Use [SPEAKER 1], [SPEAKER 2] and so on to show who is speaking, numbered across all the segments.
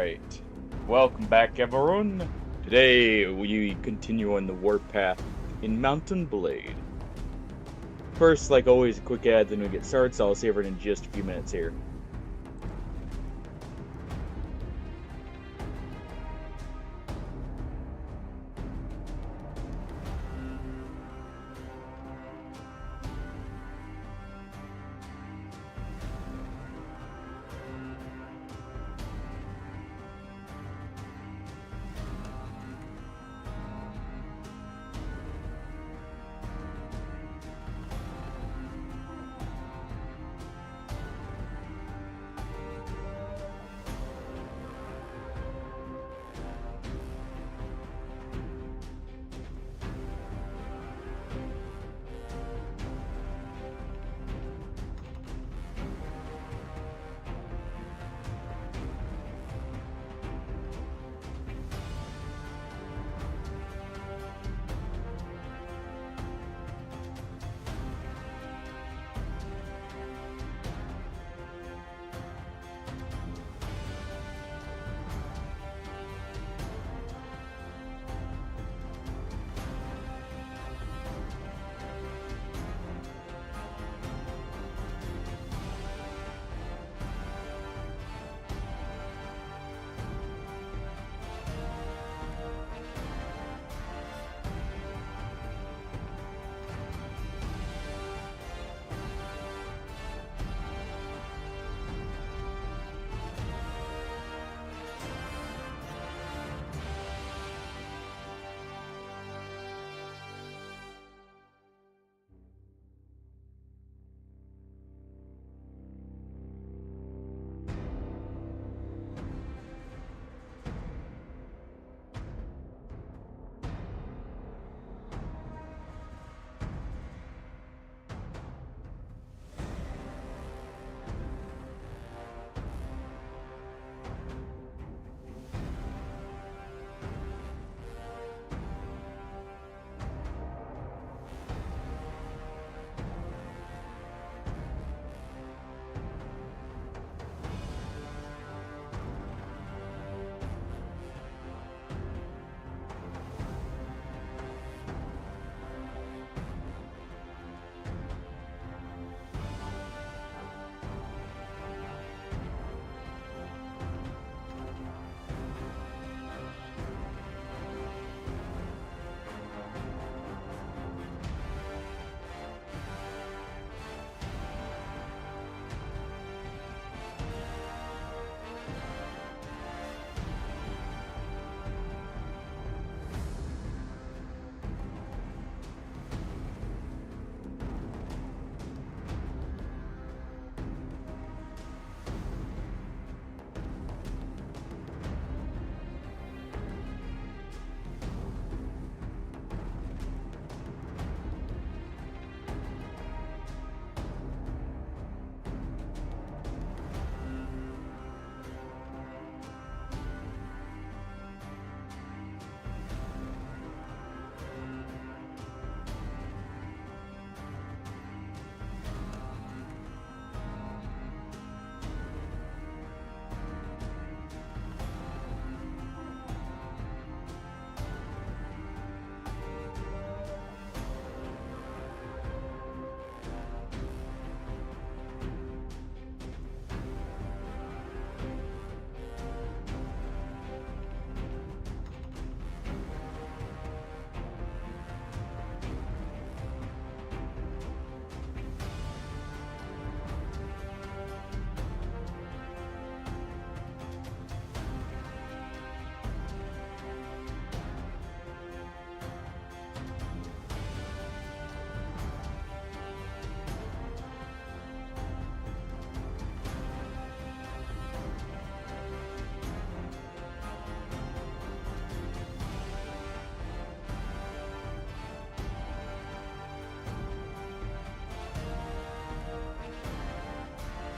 [SPEAKER 1] Alright. Welcome back, everyone. Today, we continue on the warpath in Mountain Blade. First, like always, a quick ad, then we get started, so I'll save it in just a few minutes here.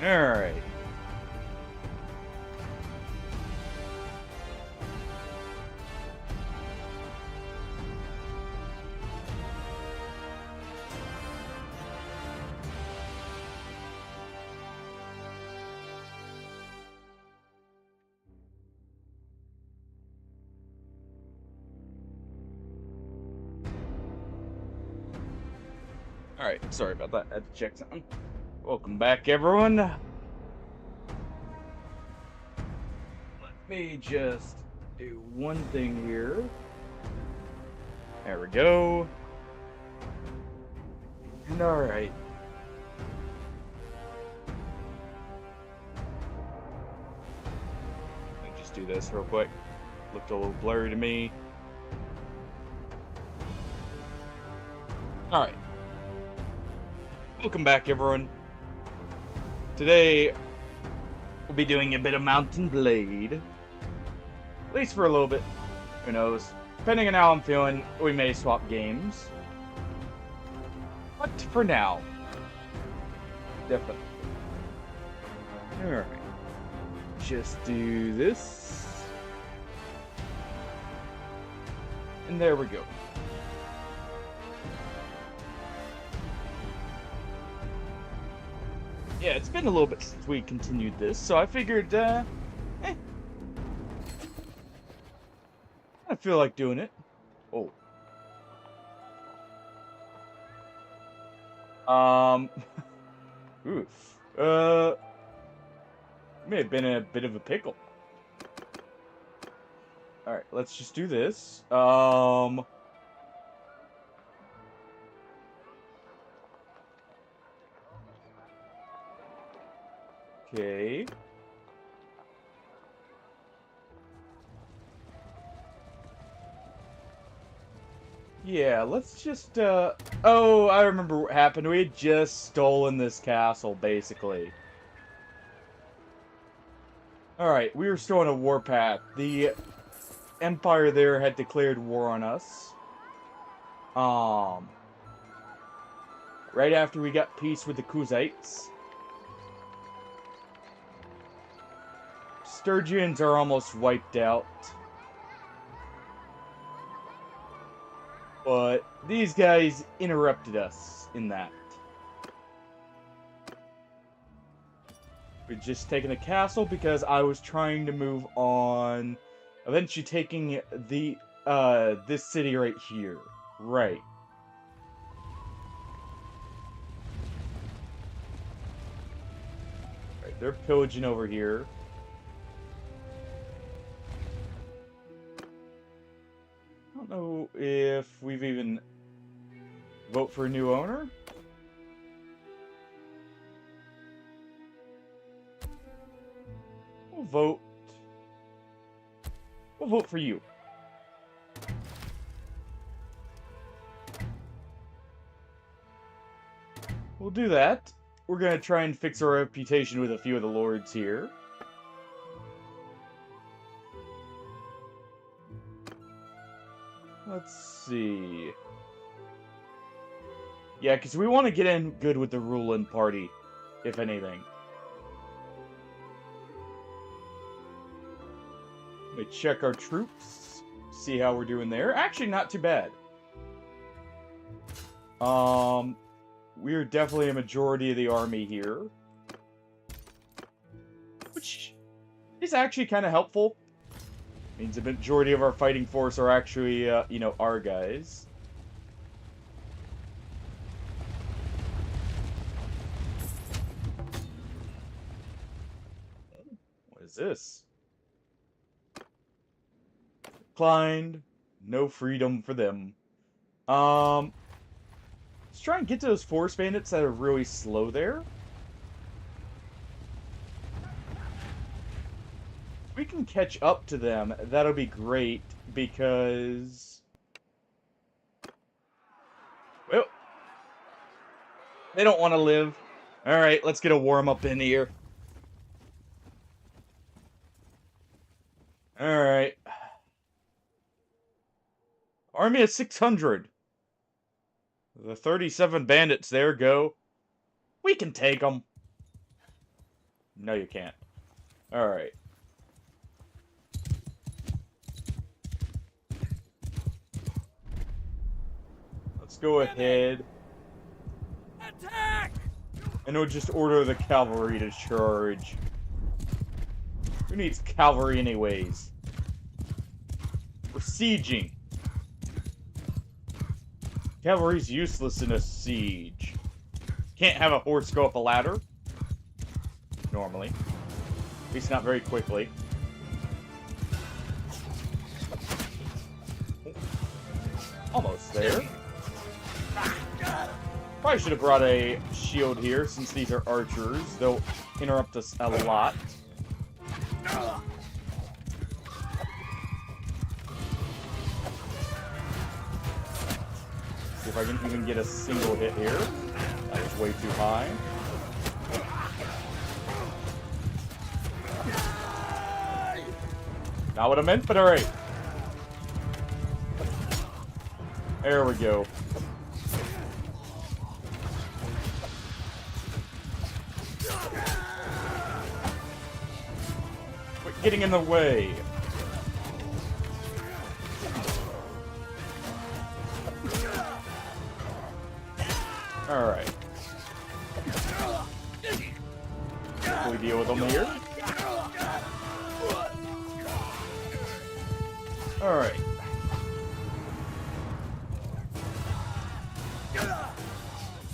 [SPEAKER 1] Alright. Alright, sorry about that. I had to check something. Welcome back, everyone. Let me just do one thing here. There we go. And alright. Let me just do this real quick. Looked a little blurry to me. Alright. Welcome back, everyone. Today, we'll be doing a bit of Mountain Blade. At least for a little bit. Who knows? Depending on how I'm feeling, we may swap games. But for now, definitely. Alright. Just do this. And there we go. Yeah, it's been a little bit since we continued this, so I figured, I feel like doing it. Oh. Oof. May have been a bit of a pickle. Alright, let's just do this. Okay. Yeah, let's just, oh, I remember what happened. We had just stolen this castle, basically. Alright, we were still on a warpath. The Empire there had declared war on us. Right after we got peace with the Kuzites. Sturgians are almost wiped out. But these guys interrupted us in that. We'd just taken the castle because I was trying to move on. Eventually taking the, this city right here. Right. Right, they're pillaging over here. I don't know if we've even vote for a new owner. We'll vote for you. We'll do that. We're gonna try and fix our reputation with a few of the lords here. Let's see. Yeah, because we want to get in good with the ruling party, if anything. Let me check our troops, see how we're doing there. Actually, not too bad. We're definitely a majority of the army here. Which is actually kind of helpful. Means the majority of our fighting force are actually, you know, our guys. What is this? Declined. No freedom for them. Let's try and get to those forest bandits that are really slow there. If we can catch up to them, that'll be great, because... well, they don't want to live. Alright, let's get a warm-up in here. Alright. Army of 600. The 37 bandits there go. We can take them. No, you can't. Alright. Let's go ahead.
[SPEAKER 2] Attack!
[SPEAKER 1] And we'll just order the cavalry to charge. Who needs cavalry anyways? We're sieging. Cavalry's useless in a siege. Can't have a horse go up a ladder. Normally. At least not very quickly. Almost there. Probably should have brought a shield here, since these are archers. They'll interrupt us a lot. See if I can even get a single hit here. That was way too high. Not what I meant, but alright. There we go. Quit getting in the way. Alright. Can we deal with them here? Alright.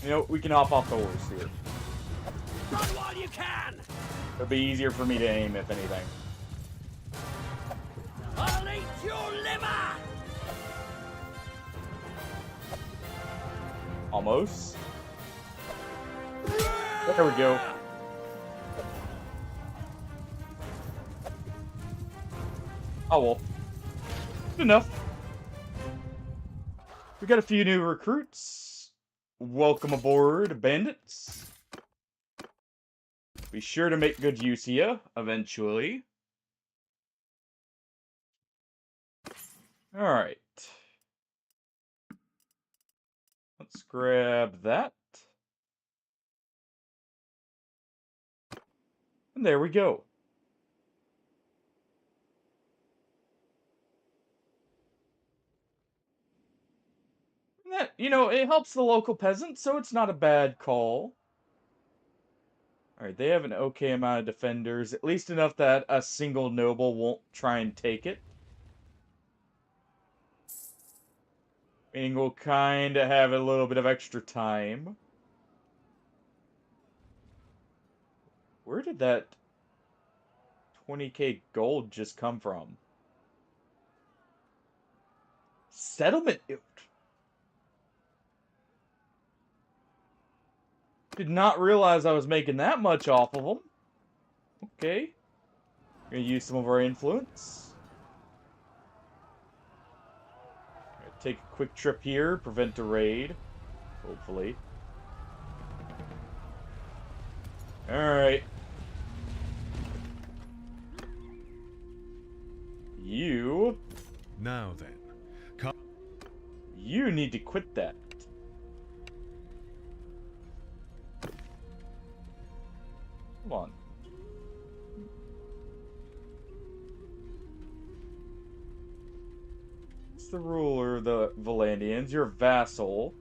[SPEAKER 1] You know, we can hop off the horse here.
[SPEAKER 2] Run while you can!
[SPEAKER 1] It'll be easier for me to aim, if anything.
[SPEAKER 2] I'll eat your liver!
[SPEAKER 1] Almost. There we go. Oh well. Good enough. We got a few new recruits. Welcome aboard, bandits. Be sure to make good use of you, eventually. Alright. Let's grab that. And there we go. And that, you know, it helps the local peasants, so it's not a bad call. Alright, they have an okay amount of defenders, at least enough that a single noble won't try and take it. Meaning we'll kind of have a little bit of extra time. Where did that 20k gold just come from? Settlement. Did not realize I was making that much off of them. Okay. Gonna use some of our influence. Take a quick trip here, prevent a raid. Hopefully. Alright. You...
[SPEAKER 3] Now then, come.
[SPEAKER 1] You need to quit that. Come on. It's the ruler of the Valandians, your vassal.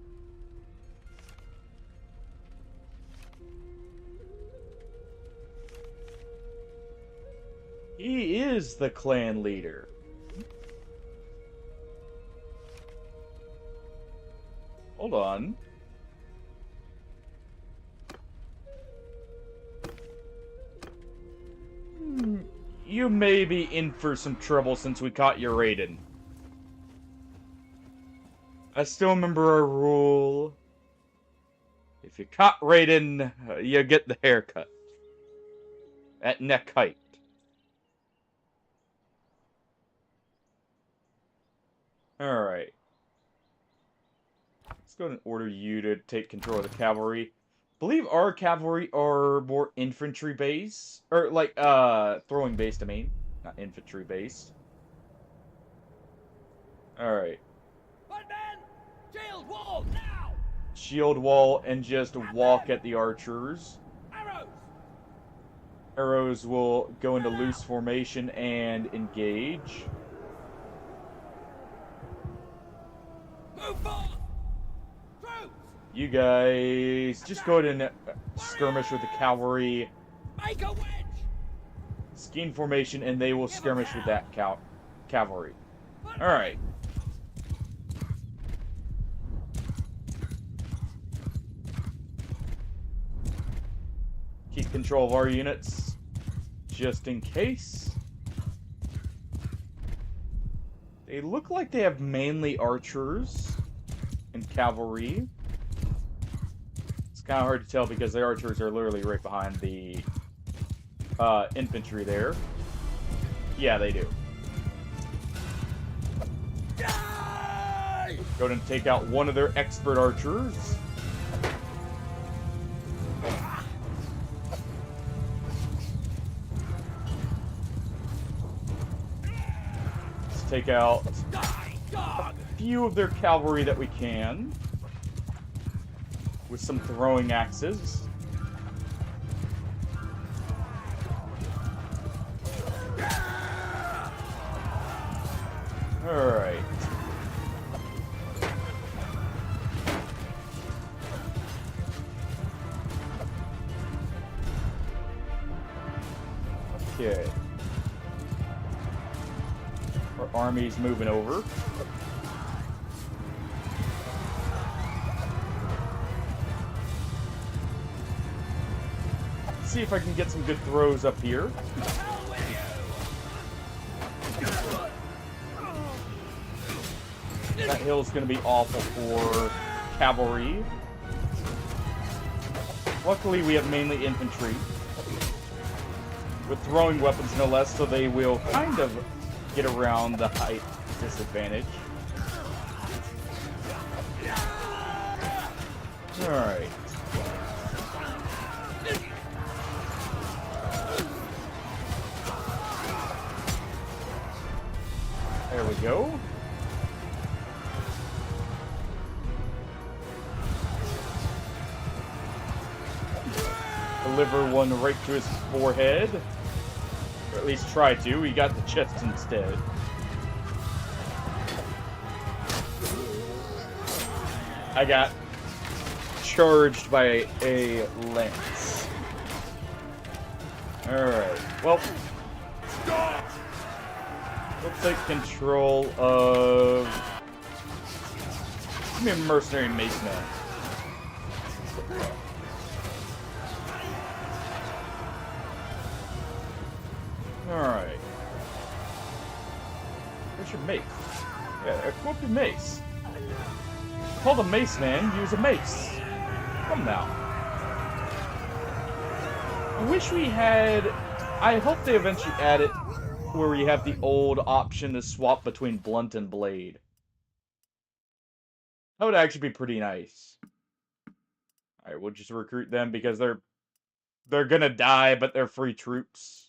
[SPEAKER 1] He is the clan leader. Hold on. You may be in for some trouble since we caught you raiding. I still remember our rule. If you caught raiding, you get the haircut. At neck height. Alright. Let's go and order you to take control of the cavalry. I believe our cavalry are more infantry based. Or like, throwing based, I mean. Not infantry based. Alright.
[SPEAKER 2] One man! Shield wall, now!
[SPEAKER 1] Shield wall and just walk at the archers.
[SPEAKER 2] Arrows!
[SPEAKER 1] Arrows will go into loose formation and engage.
[SPEAKER 2] Move forth! Troops!
[SPEAKER 1] You guys just go ahead and skirmish with the cavalry.
[SPEAKER 2] Make a wedge!
[SPEAKER 1] Scheme formation, and they will skirmish with that cavalry. Alright. keep control of our units, just in case. They look like they have mainly archers and cavalry. It's kind of hard to tell because the archers are literally right behind the infantry there. Yeah, they do. Go ahead and take out one of their expert archers. Let's take out a few of their cavalry that we can with some throwing axes. Alright. Okay. Our army's moving over. Let's see if I can get some good throws up here. That hill's going to be awful for cavalry. Luckily, we have mainly infantry. With throwing weapons, no less, so they will kind of get around the height disadvantage. Alright. There we go. Deliver one right to his forehead. Or at least try to. He got the chest instead. I got charged by a lance. Alright. Well, we'll take control of... Give me a mercenary mace man. Alright. Where's your mace? Yeah, equip your mace. Call the mace man, use a mace. Come now. I wish we had... I hope they eventually add it where we have the old option to swap between blunt and blade. That would actually be pretty nice. Alright, we'll just recruit them because they're gonna die, but they're free troops.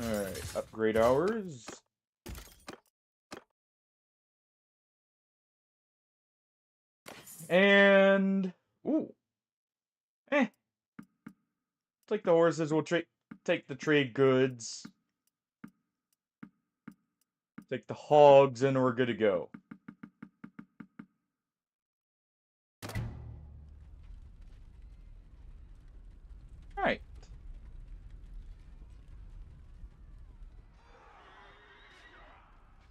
[SPEAKER 1] Alright, upgrade ours. And... Ooh. Take the horses, we'll take the trade goods. Take the hogs, and we're good to go. Alright.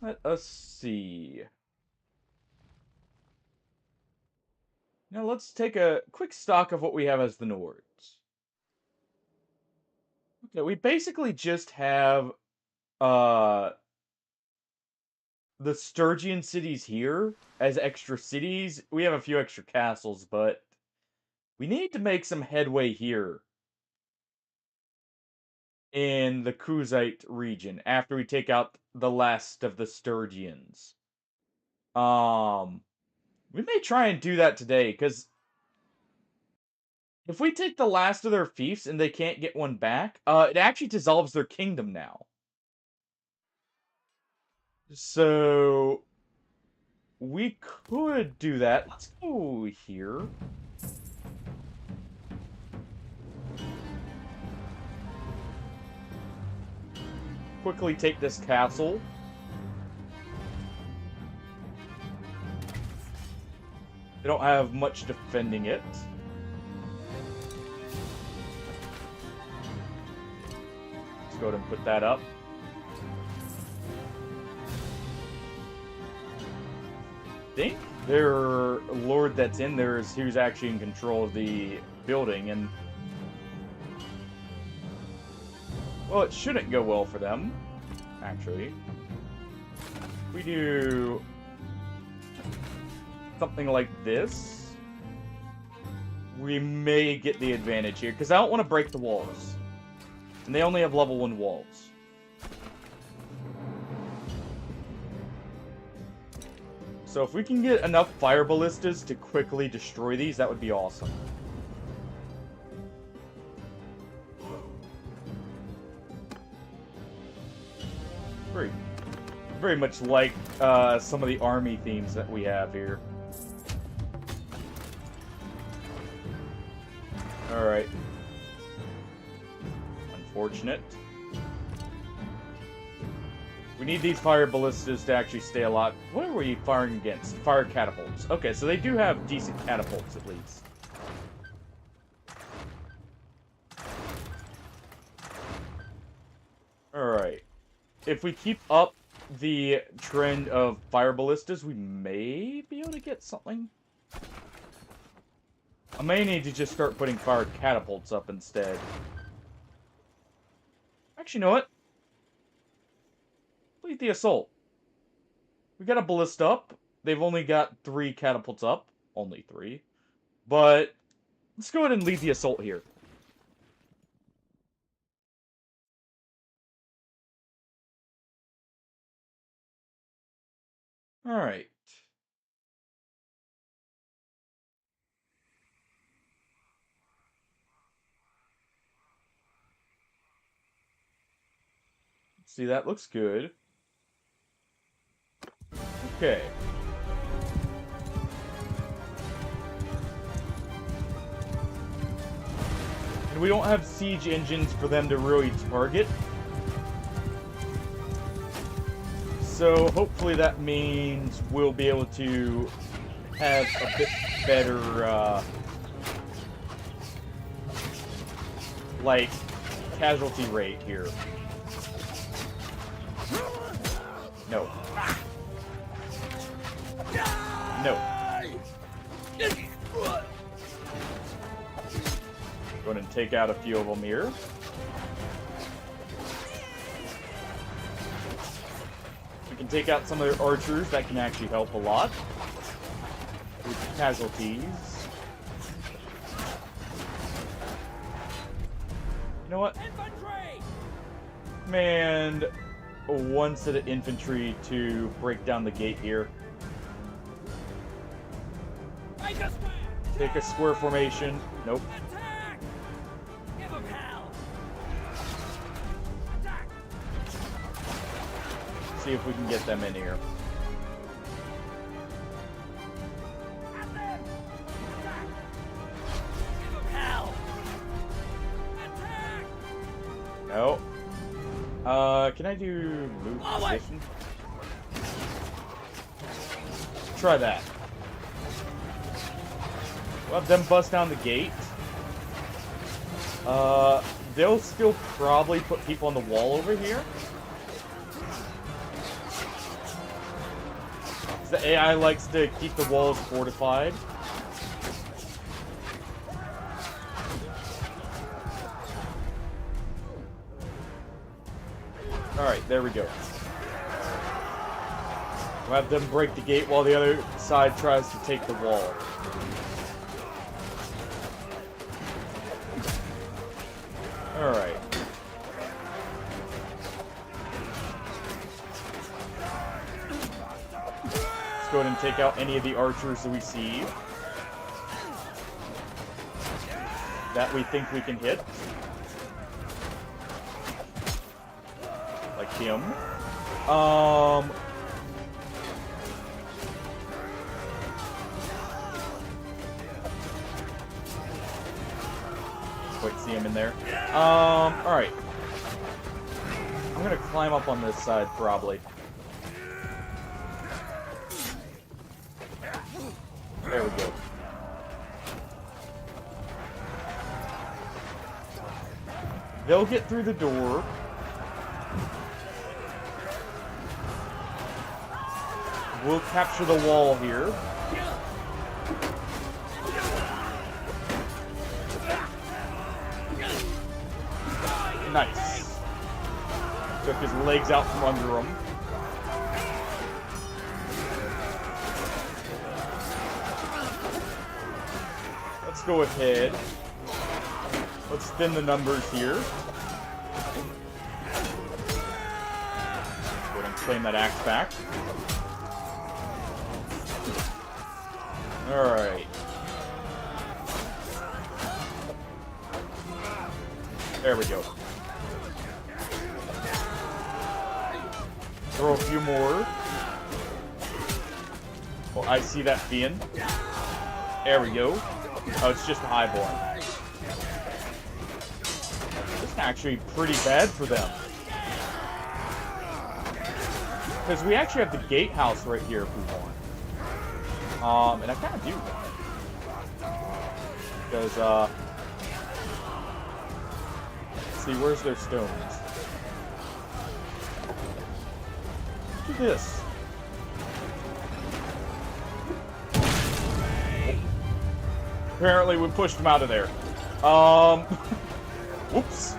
[SPEAKER 1] Let us see. Now let's take a quick stock of what we have as the Nords. Okay, we basically just have the Sturgian cities here as extra cities. We have a few extra castles, but we need to make some headway here in the Kuzite region after we take out the last of the Sturgians. We may try and do that today, because if we take the last of their fiefs and they can't get one back, it actually dissolves their kingdom now. So we could do that. Let's go here. Quickly take this castle. They don't have much defending it. Let's go ahead and put that up. I think their lord that's in there is who's actually in control of the building, and well, it shouldn't go well for them, actually. We do something like this, we may get the advantage here, because I don't want to break the walls. And they only have level 1 walls. So if we can get enough fire ballistas to quickly destroy these, that would be awesome. Very much like some of the army themes that we have here. Alright. Unfortunate. We need these fire ballistas to actually stay alive. What are we firing against? Fire catapults. Okay, so they do have decent catapults at least. Alright. If we keep up the trend of fire ballistas, we may be able to get something. I may need to just start putting fire catapults up instead. Actually, you know what? Lead the assault. We got a ballista up. They've only got 3 catapults up. Only 3. But let's go ahead and lead the assault here. Alright. See, that looks good. Okay. And we don't have siege engines for them to really target. So hopefully that means we'll be able to have a bit better, like, casualty rate here. No. No. Go ahead and take out a few of them here. We can take out some of their archers. That can actually help a lot with casualties. You know what? Man, one set of infantry to break down the gate here. Take a square formation. Nope.
[SPEAKER 2] Attack! Give 'em hell! Attack!
[SPEAKER 1] See if we can get them in here.
[SPEAKER 2] At them! Attack! Give 'em hell! Attack!
[SPEAKER 1] No. Can I do move position? Try that. We'll have them bust down the gate. They'll still probably put people on the wall over here. The AI likes to keep the walls fortified. Alright, there we go. We'll have them break the gate while the other side tries to take the wall. Alright. Let's go ahead and take out any of the archers that we see that we think we can hit. Like him. Wait, see him in there? Alright. I'm gonna climb up on this side, probably. There we go. They'll get through the door. We'll capture the wall here. Nice. Took his legs out from under him. Let's go ahead. Let's thin the numbers here. Go ahead and claim that axe back. Alright. There we go. Throw a few more. Oh, I see that being. There we go. Oh, it's just a highborn. This is actually pretty bad for them. Because we actually have the gatehouse right here if we want. And I kind of do want it. Because, let's see, where's their stones? Look at this. Apparently we pushed him out of there. Whoops.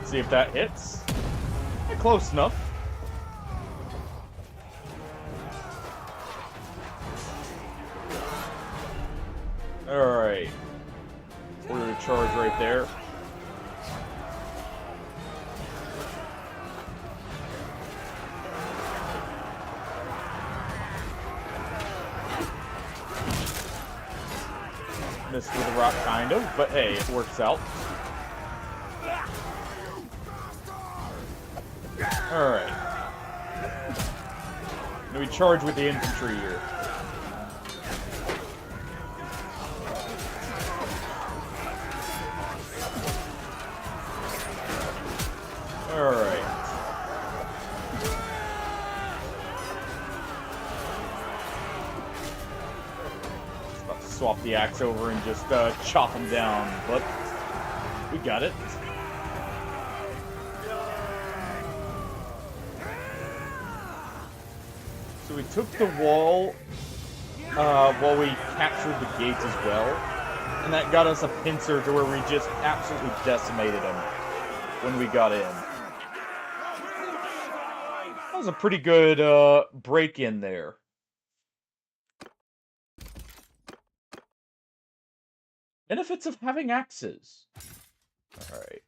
[SPEAKER 1] See if that hits. Close enough. Alright. Order to charge right there. Missed with a rock, kind of, but hey, it works out. Alright. Now we charge with the infantry here. Alright. Swap the axe over and just chop him down, but we got it. So we took the wall while we captured the gates as well, and that got us a pincer to where we just absolutely decimated them when we got in. That was a pretty good break-in there. Benefits of having axes. Alright.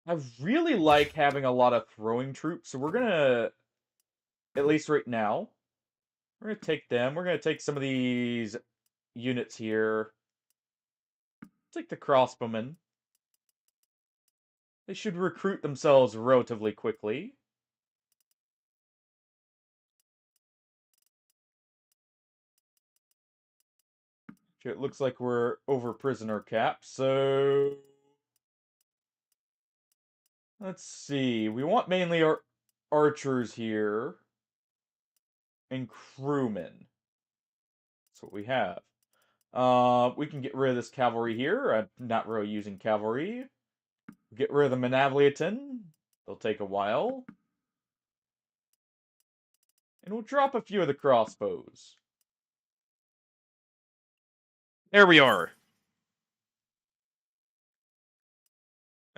[SPEAKER 1] I really like having a lot of throwing troops, so we're gonna, at least right now, we're gonna take them. We're gonna take some of these units here. Take the crossbowmen. They should recruit themselves relatively quickly. It looks like we're over prisoner cap, so let's see. We want mainly our archers here and crewmen. That's what we have. We can get rid of this cavalry here. I'm not really using cavalry. Get rid of the Manavliatin. They'll take a while. And we'll drop a few of the crossbows. There we are.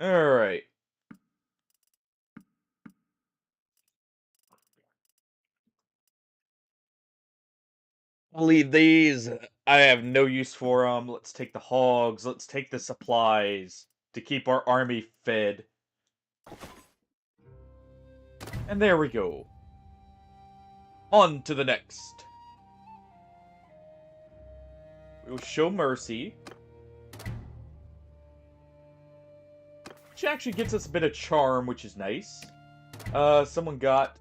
[SPEAKER 1] Alright. I'll leave these. I have no use for them. Let's take the hogs. Let's take the supplies to keep our army fed. And there we go. On to the next. We'll show mercy. Which actually gets us a bit of charm, which is nice. Someone got...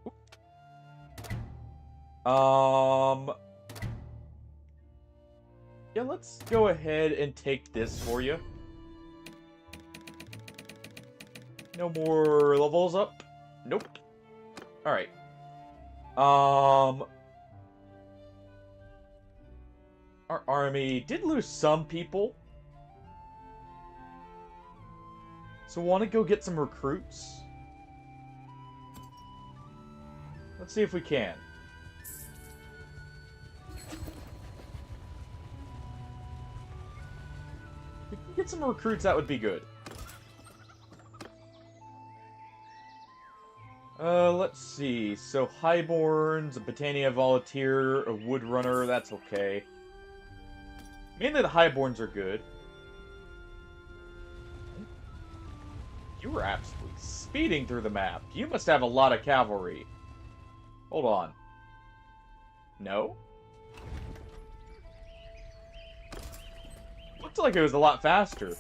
[SPEAKER 1] Yeah, let's go ahead and take this for you. No more levels up? Nope. Alright. Our army did lose some people. So want to go get some recruits? Let's see if we can. If we can get some recruits, that would be good. Let's see. So, Highborns, a Britannia Volunteer, a Woodrunner, that's okay. Mainly the Highborns are good. You were absolutely speeding through the map. You must have a lot of cavalry. Hold on. No? Looked like it was a lot faster. We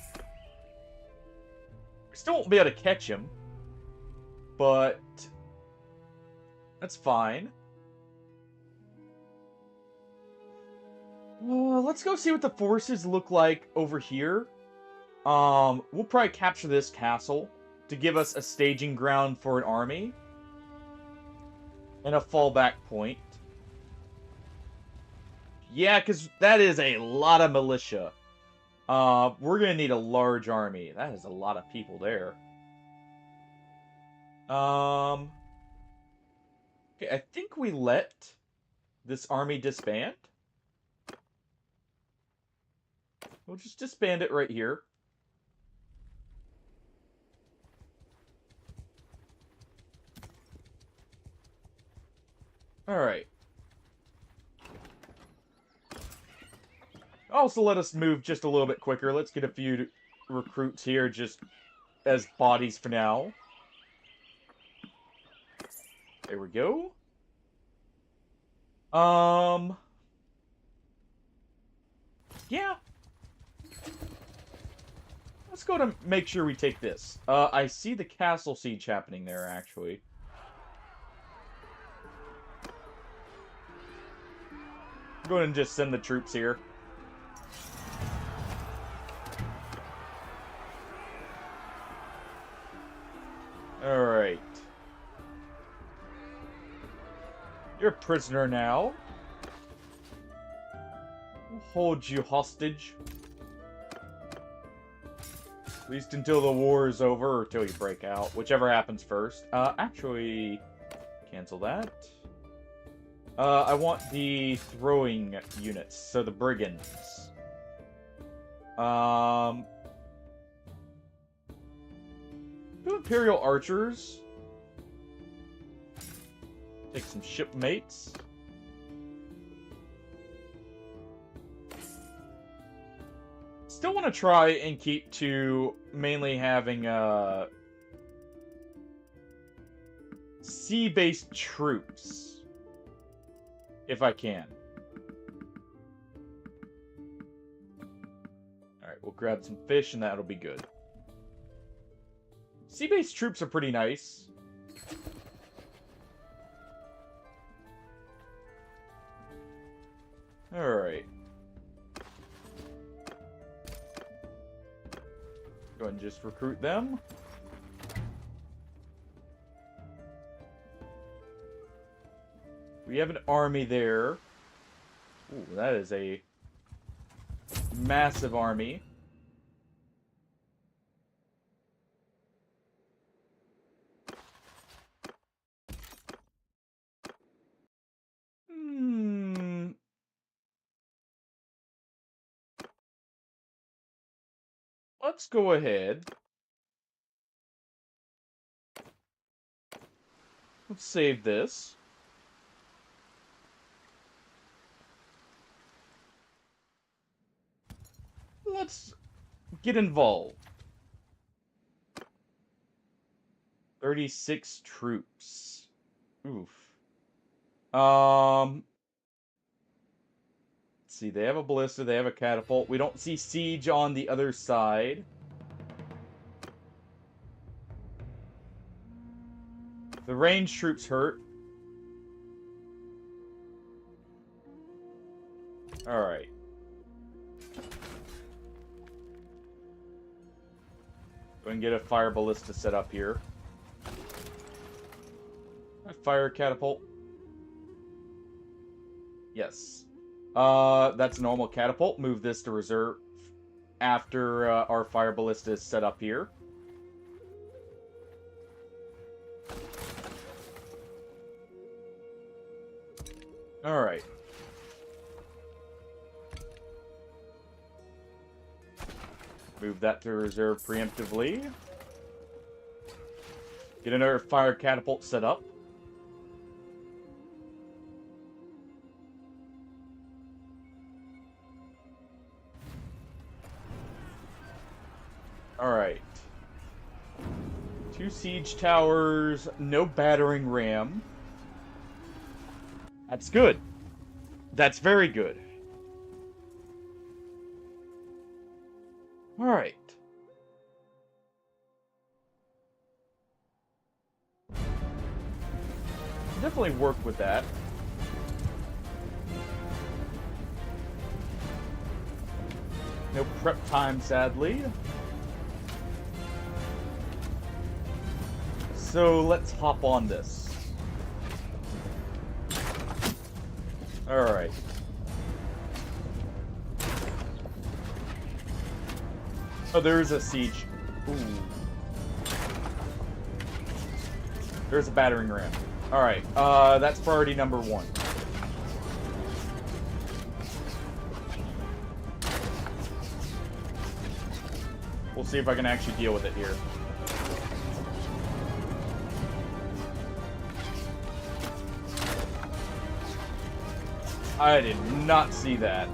[SPEAKER 1] still won't be able to catch him. But that's fine. Let's go see what the forces look like over here. We'll probably capture this castle to give us a staging ground for an army. And a fallback point. Yeah, because that is a lot of militia. We're going to need a large army. That is a lot of people there. Okay, I think we let this army disband. We'll just disband it right here. Alright. Also let us move just a little bit quicker. Let's get a few recruits here just as bodies for now. There we go. Yeah. Let's go to make sure we take this. I see the castle siege happening there, actually. Go ahead and just send the troops here. Alright. You're a prisoner now. We'll hold you hostage. At least until the war is over, or until you break out. Whichever happens first. Actually, cancel that. I want the throwing units, so the brigands. Two Imperial archers. Take some shipmates. Still want to try and keep to mainly having sea-based troops, if I can. Alright, we'll grab some fish and that'll be good. Sea-based troops are pretty nice. Alright. Go ahead and just recruit them. We have an army there. Ooh, that is a massive army. Let's go ahead. Let's save this. Let's get involved. 36 troops. Oof. Let's see, they have a ballista, they have a catapult. We don't see siege on the other side. The ranged troops hurt. Alright. Go and get a fire ballista set up here. A fire catapult. Yes. That's a normal catapult. Move this to reserve after our fire ballista is set up here. Alright. Move that to reserve preemptively. Get another fire catapult set up. Alright. 2 siege towers, no battering ram. That's good. That's very good. Alright. Definitely work with that. No prep time, sadly. So let's hop on this. Alright. Oh, there's a siege. Ooh. There's a battering ram. Alright, that's priority number 1. We'll see if I can actually deal with it here. I did not see that.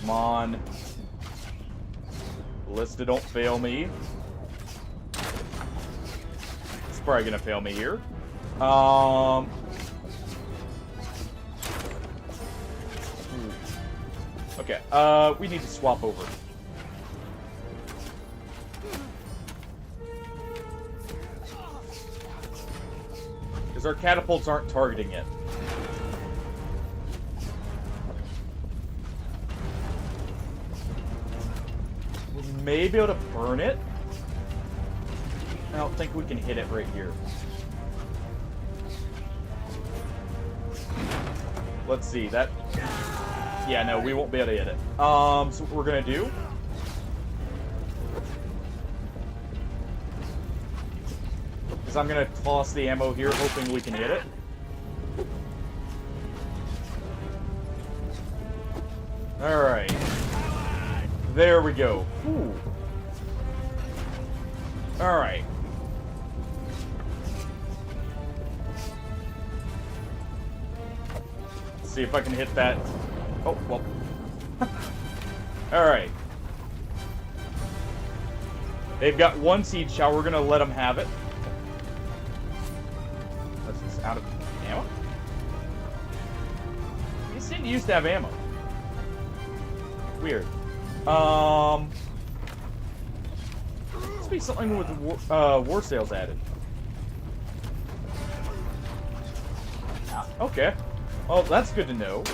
[SPEAKER 1] Come on. Ballista, don't fail me. It's probably gonna fail me here. Okay, we need to swap over. Because our catapults aren't targeting it. We may be able to burn it. I don't think we can hit it right here. Let's see, that... Yeah, no, we won't be able to hit it. So what we're gonna do... is I'm gonna toss the ammo here, hoping we can hit it. Alright. There we go. Ooh. Alright. Let's see if I can hit that. Oh, well. Alright. They've got 1 siege tower. We're gonna let them have it. That's just out of ammo? These didn't used to have ammo. Weird. Must be something with Warsails added. Okay. Well, that's good to know.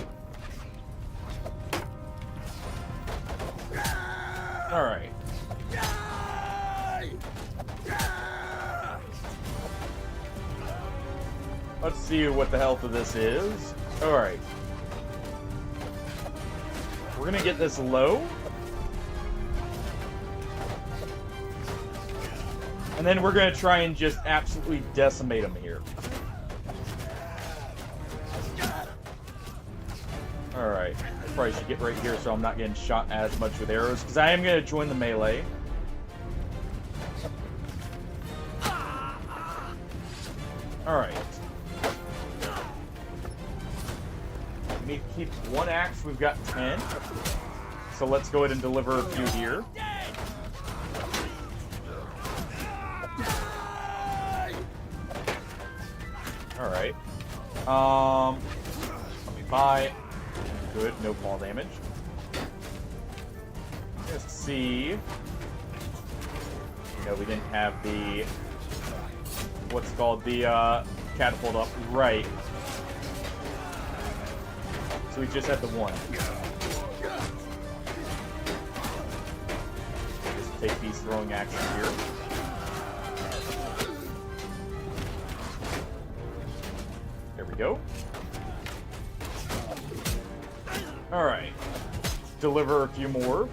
[SPEAKER 1] Alright. Let's see what the health of this is. Alright. We're gonna get this low. And then we're gonna try and just absolutely decimate them here. Alright. Probably should get right here so I'm not getting shot as much with arrows, because I am gonna join the melee. Alright. We need to keep 1 axe, we've got 10. So let's go ahead and deliver a few here. Alright. Let me buy. Good, no fall damage. Let's see. No, we didn't have the... what's called the catapult up right. So we just had the 1. Just take these throwing actions here. There we go. Alright. Deliver a few more.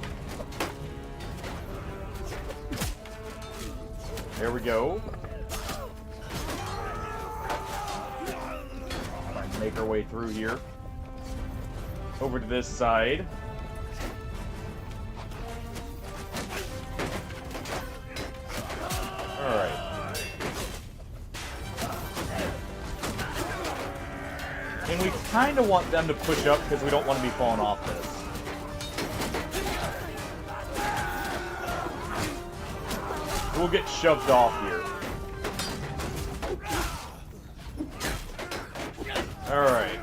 [SPEAKER 1] There we go. make our way through here. Over to this side. Alright. And we kind of want them to push up because we don't want to be falling off this. We'll get shoved off here. Alright.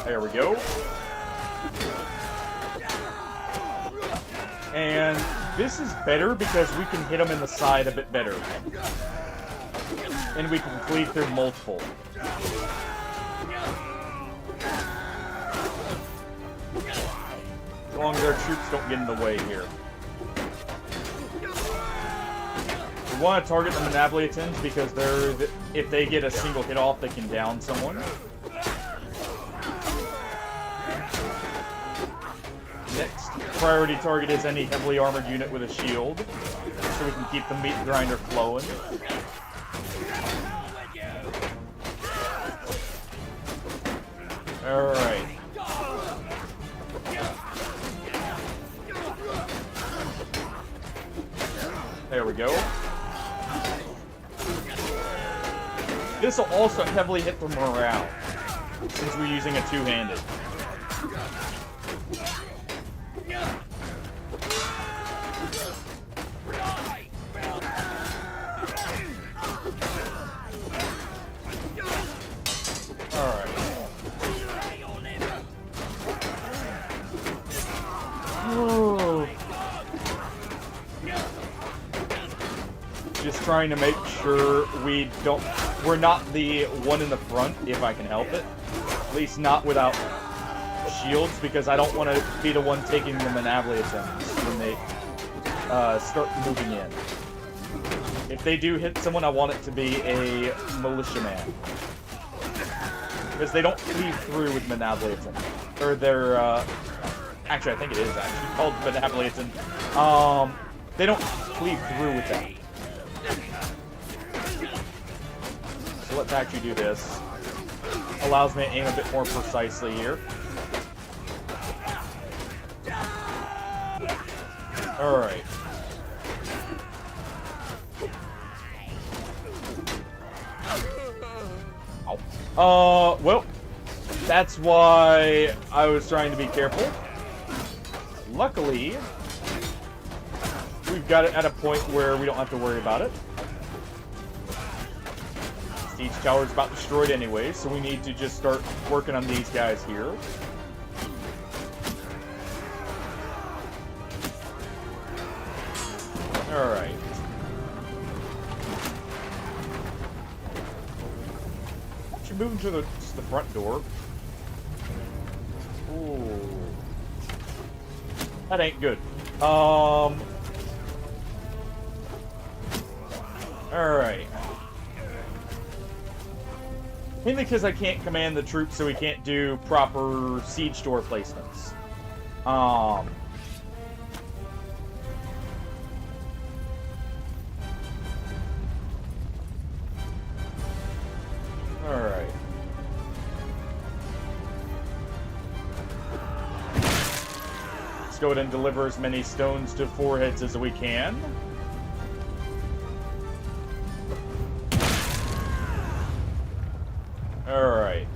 [SPEAKER 1] There we go. And this is better because we can hit them in the side a bit better. And we can cleave through multiple. As long as our troops don't get in the way here. We want to target the Monabliatans because if they get a single hit off, they can down someone. Next priority target is any heavily armored unit with a shield, so we can keep the meat grinder flowing. Alright. There we go. This will also heavily hit the morale, since we're using a two-handed. Just trying to make sure we're not the one in the front, if I can help it. At least not without shields, because I don't want to be the one taking the Monabliatans when they start moving in. If they do hit someone, I want it to be a militiaman. Because they don't cleave through with Monabliatan. Or they're, actually, I think it is actually called Monabliatan. They don't cleave through with that. So let's actually do this. Allows me to aim a bit more precisely here. Alright. Well, that's why I was trying to be careful. Luckily, we've got it at a point where we don't have to worry about it. Siege tower's about destroyed anyway, so we need to just start working on these guys here. Alright. Actually, moving to the front door. Ooh. That ain't good. Alright. Mainly because I can't command the troops, so we can't do proper siege door placements. Alright. Let's go ahead and deliver as many stones to foreheads as we can. Alright.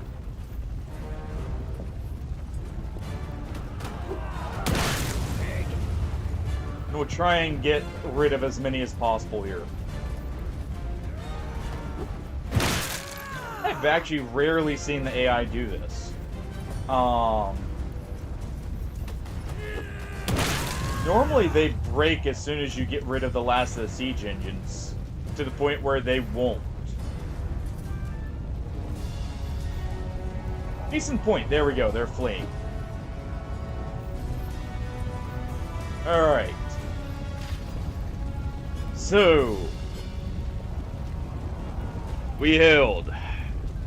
[SPEAKER 1] And we'll try and get rid of as many as possible here. I've actually rarely seen the AI do this. Normally they break as soon as you get rid of the last of the siege engines, to the point where they won't. Decent point. There we go. They're fleeing. Alright. So. We held.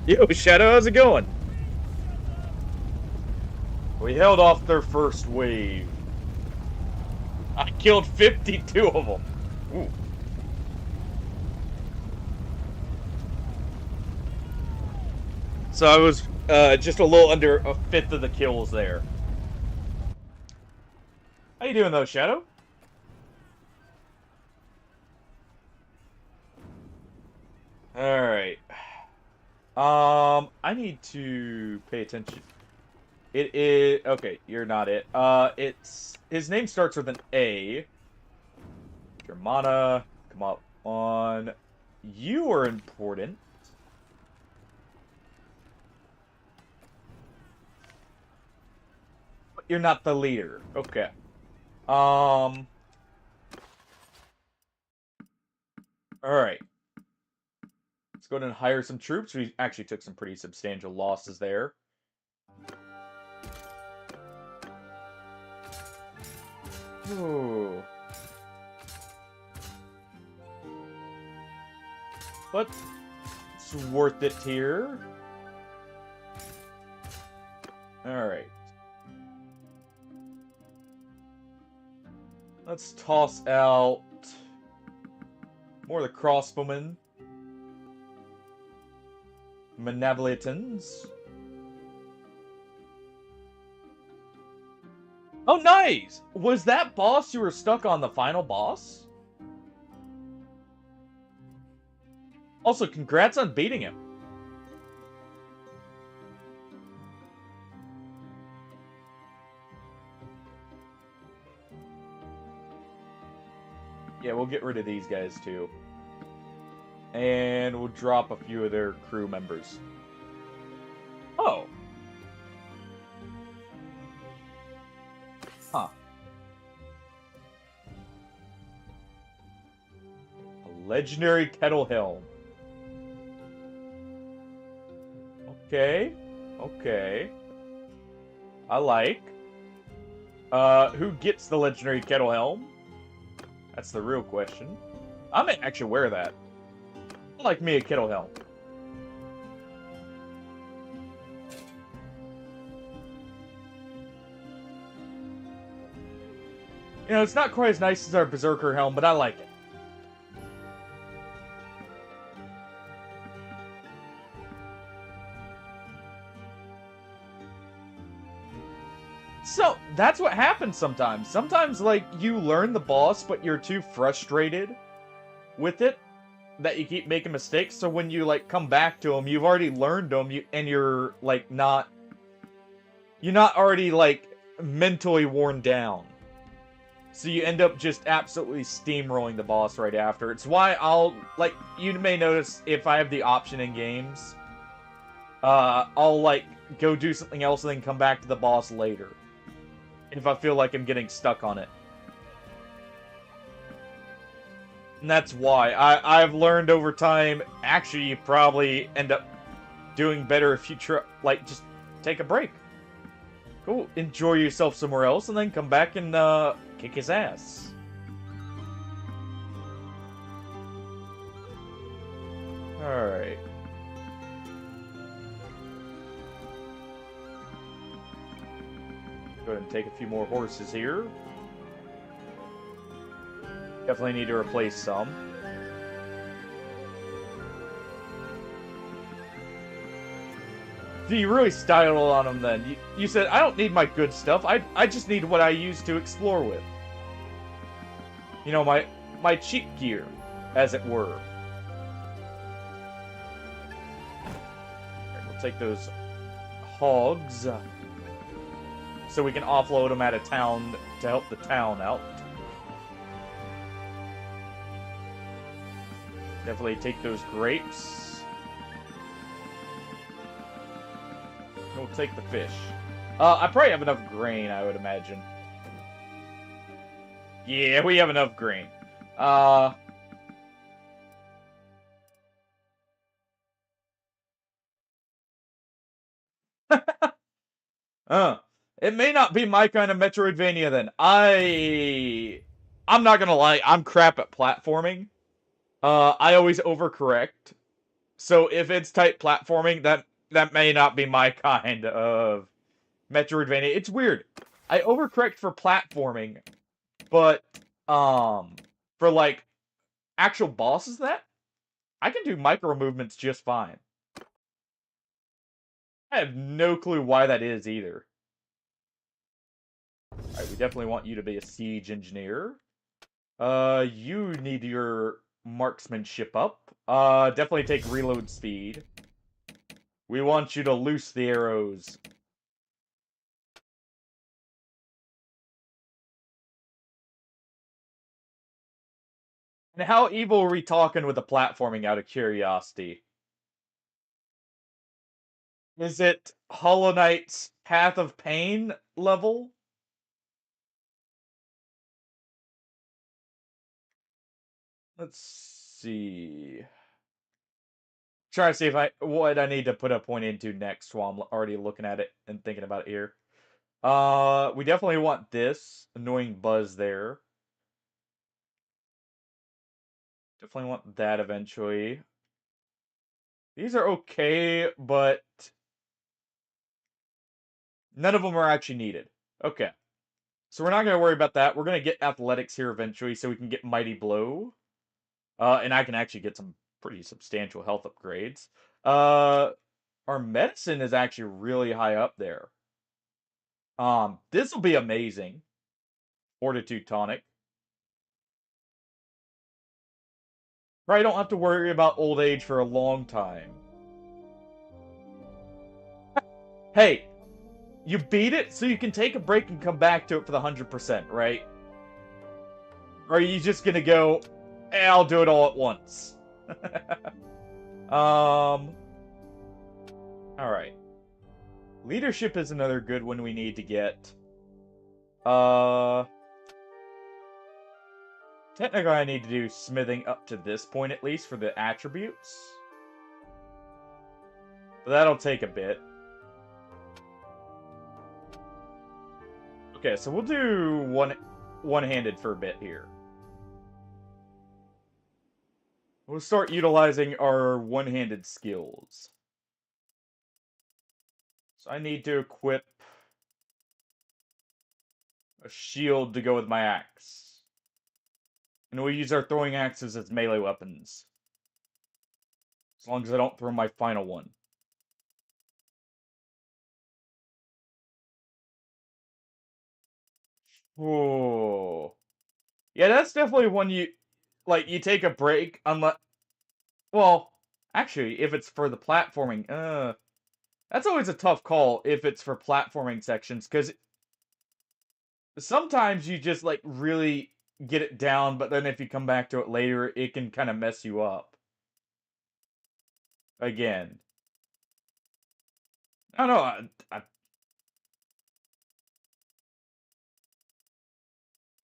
[SPEAKER 1] Yo, Shadow, how's it going? We held off their first wave. I killed 52 of them. Ooh. So I was just a little under a fifth of the kills there. How you doing though, Shadow? Alright. I need to pay attention. It is okay, you're not it. It's his name starts with an A. Germana, come on. You are important. But you're not the leader. Okay. Alright. Let's go ahead and hire some troops. We actually took some pretty substantial losses there. Ooh. But it's worth it here. Alright. Let's toss out more of the crossbowmen. Malevolitans. Oh, nice! Was that boss you were stuck on the final boss? Also, congrats on beating him. Yeah, we'll get rid of these guys too. And we'll drop a few of their crew members. Oh. Huh. A legendary kettle helm. Okay. Okay. I like. Who gets the legendary kettle helm? That's the real question. I may actually wear that. I like me a kettle helm. You know, it's not quite as nice as our Berserker helm, but I like it. So, that's what happens sometimes. Sometimes, like, you learn the boss, but you're too frustrated with it that you keep making mistakes. So when you, like, come back to him, you've already learned them, and you're, like, not... You're not already, like, mentally worn down. So you end up just absolutely steamrolling the boss right after. It's why I'll, like, you may notice if I have the option in games, I'll, like, go do something else and then come back to the boss later. If I feel like I'm getting stuck on it. And that's why. I've learned over time, actually, you probably end up doing better if you like, just take a break. Go enjoy yourself somewhere else, and then come back and, kick his ass. Alright. Go ahead and take a few more horses here. Definitely need to replace some. You really styled on them then. You said, I don't need my good stuff. I just need what I use to explore with. You know, my cheap gear, as it were. Right, we'll take those hogs. So we can offload them at a town to help the town out. Definitely take those grapes. We'll take the fish. I probably have enough grain, I would imagine. Yeah, we have enough grain. It may not be my kind of Metroidvania then. I'm not gonna lie, I'm crap at platforming. I always overcorrect. So if it's type platforming, that may not be my kind of Metroidvania. It's weird. I overcorrect for platforming, but for like actual bosses, that I can do micro movements just fine. I have no clue why that is either. Alright, we definitely want you to be a siege engineer. You need your marksmanship up. Definitely take reload speed. We want you to loose the arrows. And how evil are we talking with the platforming out of curiosity? Is it Hollow Knight's Path of Pain level? Let's see. Try to see if what I need to put a point into next while I'm already looking at it and thinking about it here. We definitely want this annoying buzz there. Definitely want that eventually. These are okay, but none of them are actually needed. Okay. So we're not going to worry about that. We're going to get athletics here eventually so we can get Mighty Blow. And I can actually get some pretty substantial health upgrades. Our medicine is actually really high up there. This will be amazing. Fortitude tonic. Probably don't have to worry about old age for a long time. Hey, you beat it, so you can take a break and come back to it for the 100%, right? Or are you just gonna go, I'll do it all at once? Alright. Leadership is another good one we need to get. Technically I need to do smithing up to this point at least for the attributes. But that'll take a bit. Okay, so we'll do one-handed for a bit here. We'll start utilizing our one-handed skills. So I need to equip a shield to go with my axe. And we'll use our throwing axes as melee weapons. As long as I don't throw my final one. Oh. Yeah, that's definitely one you take a break unless well, actually, if it's for the platforming, that's always a tough call if it's for platforming sections cuz sometimes you just really get it down, but then if you come back to it later, it can kind of mess you up. Again. I don't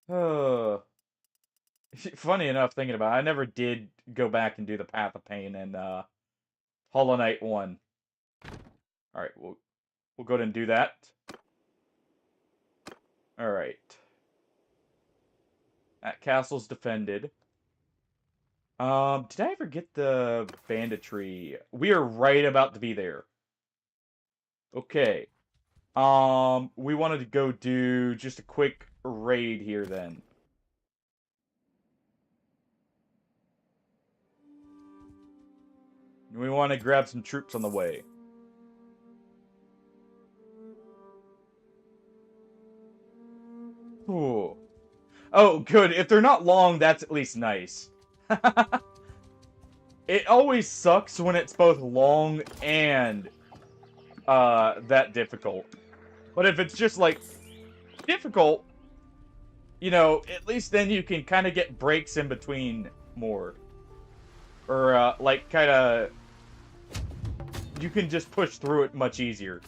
[SPEAKER 1] know. Funny enough, thinking about it, I never did go back and do the Path of Pain and Hollow Knight 1. Alright, we'll go ahead and do that. Alright. That castle's defended. Did I ever get the banditry? We are right about to be there. Okay. We wanted to go do just a quick raid here then. We want to grab some troops on the way. Ooh. Oh, good. If they're not long, that's at least nice. It always sucks when it's both long and that difficult. But if it's just difficult, you know, at least then you can kind of get breaks in between more. Or kind of you can just push through it much easier.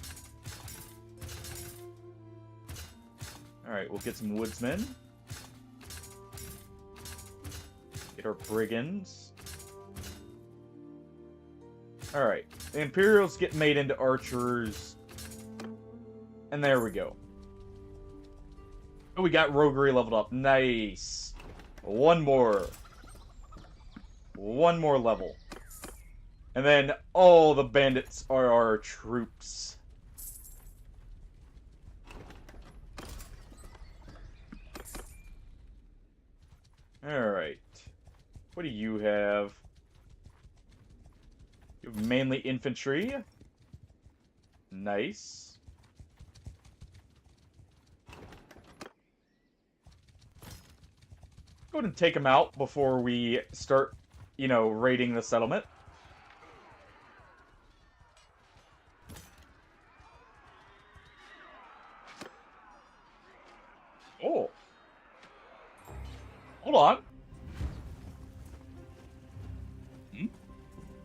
[SPEAKER 1] Alright, we'll get some woodsmen. Get our brigands. Alright, the Imperials get made into archers. And there we go. Oh, we got roguery leveled up. Nice. One more. One more level. And then all the bandits are our troops. Alright. What do you have? You have mainly infantry. Nice. Go ahead and take him out before we start, you know, raiding the settlement. Oh. Hold on. Hmm?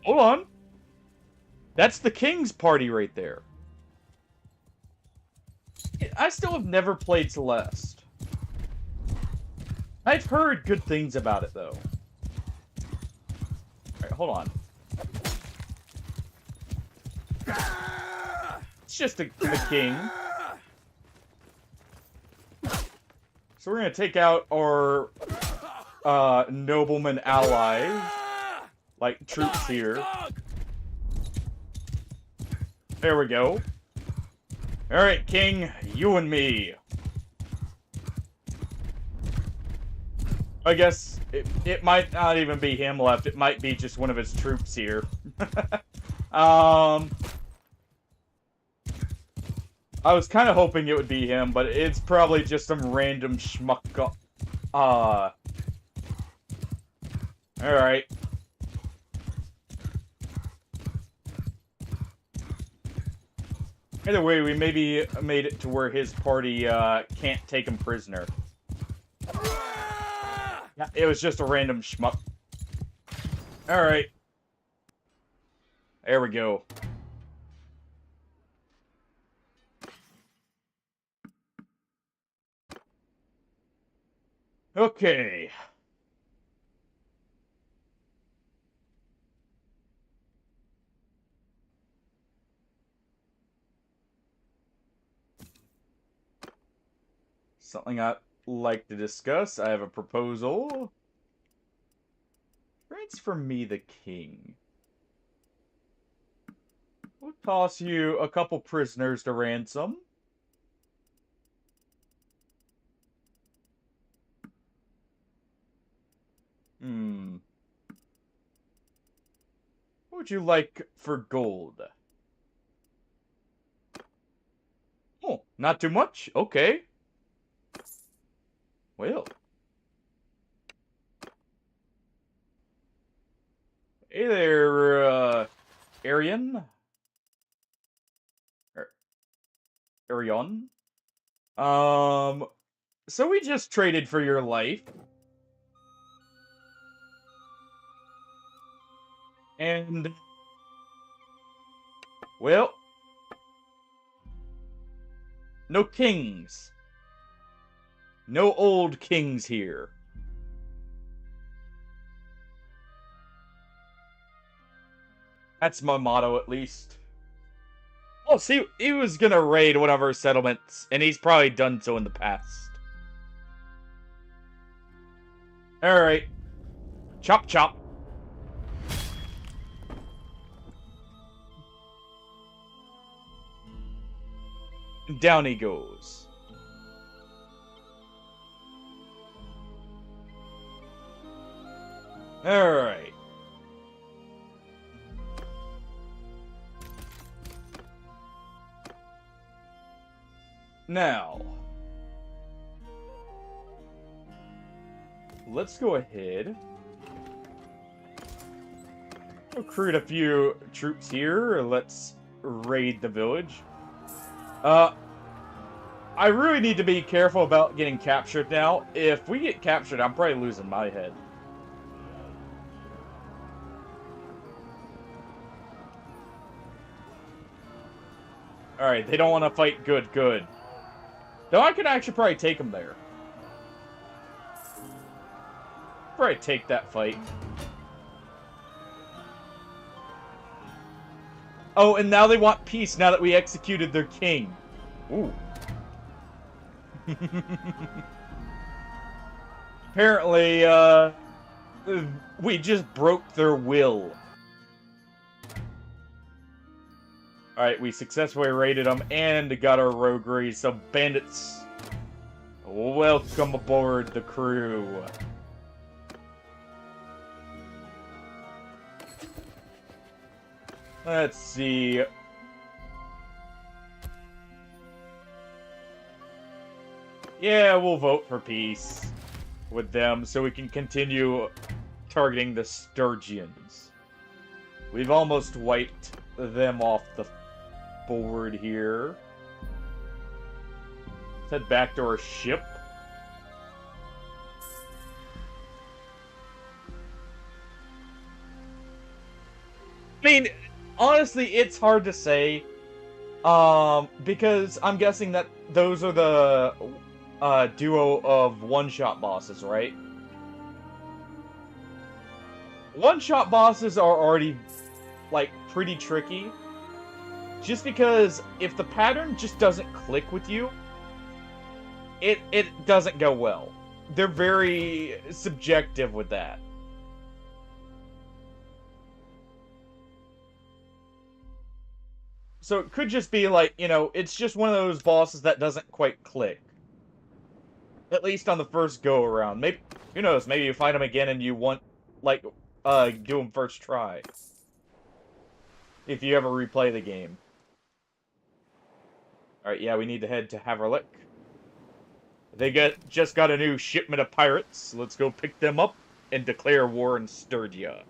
[SPEAKER 1] Hold on. That's the king's party right there. I still have never played Celeste. I've heard good things about it, though. Alright, hold on. It's just a king. So we're gonna take out our nobleman allies, like troops here. There we go. Alright, king, you and me. I guess it might not even be him left. It might be just one of his troops here. I was kind of hoping it would be him, but it's probably just some random schmuck. Alright. Either way, we maybe made it to where his party can't take him prisoner. Yeah, it was just a random schmuck. Alright. There we go. Okay. Something I'd like to discuss. I have a proposal. Transfer me the king. We'll toss you a couple prisoners to ransom. What would you like for gold? Oh, not too much? Okay. Well. Hey there, Arian? Arion? So we just traded for your life. And, well, no kings. No old kings here. That's my motto, at least. Oh, see, he was gonna raid one of our settlements, and he's probably done so in the past. Alright. Chop chop. And down he goes. Alright. Now, let's go ahead. Recruit a few troops here. Let's raid the village. I really need to be careful about getting captured now. If we get captured, I'm probably losing my head. Alright, they don't want to fight good, good. Though I could actually probably take them there. Probably take that fight. Oh, and now they want peace now that we executed their king. Ooh. Apparently, we just broke their will. Alright, we successfully raided them and got our roguery, so bandits, welcome aboard the crew. Let's see. Yeah, we'll vote for peace with them so we can continue targeting the Sturgians. We've almost wiped them off the board here. Let's head back to our ship. I mean, honestly, it's hard to say. Because I'm guessing that those are the duo of one-shot bosses, right? One-shot bosses are already, like, pretty tricky. Just because if the pattern just doesn't click with you, it doesn't go well. They're very subjective with that. So it could just be like, you know, it's just one of those bosses that doesn't quite click. At least on the first go around. Maybe, who knows, maybe you fight him again and you want, like, do him first try. If you ever replay the game. Alright, yeah, we need to head to Haverlick. They just got a new shipment of pirates. Let's go pick them up and declare war in Sturgia.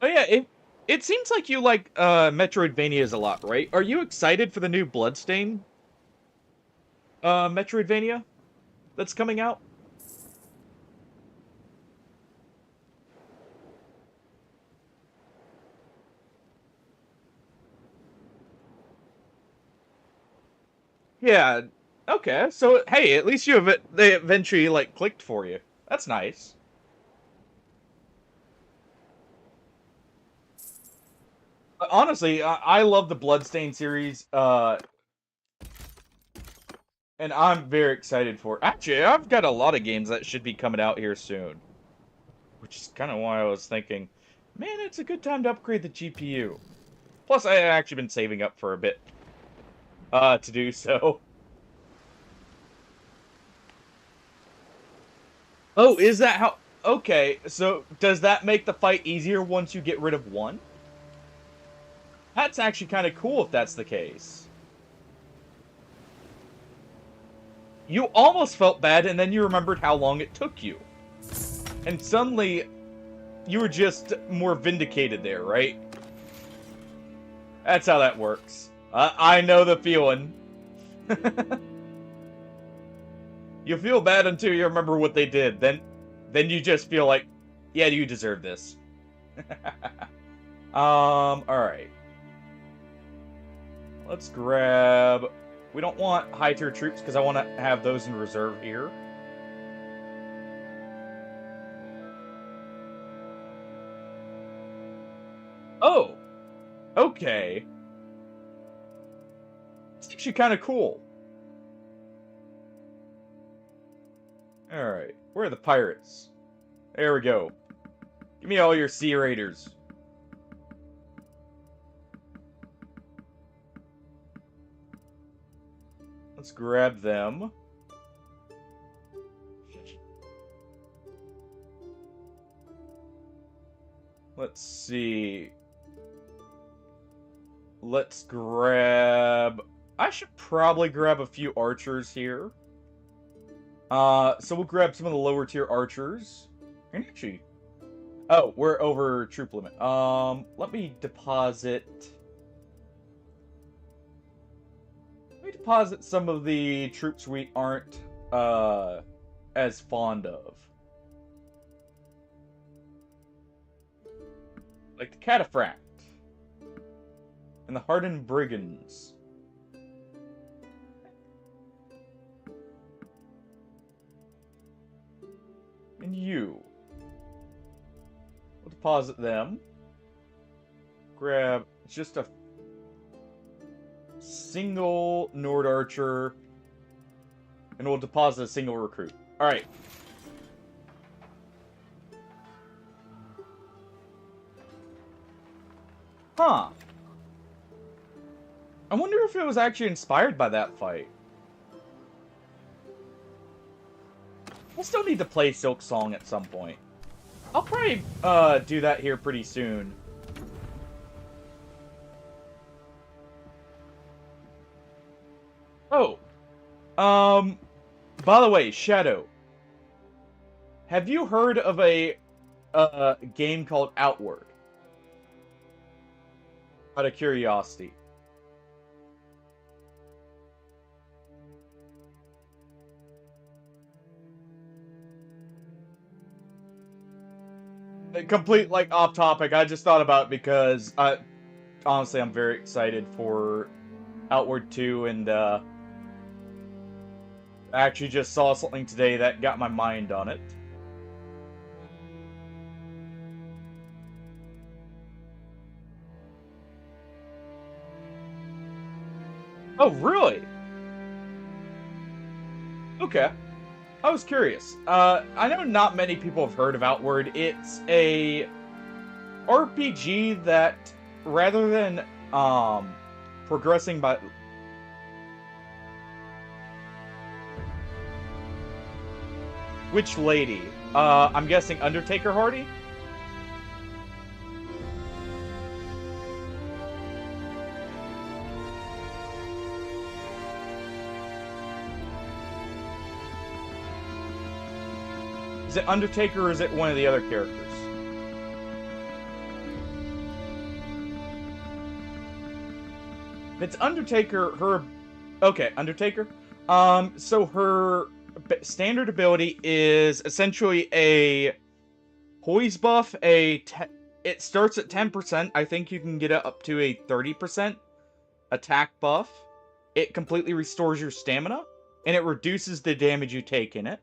[SPEAKER 1] Oh yeah, it seems like you like Metroidvanias a lot, right? Are you excited for the new Bloodstain Metroidvania that's coming out? Yeah. Okay. So hey, at least they eventually like clicked for you. That's nice. Honestly, I love the Bloodstain series, and I'm very excited for it. Actually, I've got a lot of games that should be coming out here soon. Which is kind of why I was thinking, man, it's a good time to upgrade the GPU. Plus, I had actually been saving up for a bit, to do so. Oh, is that how... Okay, so does that make the fight easier once you get rid of one? That's actually kind of cool if that's the case. You almost felt bad, and then you remembered how long it took you. And suddenly, you were just more vindicated there, right? That's how that works. I know the feeling. You feel bad until you remember what they did. Then you just feel like, yeah, you deserve this. Alright. Let's grab... We don't want high-tier troops, because I want to have those in reserve here. Oh! Okay. It's actually kind of cool. Alright, where are the pirates? There we go. Give me all your Sea Raiders. Let's grab them. Let's see. Let's grab... I should probably grab a few archers here. So we'll grab some of the lower tier archers. And actually... Oh, we're over troop limit. Let me deposit... Deposit some of the troops we aren't as fond of. Like the Cataphract. And the Hardened Brigands. And you. We'll deposit them. Grab just a single Nord Archer, and we'll deposit a single recruit. Alright. Huh. I wonder if it was actually inspired by that fight. I still need to play Silk Song at some point. I'll probably do that here pretty soon. Oh, by the way, Shadow, have you heard of a game called Outward? Out of curiosity. Complete, like, off topic, I just thought about it because, honestly, I'm very excited for Outward 2, and, I actually just saw something today that got my mind on it. Oh, really? Okay. I was curious. I know not many people have heard of Outward. It's a RPG that, rather than, progressing by... Which lady? I'm guessing Undertaker Hardy? Is it Undertaker or is it one of the other characters? If it's Undertaker, her... Okay, Undertaker. So her standard ability is essentially a poise buff, it starts at 10%. I think you can get it up to a 30% attack buff. It completely restores your stamina, and it reduces the damage you take in it.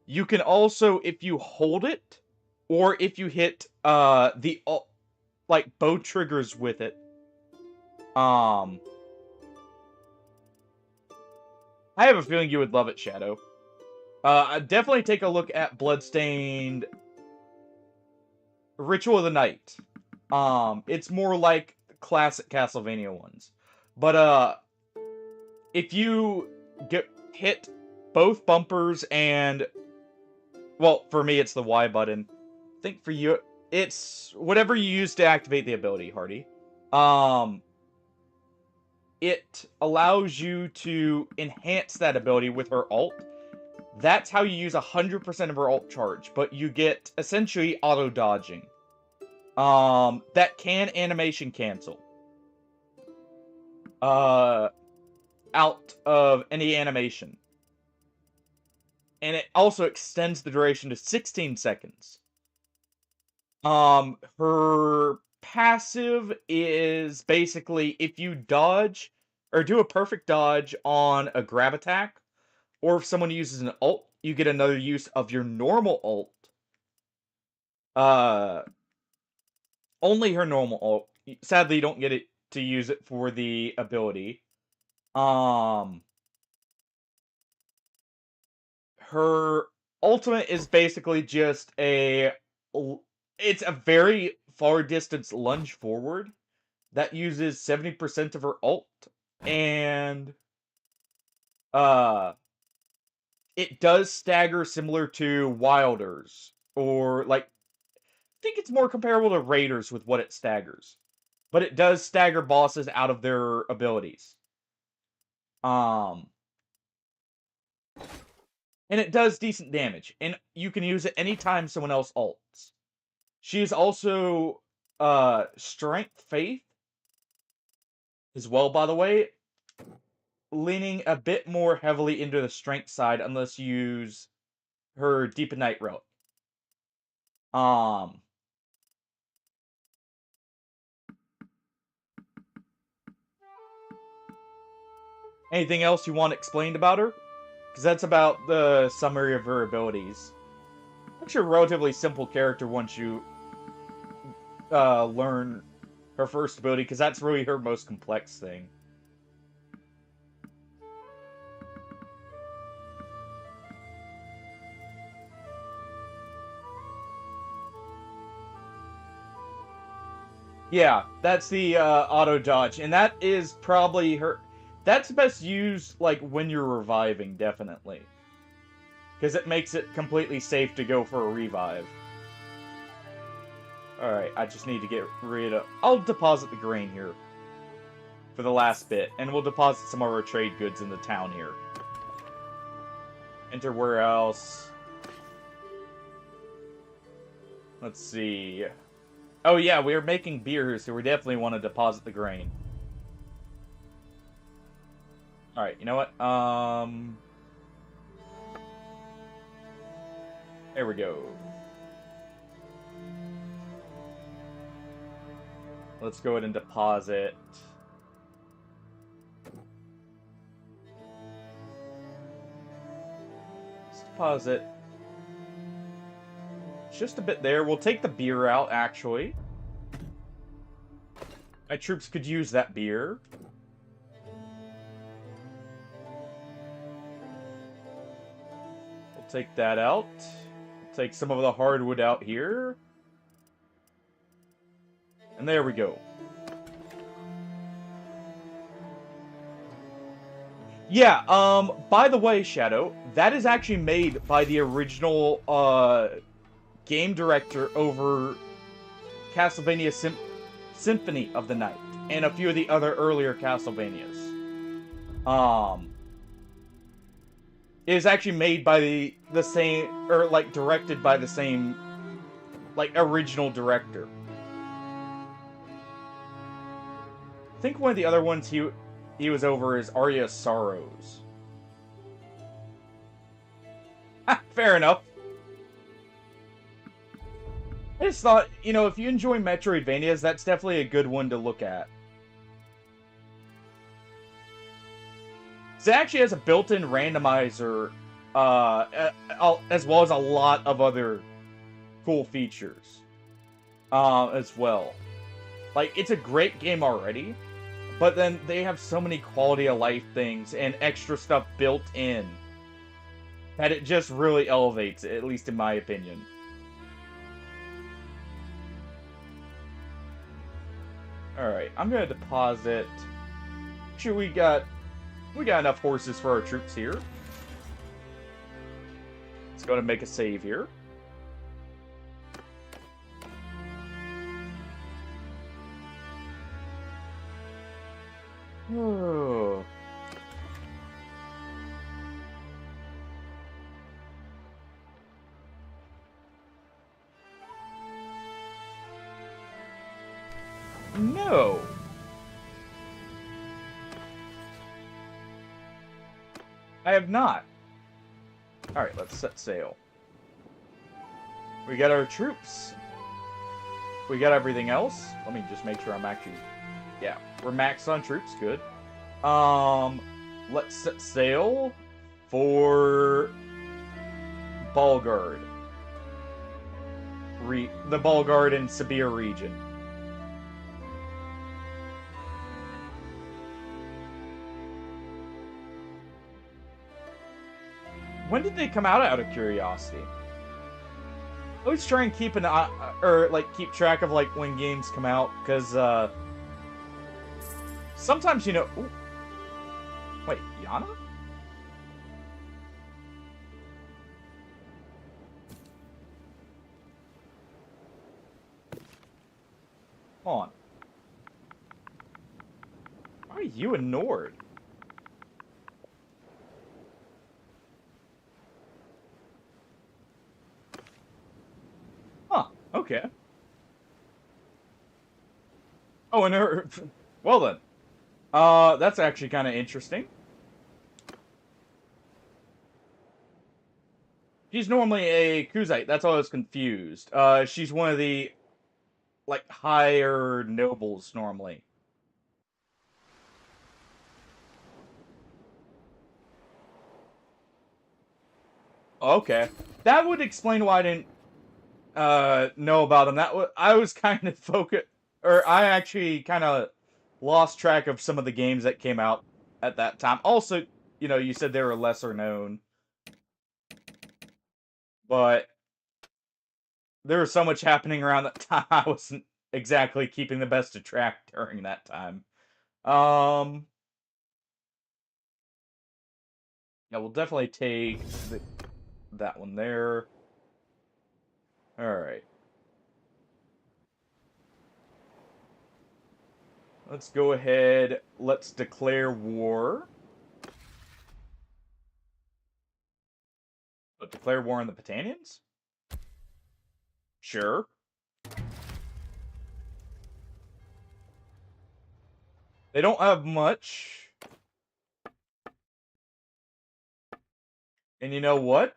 [SPEAKER 1] You can also, if you hold it, or if you hit, like, bow triggers with it, I have a feeling you would love it, Shadow. Definitely take a look at Bloodstained Ritual of the Night. It's more like classic Castlevania ones. But, if you hit both bumpers and... Well, for me, it's the Y button. I think for you, it's whatever you use to activate the ability, Hardy. It allows you to enhance that ability with her ult. That's how you use 100% of her ult charge, but you get, essentially, auto-dodging. That can animation cancel. Out of any animation. And it also extends the duration to 16 seconds. Her passive is basically if you dodge, or do a perfect dodge on a grab attack, or if someone uses an ult, you get another use of your normal ult. Only her normal ult. Sadly, you don't get it to use it for the ability. Her ultimate is basically just it's a very far distance lunge forward that uses 70% of her ult, and it does stagger similar to Wilders, or like, I think it's more comparable to Raiders with what it staggers, but it does stagger bosses out of their abilities. And it does decent damage, and you can use it anytime someone else ults. She is also, Strength Faith as well, by the way, leaning a bit more heavily into the strength side unless you use her Deep Night Relic. Anything else you want explained about her? Because that's about the summary of her abilities. Actually, a relatively simple character once you learn her first ability, because that's really her most complex thing. Yeah, that's the auto dodge, and that is probably her. That's best used, like, when you're reviving, definitely. Because it makes it completely safe to go for a revive. Alright, I just need to get rid of... I'll deposit the grain here. For the last bit. And we'll deposit some of our trade goods in the town here. Enter where else? Let's see. Oh yeah, we are making beer, so we definitely want to deposit the grain. Alright, you know what? There we go. Let's go ahead and deposit. Let's deposit just a bit there. We'll take the beer out, actually. My troops could use that beer. We'll take that out. Take some of the hardwood out here. And there we go. Yeah, by the way, Shadow, that is actually made by the original, game director over Castlevania Symphony of the Night, and a few of the other earlier Castlevanias. It is actually made by the same, or, like, directed by the same, like, original director. I think one of the other ones he was over is Aria of Sorrows. Fair enough. I just thought, you know, if you enjoy Metroidvanias, that's definitely a good one to look at. It actually has a built-in randomizer, as well as a lot of other cool features, as well. Like, it's a great game already, but then they have so many quality of life things and extra stuff built in that it just really elevates it, at least in my opinion. Alright, I'm gonna deposit... Sure, we got enough horses for our troops here. Let's go and make a save here. Oh. No. I have not. Alright, let's set sail. We got our troops. We got everything else. Let me just make sure I'm actually... Yeah, we're maxed on troops. Good. Let's set sail for Bulgard. The Bulgard and Sibir region. When did they come out of curiosity? I always try and keep keep track of, like, when games come out, because, sometimes, you know... Ooh. Wait, Yana? Hold on. Why are you a Nord? Huh, okay. Oh, and her... Well then. That's actually kind of interesting. She's normally a Kuzite. That's why I was confused. She's one of the, like, higher nobles, normally. Okay. That would explain why I didn't, know about him. I was kind of focused... Or, I actually kind of lost track of some of the games that came out at that time. Also, you know, you said they were lesser known. But there was so much happening around that time, I wasn't exactly keeping the best of track during that time. Yeah, we'll definitely take that one there. Alright. Let's go ahead. Let's declare war. But declare war on the Patanians? Sure. They don't have much. And you know what?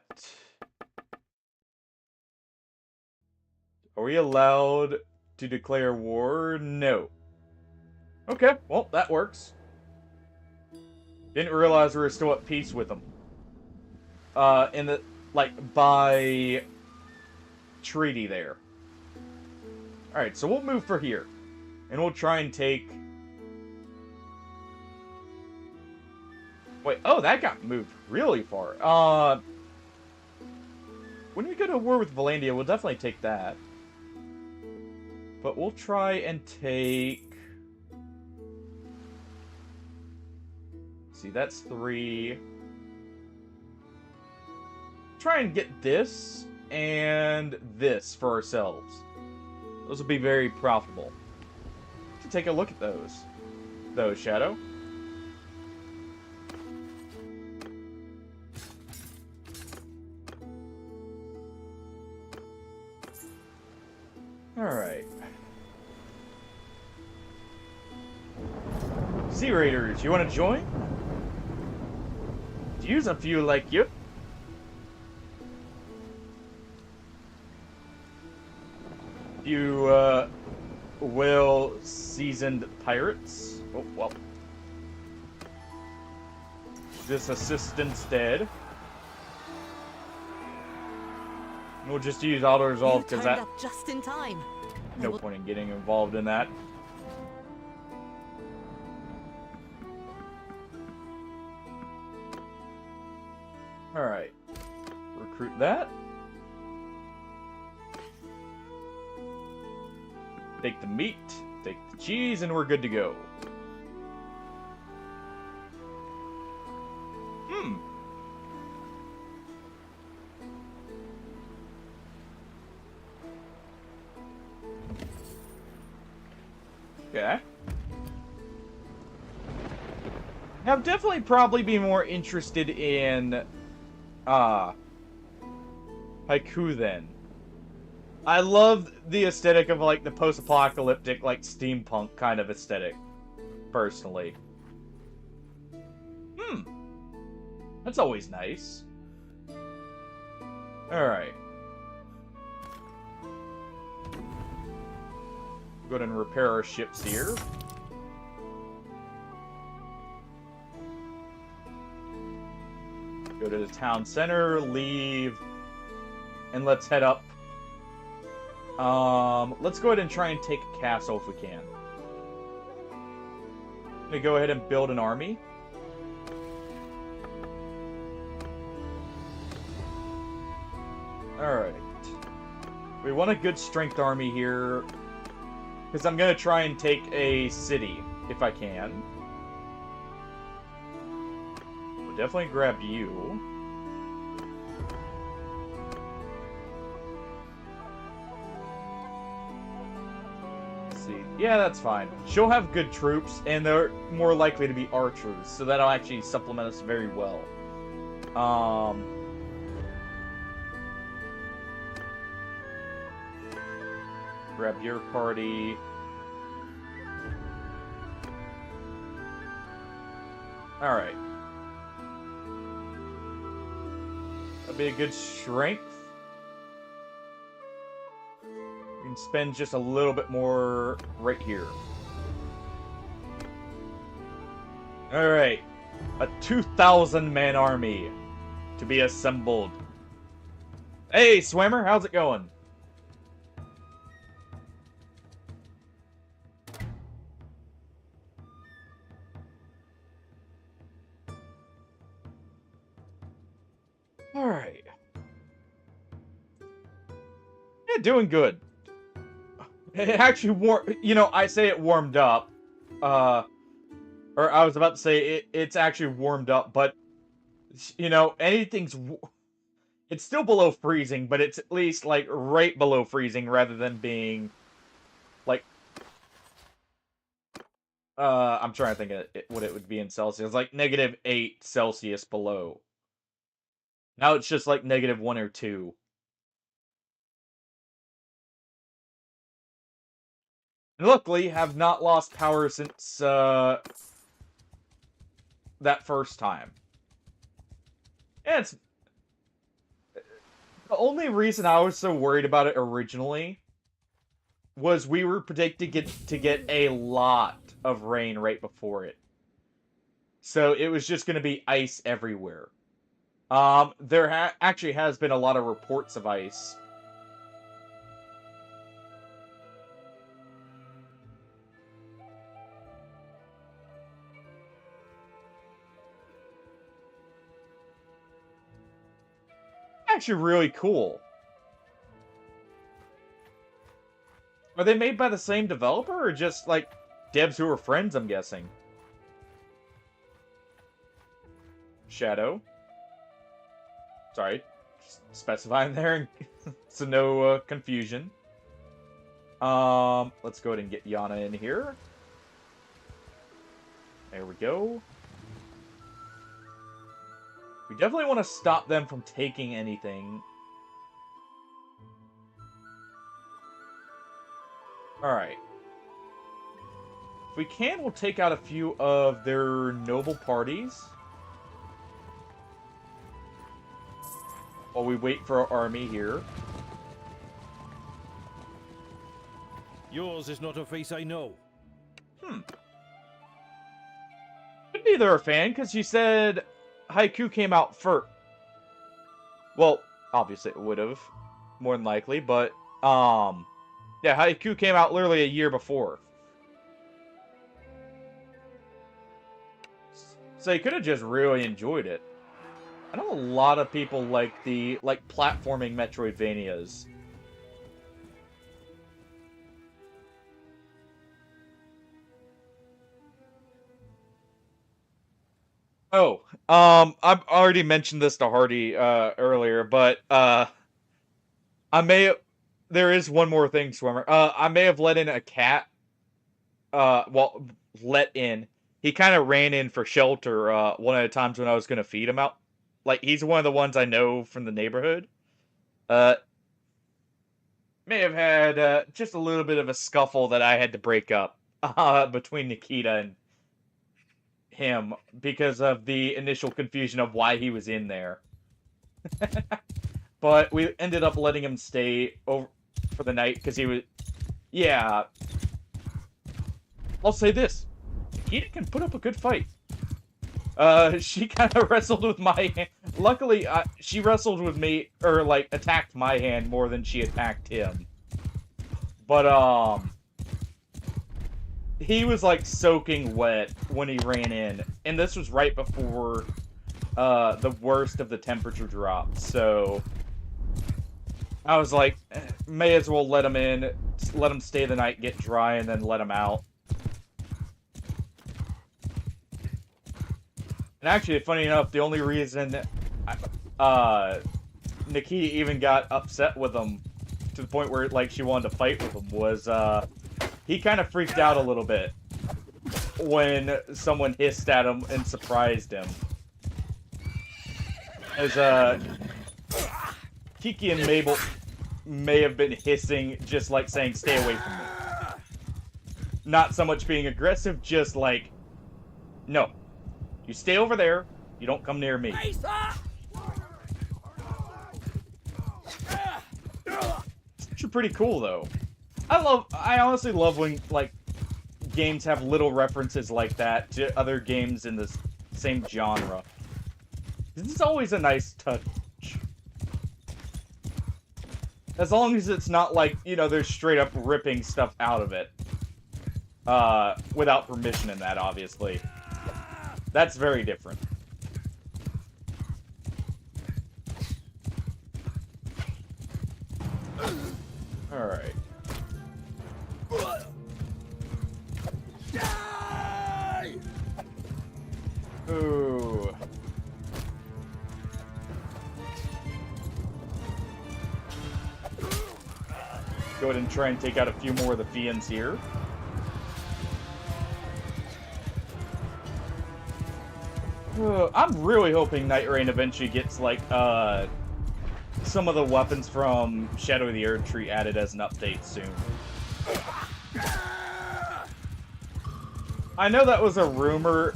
[SPEAKER 1] Are we allowed to declare war? No. Okay, well, that works. Didn't realize we were still at peace with them. In the, like, by treaty there. Alright, so we'll move for here. And we'll try and take... Wait, oh, that got moved really far. When we go to war with Valandia, we'll definitely take that. But we'll try and take... See, that's 3. Try and get this and this for ourselves. Those will be very profitable. To take a look at those, Shadow. Alright. Sea Raiders, you want to join? Use a few like you. You, well-seasoned pirates. Oh, well. Just assist instead. We'll just use auto-resolve because that...
[SPEAKER 4] up just in time.
[SPEAKER 1] No point in getting involved in that. Alright. Recruit that. Take the meat, take the cheese, and we're good to go. Okay. I'll definitely probably be more interested in haiku then. I love the aesthetic of like the post-apocalyptic, like steampunk kind of aesthetic, personally. That's always nice. Alright. Go ahead and repair our ships here. Go to the town center, leave, and let's head up. Let's go ahead and try and take a castle if we can. I'm gonna go ahead and build an army. Alright. We want a good strength army here, because I'm gonna try and take a city, if I can. We'll definitely grab you. Yeah, that's fine. She'll have good troops, and they're more likely to be archers, so that'll actually supplement us very well. Grab your party. Alright. That'll be a good strength. We can spend just a little bit more right here. Alright. A 2,000-man army to be assembled. Hey, swimmer, how's it going? Alright. Yeah, doing good. It actually I say it warmed up. Or I was about to say it's actually warmed up, but You know, it's still below freezing, but it's at least like right below freezing rather than being like I'm trying to think of what it would be in Celsius, like -8 Celsius below. Now it's just like -1 or 2. And luckily, have not lost power since that first time. And it's the only reason I was so worried about it originally was we were predicted to get a lot of rain right before it. So it was just going to be ice everywhere. There actually has been a lot of reports of ice. Actually really cool. Are they made by the same developer or just like devs who are friends, I'm guessing? Shadow. Sorry, just specifying there so no confusion. Let's go ahead and get Yana in here. There we go. We definitely want to stop them from taking anything. Alright. If we can, we'll take out a few of their noble parties. While we wait for our army here.
[SPEAKER 4] Yours is not a face I know.
[SPEAKER 1] Could be they're a fan, because you said Haiku came out first. Well, obviously it would have, more than likely, but, yeah, Haiku came out literally a year before. So you could have just really enjoyed it. I know a lot of people like platforming Metroidvanias. Oh, I've already mentioned this to Hardy earlier, but there is one more thing, Swimmer. I may have let in a cat. Well, let in. He kind of ran in for shelter one of the times when I was gonna feed him out. Like, he's one of the ones I know from the neighborhood. May have had just a little bit of a scuffle that I had to break up between Nikita and him because of the initial confusion of why he was in there. But we ended up letting him stay over for the night because he was... Yeah. I'll say this. Nikita can put up a good fight. She kind of wrestled with my hand. Luckily, she wrestled with me, or, like, attacked my hand more than she attacked him. But, he was, like, soaking wet when he ran in. And this was right before, the worst of the temperature dropped, so... I was like, may as well let him in, let him stay the night, get dry, and then let him out. And actually, funny enough, the only reason Nikita even got upset with him to the point where, like, she wanted to fight with him was, he kind of freaked out a little bit when someone hissed at him and surprised him. As, Kiki and Mabel may have been hissing, just like saying, stay away from me. Not so much being aggressive, just like, no. You stay over there, you don't come near me. It's actually pretty cool, though. I honestly love when, like, games have little references like that to other games in the same genre. This is always a nice touch. As long as it's not like, you know, they're straight up ripping stuff out of it. Without permission in that, obviously. That's very different. Alright. Ooh. go ahead and try and take out a few more of the Fiends here. I'm really hoping Night Rain eventually gets, like, some of the weapons from Shadow of the Erdtree added as an update soon. I know that was a rumor.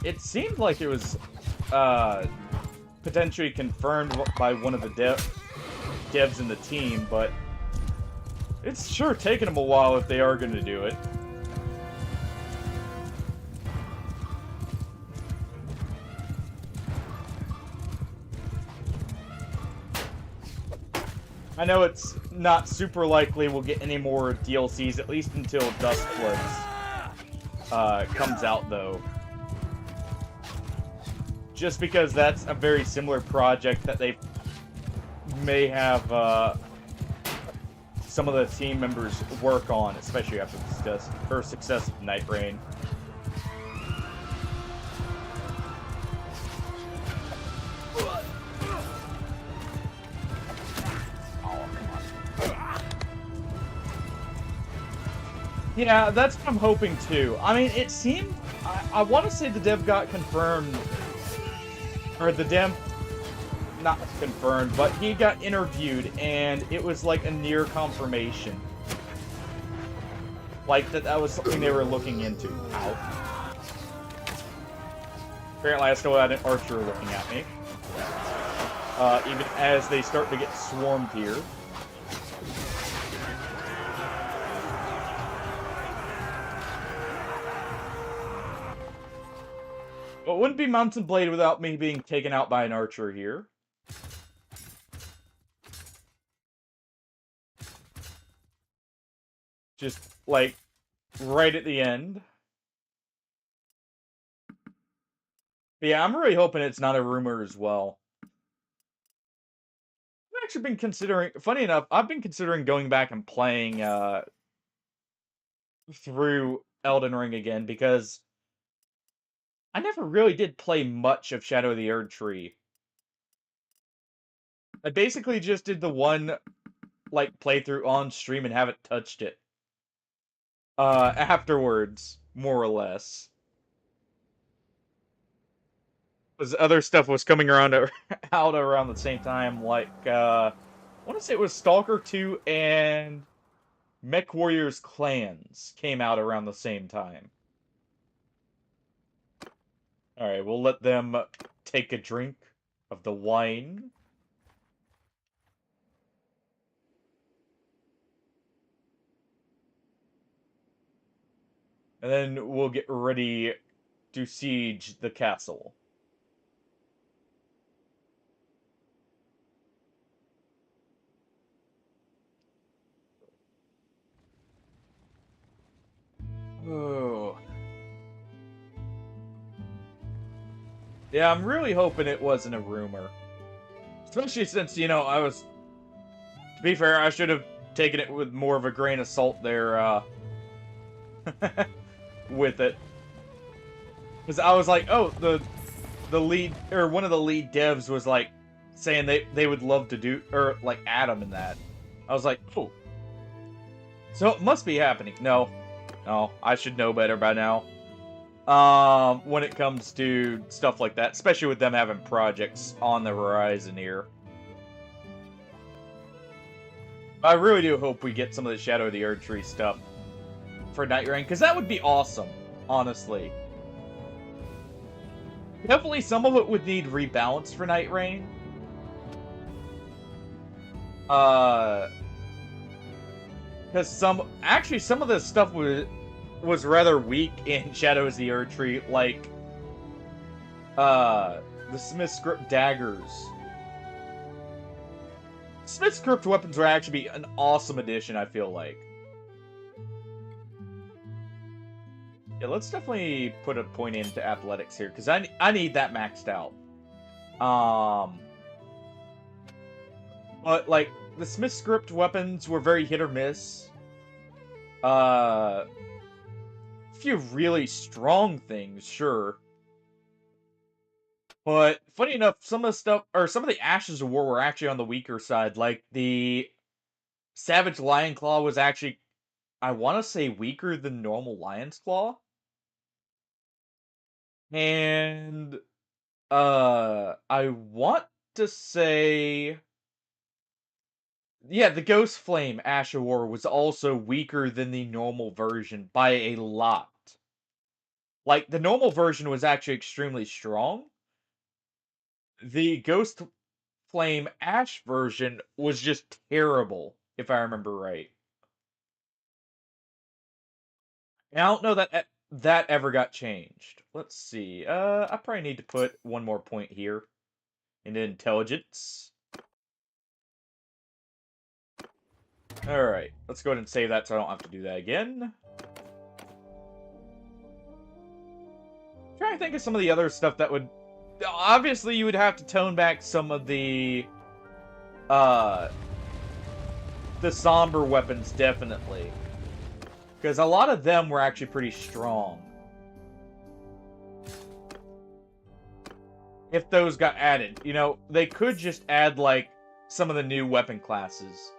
[SPEAKER 1] It seemed like it was, potentially confirmed by one of the devs in the team, but it's sure taken them a while if they are going to do it. I know it's not super likely we'll get any more DLCs, at least until Dustfloods comes out, though. Just because that's a very similar project that they may have some of the team members work on, especially after the success of Night Rain. Yeah, that's what I'm hoping too. I mean, it seemed... I want to say the dev got confirmed... Or the dev... Not confirmed, but he got interviewed, and it was like a near confirmation. Like, that was something they were looking into. Ow. Apparently I still had an archer looking at me. Even as they start to get swarmed here. Well, it wouldn't be Mountain Blade without me being taken out by an archer here. Just, like, right at the end. But yeah, I'm really hoping it's not a rumor as well. I've actually been considering... Funny enough, I've been considering going back and playing through Elden Ring again, because I never really did play much of Shadow of the Erdtree. I basically just did the one, like, playthrough on stream and haven't touched it. Afterwards, more or less. Because other stuff was coming around out around the same time, like, I want to say it was Stalker 2 and Mech Warriors Clans came out around the same time. Alright, we'll let them take a drink of the wine. And then we'll get ready to siege the castle. Oh. Yeah, I'm really hoping it wasn't a rumor. Especially since, you know, to be fair, I should have taken it with more of a grain of salt there, with it. Because I was like, oh, the lead, or one of the lead devs was like, saying they would love to do, or like Adam in that. I was like, oh. So it must be happening. No, I should know better by now. When it comes to stuff like that, especially with them having projects on the horizon here. I really do hope we get some of the Shadow of the Erdtree stuff for Night Rain, because that would be awesome, honestly. Definitely some of it would need rebalanced for Night Rain. Because some of the stuff was rather weak in Shadows of the Erdtree, like the Smith's Grip daggers. Smith's Grip weapons would actually be an awesome addition, I feel like. Yeah, let's definitely put a point into athletics here, because I need that maxed out. But, like, the Smith's Grip weapons were very hit or miss. A few really strong things, sure. But, funny enough, some of the stuff, or some of the Ashes of War were actually on the weaker side, like the Savage Lion Claw was actually, I want to say, weaker than normal Lion's Claw. And I want to say, yeah, the Ghost Flame Ashawar was also weaker than the normal version by a lot. Like, the normal version was actually extremely strong. The Ghost Flame Ash version was just terrible, if I remember right. And I don't know that that ever got changed. Let's see. I probably need to put one more point here into intelligence. Alright, let's go ahead and save that so I don't have to do that again. Trying to think of some of the other stuff that would... Obviously, you would have to tone back some of the somber weapons, definitely. Because a lot of them were actually pretty strong. If those got added. You know, they could just add, like, some of the new weapon classes.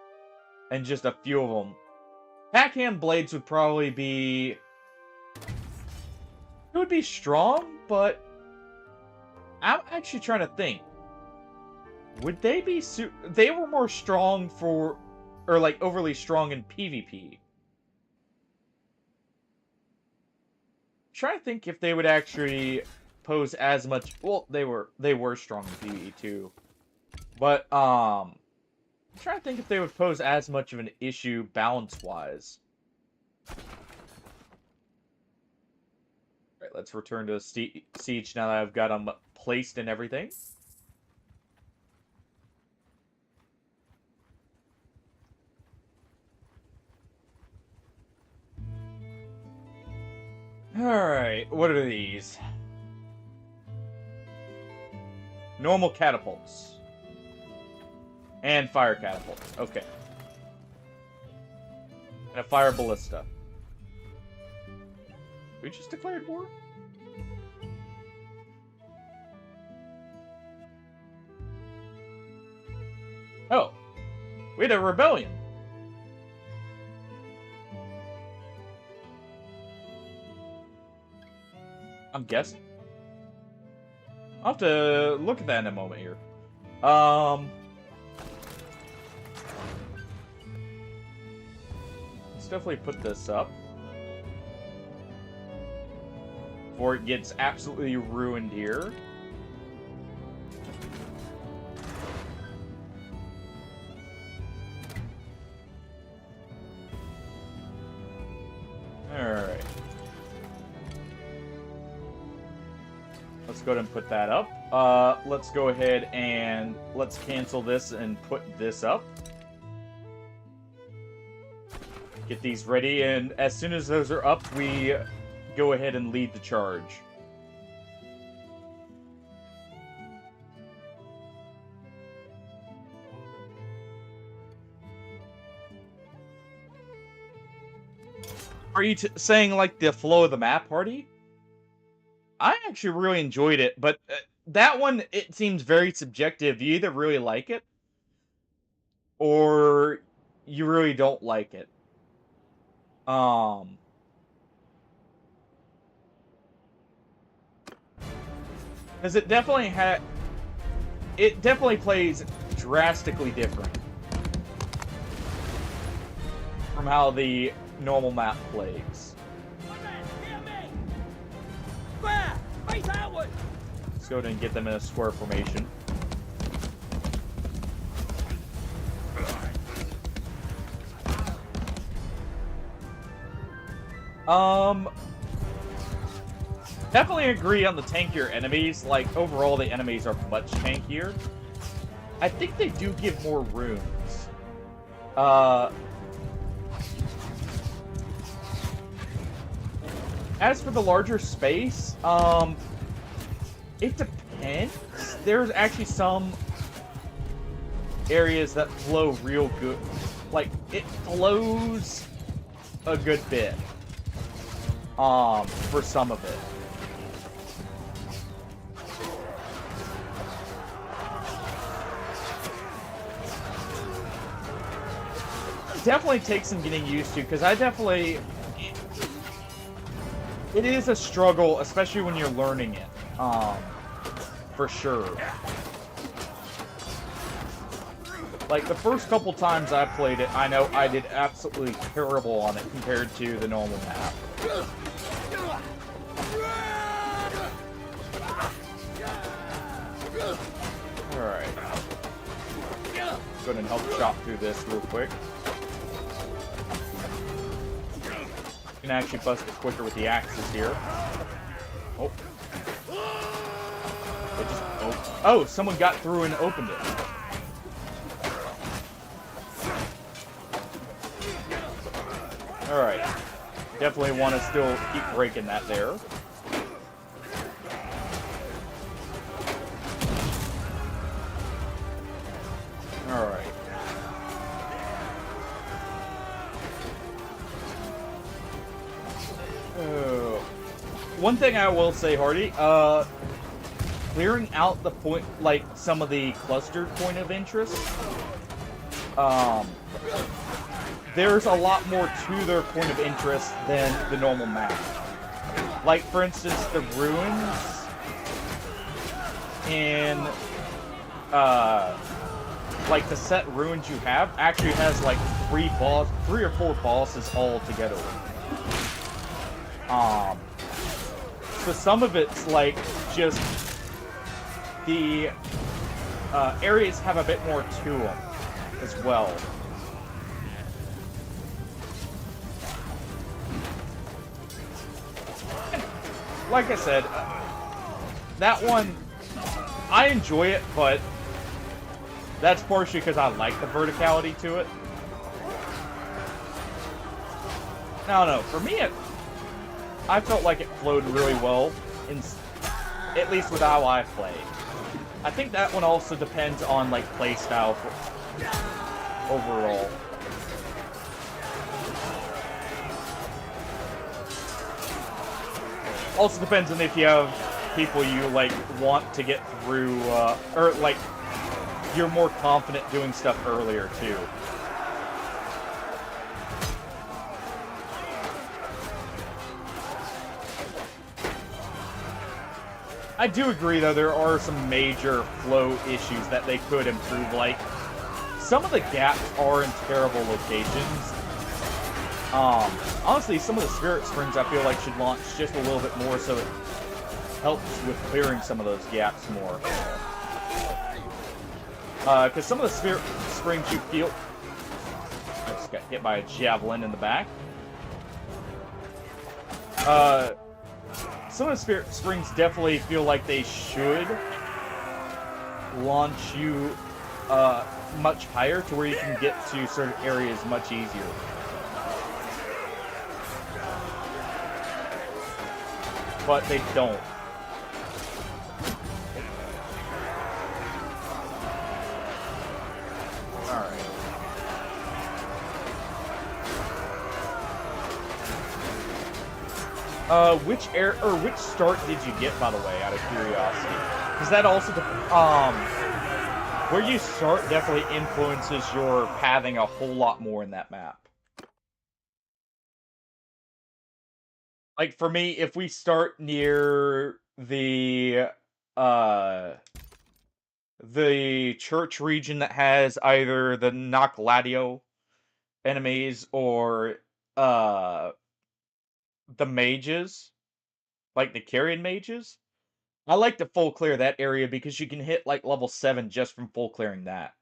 [SPEAKER 1] And just a few of them. Backhand blades would probably be... It would be strong, but... I'm actually trying to think. Would they be... They were more strong for... Or, like, overly strong in PvP. Trying to think if they would actually pose as much... Well, they were strong in PvE, too. But, I'm trying to think if they would pose as much of an issue balance-wise. Alright, let's return to Siege now that I've got them placed and everything. Alright, what are these? Normal catapults. And fire catapults. Okay. And a fire ballista. We just declared war? Oh. We had a rebellion. I'm guessing. I'll have to look at that in a moment here. Let's definitely put this up. Before it gets absolutely ruined here. Alright. Let's go ahead and put that up. Let's go ahead and let's cancel this and put this up. Get these ready, and as soon as those are up, we go ahead and lead the charge. Are you saying, like, the flow of the map, Hardy? I actually really enjoyed it, but that one, it seems very subjective. You either really like it, or you really don't like it. Because it definitely plays drastically different from how the normal map plays.
[SPEAKER 2] Square! Face outward!
[SPEAKER 1] Let's go ahead and get them in a square formation. Definitely agree on the tankier enemies. Like, overall, the enemies are much tankier. I think they do give more runes. As for the larger space, it depends. There's actually some areas that flow real good. Like, it flows a good bit. For some of it. definitely takes some getting used to, because I definitely... It is a struggle, especially when you're learning it. For sure. Like, the first couple times I played it, I know I did absolutely terrible on it compared to the normal map. Alright. Go ahead and help chop through this real quick. You can actually bust it quicker with the axes here. Oh. It just... Oh, someone got through and opened it. Alright. Definitely want to still keep breaking that there. Alright. One thing I will say, Hardy, clearing out the point, like, some of the clustered point of interest, there's a lot more to their point of interest than the normal map. Like, for instance, the ruins in, like, the set ruins you have actually has, like, 3 or 4 bosses all together. So some of it's, like, just the, areas have a bit more to them as well. Like I said, that one, I enjoy it, but that's partially because I like the verticality to it. I don't know, for me, I felt like it flowed really well, at least with how I play. I think that one also depends on, like, playstyle overall. Also depends on if you have people you, like, want to get through, or, like, you're more confident doing stuff earlier, too. I do agree, though, there are some major flow issues that they could improve. Like, some of the gaps are in terrible locations. Honestly, some of the Spirit Springs I feel like should launch just a little bit more so it helps with clearing some of those gaps more. Because some of the Spirit Springs you feel... I just got hit by a javelin in the back. Some of the Spirit Springs definitely feel like they should launch you much higher to where you can get to certain areas much easier. But they don't. Alright. Which start did you get, by the way, out of curiosity? Because that also, where you start definitely influences your pathing a whole lot more in that map. Like, for me, if we start near the church region that has either the Knock-Ladio enemies or, the mages, like the Carrion mages, I like to full clear that area because you can hit, like, level 7 just from full clearing that.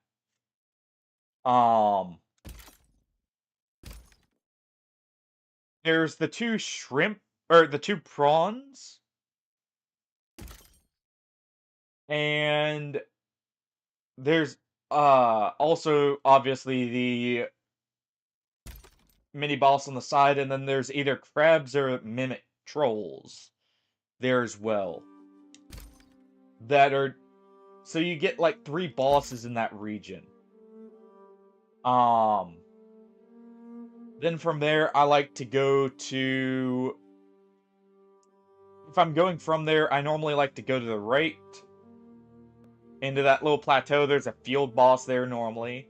[SPEAKER 1] There's the 2 shrimp, or the 2 prawns. And there's, also, obviously, the mini-boss on the side, and then there's either crabs or mimic trolls there as well. That are... So you get, like, 3 bosses in that region. Then from there, I like to go to... If I'm going from there, I normally like to go to the right. Into that little plateau. There's a field boss there normally.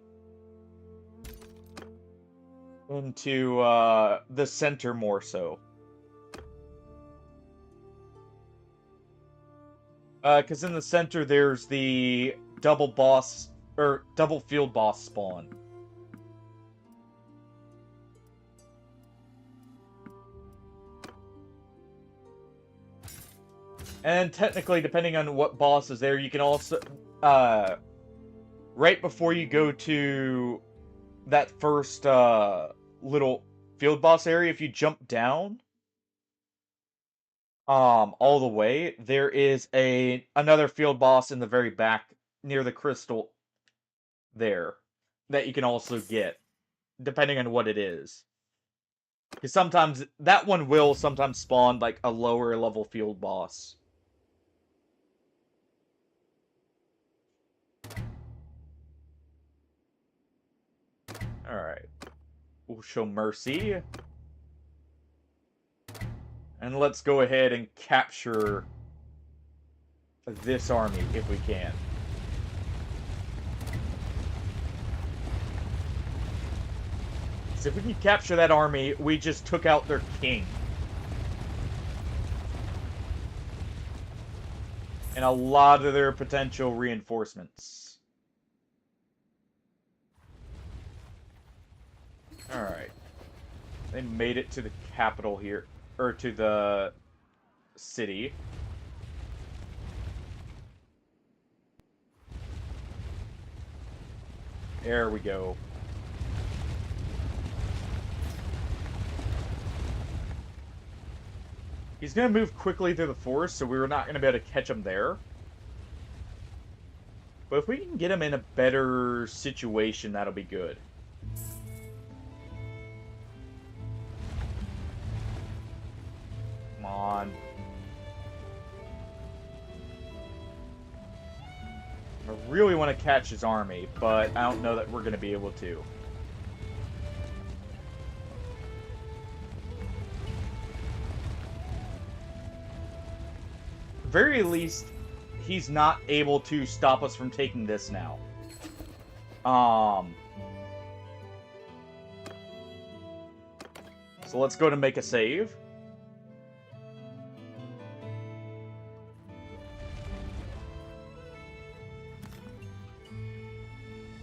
[SPEAKER 1] into the center more so. Because in the center there's the double boss, or double field boss spawn. And technically, depending on what boss is there, you can also, right before you go to that first, little field boss area, if you jump down, all the way, there is another field boss in the very back, near the crystal there, that you can also get, depending on what it is. Because sometimes, that one will sometimes spawn, like, a lower level field boss. Alright. We'll show mercy. And let's go ahead and capture this army, if we can. So if we can capture that army, we just took out their king. And a lot of their potential reinforcements. Alright. They made it to the capital here. Or to the city. There we go. He's going to move quickly through the forest, so we're not going to be able to catch him there. But if we can get him in a better situation, that'll be good. Come on. I really want to catch his army, but I don't know that we're going to be able to. Very least, he's not able to stop us from taking this now. So let's go to make a save.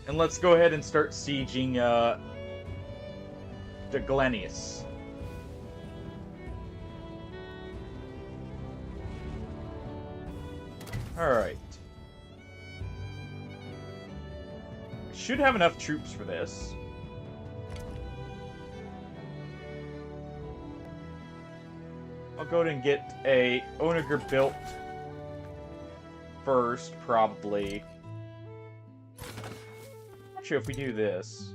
[SPEAKER 1] And let's go ahead and start sieging the Glenius. Alright. Should have enough troops for this. I'll go ahead and get a Onager built first, probably. Actually, if we do this...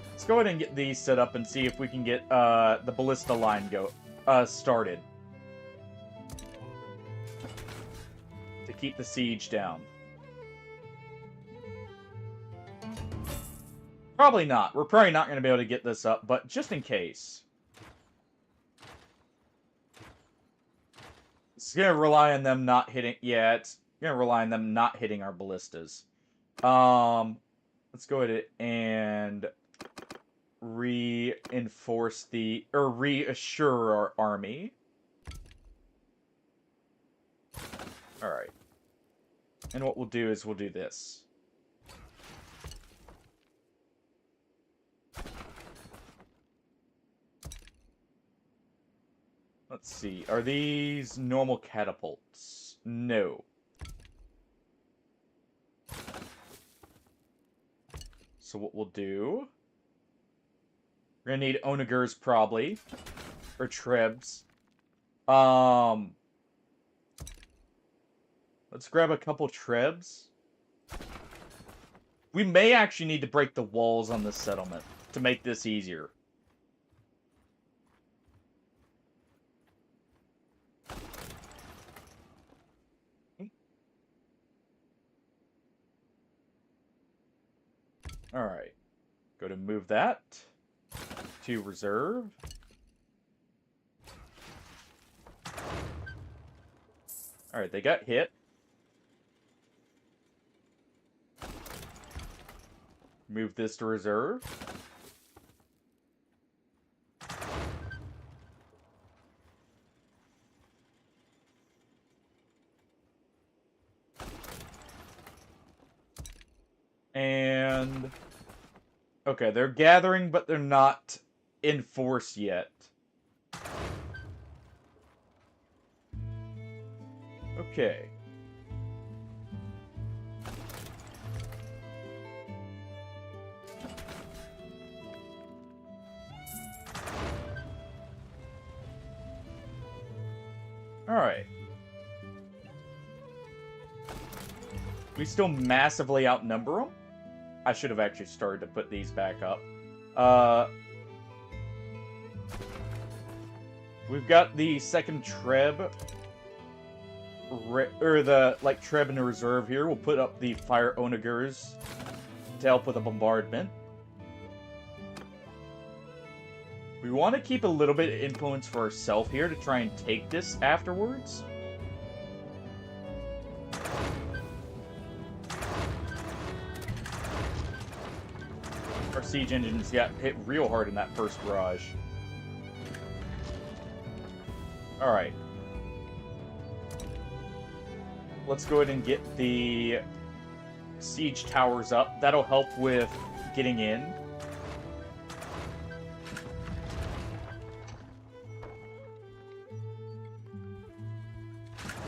[SPEAKER 1] Let's go ahead and get these set up and see if we can get the ballista line started. To keep the siege down. Probably not. We're probably not going to be able to get this up, but just in case. It's going to rely on them not hitting... Yeah, it's going to rely on them not hitting our ballistas. Let's go ahead and reinforce the... Or reassure our army. Alright. And what we'll do is we'll do this. Let's see. Are these normal catapults? No. So what we'll do... We're gonna need Onagers probably. Or Trebs. Let's grab a couple Trebs. We may actually need to break the walls on this settlement to make this easier. Alright. Go to move that to reserve. Alright, they got hit. Move this to reserve. And... okay, they're gathering, but they're not in force yet. Okay. Alright. We still massively outnumber them. I should have actually started to put these back up. We've got the second Treb, or the, like, Treb in the reserve here. We'll put up the Fire Onagers to help with the bombardment. We want to keep a little bit of influence for ourselves here to try and take this afterwards. Our siege engines got hit real hard in that first barrage. Alright. Let's go ahead and get the siege towers up. That'll help with getting in.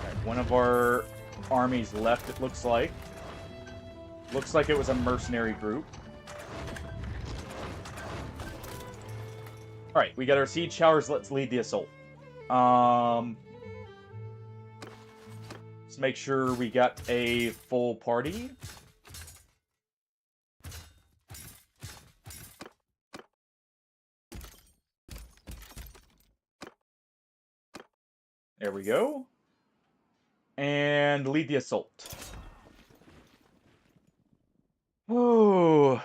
[SPEAKER 1] Alright, one of our armies left, it looks like. Looks like it was a mercenary group. Alright, we got our siege towers. Let's lead the assault. Let's make sure we got a full party. There we go. And lead the assault. Oh.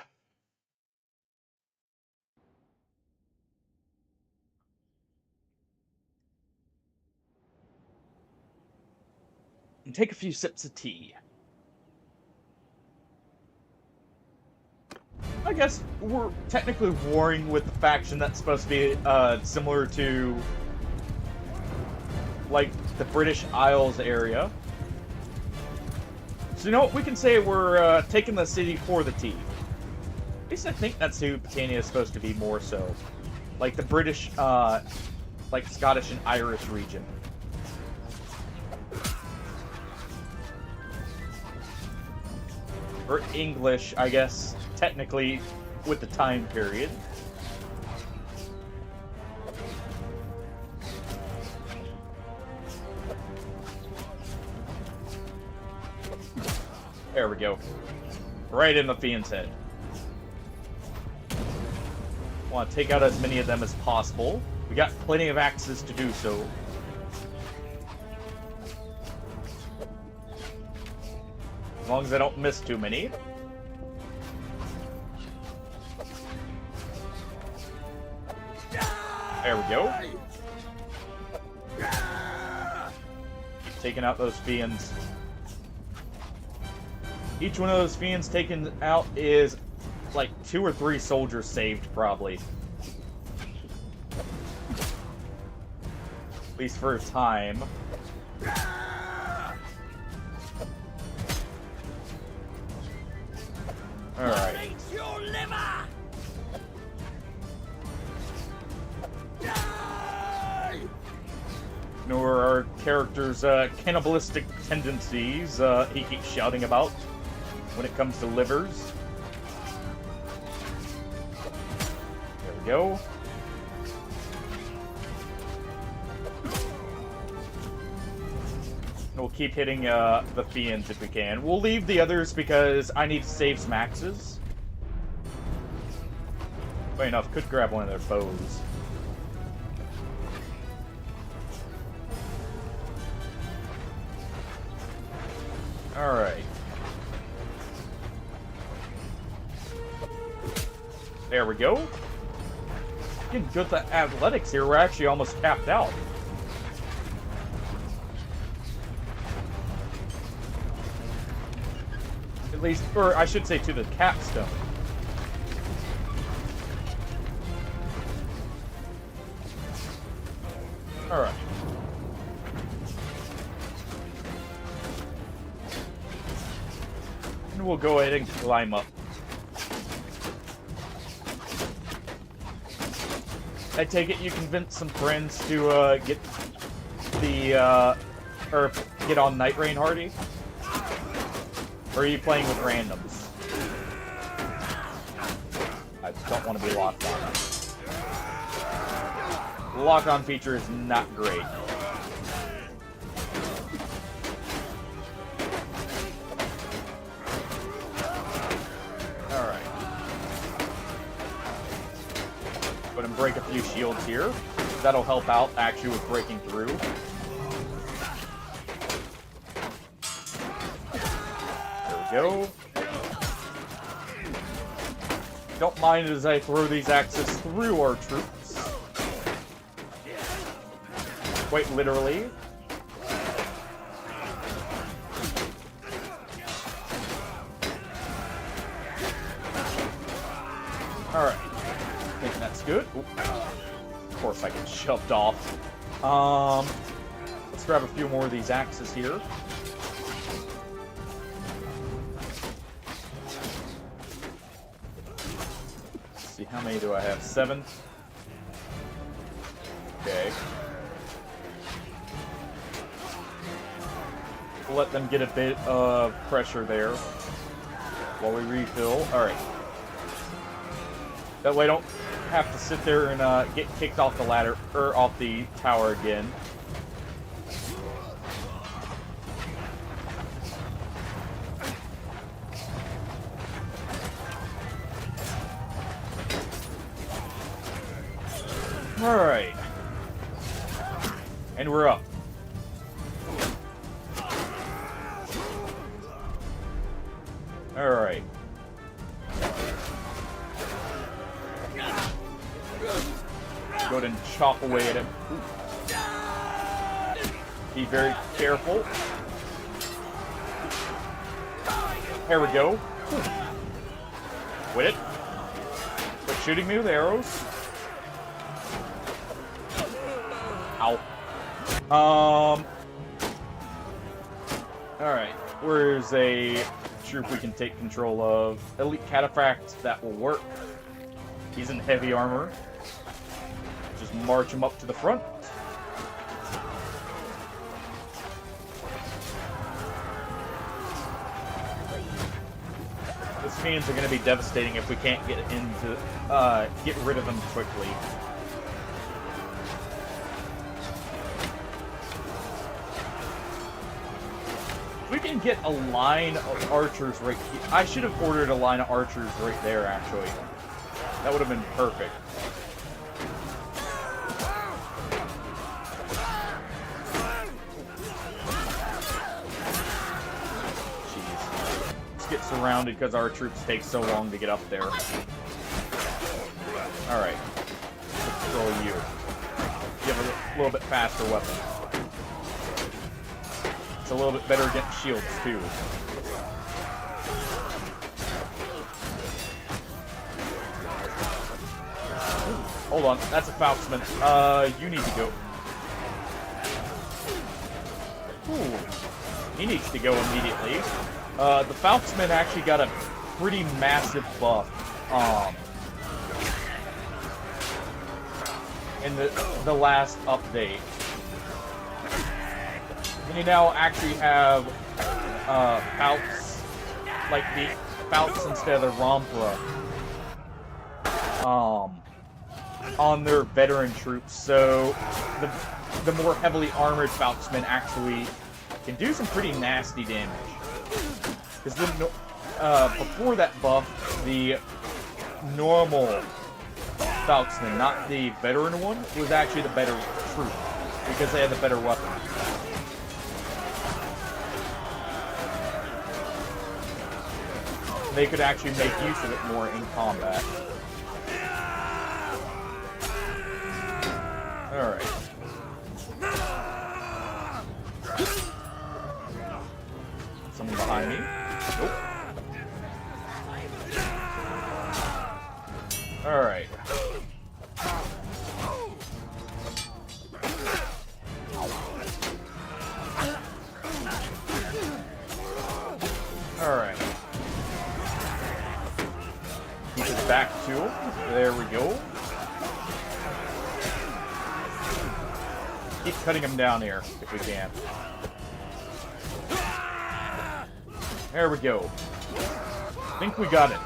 [SPEAKER 1] And take a few sips of tea. I guess we're technically warring with the faction that's supposed to be similar to, like, the British Isles area. So you know what? We can say we're taking the city for the tea. At least I think that's who Britannia is supposed to be more so. Like the British, like Scottish and Irish region. Or English, I guess, technically, with the time period. There we go. Right in the fiend's head. Want to take out as many of them as possible. We got plenty of axes to do so. As long as I don't miss too many. There we go. Keep taking out those fiends. Each one of those fiends taken out is like 2 or 3 soldiers saved, probably. At least for a time. Alright. Nor our character's cannibalistic tendencies he keeps shouting about when it comes to livers. There we go. We'll keep hitting the fiends if we can. We'll leave the others because I need to save some axes. Funny enough, could grab one of their bows. Alright. There we go. Getting good at athletics here. We're actually almost capped out. At least, or I should say to the capstone. and we'll go ahead and climb up. I take it you convinced some friends to get the or get on Night Rain Hardy? Or are you playing with randoms? I don't want to be locked on. The lock-on feature is not great. Alright. Go ahead and break a few shields here. That'll help out actually with breaking through. There we go. Don't mind as I throw these axes through our troops. Quite literally. Alright. I think that's good. Oop. Of course I get shoved off. Let's grab a few more of these axes here. Let's see, how many do I have? 7? Okay. We'll let them get a bit of pressure there while we refill. Alright. That way I don't have to sit there and get kicked off the ladder, or off the tower again. Alright. And we're up. Alright. Go ahead and chop away at him. Ooh. Be very careful. There we go. Quit it. Quit shooting me with arrows. Ow. Alright. Where's a troop we can take control of? Elite Cataphract, that will work. He's in heavy armor. Just march him up to the front. The Fiends are going to be devastating if we can't get rid of them quickly. We can get a line of archers right here. I should have ordered a line of archers right there, actually. That would have been perfect. Jeez. Let's get surrounded because our troops take so long to get up there. Alright. Let's throw you. You have a little bit faster weapon. It's a little bit better against shields, too. Hold on, that's a Faustman. You need to go. Ooh. He needs to go immediately. The Faustman actually got a pretty massive buff. In the last update. And you now actually have, Fausts, like the Fausts instead of the Rompra. On their veteran troops, so the more heavily armored Faustmen actually can do some pretty nasty damage. Because before that buff, the normal Faustmen, not the veteran one, was actually the better troop because they had the better weapon. They could actually make use of it more in combat. Alright. Someone behind me? Nope. Alright. Alright. back to him. There we go. Keep cutting him down here, if we can. There we go. I think we got it.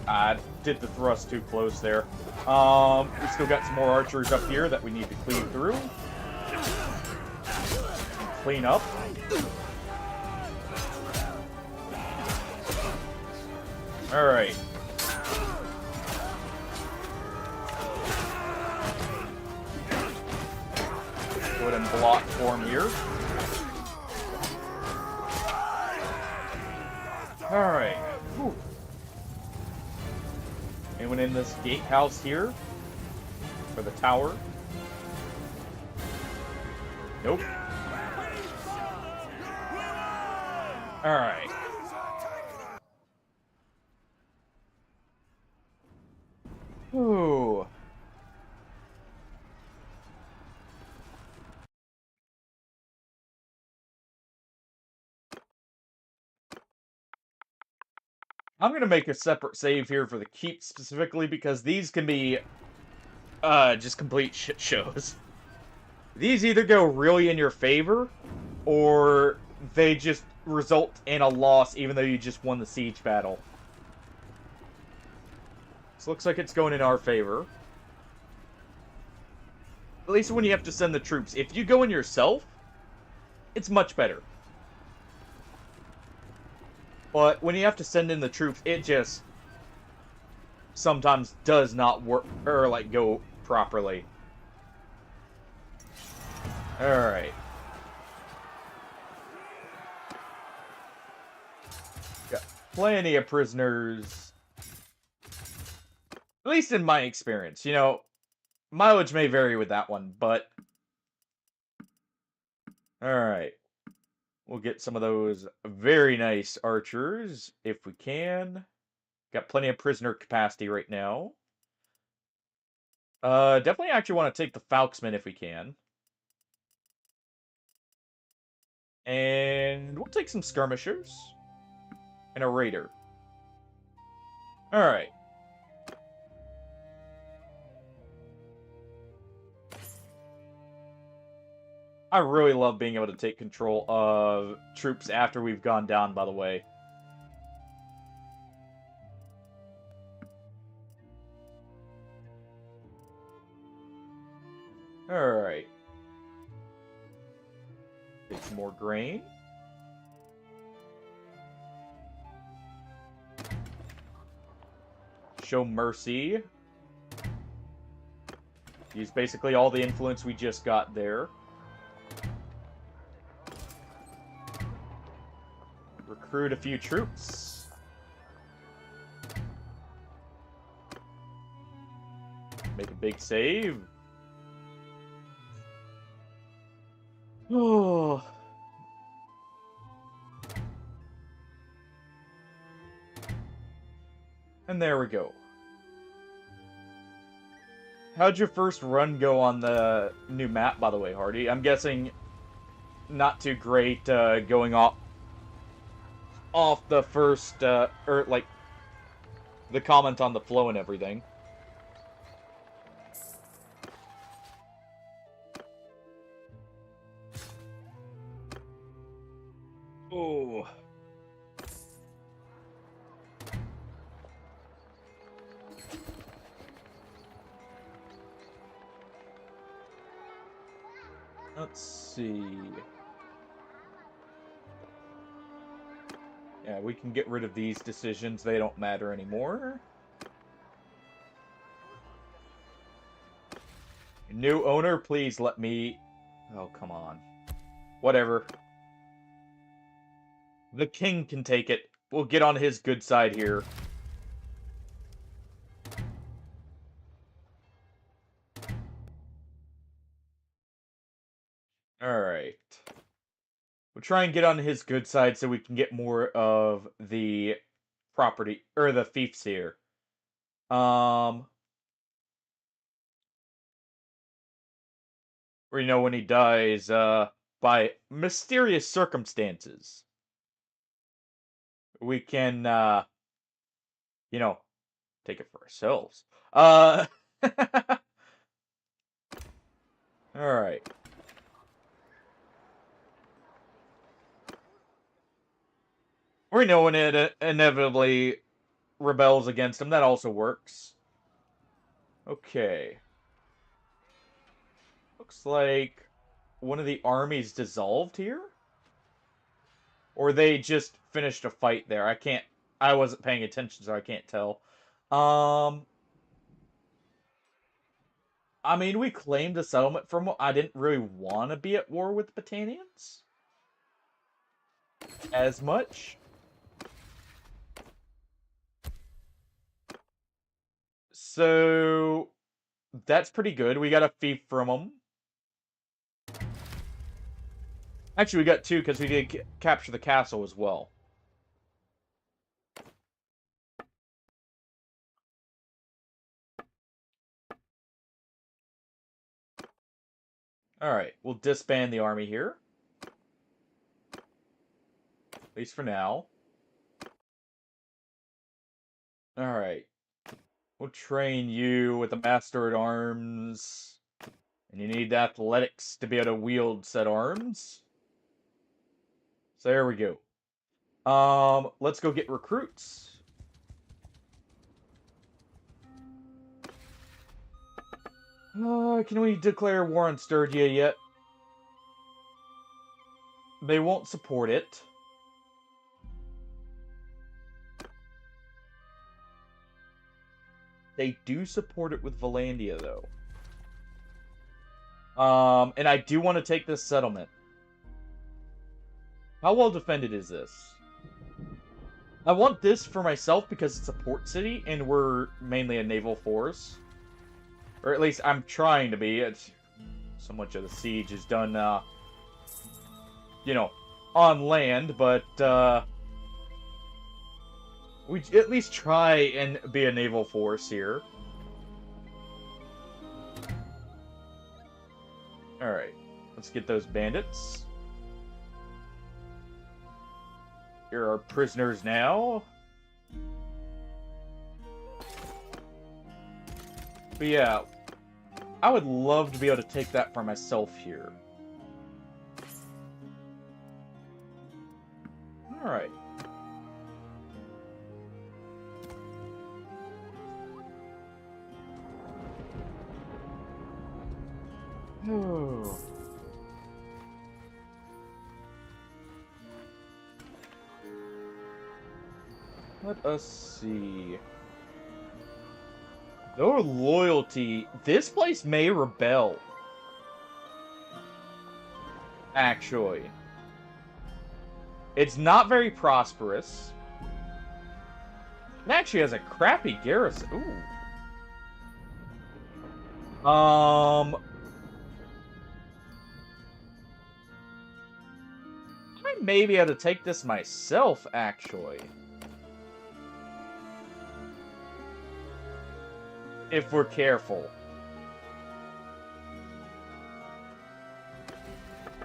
[SPEAKER 1] I did the thrust too close there. We still got some more archers up here that we need to cleave through. Clean up. Alright. Go ahead and block for him here. Alright. Anyone in this gatehouse here? For the tower? Nope. Alright. Ooh. I'm going to make a separate save here for the keep specifically because these can be just complete shit shows. These either go really in your favor or they just result in a loss even though you just won the siege battle. This looks like it's going in our favor. At least when you have to send the troops. If you go in yourself, it's much better. But when you have to send in the troops, it just sometimes does not work, or like go properly. Alright. Got plenty of prisoners. At least in my experience. You know, mileage may vary with that one, but... Alright. We'll get some of those very nice archers, if we can. Got plenty of prisoner capacity right now. Definitely actually want to take the Falksman if we can. And we'll take some skirmishers. And a raider. Alright. I really love being able to take control of troops after we've gone down, by the way. Alright. Take some more grain. Show mercy. Use basically all the influence we just got there. Recruit a few troops. Make a big save. Oh. And there we go. How'd your first run go on the new map, by the way, Hardy? I'm guessing not too great, going off the first, or, like, the comment on the flow and everything. Oh. Let's see. Yeah, we can get rid of these decisions. They don't matter anymore. New owner, please let me... Oh, come on. Whatever. The king can take it. We'll get on his good side here. Alright. We'll try and get on his good side so we can get more of the property, or the fiefs here. We know when he dies, by mysterious circumstances. We can, you know, take it for ourselves. Alright. We know when it inevitably rebels against him. That also works. Okay. Looks like one of the armies dissolved here? Or they just finished a fight there. I wasn't paying attention, so I can't tell. Um, I mean, we claimed a settlement from. I didn't really want to be at war with the Battanians as much. So that's pretty good. We got a fief from them. Actually, we got two because we did capture the castle as well. Alright, we'll disband the army here. At least for now. Alright. We'll train you with the Master at Arms. And you need athletics to be able to wield said arms. So there we go. Let's go get recruits. Can we declare war on Sturgia yet? They won't support it. They do support it with Valandia, though. And I do want to take this settlement. How well defended is this? I want this for myself because it's a port city, and we're mainly a naval force. Or at least I'm trying to be. It's so much of the siege is done, you know, on land, but, we at least try and be a naval force here. Alright, let's get those bandits. Here are prisoners now. But yeah, I would love to be able to take that for myself here. Alright. Oh. Let us see. Their loyalty. This place may rebel. Actually. It's not very prosperous. It actually has a crappy garrison. Ooh. I may be able to take this myself, actually. If we're careful.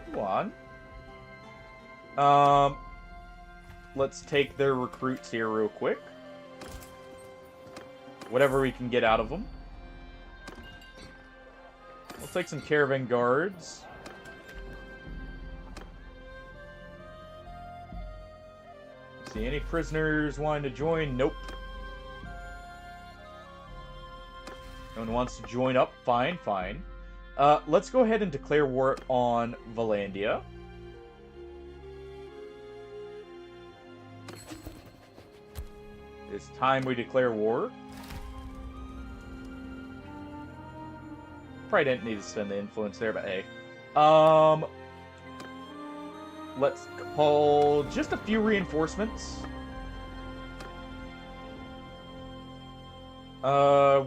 [SPEAKER 1] Come on. Let's take their recruits here real quick. Whatever we can get out of them. We'll take some caravan guards. See any prisoners wanting to join? Nope. No one wants to join up? Fine, fine. Let's go ahead and declare war on Valandia. It's time we declare war. Probably didn't need to spend the influence there, but hey. Let's call just a few reinforcements.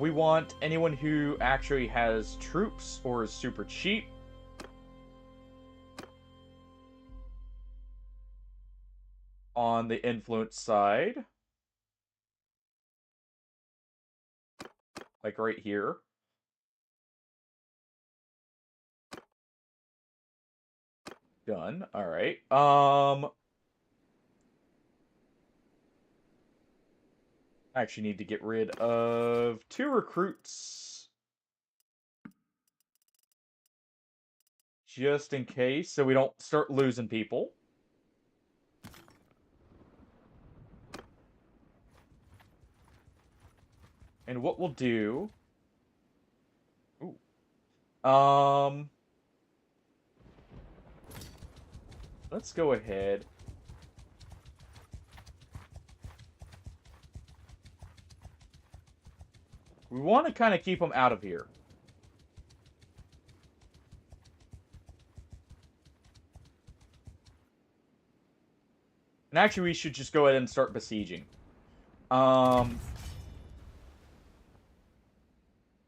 [SPEAKER 1] We want anyone who actually has troops or is super cheap. On the influence side. Like right here. done. All right. I actually need to get rid of 2 recruits. Just in case, so we don't start losing people. And what we'll do... Ooh. Let's go ahead. We want to kind of keep them out of here. And actually, we should just go ahead and start besieging.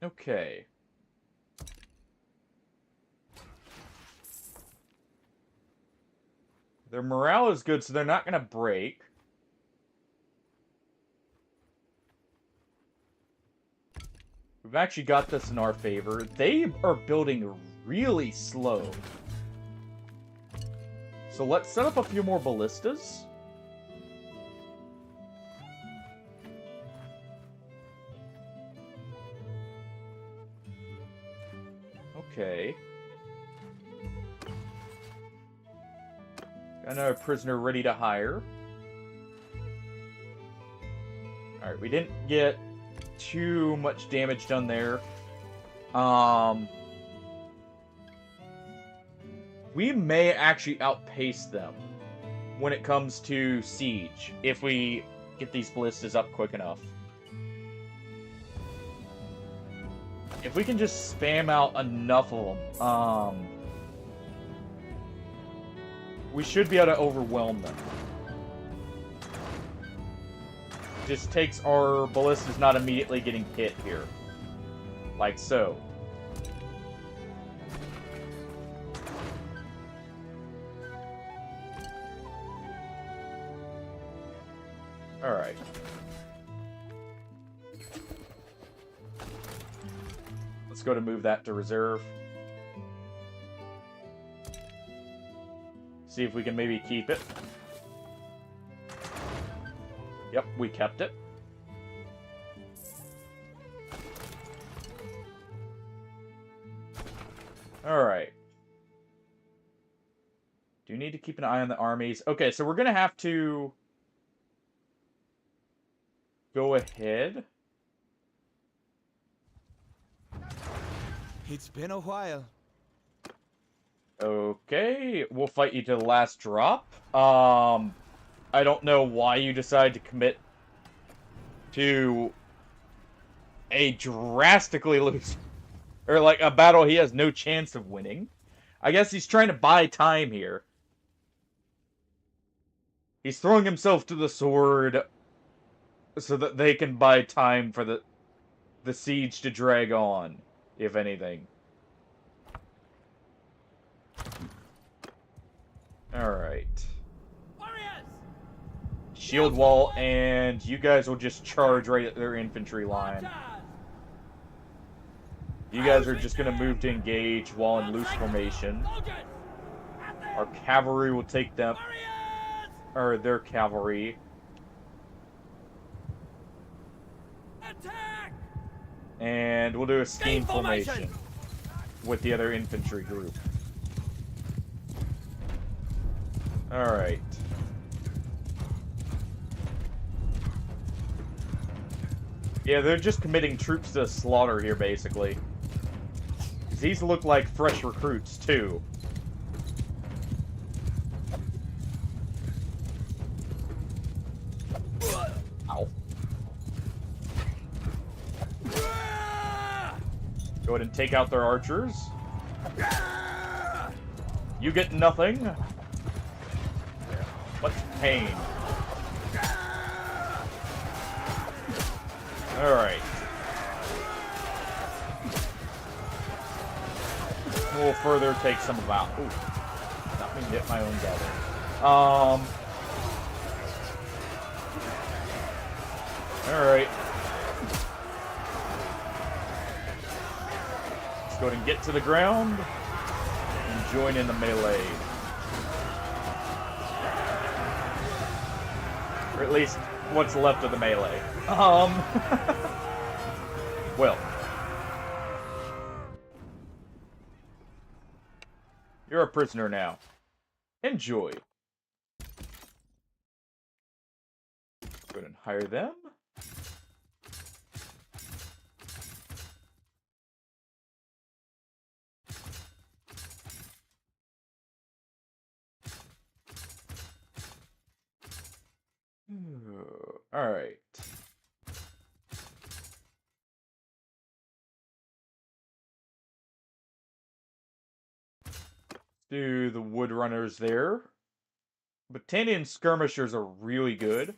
[SPEAKER 1] Okay. Their morale is good, so they're not going to break. We've actually got this in our favor. They are building really slow. So let's set up a few more ballistas. Okay. Got another prisoner ready to hire. Alright, we didn't get too much damage done there. We may actually outpace them when it comes to siege, if we get these ballistas up quick enough. If we can just spam out enough of them, we should be able to overwhelm them. Just takes our ballistas not immediately getting hit here. Like so. Alright. Let's go to move that to reserve. See if we can maybe keep it. Yep, we kept it. Alright. Do you need to keep an eye on the armies? Okay, so we're gonna have to go ahead.
[SPEAKER 4] It's been a while.
[SPEAKER 1] Okay, we'll fight you to the last drop. I don't know why you decided to commit to a drastically lose, or like a battle he has no chance of winning. I guess he's trying to buy time here. He's throwing himself to the sword so that they can buy time for the siege to drag on, if anything. Alright. Shield wall, and you guys will just charge right at their infantry line. You guys are just going to move to engage while in loose formation. Our cavalry will take them, or their cavalry. And we'll do a scheme formation with the other infantry group. Alright. Yeah, they're just committing troops to slaughter here, basically. These look like fresh recruits, too. Ow. Go ahead and take out their archers. You get nothing. Much pain. Alright. We'll further take some of out. Ooh. Not me to hit my own gather. Alright. Let's go ahead and get to the ground and join in the melee. Or at least what's left of the melee. Well. You're a prisoner now. Enjoy. Go ahead and hire them. All right. Do the wood runners there. Battanian skirmishers are really good.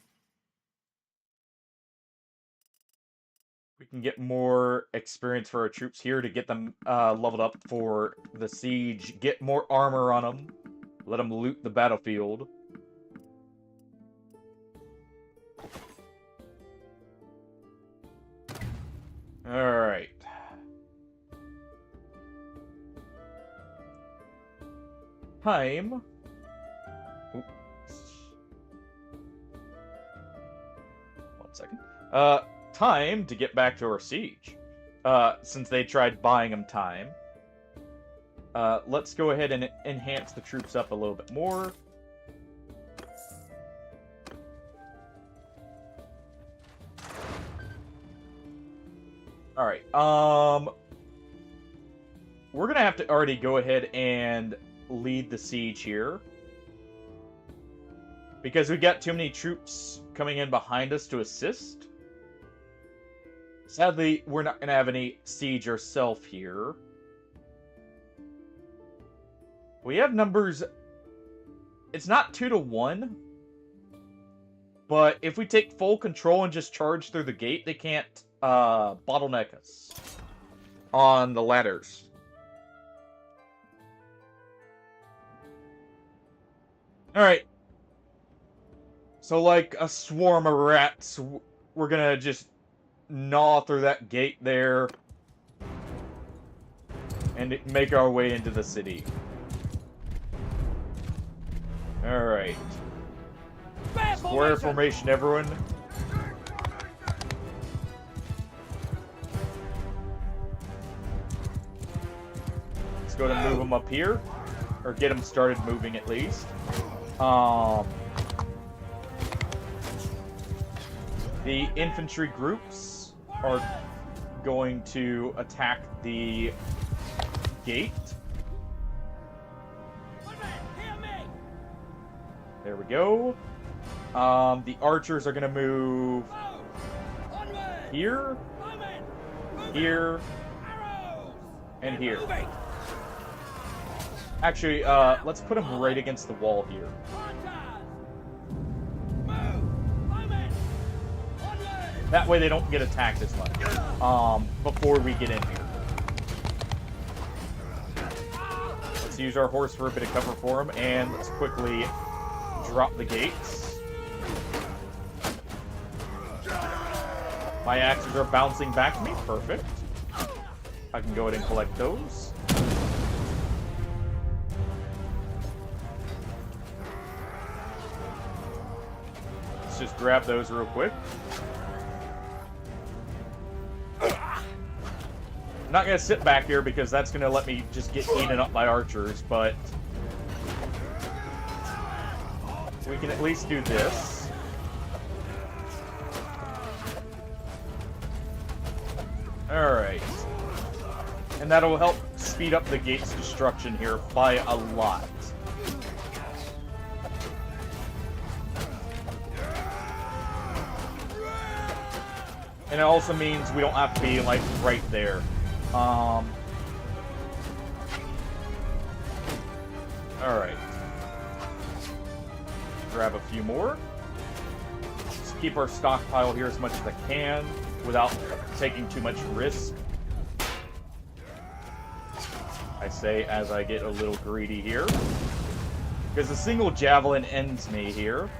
[SPEAKER 1] We can get more experience for our troops here to get them leveled up for the siege. Get more armor on them. Let them loot the battlefield. Alright. Time. Oops. 1 second. Time to get back to our siege. Since they tried buying them time. Let's go ahead and enhance the troops up a little bit more. Alright, we're gonna have to already go ahead and lead the siege here. Because we got too many troops coming in behind us to assist. Sadly, we're not gonna have any siege ourselves here. We have numbers... It's not 2 to 1. But if we take full control and just charge through the gate, they can't bottleneck us on the ladders. Alright. So like a swarm of rats, we're gonna just gnaw through that gate there and make our way into the city. Alright. Square formation, everyone. Let's go to move them up here. Or get them started moving at least. The infantry groups are going to attack the gate. There we go. The archers are going to move here, here, and here. Actually, let's put them right against the wall here. That way they don't get attacked as much before we get in here. Let's use our horse for a bit of cover for them, and let's quickly drop the gates. My axes are bouncing back to me. Perfect. I can go ahead and collect those. Let's just grab those real quick. I'm not going to sit back here because that's going to let me just get eaten up by archers, but we can at least do this. Alright. And that'll help speed up the gate's destruction here by a lot. And it also means we don't have to be, like, right there. Alright. Grab a few more. Just keep our stockpile here as much as I can without taking too much risk. I say as I get a little greedy here. Because a single javelin ends me here.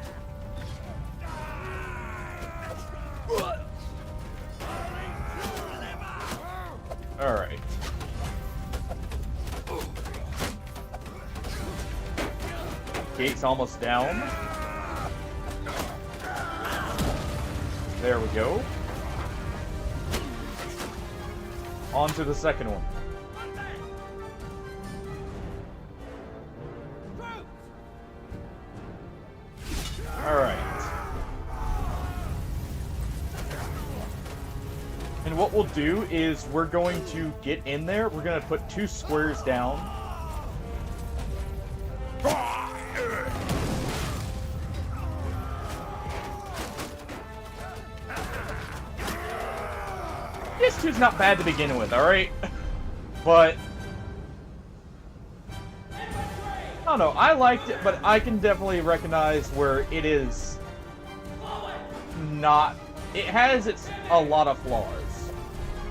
[SPEAKER 1] Alright. Gate's almost down. There we go. On to the second one. Alright. And what we'll do is we're going to get in there. We're going to put 2 squares down. This 2's not bad to begin with, alright? But I don't know, I liked it, but I can definitely recognize where it is not... It has a lot of flaws.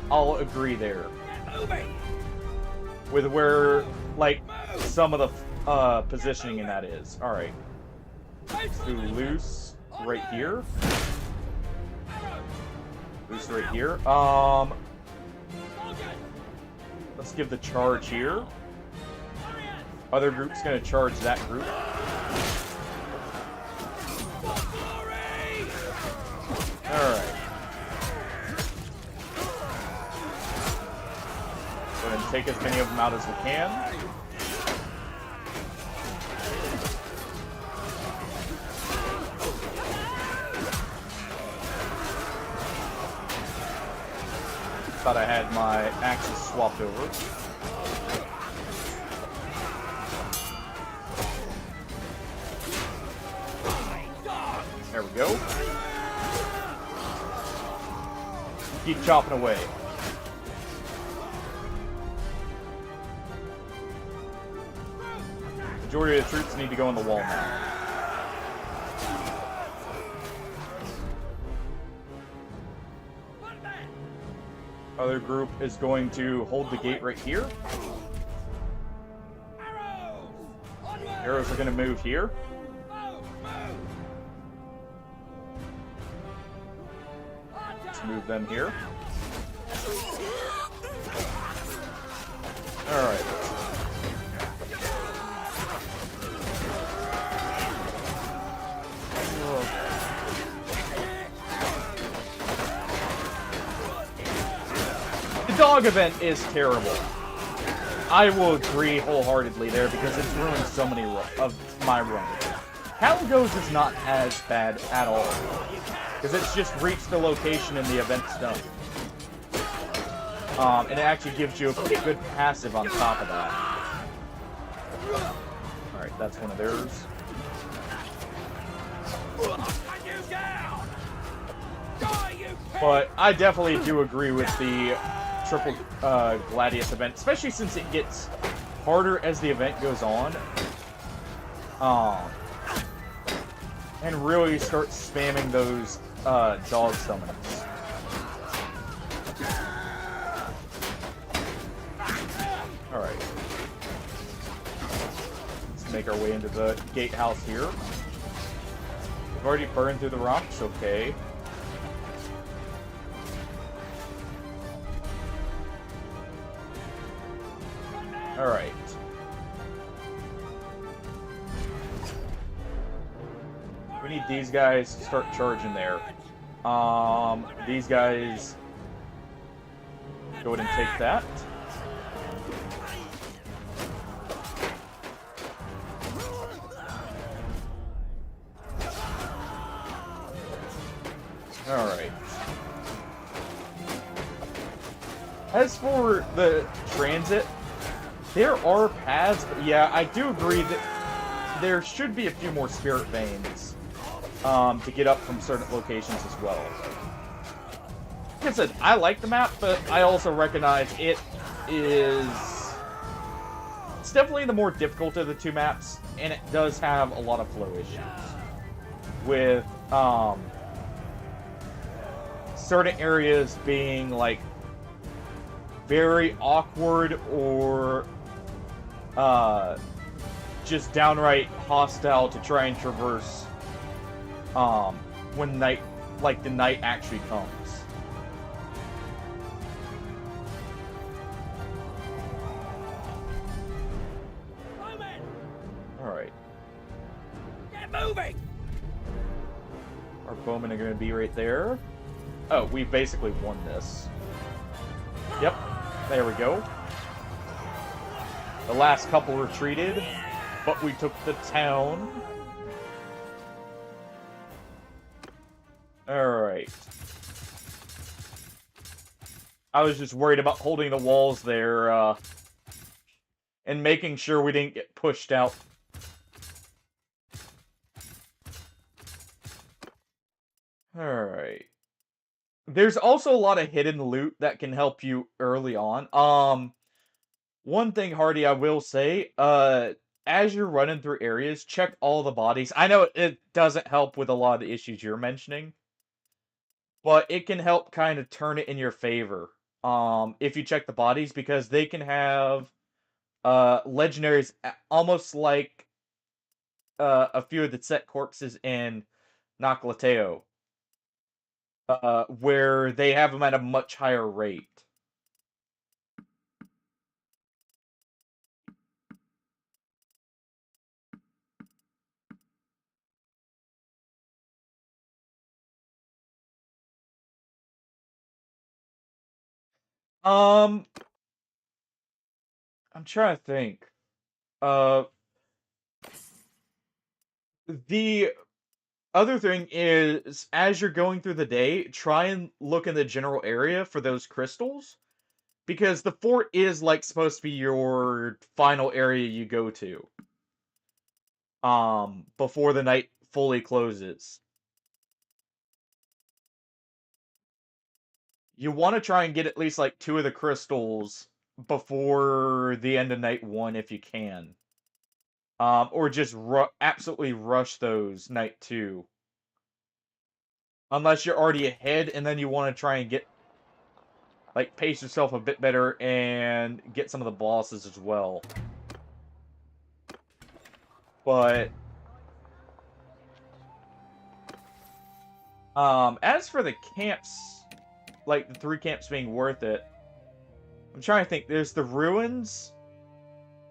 [SPEAKER 1] I'll agree there. With where, like, some of the positioning in that is. Alright. Let's do loose right here. Loose right here. Let's give the charge here. Other group's gonna charge that group. Alright. Go ahead and take as many of them out as we can. Thought I had my axes swapped over. There we go. Keep chopping away. Majority of the troops need to go on the wall now. Other group is going to hold the gate right here. Arrows are going to move here. Let's move them here. Alright. The dog event is terrible. I will agree wholeheartedly there because it's ruined so many of my runs. Caligos is not as bad at all because it's just reached the location and the event's done. And it actually gives you a pretty good passive on top of that. Alright, that's one of theirs. But I definitely do agree with the triple Gladius event, especially since it gets harder as the event goes on. And really start spamming those dog summons. Alright. Let's make our way into the gatehouse here. We've already burned through the rocks, okay. Alright. We need these guys to start charging there. These guys go ahead and take that. Alright. As for the transit, there are paths, but yeah, I do agree that there should be a few more spirit veins to get up from certain locations as well. Like I said, I like the map, but I also recognize it is... It's definitely the more difficult of the two maps, and it does have a lot of flow issues. With certain areas being, like, very awkward or just downright hostile to try and traverse when night, like the night actually comes. Alright.
[SPEAKER 2] Get moving!
[SPEAKER 1] Our bowmen are going to be right there. Oh, we basically won this. Yep, there we go. The last couple retreated, but we took the town. Alright. I was just worried about holding the walls there, and making sure we didn't get pushed out. Alright. There's also a lot of hidden loot that can help you early on. One thing, Hardy, I will say, as you're running through areas, check all the bodies. I know it doesn't help with a lot of the issues you're mentioning, but it can help kind of turn it in your favor. If you check the bodies, because they can have legendaries almost like a few of the set corpses in Noclateo, where they have them at a much higher rate. Um, I'm trying to think. Uh, the other thing is, as you're going through the day, try and look in the general area for those crystals, because the fort is like supposed to be your final area you go to, before the night fully closes. You want to try and get at least like 2 of the crystals before the end of night 1 if you can. Or just absolutely rush those night 2. Unless you're already ahead and then you want to try and get, like, pace yourself a bit better and get some of the bosses as well. But as for the camps, like the 3 camps being worth it, I'm trying to think. There's the ruins.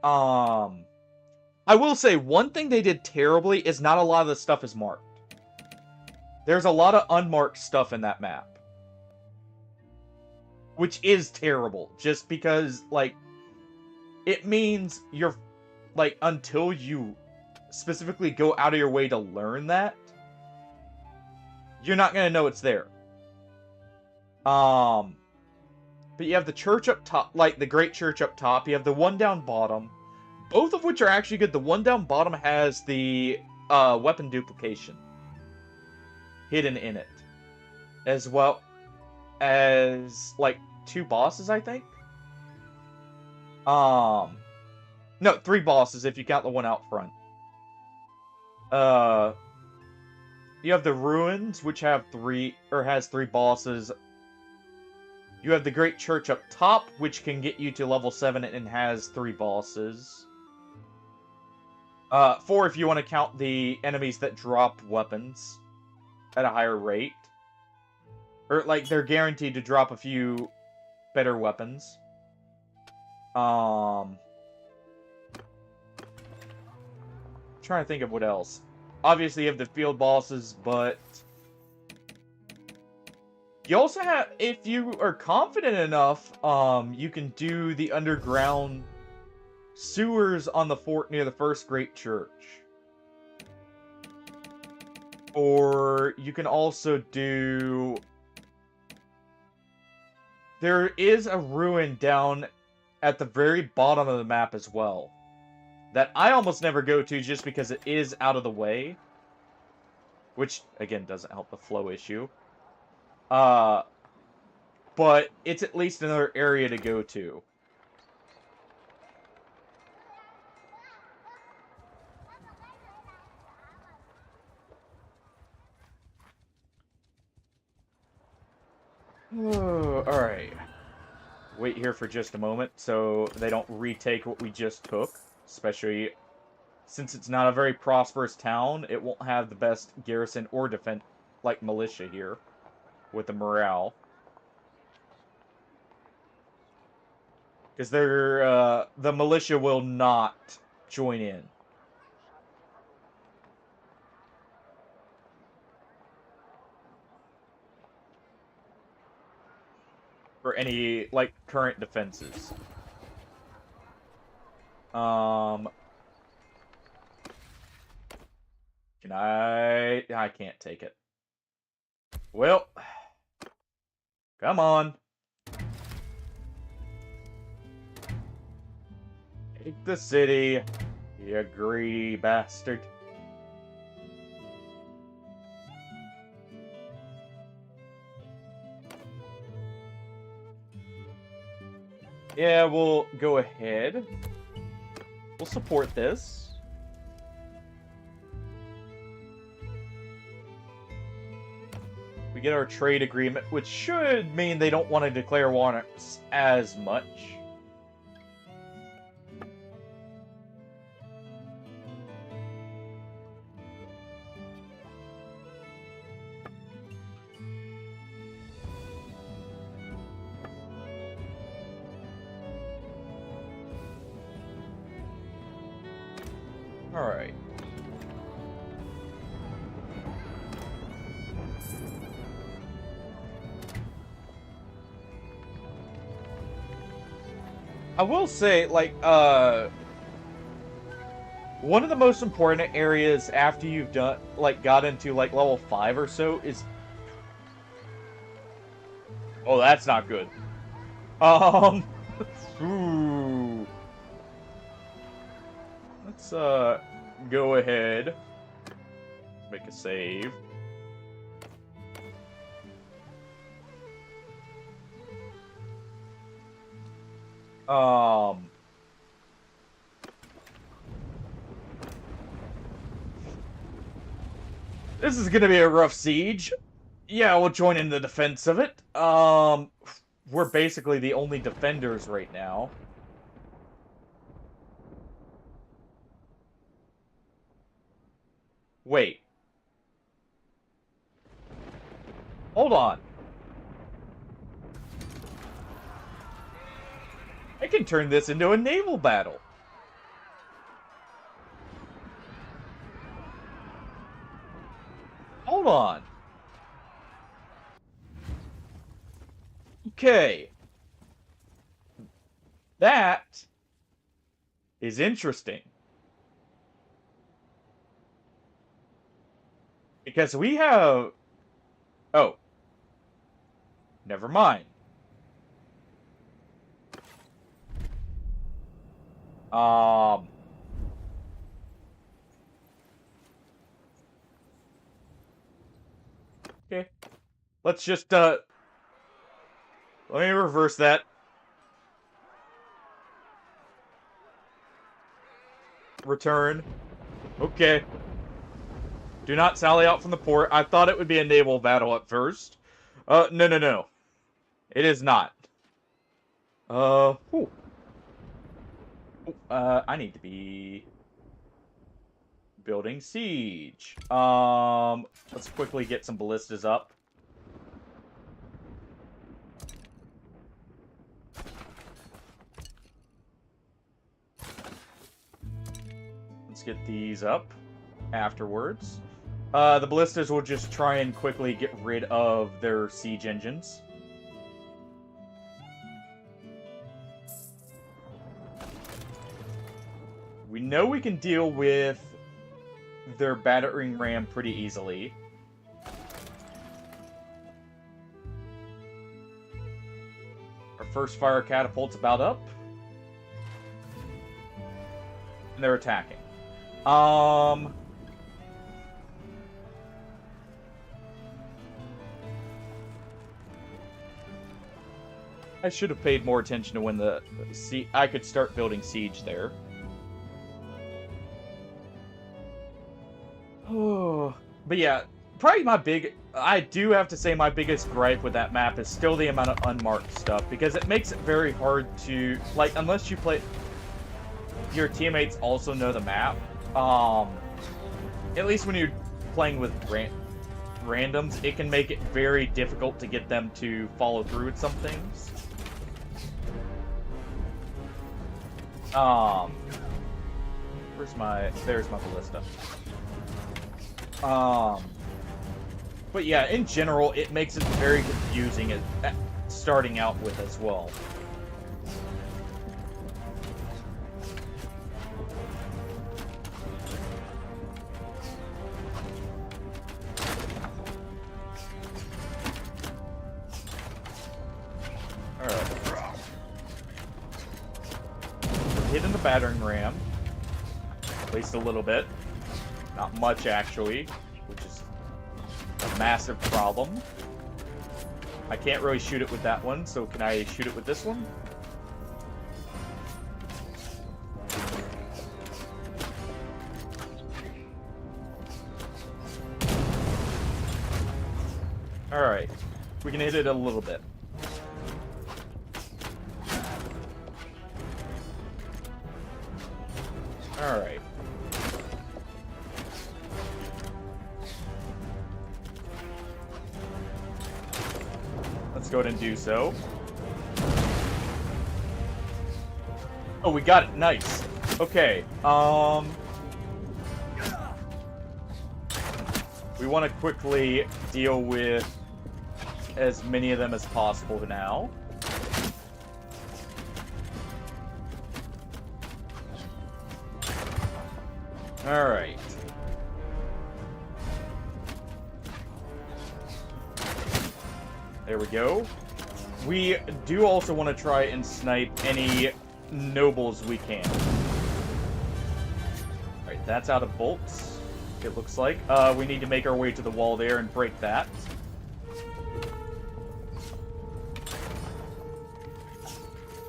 [SPEAKER 1] I will say one thing they did terribly is not a lot of the stuff is marked. There's a lot of unmarked stuff in that map, which is terrible, just because, like, it means you're, like, until you specifically go out of your way to learn that, you're not gonna know it's there. But you have the church up top, like the great church up top. You have the one down bottom, both of which are actually good. The one down bottom has the weapon duplication hidden in it, as well as like 2 bosses, I think. No, 3 bosses if you count the one out front. You have the ruins, which have has 3 bosses. You have the Great Church up top, which can get you to level 7 and has 3 bosses. 4 if you want to count the enemies that drop weapons at a higher rate. Or, like, they're guaranteed to drop a few better weapons. Trying to think of what else. Obviously, you have the field bosses, but you also have, if you are confident enough, you can do the underground sewers on the fort near the first great church. Or you can also do... There is a ruin down at the very bottom of the map as well, that I almost never go to just because it is out of the way. Which, again, doesn't help the flow issue. But it's at least another area to go to. Alright. Wait here for just a moment so they don't retake what we just took. Especially since it's not a very prosperous town, it won't have the best garrison or defense like militia here with the morale. Because the militia will not join in. for any, like, current defenses. Can I can't take it. Well, come on. Take the city, you greedy bastard. Yeah, we'll go ahead. We'll support this. We get our trade agreement, which should mean they don't want to declare war on us as much. Alright. I will say, like, one of the most important areas after you've done, like, got into, like, level 5 or so is... Oh, that's not good. Ooh. Let's, go ahead. Make a save. This is gonna be a rough siege. Yeah, we'll join in the defense of it. We're basically the only defenders right now. Wait. Hold on. I can turn this into a naval battle. Hold on. Okay. That is interesting. Because we have... Oh. Never mind. Okay. Let's just, let me reverse that. Return. Okay. Do not sally out from the port. I thought it would be a naval battle at first. No. It is not. Whew. I need to be building siege. Let's quickly get some ballistas up. Let's get these up afterwards. The ballistas will just try and quickly get rid of their siege engines. We know we can deal with their battering ram pretty easily. Our first fire catapult's about up. And they're attacking. I should have paid more attention to when I could start building siege there. Oh, but yeah, probably I do have to say my biggest gripe with that map is still the amount of unmarked stuff, because it makes it very hard to, like, unless you play, your teammates also know the map, at least when you're playing with randoms, it can make it very difficult to get them to follow through with some things. There's my ballista. But yeah, in general, it makes it very confusing. starting out with as well. Alright. Hitting the battering ram. At least a little bit. Not much, actually, which is a massive problem. I can't really shoot it with that one, so can I shoot it with this one? Alright. We can hit it a little bit. Alright. Let's go ahead and do so. Oh, we got it. Nice. Okay. We want to quickly deal with as many of them as possible now. Alright. There we go. We do also want to try and snipe any nobles we can. Alright, that's out of bolts, it looks like. We need to make our way to the wall there and break that.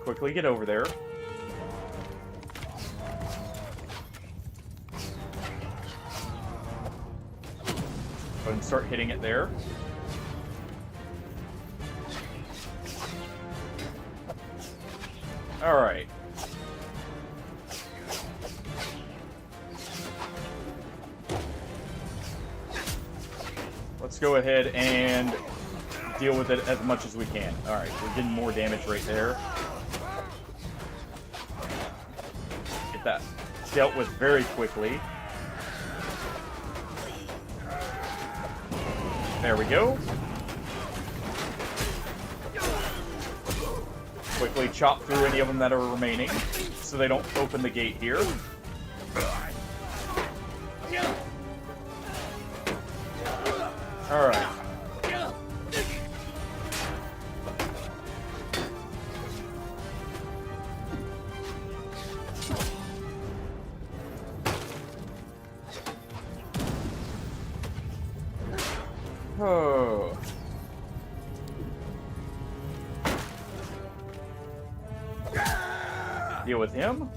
[SPEAKER 1] Quickly get over there. Go ahead and start hitting it there. Alright. Let's go ahead and deal with it as much as we can. Alright, we're getting more damage right there. Get that dealt with very quickly. There we go. Quickly chop through any of them that are remaining, so they don't open the gate here. Alright. Oh. Deal with him.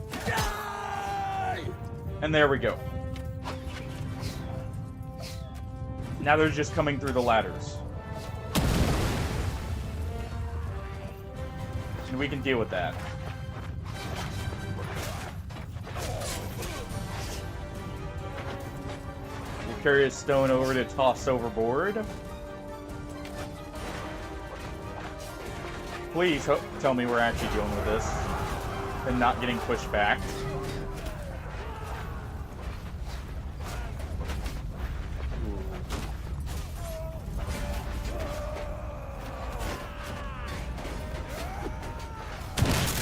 [SPEAKER 1] And there we go. Now they're just coming through the ladders. And we can deal with that. We'll carry a stone over to toss overboard. Please tell me we're actually dealing with this and not getting pushed back.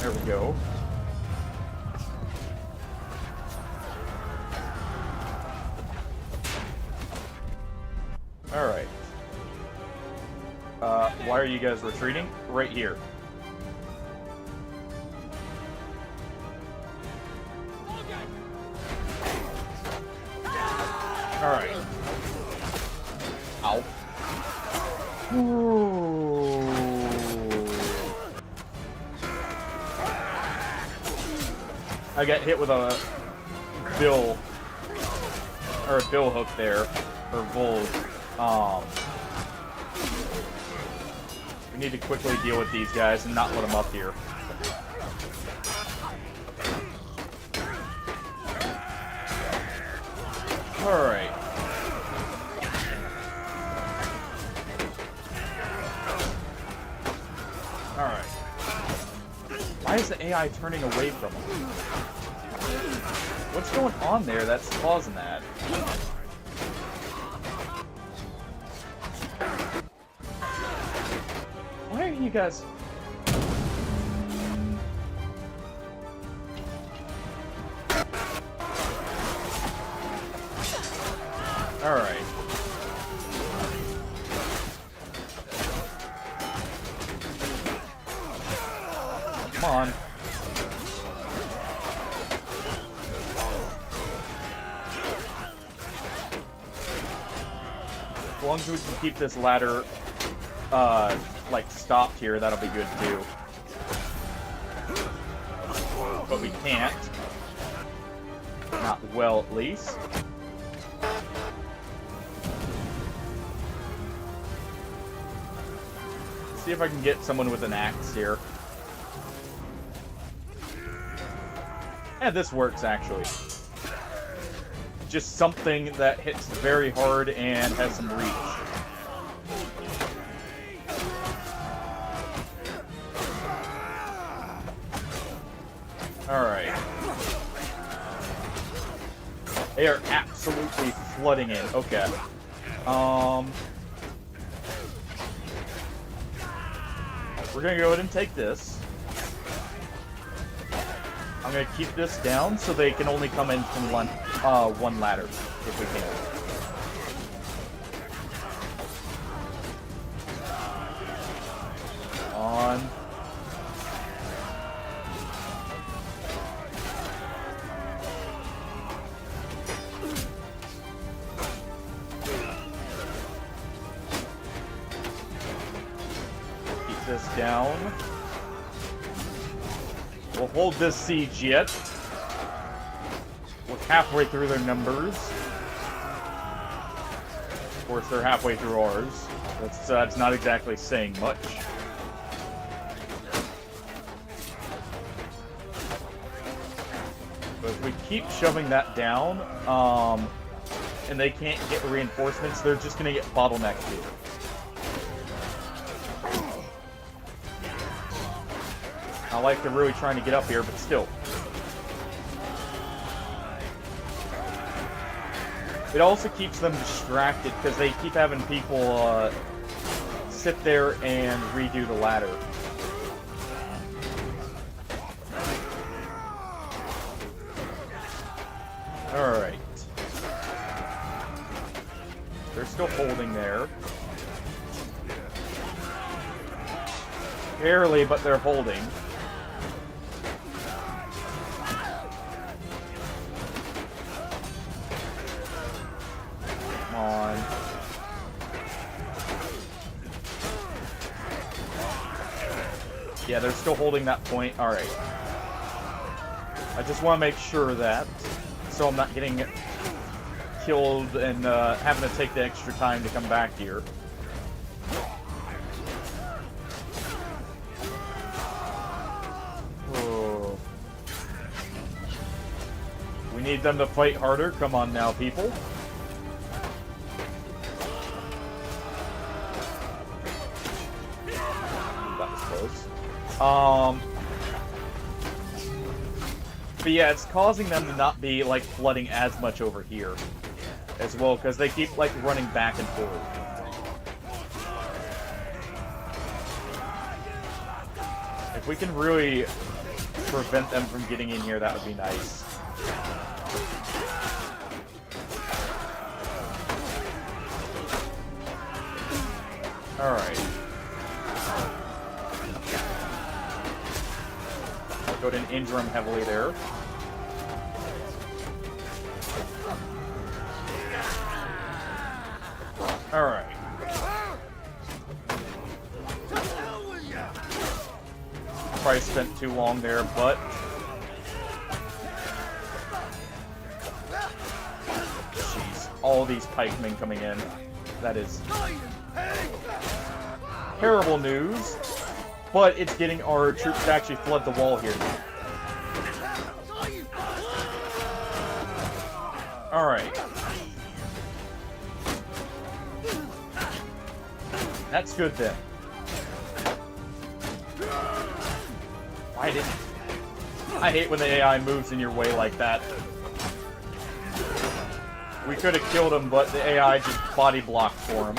[SPEAKER 1] There we go. Alright. Why are you guys retreating? Right here. Alright. Ow. Ooh. I got hit with a bill, or a bill hook there, or Volg. We need to quickly deal with these guys and not let them up here. Alright. Alright. Why is the AI turning away from him? What's going on there that's causing that? Why are you guys? Alright. Come on. As long as we can keep this ladder, like, stopped here, that'll be good, too. But we can't. Not well, at least. See if I can get someone with an axe here. Yeah, this works, actually. Just something that hits very hard and has some reach. Alright. They are absolutely flooding in. Okay. We're gonna go ahead and take this. I'm gonna keep this down so they can only come in from one ladder, if we can. On. Keep this down. We'll hold this siege yet. We're halfway through their numbers. Of course, they're halfway through ours. That's not exactly saying much. But if we keep shoving that down, and they can't get reinforcements, they're just gonna get bottlenecked here. I like they're really trying to get up here, but still. It also keeps them distracted because they keep having people sit there and redo the ladder. Alright. They're still holding there. Barely, but they're holding. On. Yeah, they're still holding that point. Alright. I just want to make sure of that, so I'm not getting killed and having to take the extra time to come back here. Oh. We need them to fight harder. Come on now, people. But yeah, it's causing them to not be, like, flooding as much over here as well, because they keep, like, running back and forth. If we can really prevent them from getting in here, that would be nice. Alright. Go ahead and injure him heavily there. Alright. Probably spent too long there, but... Jeez. All these pikemen coming in. That is... terrible news. But it's getting our troops to actually flood the wall here. Alright. That's good then. Why didn't... I hate when the AI moves in your way like that. We could have killed him, but the AI just body blocked for him.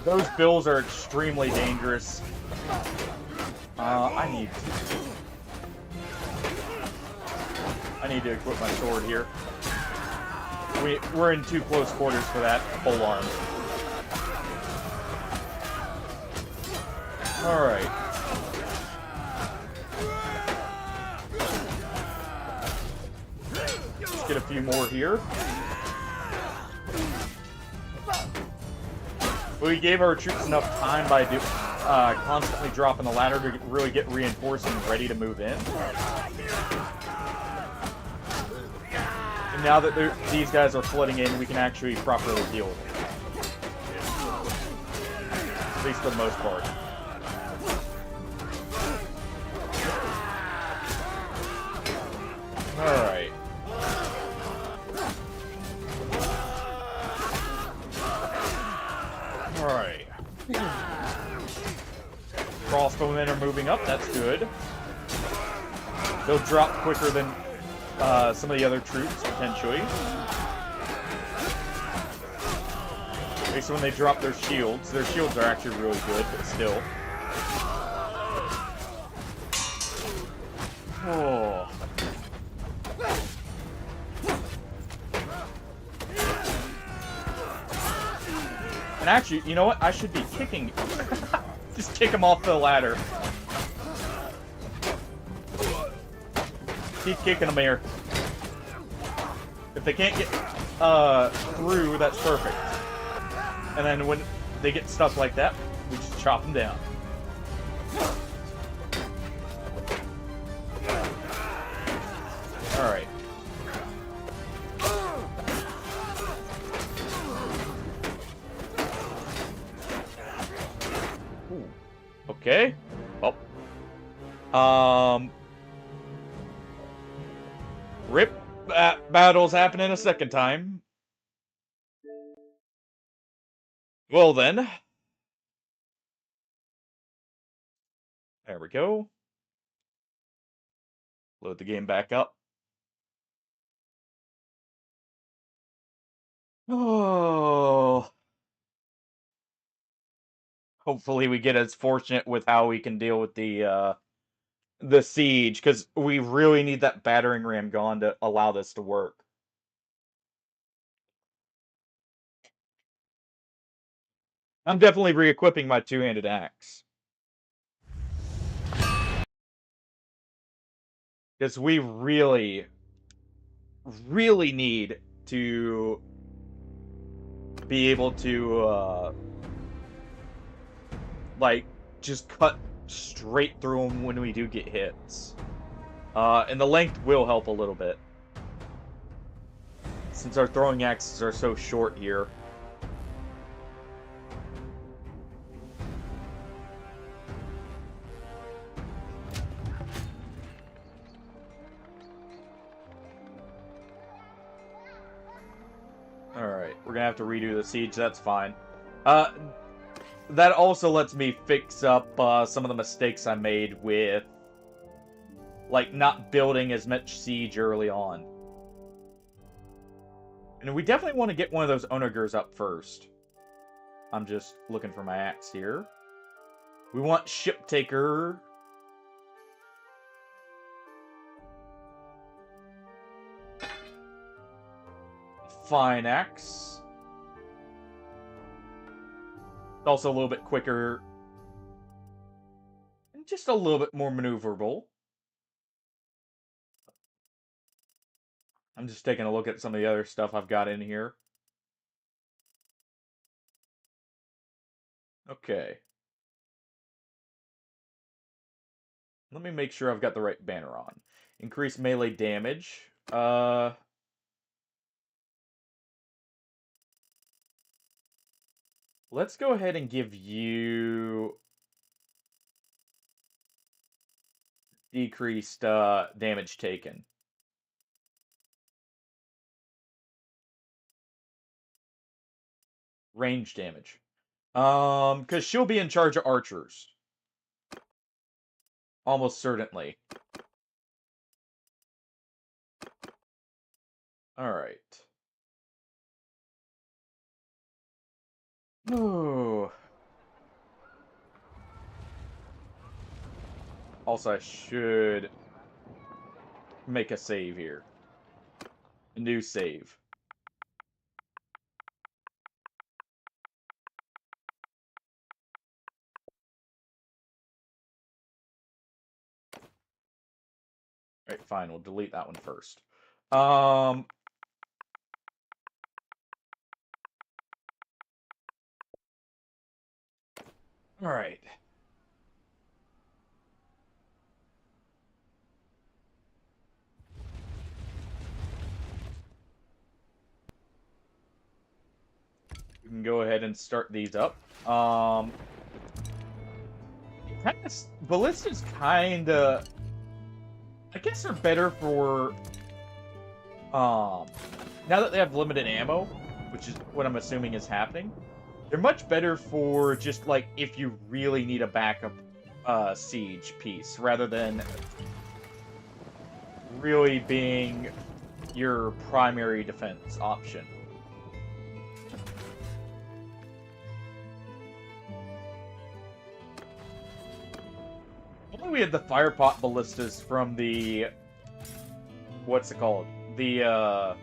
[SPEAKER 1] Those bills are extremely dangerous. I need to equip my sword here. We're in too close quarters for that full arm. Alright. Let's get a few more here. We gave our troops enough time by constantly dropping the ladder to really get reinforced and ready to move in. And now that these guys are flooding in, we can actually properly deal with them. At least for the most part. Alright. Alright. Crossbowmen are moving up, that's good. They'll drop quicker than some of the other troops, potentially. At least when they drop their shields. Their shields are actually really good, but still. Oh. And actually, you know what? I should be kicking. Just kick them off the ladder. Keep kicking them here. If they can't get through, that's perfect. And then when they get stuck like that, we just chop them down. Alright. Okay. Oh. Rip. Battle's happening a second time. Well then. There we go. Load the game back up. Oh. Hopefully we get as fortunate with how we can deal with the siege, because we really need that battering ram gone to allow this to work. I'm definitely re-equipping my two-handed axe. Because we really, really need to be able to, like, just cut straight through them when we do get hits. And the length will help a little bit. Since our throwing axes are so short here. Alright, we're gonna have to redo the siege, that's fine. That also lets me fix up some of the mistakes I made with, like, not building as much siege early on. And we definitely want to get one of those onagers up first. I'm just looking for my axe here. We want Ship Taker. Fine axe. Also a little bit quicker. And just a little bit more maneuverable. I'm just taking a look at some of the other stuff I've got in here. Okay. Let me make sure I've got the right banner on. Increase melee damage. Let's go ahead and give you decreased damage taken. Range damage. Because she'll be in charge of archers. Almost certainly. Alright. Oh. Also, I should make a save here. A new save. Alright, fine. We'll delete that one first. Alright. We can go ahead and start these up. Ballista's kinda... I guess they're better for... now that they have limited ammo, which is what I'm assuming is happening, they're much better for just, like, if you really need a backup siege piece, rather than really being your primary defense option. Only we had the firepot ballistas from the... what's it called? The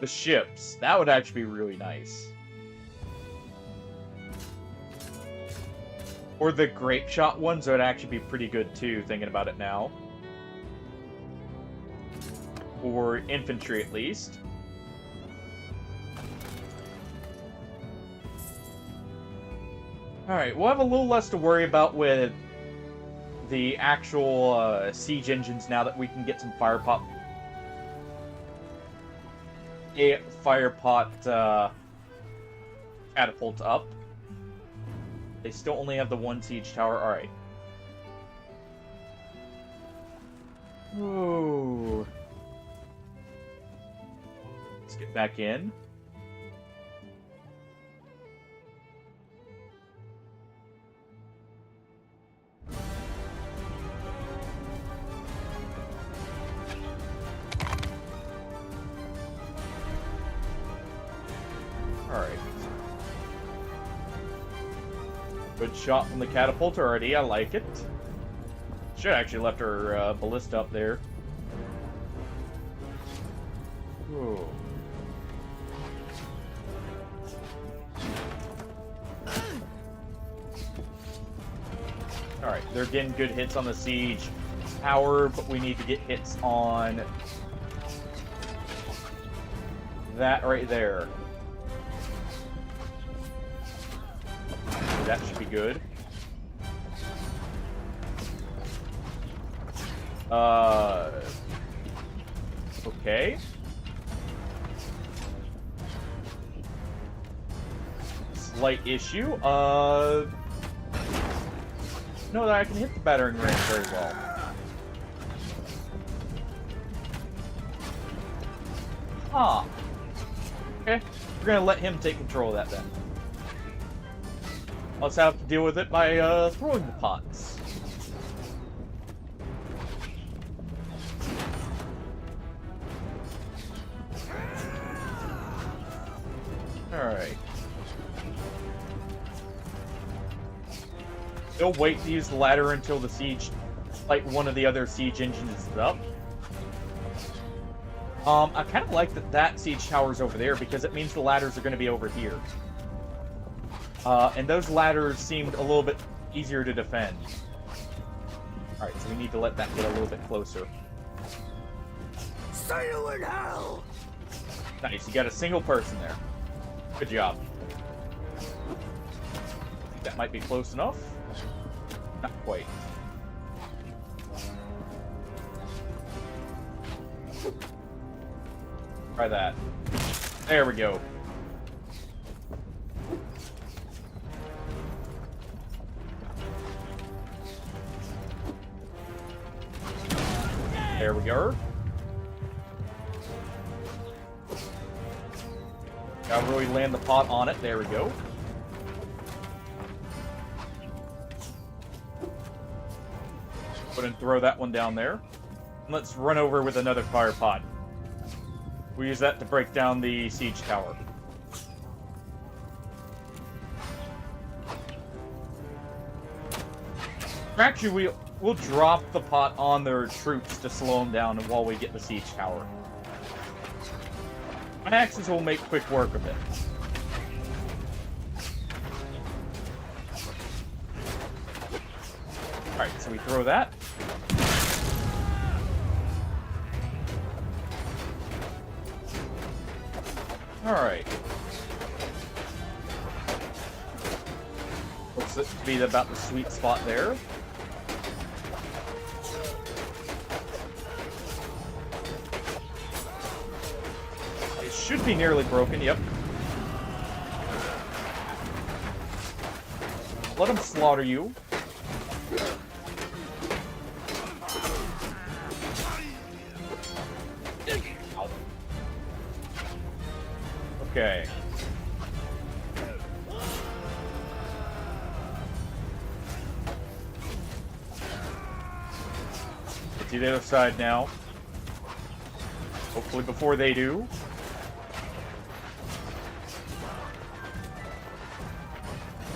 [SPEAKER 1] ships. That would actually be really nice. Or the grape shot ones would actually be pretty good too, thinking about it now. Or infantry at least. Alright, we'll have a little less to worry about with the actual siege engines now that we can get some firepot catapult up. They still only have the one siege tower. Alright. Ooh. Let's get back in. Alright. Good shot from the catapult already, I like it. Should actually left her ballista up there. Ooh. Alright, they're getting good hits on the siege tower, but we need to get hits on that right there. That should be good. Okay. Slight issue. No, that I can hit the battering ram very well. Ah. Okay. We're gonna let him take control of that then. Let's have to deal with it by throwing the pots. Alright. They'll wait to use the ladder until the siege, like one of the other siege engines is up. I kind of like that siege tower's over there because it means the ladders are going to be over here. And those ladders seemed a little bit easier to defend. Alright, so we need to let that get a little bit closer.
[SPEAKER 2] Sail in hell!
[SPEAKER 1] Nice, you got a single person there. Good job. That might be close enough. Not quite. Try that. There we go. There we go. Gotta really land the pot on it. There we go. Go ahead and throw that one down there. And let's run over with another fire pot. We use that to break down the siege tower. Actually, we'll drop the pot on their troops to slow them down while we get the siege tower. My axes will make quick work of it. Alright, so we throw that. Alright. Looks to be about the sweet spot there. It should be nearly broken, yep. Let him slaughter you. Okay. Get to the other side now. Hopefully before they do.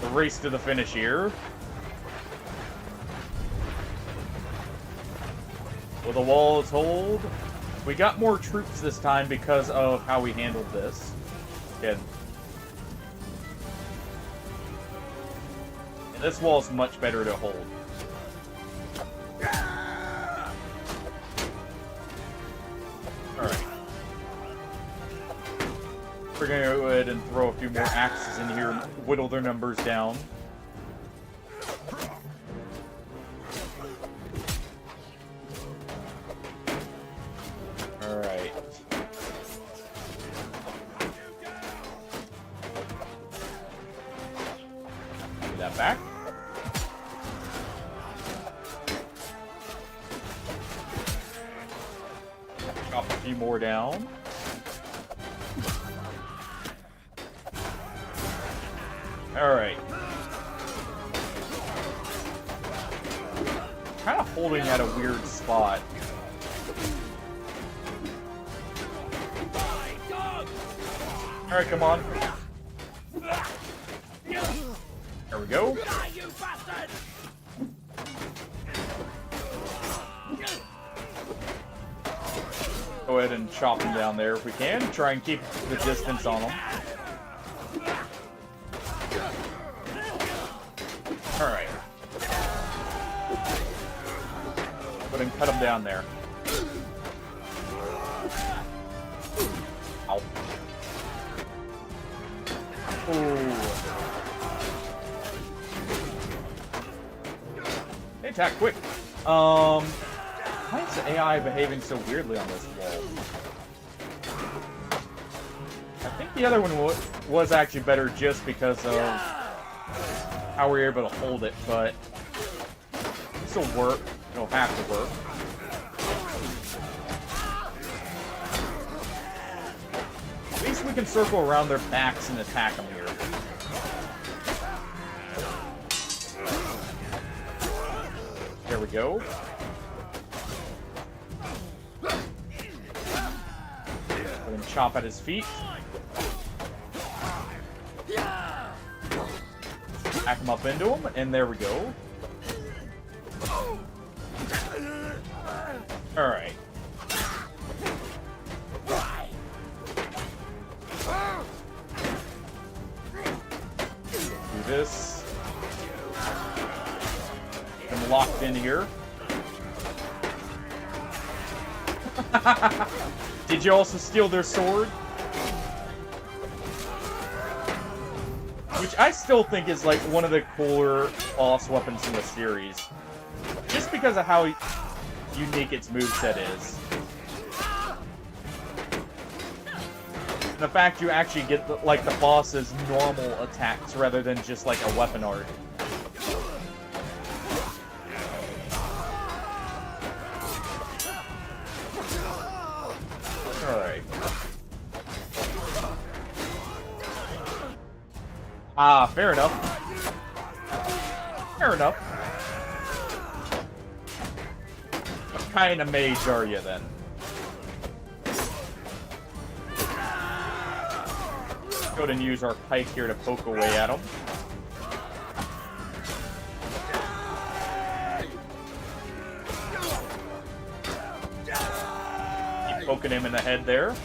[SPEAKER 1] The race to the finish here. Will the walls hold? We got more troops this time because of how we handled this. Good. And this wall is much better to hold. Alright. We're gonna go ahead and throw a few more axes in here and whittle their numbers down. Alright. Get that back. Chop a few more down. Alright. Kind of holding at a weird spot. Alright, come on. There we go. Go ahead and chop them down there if we can. Try and keep the distance on them. Alright. Go ahead and cut them down there. Ow. Ooh. They attack quick. Why is the AI behaving so weirdly on this wall? I think the other one was actually better just because of how we were able to hold it, but this will work. It'll have to work. At least we can circle around their backs and attack them here. There we go. And then chop at his feet. Hack him up into him, and there we go. Alright. Do this. I'm locked in here. Did you also steal their sword? Which I still think is like one of the cooler boss weapons in the series. Just because of how unique its moveset is. And the fact you actually get the boss's normal attacks rather than just like a weapon art. Alright. Ah, fair enough. Fair enough. What kind of mage are you, then? Go ahead and use our pike here to poke away at him. poking him in the head there.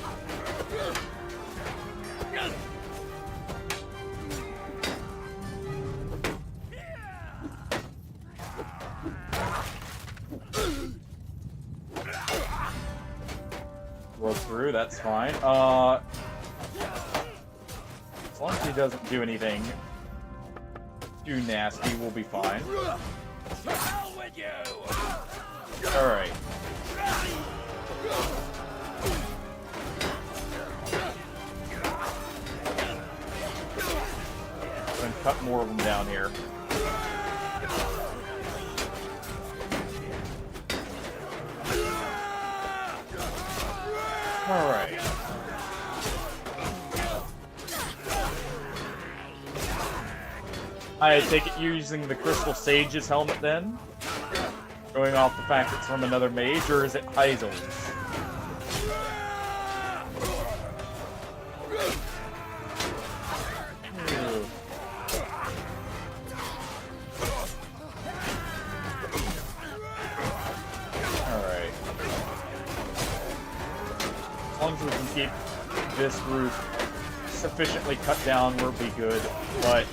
[SPEAKER 1] Roll through, that's fine. As long as he doesn't do anything too nasty, we'll be fine. Alright. And cut more of them down here. Alright. I take it you're using the Crystal Sage's helmet then? Going off the fact it's from another mage, or is it Warsails? Alright. As long as we can keep this roof sufficiently cut down, we'll be good, but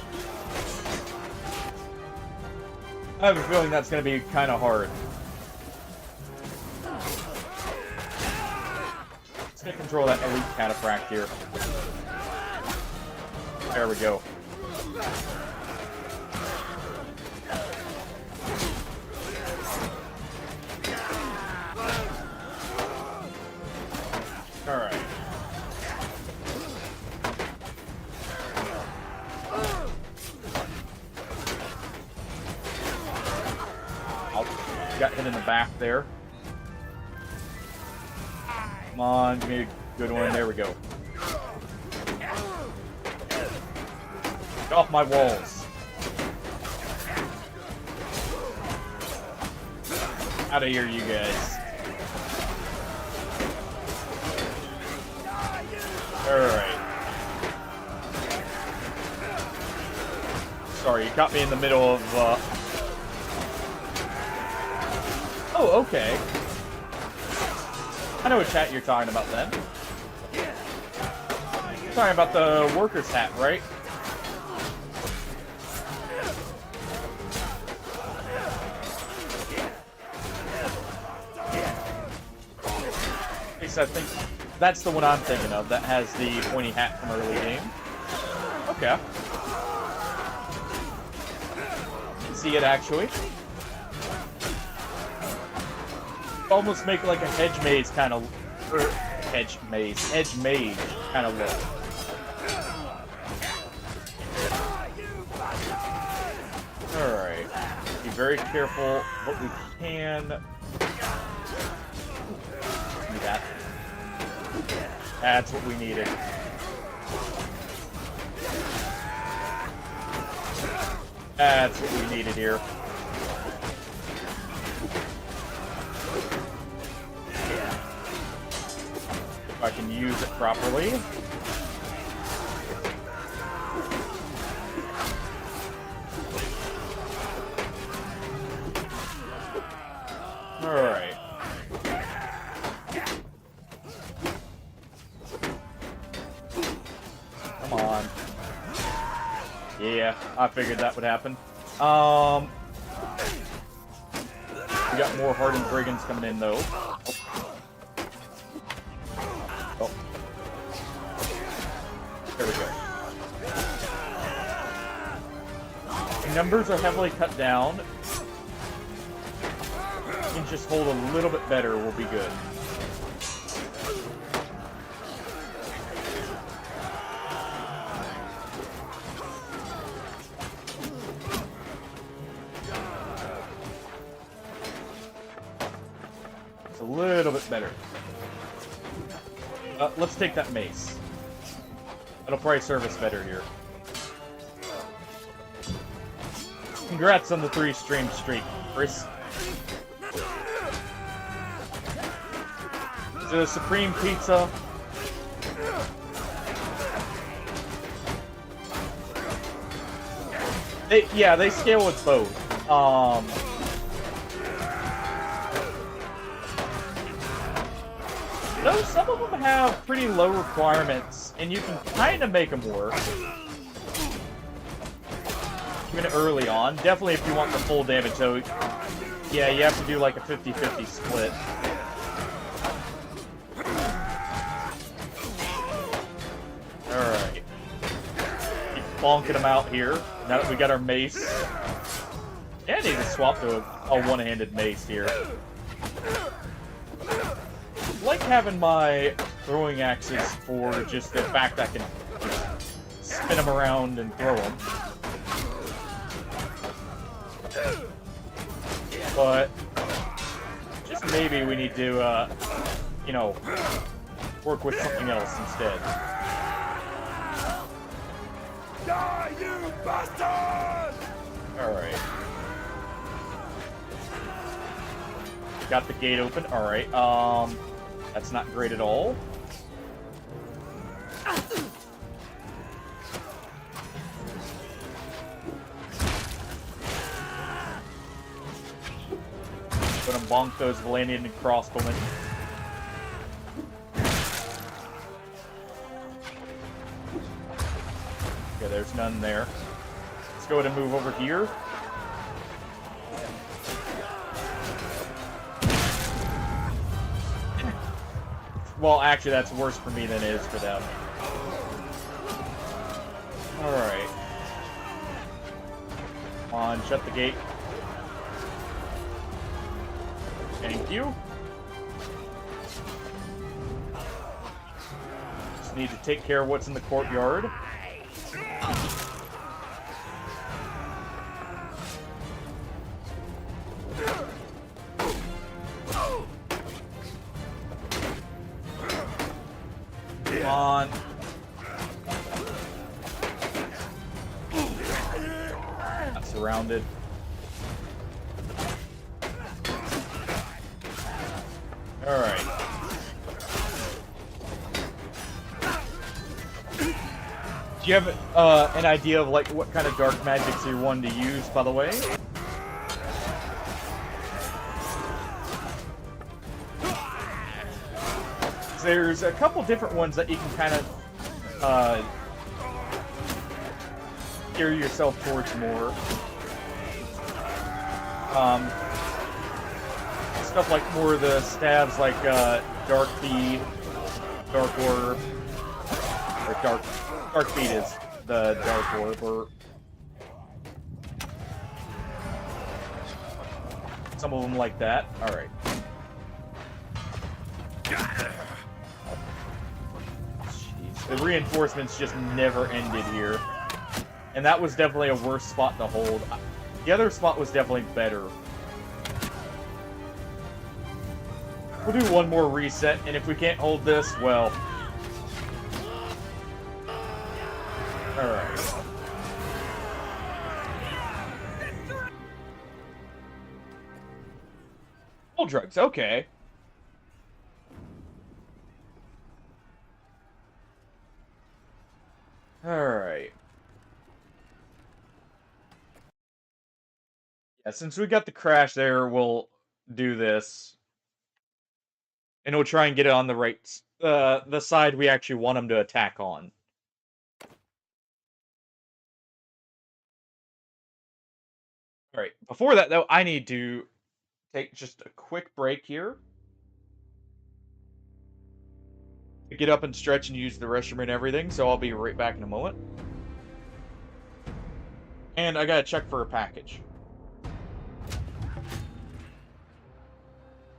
[SPEAKER 1] I have a feeling that's going to be kind of hard. Let's get control of that elite cataphract here. There we go. Alright. Got hit in the back there. Come on, give me a good one. There we go. Get off my walls. Out of here, you guys. Alright. Sorry, you caught me in the middle of, Oh, okay. I know what chat you're talking about then. You're talking about the worker's hat, right? At least I think that's the one I'm thinking of that has the pointy hat from early game. Okay. See it actually. Almost make like a hedge maze kind of, hedge mage kind of look. All right, be very careful, but we can. Do that. That's what we needed. That's what we needed here. If I can use it properly. Alright. Come on. Yeah, I figured that would happen. We got more hardened brigands coming in though. Oh. There we go. Numbers are heavily cut down. We can just hold a little bit better, we'll be good. It's a little bit better. Let's take that mace. That'll probably serve us better here. Congrats on the 3-stream streak, Chris. The Supreme Pizza. They scale with both. Though some of them have pretty low requirements, and you can kind of make them work. Even early on. Definitely if you want the full damage, though, yeah, you have to do like a 50-50 split. Alright. Keep bonking them out here. Now that we got our mace. Yeah, I need to swap to a one-handed mace here. I like having my throwing axes for just the fact I can spin them around and throw them. But just maybe we need to, you know, work with something else instead.
[SPEAKER 2] Die, you bastard!
[SPEAKER 1] Alright. Got the gate open. Alright, that's not great at all. Gonna bonk those Valandian and crossbowmen. Okay, there's none there. Let's go ahead and move over here. Well, actually, that's worse for me than it is for them. Alright. Come on, shut the gate. Thank you. Just need to take care of what's in the courtyard. Come on. Not surrounded. Alright. Do you have an idea of like what kind of dark magics you're wanting to use, by the way? There's a couple different ones that you can kind of steer yourself towards more. Stuff like more of the stabs, like Dark Feed, Dark Orb, or Dark Feed is the Dark Orb, or some of them like that. All right. Jeez, the reinforcements just never ended here, and that was definitely a worse spot to hold. The other spot was definitely better. We'll do one more reset, and if we can't hold this, well... Alright. Full drugs, okay. Alright. Yeah, since we got the crash there, we'll do this. And we'll try and get it on the right, the side we actually want them to attack on. Alright, before that though, I need to take just a quick break here. To get up and stretch and use the restroom and everything, so I'll be right back in a moment. And I gotta check for a package.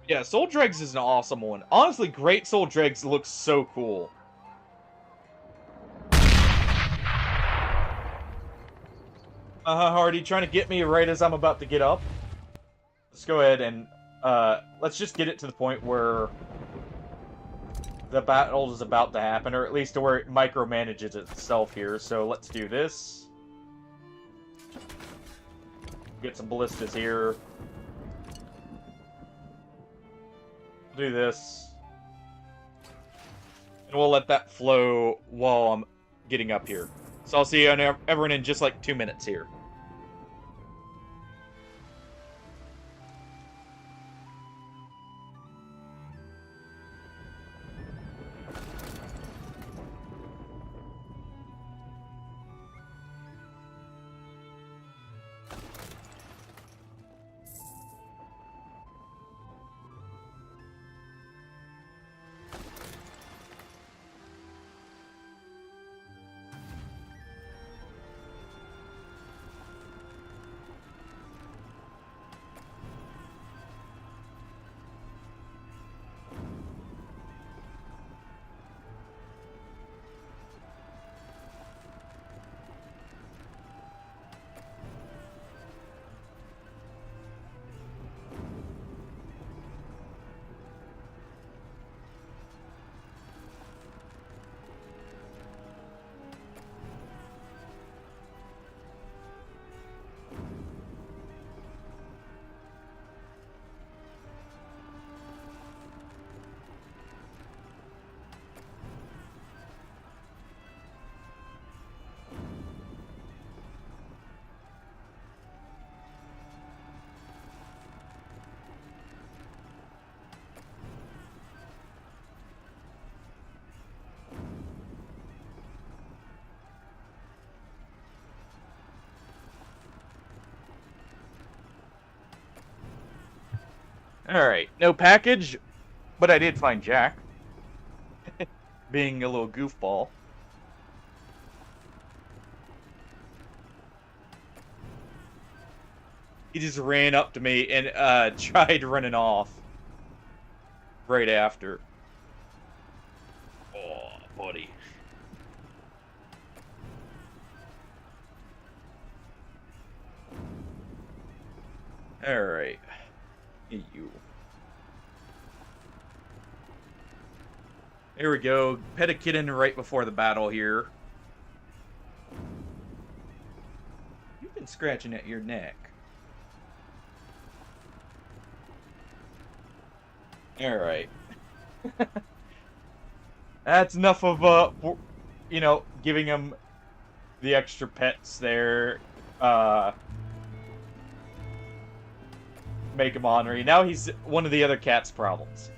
[SPEAKER 1] Yeah, Soul Dregs is an awesome one. Honestly, Great Soul Dregs looks so cool. Hardy, trying to get me right as I'm about to get up. Let's go ahead and, let's just get it to the point where the battle is about to happen, or at least to where it micromanages itself here. So let's do this. Get some ballistas here. Do this, and we'll let that flow while I'm getting up here. So I'll see you everyone in just like 2 minutes here. Alright, no package, but I did find Jack. Being a little goofball. He just ran up to me and tried running off. Right after. Oh, buddy. Alright. You. Here we go. Pet a kitten right before the battle here. You've been scratching at your neck. Alright. That's enough of, you know, giving him the extra pets there. Make him ornery. Now he's one of the other cat's problems.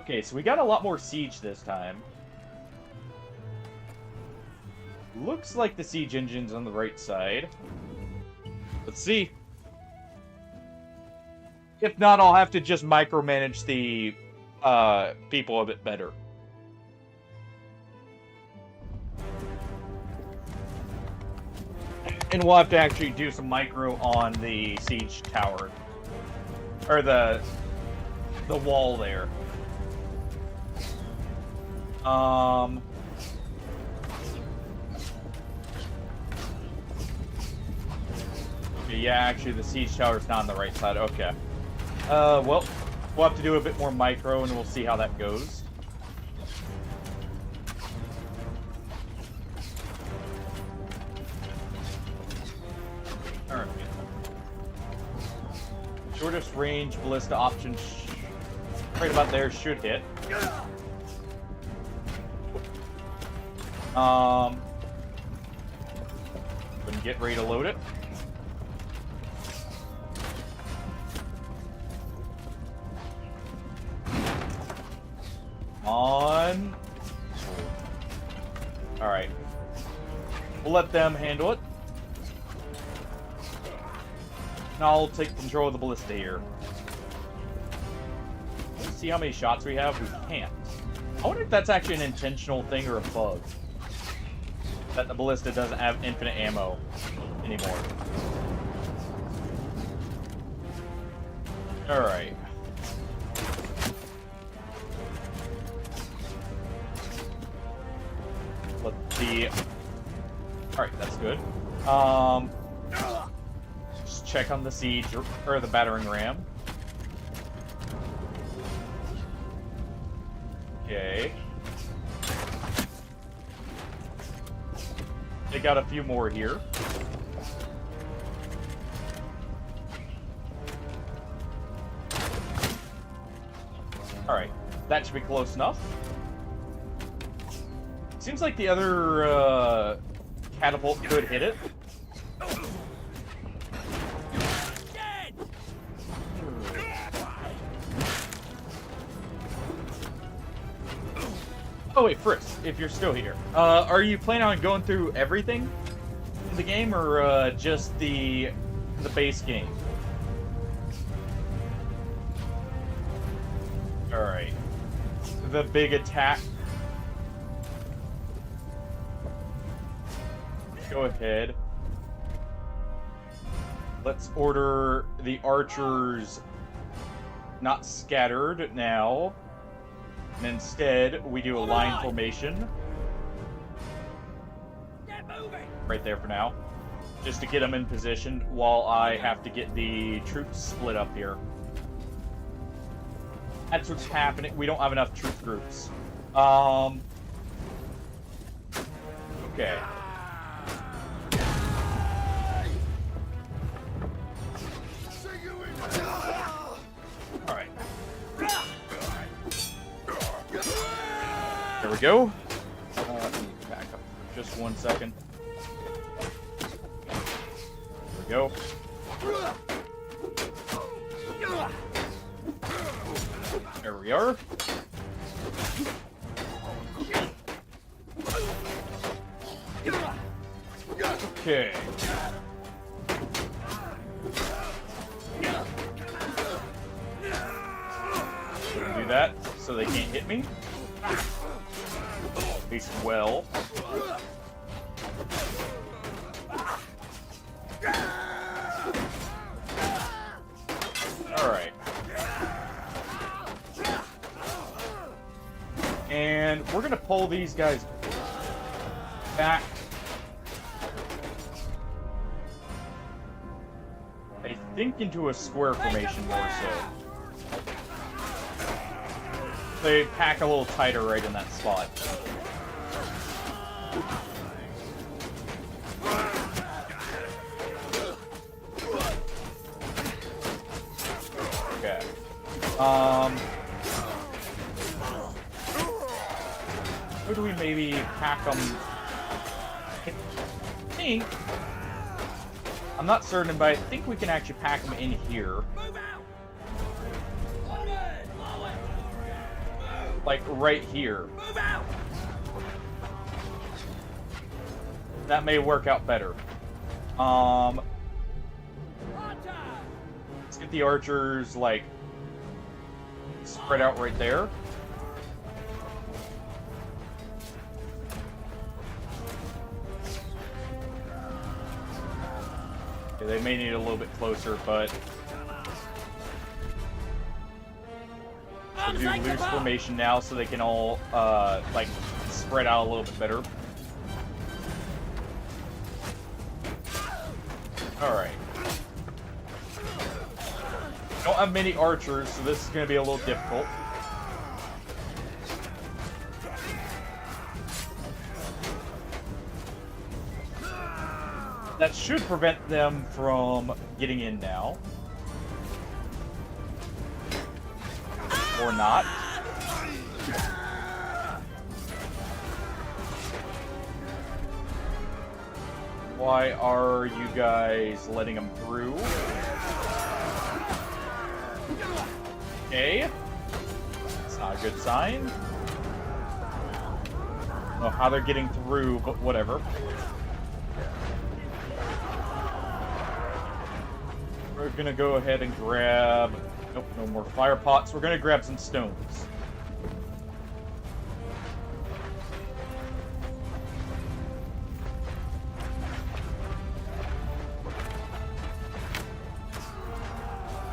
[SPEAKER 1] Okay, so we got a lot more siege this time. Looks like the siege engine's on the right side. Let's see. If not, I'll have to just micromanage the people a bit better. And we'll have to actually do some micro on the siege tower. Or the wall there. Yeah, actually the siege tower's not on the right side. Okay. Well, we'll have to do a bit more micro and we'll see how that goes. Alright. Shortest range ballista option right about there should hit. Then get ready to load it. On. Alright. We'll let them handle it. Now I'll take control of the ballista here. Let's see how many shots we have. We can't. I wonder if that's actually an intentional thing or a bug. That the ballista doesn't have infinite ammo anymore. Alright. Let's see. Alright, that's good. Just check on the siege, or the battering ram. Okay. They got a few more here. Alright, that should be close enough. Seems like the other catapult could hit it. Oh wait, Frisk, if you're still here. Are you planning on going through everything in the game, or just the base game? Alright. The big attack. Go ahead. Let's order the archers not scattered now. And instead, we do a line formation.
[SPEAKER 2] Get moving.
[SPEAKER 1] Right there for now. Just to get them in position while I have to get the troops split up here. That's what's happening. We don't have enough troop groups. Okay. Alright. There we go. Let me back up for just 1 second. There we go. There we are. Okay. so they can't hit me. At least well. Alright. And we're gonna pull these guys back. I think into a square formation more so. They pack a little tighter right in that spot. Okay. Where do we maybe pack them? I think. I'm not certain, but I think we can actually pack them in here. Like right here. That may work out better. Let's get the archers like spread out right there. Okay, they may need a little bit closer, but we'll do loose formation now so they can all like spread out a little bit better. Alright. Don't have many archers, so this is going to be a little difficult. That should prevent them from getting in now. Or not. Why are you guys letting them through? Okay. That's not a good sign. I don't know how they're getting through, but whatever. We're gonna go ahead and grab... Nope, no more fire pots. We're gonna grab some stones.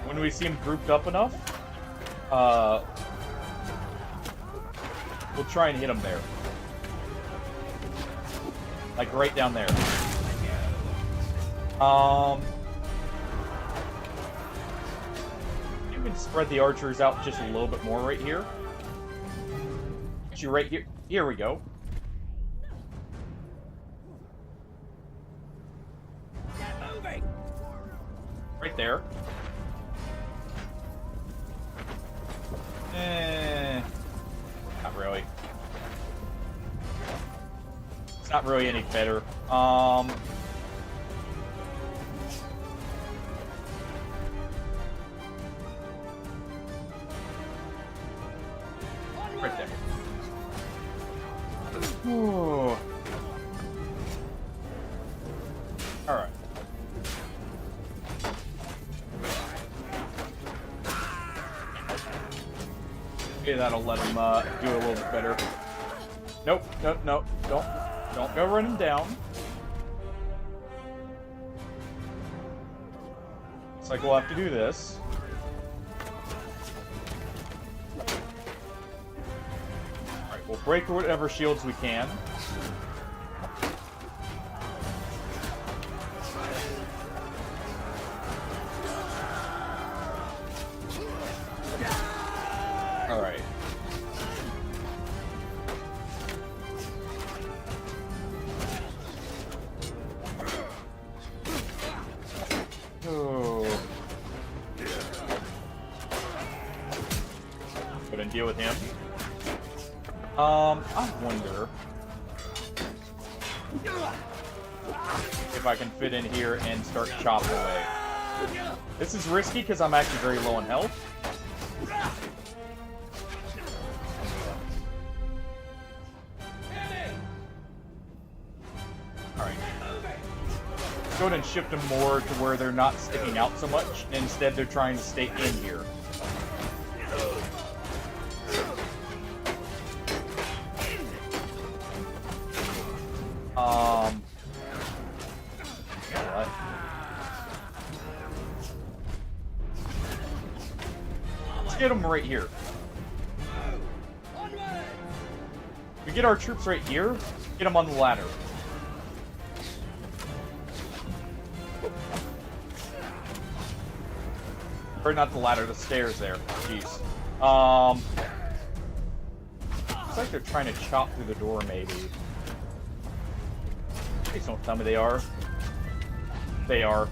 [SPEAKER 1] When we see them grouped up enough, we'll try and hit them there. Like right down there. You can spread the archers out just a little bit more right here. Actually, right here. Here we go. Right there. Not really. It's not really any better. Right there. Ooh. Alright. Okay, that'll let him do a little bit better. Nope, nope, nope, don't go running down. Looks like we'll have to do this. Alright, we'll break whatever shields we can. Alright. Oh. Go and deal with him. I wonder if I can fit in here and start chopping away. This is risky because I'm actually very low on health. Alright. Go ahead and shift them more to where they're not sticking out so much. Instead, they're trying to stay in here. get them right here.
[SPEAKER 2] Onward!
[SPEAKER 1] We get our troops right here, get them on the ladder. Or not the ladder, the stairs there. Jeez. Looks like they're trying to chop through the door, maybe. Please don't tell me they are. They are.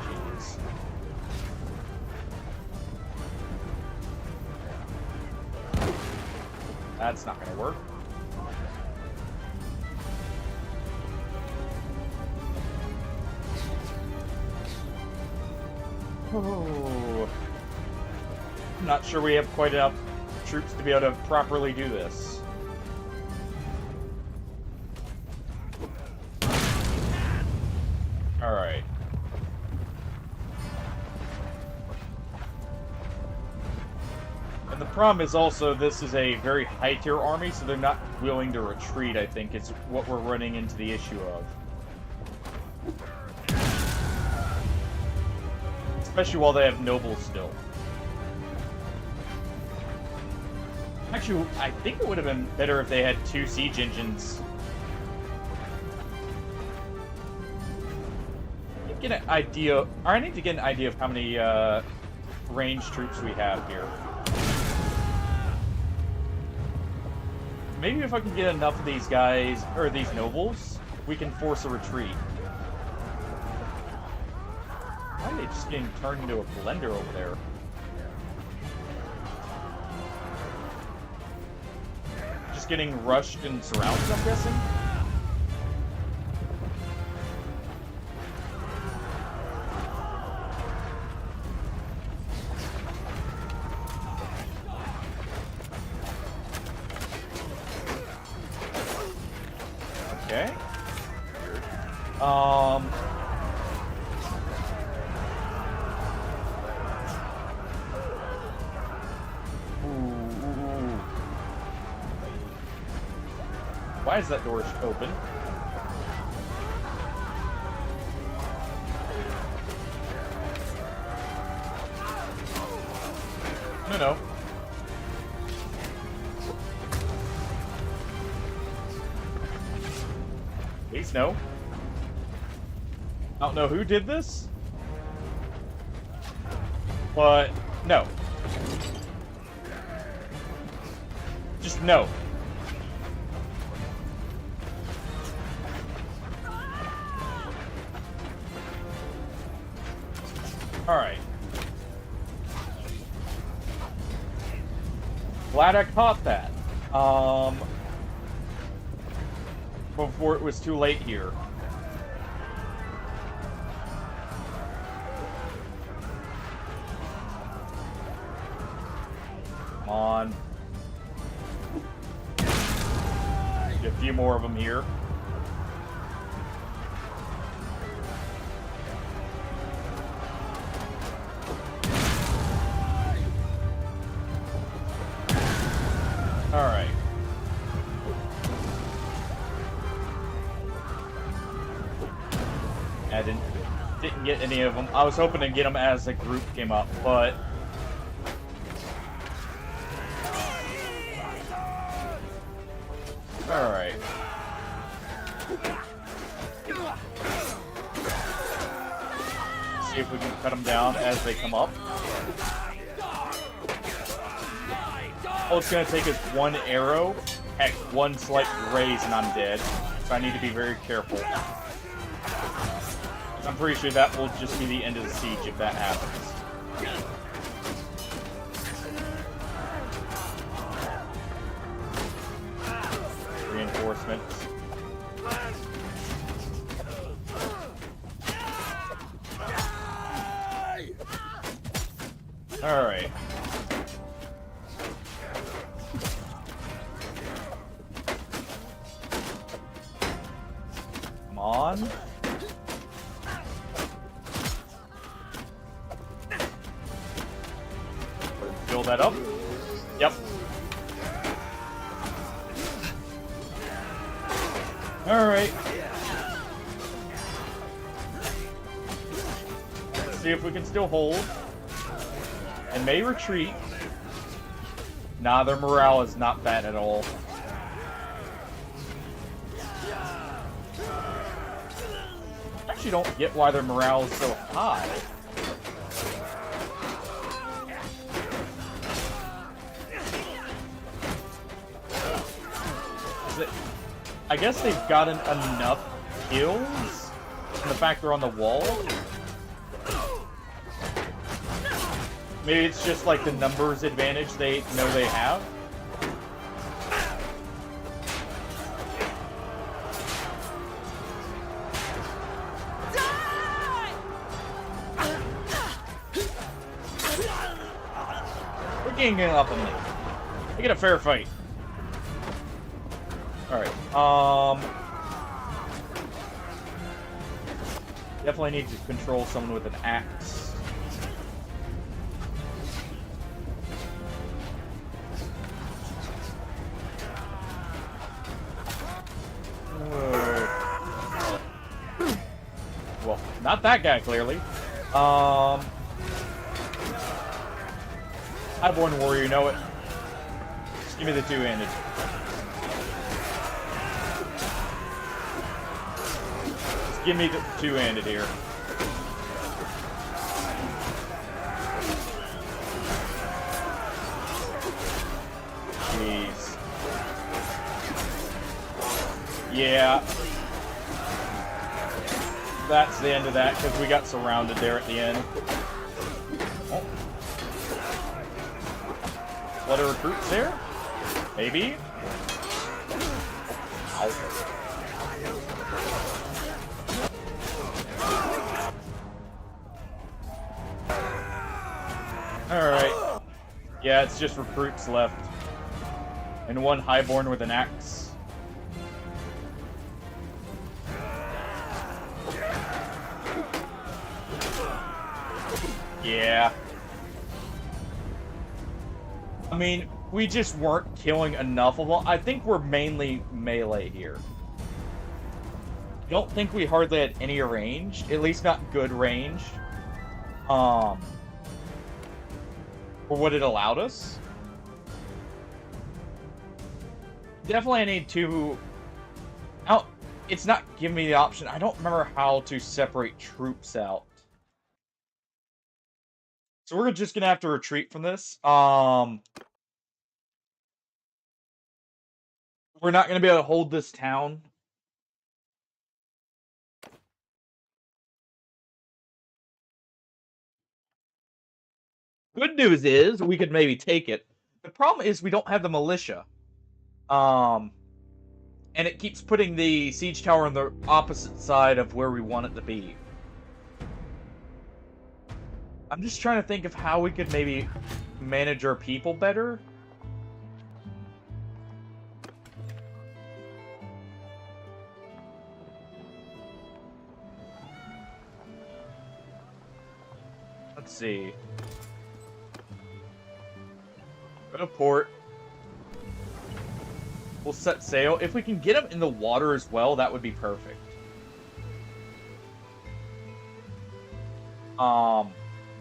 [SPEAKER 1] Jeez. That's not gonna work. Oh. I'm not sure we have quite enough troops to be able to properly do this. Alright. And the problem is also this is a very high-tier army, so they're not willing to retreat, I think, is what we're running into the issue of. Especially while they have nobles still. Actually, I think it would have been better if they had 2 siege engines. Get an idea, or I need to get an idea of how many ranged troops we have here. Maybe if I can get enough of these guys, or these nobles, we can force a retreat. Why are they just getting turned into a blender over there? Just getting rushed and surrounded, I'm guessing? Okay. Why is that door open? No. Please, no. I don't know who did this, but no. Just no. Alright. Glad I caught that. Before it was too late here. Come on. Get a few more of them here. Alright. I didn't get any of them. I was hoping to get them as a group came up, but... Alright. See if we can cut them down as they come up. All it's going to take is one arrow, heck, one slight graze and I'm dead. So I need to be very careful. I'm pretty sure that will just be the end of the siege if that happens. Reinforcements. Alright. Come on. Fill that up. Yep. Alright. see if we can still hold. And may retreat. Nah, their morale is not bad at all. I actually don't get why their morale is so high. I guess they've gotten enough kills from the fact they're on the wall. Maybe it's just like the numbers advantage they know they have. We're ganging up on me. We get a fair fight. Alright, definitely need to control someone with an axe. Well, not that guy, clearly. Highborn warrior, you know it. Just give me the two-handed. Give me the two-handed here. Jeez. Yeah. That's the end of that, because we got surrounded there at the end. Oh. What are recruits there? Maybe? Ow. Alright. Yeah, it's just recruits left. And one highborn with an axe. Yeah. I mean, we just weren't killing enough of them. I think we're mainly melee here. Don't think we hardly had any ranged. At least not good ranged. For what it allowed us. Definitely I need to... It's not giving me the option. I don't remember how to separate troops out. So we're just gonna have to retreat from this. We're not gonna be able to hold this town. Good news is we could maybe take it. The problem is we don't have the militia. And it keeps putting the siege tower on the opposite side of where we want it to be. I'm just trying to think of how we could maybe manage our people better. Let's see. Go to port. We'll set sail. If we can get them in the water as well, that would be perfect.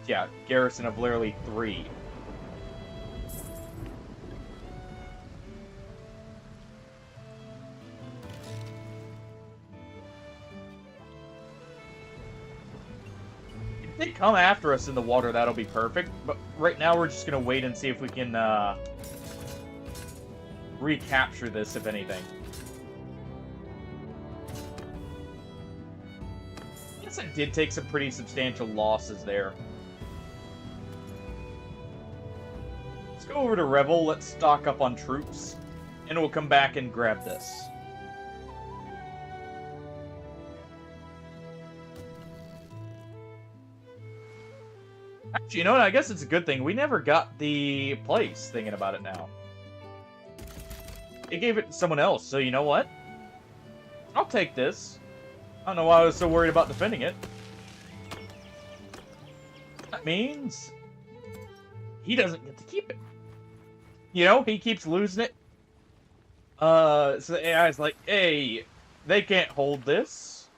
[SPEAKER 1] Yeah, garrison of literally 3. If they come after us in the water, that'll be perfect. But right now, we're just gonna wait and see if we can, recapture this, if anything. I guess I did take some pretty substantial losses there. Let's go over to Revel, let's stock up on troops, and we'll come back and grab this. Actually, you know what? I guess it's a good thing. We never got the place, thinking about it now. It gave it to someone else, so you know what? I'll take this. I don't know why I was so worried about defending it. That means he doesn't get to keep it. You know, he keeps losing it. So the AI's like, hey, they can't hold this.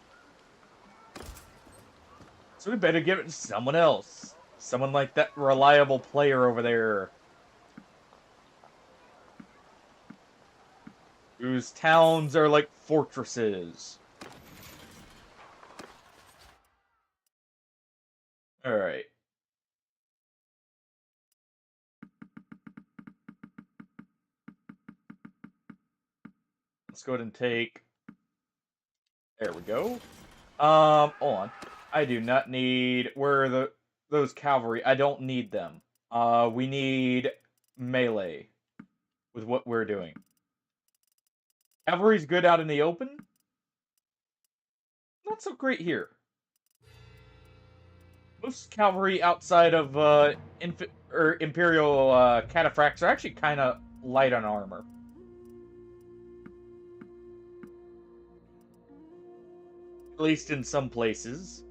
[SPEAKER 1] So we better give it to someone else. Someone like that reliable player over there. Whose towns are like fortresses. Alright. Let's go ahead and take... There we go. Hold on. I do not need... Where are those cavalry? I don't need them. We need melee with what we're doing. Cavalry's good out in the open. Not so great here. Most cavalry outside of Imperial cataphracts are actually kind of light on armor. At least in some places.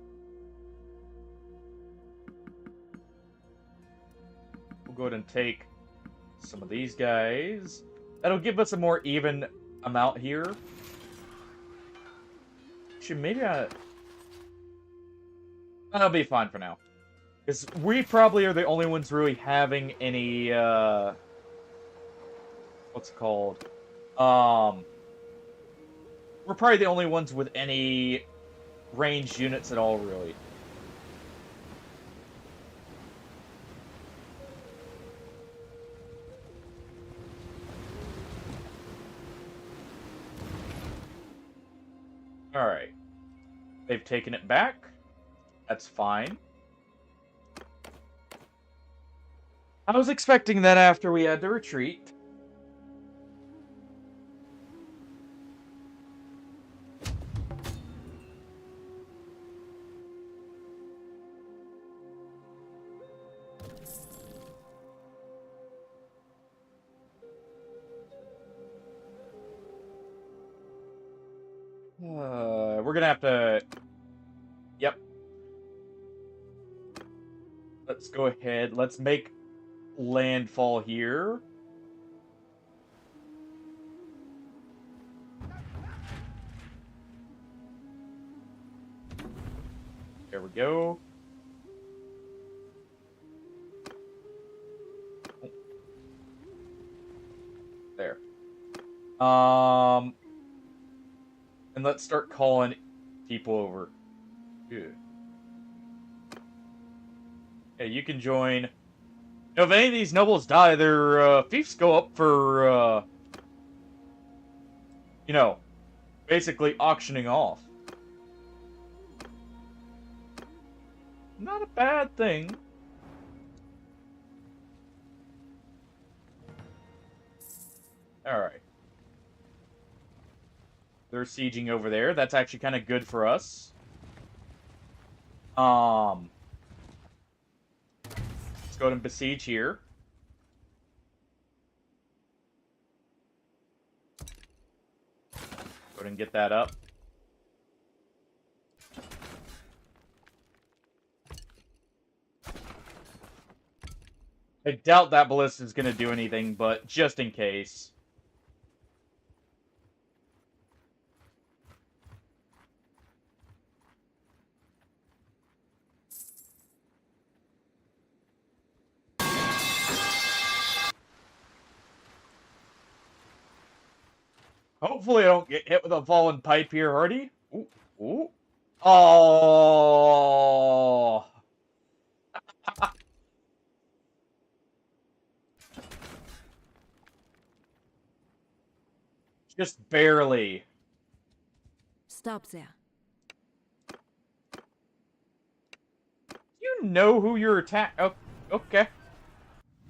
[SPEAKER 1] We'll go ahead and take some of these guys. That'll give us a more even amount here. Actually, maybe that'll be fine for now. Because we probably are the only ones really having any, what's it called? We're probably the only ones with any ranged units at all, really. Alright. They've taken it back. That's fine. I was expecting that after we had to retreat. We're gonna have to... Yep. Let's go ahead. Let's make landfall here. There we go. There. And let's start calling people over. Good. Yeah, you can join. If any of these nobles die, their fiefs go up for, you know, basically auctioning off. Not a bad thing. Alright. They're sieging over there. That's actually kind of good for us. Let's go ahead and besiege here. Go ahead and get that up. I doubt that ballista is going to do anything, but just in case. Hopefully I don't get hit with a fallen pipe here, Hardy. Ooh, ooh. Oh. Just barely.
[SPEAKER 4] Stop there.
[SPEAKER 1] You know who you're oh, okay.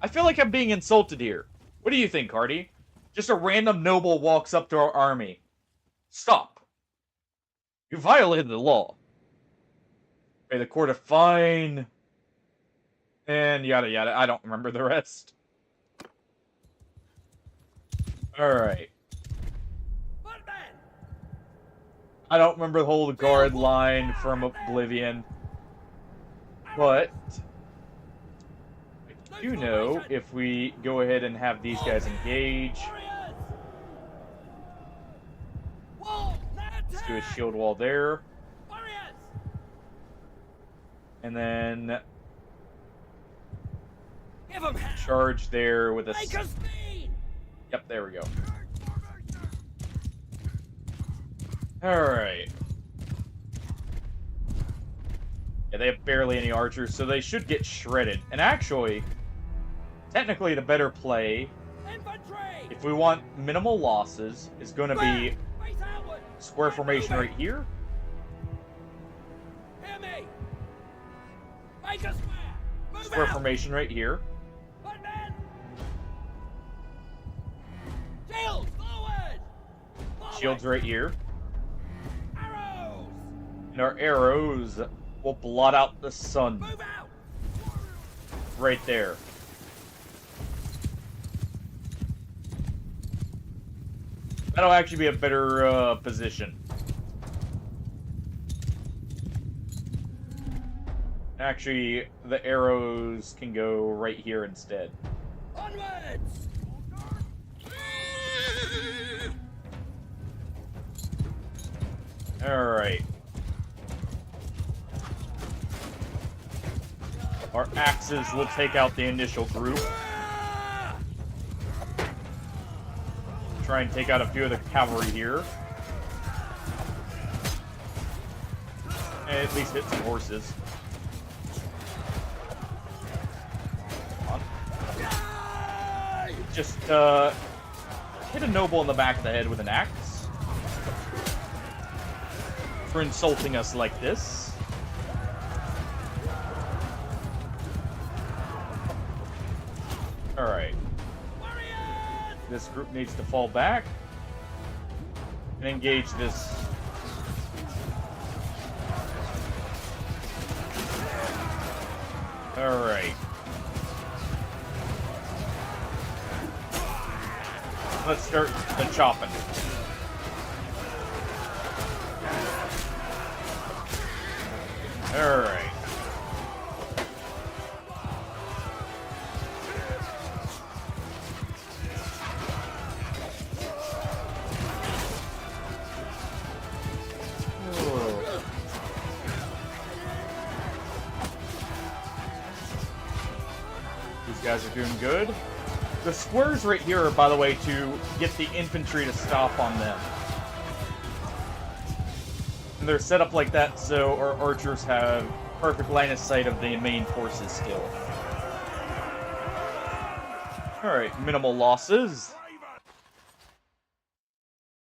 [SPEAKER 1] I feel like I'm being insulted here. What do you think, Hardy? Just a random noble walks up to our army. Stop. You violated the law. Pay the court a fine. And yada yada. I don't remember the rest. Alright. I don't remember the whole guard line from Oblivion. But I do know if we go ahead and have these guys engage. Let's do a shield wall there. And then
[SPEAKER 2] Give him hell!
[SPEAKER 1] charge there with a...
[SPEAKER 2] Make a speed!
[SPEAKER 1] Yep, there we go. Alright. Yeah, they have barely any archers, so they should get shredded. And actually, technically the better play,
[SPEAKER 2] Infantry!
[SPEAKER 1] if we want minimal losses, is going to be
[SPEAKER 2] Face outward!
[SPEAKER 1] square formation
[SPEAKER 2] Moving.
[SPEAKER 1] right here.
[SPEAKER 2] Hear me! Make a square! Move
[SPEAKER 1] Square
[SPEAKER 2] out!
[SPEAKER 1] formation right here.
[SPEAKER 2] One man! Shields, forward! Forward!
[SPEAKER 1] Shields right here.
[SPEAKER 2] Arrows!
[SPEAKER 1] And our arrows will blot out the sun
[SPEAKER 2] Move out!
[SPEAKER 1] right there. That'll actually be a better position. Actually, the arrows can go right here instead.
[SPEAKER 2] Onwards!
[SPEAKER 1] Alright. Our axes will take out the initial group. Try and take out a few of the cavalry here. And at least hit some horses. Come on. Just, hit a noble in the back of the head with an axe. For insulting us like this. Alright. This group needs to fall back. And engage this. Alright. Let's start the chopping. Alright. These guys are doing good. The squares right here are, by the way, to get the infantry to stop on them. And they're set up like that so our archers have perfect line of sight of the main forces still. Alright, minimal losses.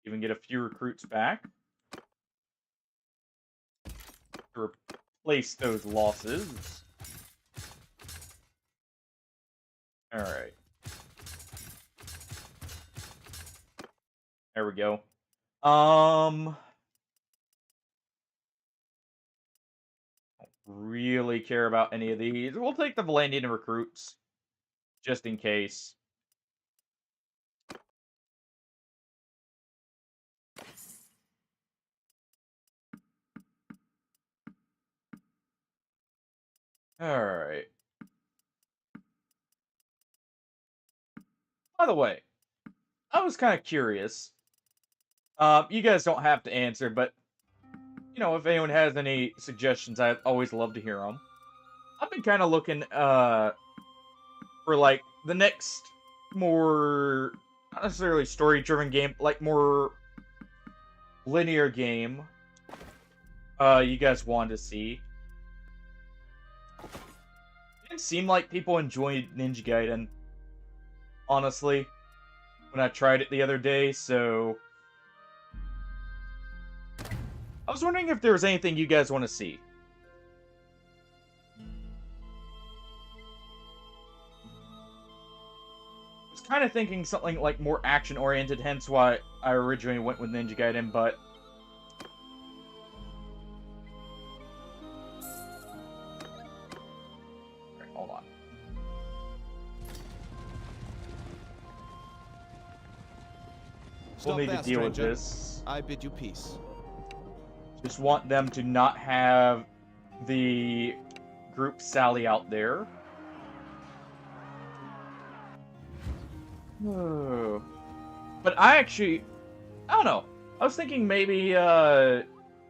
[SPEAKER 1] Even get a few recruits back. To replace those losses. Alright. There we go. Don't really care about any of these. We'll take the Valandian recruits. Just in case. Alright. By the way, I was kind of curious. You guys don't have to answer, but, you know, if anyone has any suggestions, I'd always love to hear them. I've been kind of looking, for, like, the next more, not necessarily story-driven game, like, more linear game, you guys wanted to see. It didn't seem like people enjoyed Ninja Gaiden, honestly, when I tried it the other day, so I was wondering if there was anything you guys want to see. I was kind of thinking something like more action-oriented, hence why I originally went with Ninja Gaiden, but alright, hold on. We'll need to deal with this.
[SPEAKER 5] I bid you peace.
[SPEAKER 1] Just want them to not have the group Sally out there. Oh. But I don't know. I was thinking maybe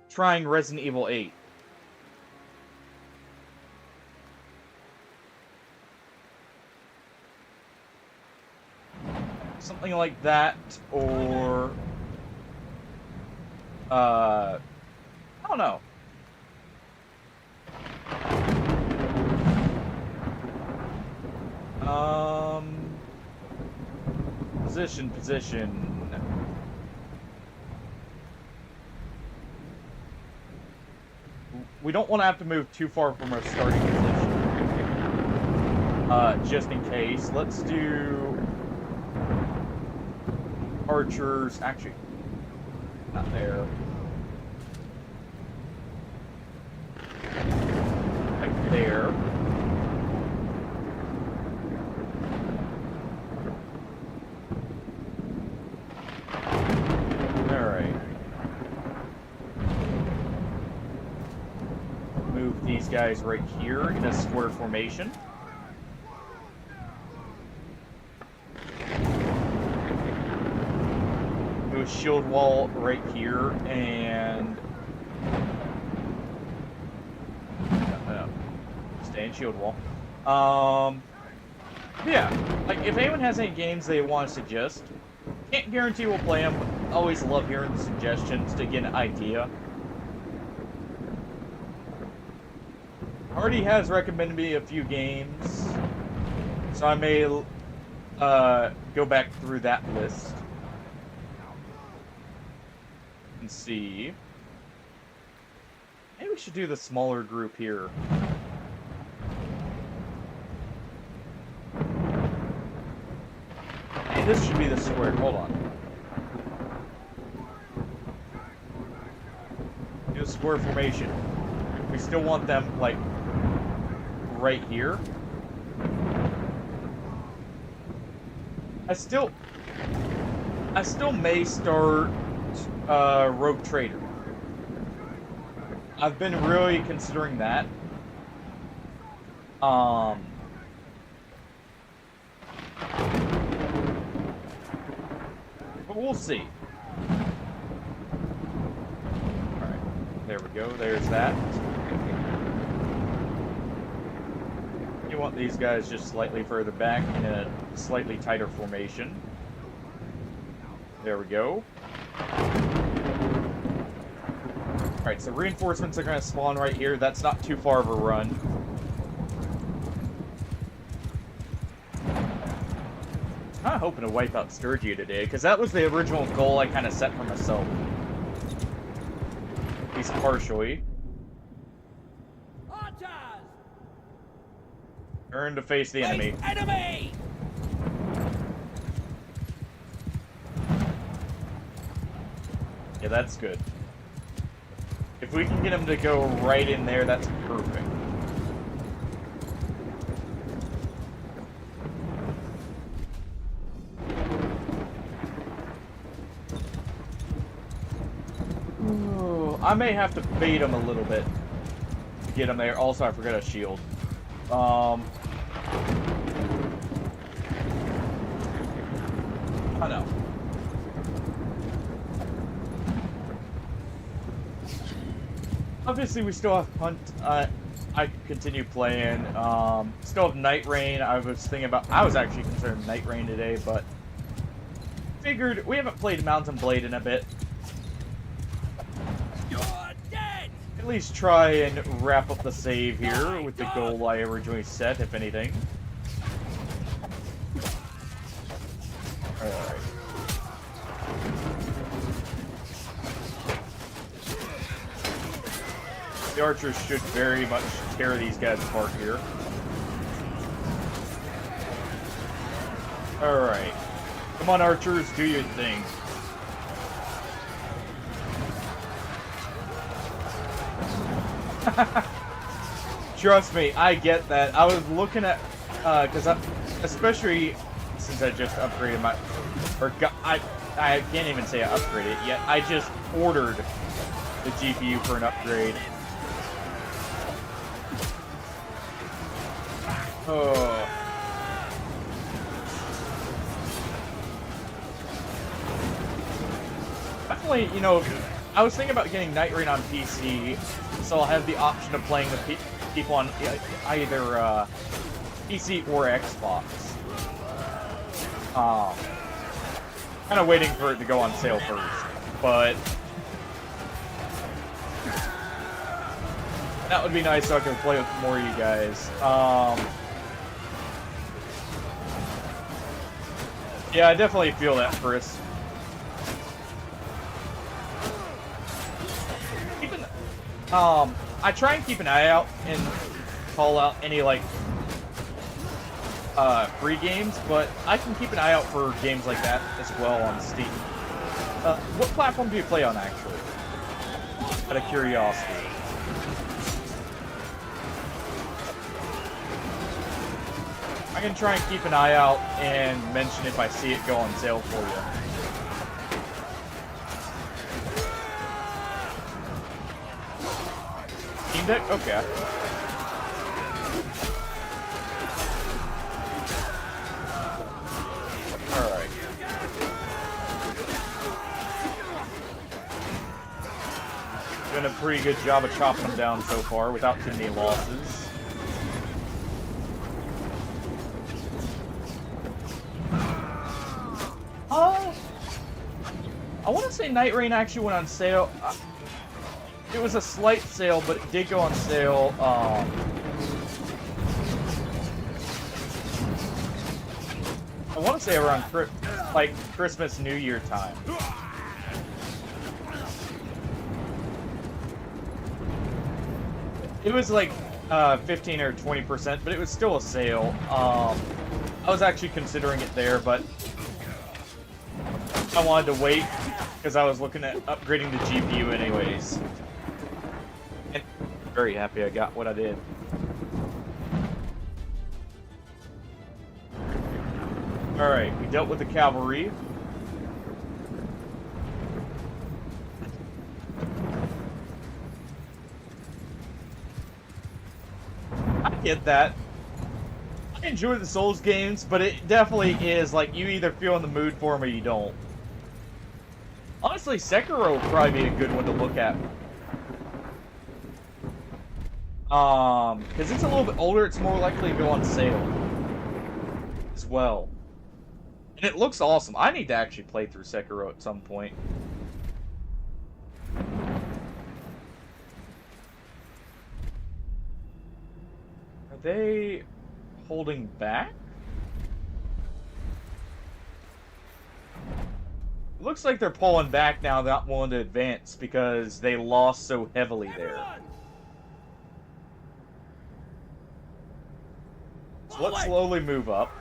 [SPEAKER 1] trying Resident Evil 8. something like that, or I don't know. Position. We don't want to have to move too far from our starting position. Just in case. Let's do archers. Actually, not there. Right there. These guys right here in a square formation. Do a shield wall right here and stay in shield wall. Yeah, like if anyone has any games they want to suggest, can't guarantee we'll play them, but always love hearing the suggestions to get an idea. Already has recommended me a few games, so I may go back through that list and see. Maybe we should do the smaller group here. Hey, this should be the square. Hold on. Do a square formation. We still want them like right here. I still may start Rogue Trader. I've been really considering that. But we'll see. Alright, there we go, there's that. You want these guys just slightly further back in a slightly tighter formation. There we go. Alright, so reinforcements are going to spawn right here. That's not too far of a run. I'm kind of hoping to wipe out Sturgia today, because that was the original goal I kind of set for myself. At least partially. Turn to face the enemy.
[SPEAKER 2] Enemy!
[SPEAKER 1] Yeah, that's good. If we can get him to go right in there, that's perfect. Ooh, I may have to bait him a little bit to get him there. Also, I forgot a shield. I know. Obviously, we still have Hunt. I could continue playing. Still have Night Rain. I was actually considering Night Rain today, but figured we haven't played Mountain Blade in a bit.
[SPEAKER 2] You're dead!
[SPEAKER 1] At least try and wrap up the save here with the goal I originally set, if anything. Alright. The archers should very much tear these guys apart here. Alright. Come on, archers, do your thing. Trust me, I get that. I was looking at, especially since I just upgraded my, I can't even say I upgraded it yet. I just ordered the GPU for an upgrade. Oh. Definitely, you know, I was thinking about getting Night Rain on PC, so I'll have the option of playing with people on either PC or Xbox. Kind of waiting for it to go on sale first, but that would be nice so I can play with more of you guys. Yeah, I definitely feel that, Chris. I try and keep an eye out and call out any, like, free games, but I can keep an eye out for games like that as well on Steam. What platform do you play on, actually? Out of curiosity. I can try and keep an eye out and mention if I see it go on sale for you. Steam Deck? Okay. Alright. Doing a pretty good job of chopping them down so far without too many losses. I want to say Night Rain actually went on sale. It was a slight sale, but it did go on sale. I want to say around like Christmas, New Year time. It was like 15 or 20%, but it was still a sale. I was actually considering it there, but I wanted to wait because I was looking at upgrading the GPU anyways. And I'm very happy I got what I did. Alright, we dealt with the cavalry. I get that. I enjoy the Souls games, but it definitely is like you either feel in the mood for them or you don't. Honestly, Sekiro would probably be a good one to look at. Because it's a little bit older, it's more likely to go on sale as well. And it looks awesome. I need to actually play through Sekiro at some point. Are they holding back? It looks like they're pulling back now, not willing to advance because they lost so heavily there. So let's slowly move up.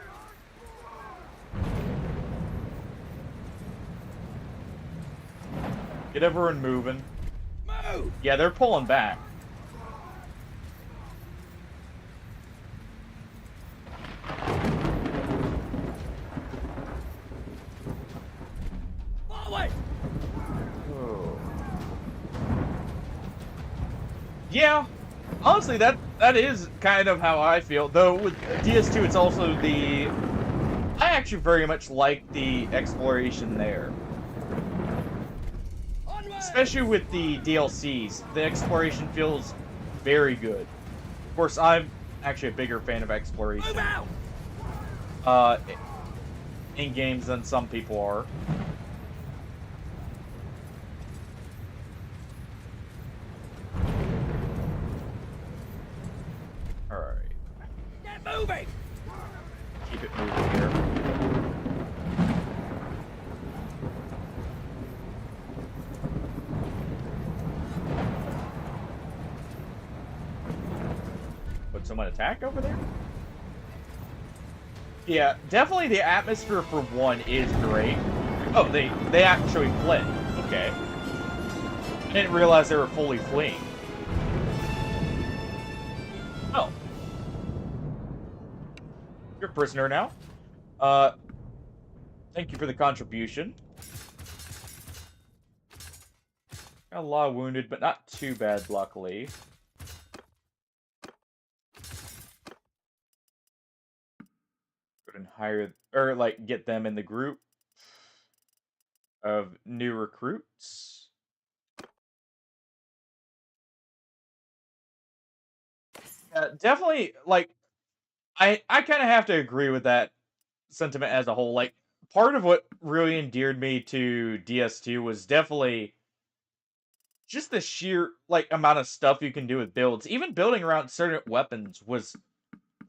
[SPEAKER 1] Get everyone moving.
[SPEAKER 2] Move!
[SPEAKER 1] Yeah, they're pulling back.
[SPEAKER 2] Forward!
[SPEAKER 1] Oh. Yeah, honestly, that is kind of how I feel. Though with DS2, it's also the... I actually very much like the exploration there. Especially with the DLCs, the exploration feels very good. Of course, I'm actually a bigger fan of exploration in games than some people are. Alright.
[SPEAKER 2] Get moving!
[SPEAKER 1] Keep it moving here. Would someone attack over there? Yeah, definitely the atmosphere for one is great. Oh, they actually fled. Okay. I didn't realize they were fully fleeing. Oh. You're a prisoner now. Thank you for the contribution. Got a lot of wounded, but not too bad, luckily. And hire, or like get them in the group of new recruits. Definitely, like, I kind of have to agree with that sentiment as a whole. Like, part of what really endeared me to DS2 was definitely just the sheer like amount of stuff you can do with builds. Even building around certain weapons was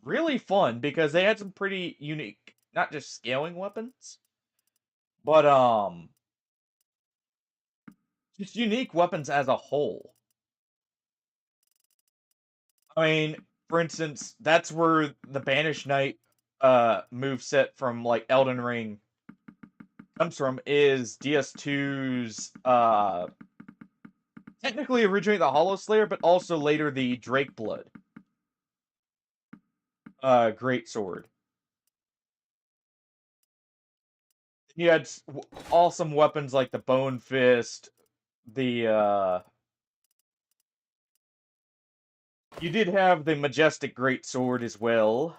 [SPEAKER 1] really fun because they had some pretty unique, not just scaling weapons, but just unique weapons as a whole. I mean, for instance, that's where the Banished Knight move set from like Elden Ring comes from is DS2's technically originally the Hollow Slayer, but also later the Drake Blood great sword. You had awesome weapons like the Bone Fist, the you did have the Majestic Great Sword as well.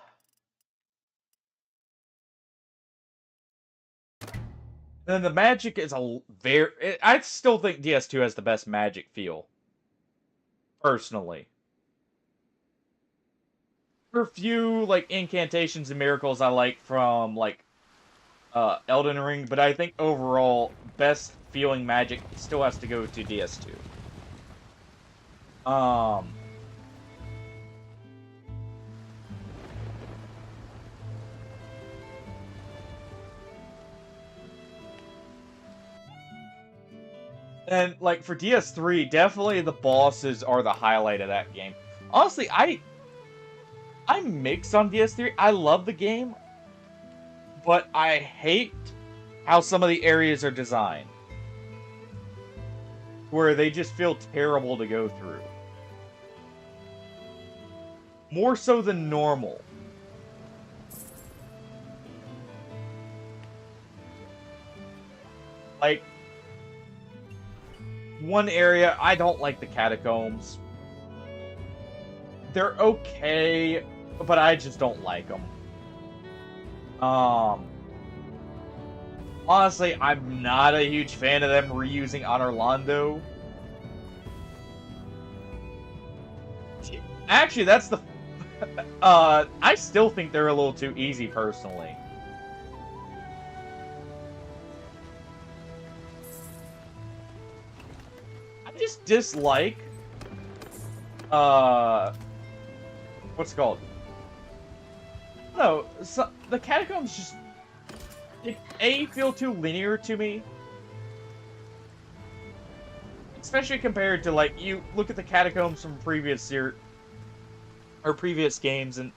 [SPEAKER 1] And then the magic is a very I still think DS2 has the best magic feel personally. There are a few like incantations and miracles I like from like Elden Ring, but I think overall best feeling magic still has to go to DS2. Um and like for DS3, definitely the bosses are the highlight of that game. Honestly, I'm mixed on DS3. I love the game, but I hate how some of the areas are designed. Where they just feel terrible to go through. More so than normal. Like, one area, I don't like the catacombs. They're okay, but I just don't like them. Honestly, I'm not a huge fan of them reusing Orlando. Actually, that's the... I still think they're a little too easy, personally. I just dislike... what's it called? No, so, the catacombs just... They feel too linear to me. Especially compared to, like, you look at the catacombs from previous year... or previous games, and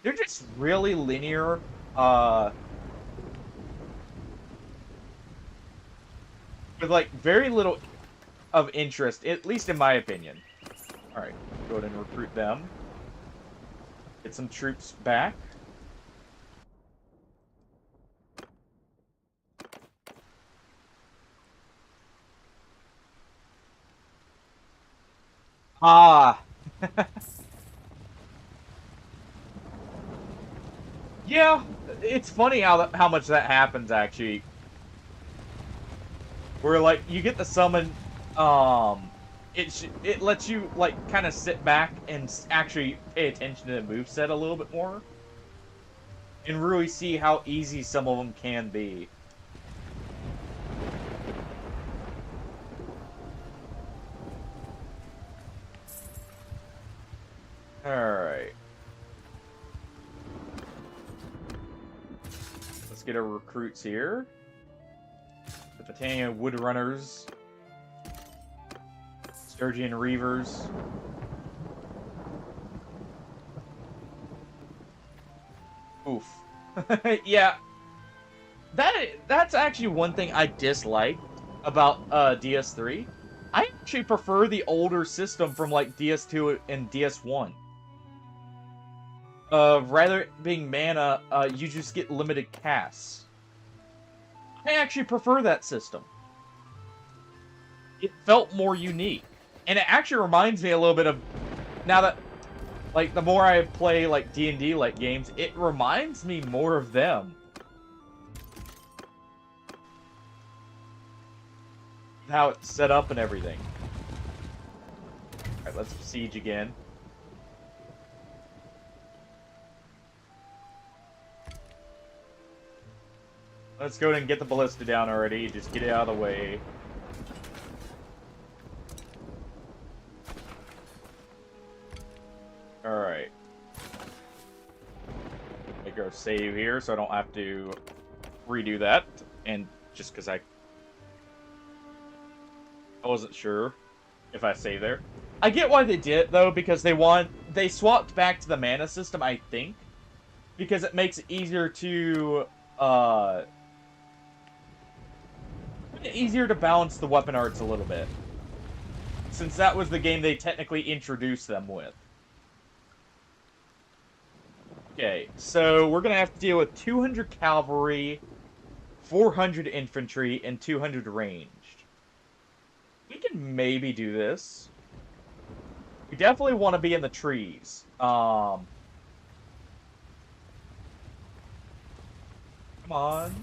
[SPEAKER 1] they're just really linear, with, like, very little of interest, at least in my opinion. Alright, go ahead and recruit them. Get some troops back. Ah! Yeah, it's funny how much that happens, actually. Where, like, you get the summon, it lets you, like, kind of sit back and actually pay attention to the moveset a little bit more. And really see how easy some of them can be. Alright. Let's get our recruits here. The Battalion Woodrunners. Sturgeon Reavers. Oof. Yeah. That's actually one thing I dislike about DS3. I actually prefer the older system from like DS2 and DS1. Rather being mana, you just get limited casts. I actually prefer that system. It felt more unique. And it actually reminds me a little bit of, now that, like, the more I play, like, D&D like games, it reminds me more of them. How it's set up and everything. Alright, let's siege again. Let's go ahead and get the ballista down already. Just get it out of the way. Alright. Make our save here so I don't have to redo that. And just because I wasn't sure if I saved there. I get why they did it, though, because they swapped back to the mana system, I think. Because it makes it easier to, balance the weapon arts a little bit. Since that was the game they technically introduced them with. Okay, so we're gonna have to deal with 200 cavalry, 400 infantry, and 200 ranged. We can maybe do this. We definitely want to be in the trees. Come on.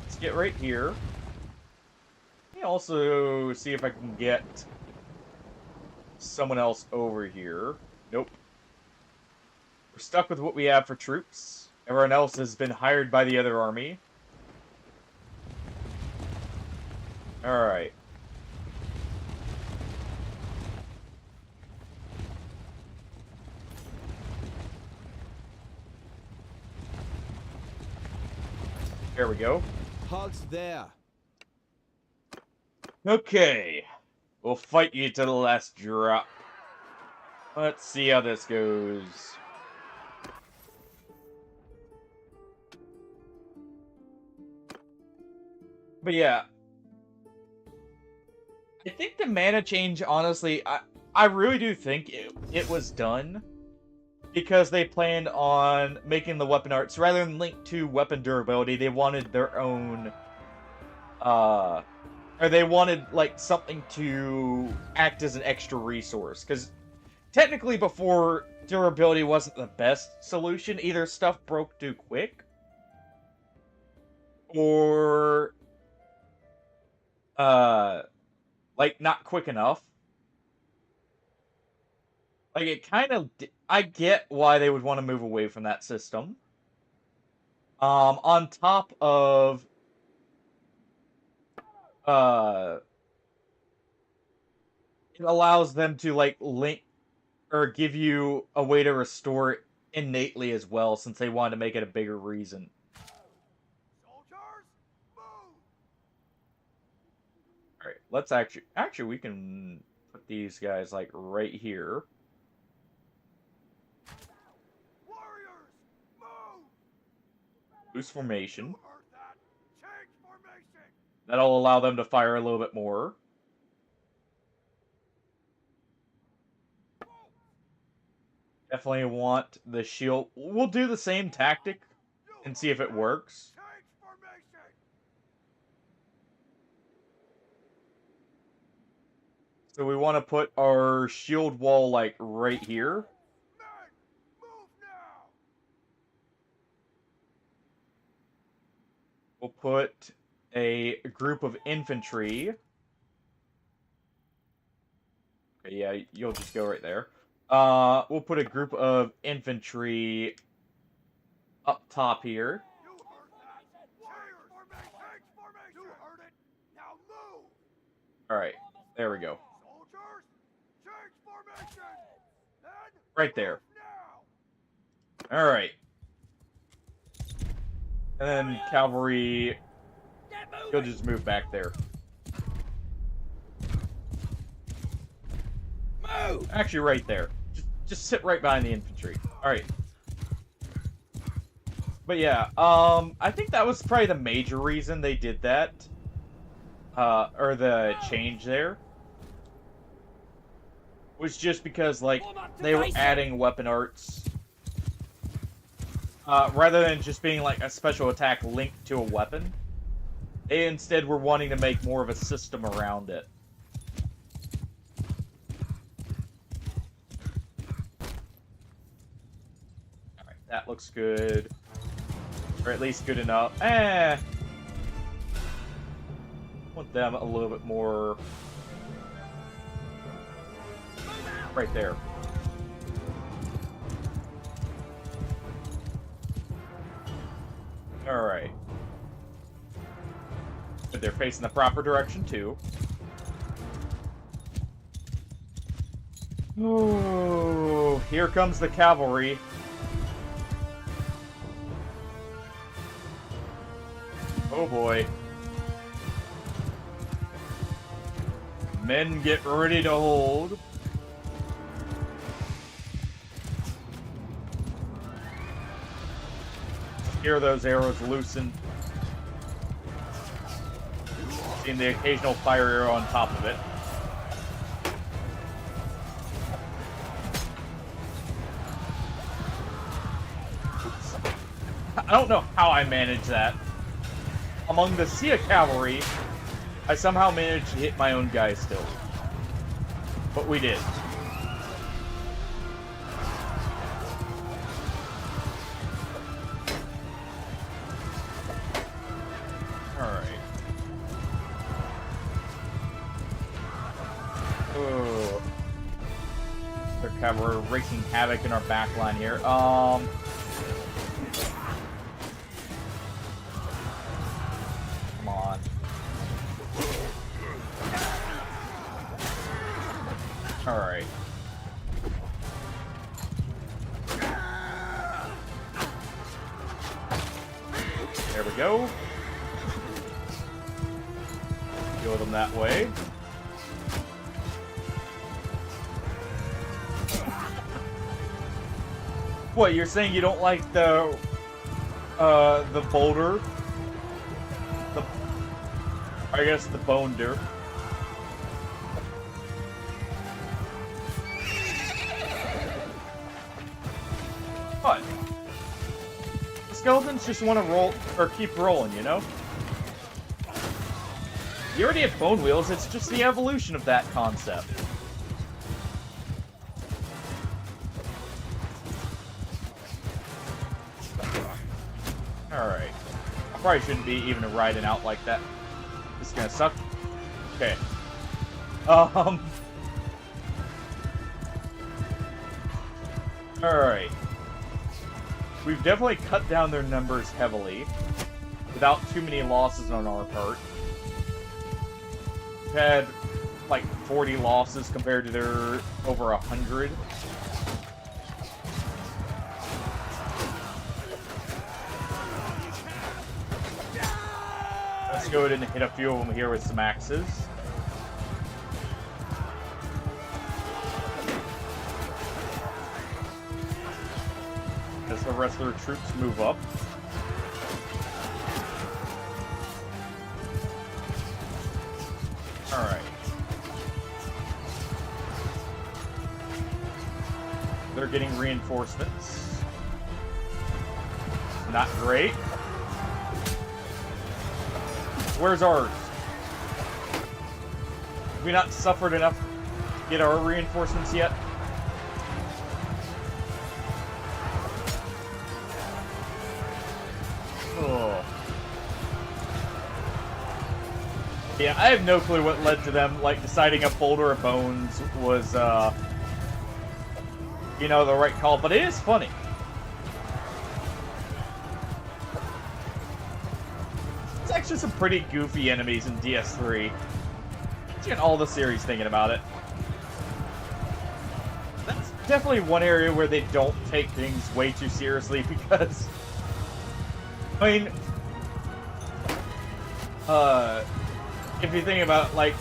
[SPEAKER 1] Let's get right here. Let me also see if I can get someone else over here. Nope. We're stuck with what we have for troops. Everyone else has been hired by the other army. Alright. There we go.
[SPEAKER 2] Hogs there.
[SPEAKER 1] Okay. We'll fight you to the last drop. Let's see how this goes. But yeah. I think the mana change, honestly, I really do think it was done because they planned on making the weapon arts, rather than linked to weapon durability, they wanted their own, or they wanted, like, something to act as an extra resource. Because technically before, durability wasn't the best solution. Either stuff broke too quick, or, like, not quick enough. Like, it kind of... I get why they would want to move away from that system. On top of... it allows them to, like, link... or give you a way to restore it innately as well, since they wanted to make it a bigger reason. Alright, let's actually, we can put these guys, like, right here.
[SPEAKER 2] Warriors, move!
[SPEAKER 1] Loose formation.
[SPEAKER 2] You heard that? Change formation!
[SPEAKER 1] That'll allow them to fire a little bit more. Definitely want the shield. We'll do the same tactic and see if it works.
[SPEAKER 2] Change formation!
[SPEAKER 1] So we want to put our shield wall, like, right here.
[SPEAKER 2] Men, move now!
[SPEAKER 1] We'll put a group of infantry. Okay, yeah, you'll just go right there. We'll put a group of infantry up top here.
[SPEAKER 2] You heard that? Change formation! You heard it! Now move!
[SPEAKER 1] Alright, there we go.
[SPEAKER 2] Soldiers, change formation! Men,
[SPEAKER 1] Right there.
[SPEAKER 2] move now!
[SPEAKER 1] Alright. And then cavalry,
[SPEAKER 2] Get
[SPEAKER 1] you'll
[SPEAKER 2] moving!
[SPEAKER 1] just move back there.
[SPEAKER 2] Move!
[SPEAKER 1] Actually, right there. Just sit right behind the infantry. Alright. But yeah, I think that was probably the major reason they did that. Or the change there. Was just because, like, they were adding weapon arts. Rather than just being, like, a special attack linked to a weapon. They instead were wanting to make more of a system around it. Alright, that looks good. Or at least good enough. Want them a little bit more... right there. Alright. But they're facing the proper direction, too. Ooh, here comes the cavalry. Oh boy. Men, get ready to hold. Hear those arrows loosen. Seeing the occasional fire arrow on top of it. Oops. I don't know how I managed that. Among the sea of cavalry, I somehow managed to hit my own guy still. But we did. Alright. Oh. Their cavalry wreaking havoc in our backline here. Alright. There we go. Go them that way. What, you're saying you don't like the boulder? I guess the boulder. What? The skeletons just want to roll, or keep rolling, you know? You already have bone wheels, it's just the evolution of that concept. Alright. I probably shouldn't be even riding out like that. This is gonna suck. Okay. Alright. We've definitely cut down their numbers heavily, without too many losses on our part. We've had, like, 40 losses compared to their over 100. Let's go ahead and hit a few of them here with some axes. As the rest of their troops move up. Alright. They're getting reinforcements. Not great. Where's ours? Have we not suffered enough to get our reinforcements yet? Oh. Yeah, I have no clue what led to them, like, deciding a boulder of bones was, you know, the right call, but it is funny. It's actually some pretty goofy enemies in DS3. In all the series thinking about it. That's definitely one area where they don't take things way too seriously because... I mean... if you think about, like...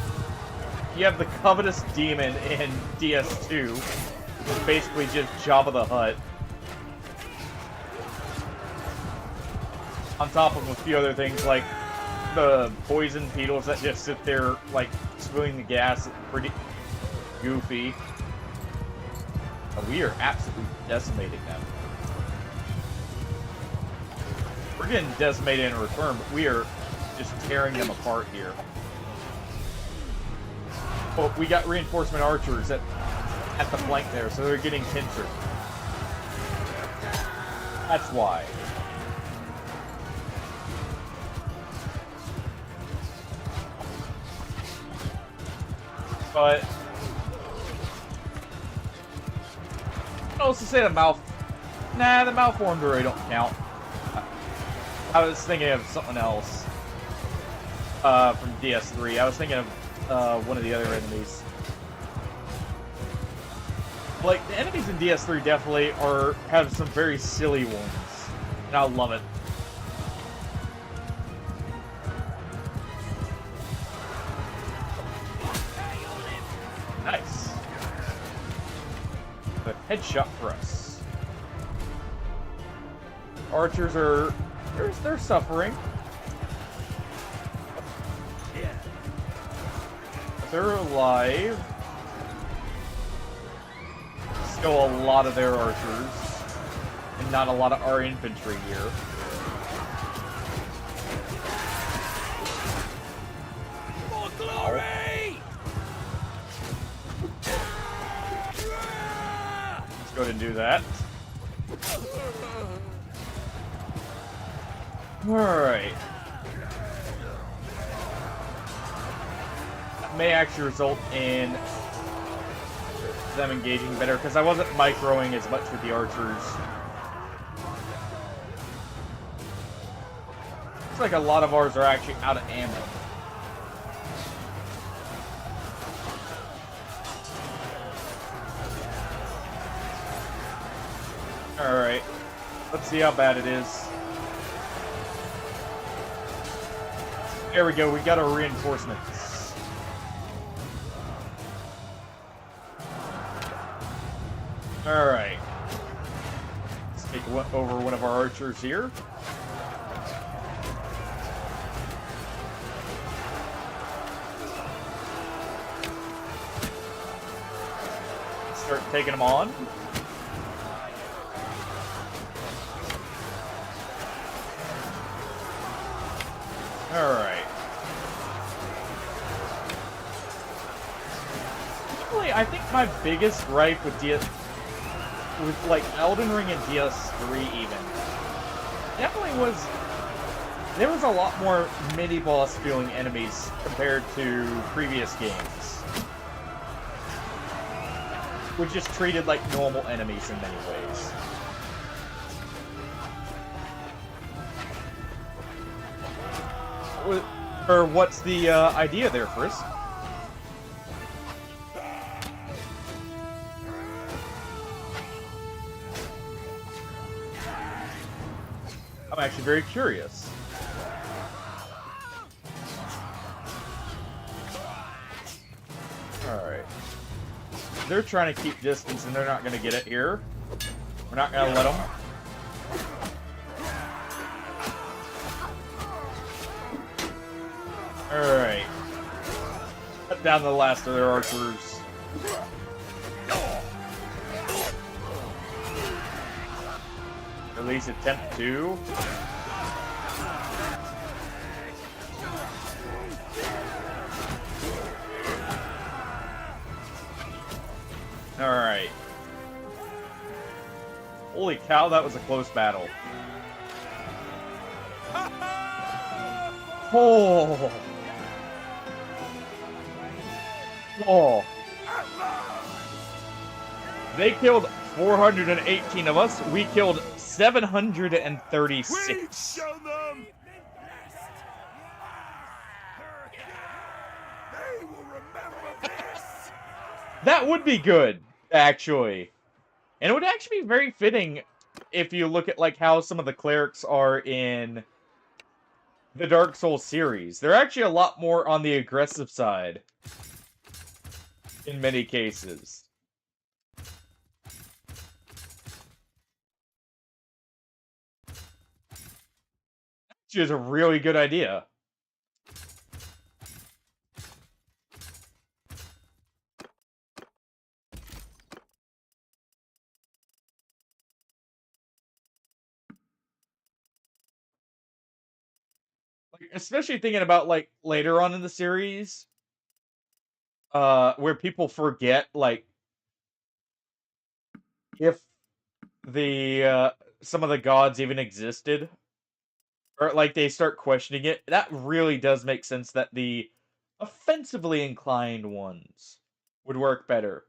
[SPEAKER 1] You have the Covetous Demon in DS2, which is basically just Jabba the Hutt. On top of a few other things like the poison beetles that just sit there, like, spewing the gas. Pretty goofy. And we are absolutely decimating them. We're getting decimated in return, but we are just tearing them apart here. Oh, we got reinforcement archers at the flank there, so they're getting pincered. That's why. But I also say the mouth. Nah, the malformed really don't count. I was thinking of something else. From DS3. I was thinking of one of the other enemies. Like, the enemies in DS3 definitely have some very silly ones. And I love it. Nice. A headshot for us. Archers are... They're suffering. They're alive. Still a lot of their archers. And not a lot of our infantry here.
[SPEAKER 2] For glory!
[SPEAKER 1] Let's go ahead and do that. Alright. That may actually result in them engaging better, because I wasn't microing as much with the archers. Looks like a lot of ours are actually out of ammo. Alright. Let's see how bad it is. There we go, we got our reinforcements. Alright. Let's take over one of our archers here. Start taking them on. Alright. I think my biggest gripe with like Elden Ring and DS3 even, definitely was there was a lot more mini-boss feeling enemies compared to previous games, which just treated like normal enemies in many ways. Or what's the idea there, Frisk? I'm actually very curious. Alright. They're trying to keep distance and they're not going to get it here. We're not going to let them. Alright. Cut down the last of their archers. At least attempt to. Alright. Holy cow, that was a close battle. Oh! Oh! They killed 418 of us. We killed 736.
[SPEAKER 2] We show them! They will remember this!
[SPEAKER 1] That would be good, actually. And it would actually be very fitting if you look at like how some of the clerics are in the Dark Souls series. They're actually a lot more on the aggressive side in many cases. Which is a really good idea. Like, especially thinking about like later on in the series, where people forget like if the some of the gods even existed. Or, like, they start questioning it. That really does make sense that the offensively inclined ones would work better.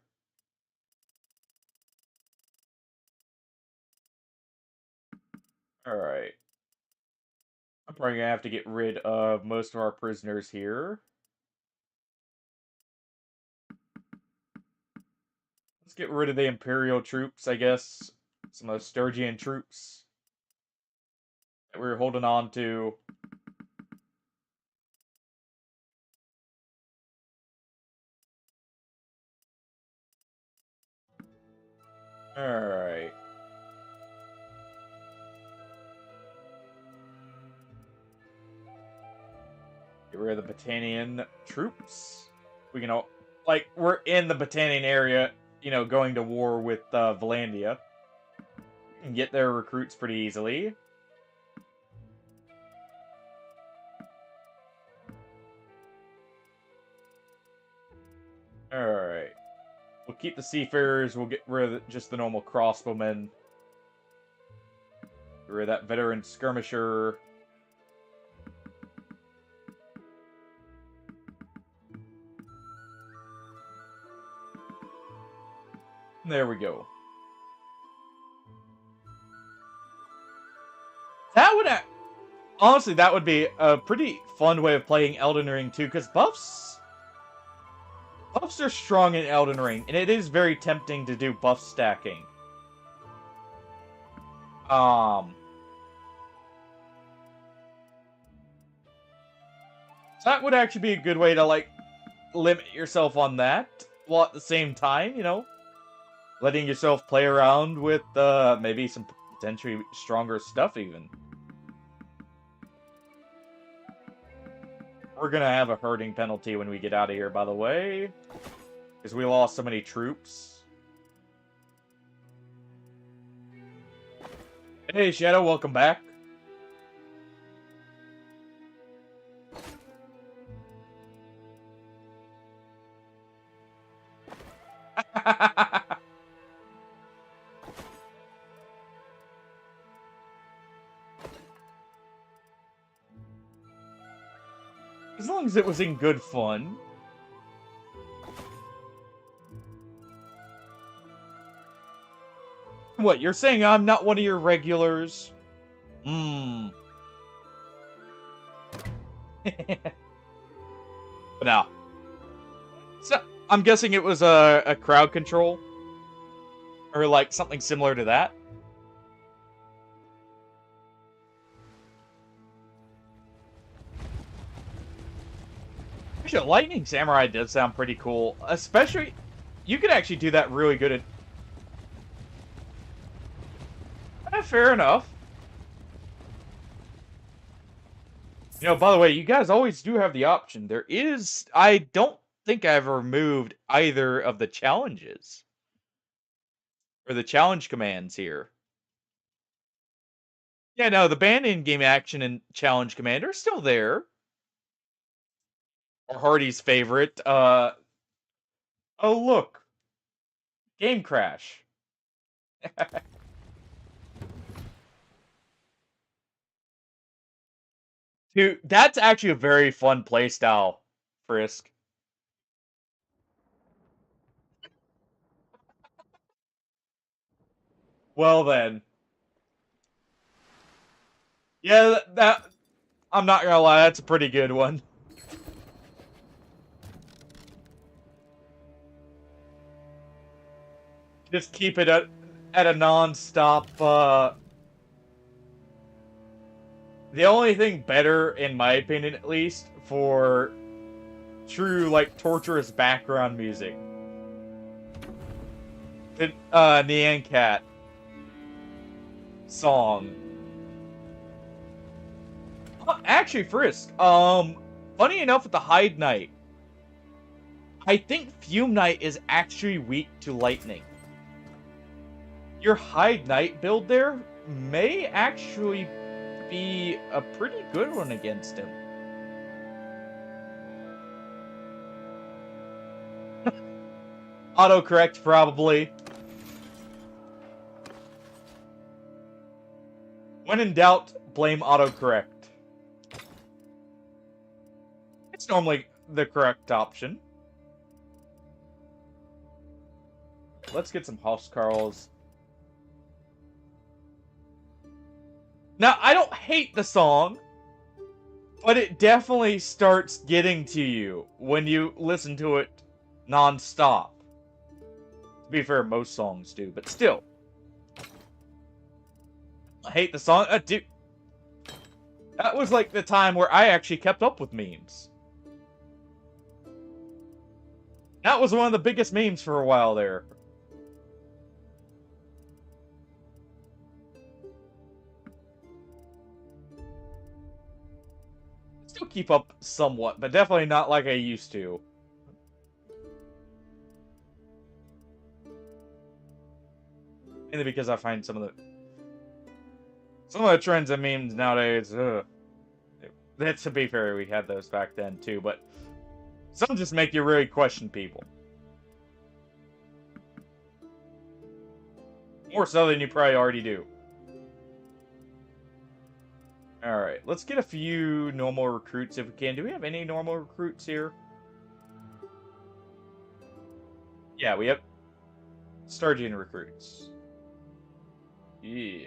[SPEAKER 1] Alright. I'm probably gonna have to get rid of most of our prisoners here. Let's get rid of the Imperial troops, I guess. Some of the Sturgian troops that we were holding on to. Alright. Get rid of the Battanian troops. We can, like, we're in the Battanian area, you know, going to war with Valandia. We can get their recruits pretty easily. Alright. We'll keep the seafarers, we'll get rid of just the normal crossbowmen. Get rid of that veteran skirmisher. There we go. That would honestly, that would be a pretty fun way of playing Elden Ring too, because buffs are strong in Elden Ring, and it is very tempting to do buff stacking. So that would actually be a good way to, like, limit yourself on that, while at the same time, you know, letting yourself play around with maybe some potentially stronger stuff even. We're gonna have a herding penalty when we get out of here, by the way, because we lost so many troops. Hey, Shadow, welcome back. As long as it was in good fun. What, you're saying I'm not one of your regulars? But no. So, I'm guessing it was a crowd control? Or like something similar to that? Actually, Lightning Samurai does sound pretty cool. Especially, you could actually do that really good at... fair enough. You know, by the way, you guys always do have the option. There is... I don't think I've removed either of the challenges. Or the challenge commands here. Yeah, no, the banned in-game action and challenge command are still there. Or Hardy's favorite. Oh, look. Game crash. Dude, that's actually a very fun playstyle, Frisk. Well then. Yeah, that I'm not gonna lie, that's a pretty good one. Just keep it at a non-stop, The only thing better, in my opinion at least, for true, like, torturous background music. The, Nyan Cat song. Actually, Frisk, funny enough with the Hyde Knight, I think Fume Knight is actually weak to lightning. Your Hyde Knight build there may actually be a pretty good one against him. Autocorrect, probably. When in doubt, blame autocorrect. It's normally the correct option. Let's get some Housecarls. Now, I don't hate the song. But it definitely starts getting to you when you listen to it non-stop. To be fair, most songs do, but still. I hate the song. Dude, that was like the time where I actually kept up with memes. That was one of the biggest memes for a while there. Still keep up somewhat, but definitely not like I used to. Mainly because I find some of the trends and memes nowadays, ugh. That's, to be fair, we had those back then too, but some just make you really question people. More so than you probably already do. Alright, let's get a few normal recruits if we can. Do we have any normal recruits here? Yeah, we have Sturgeon recruits. Yeah.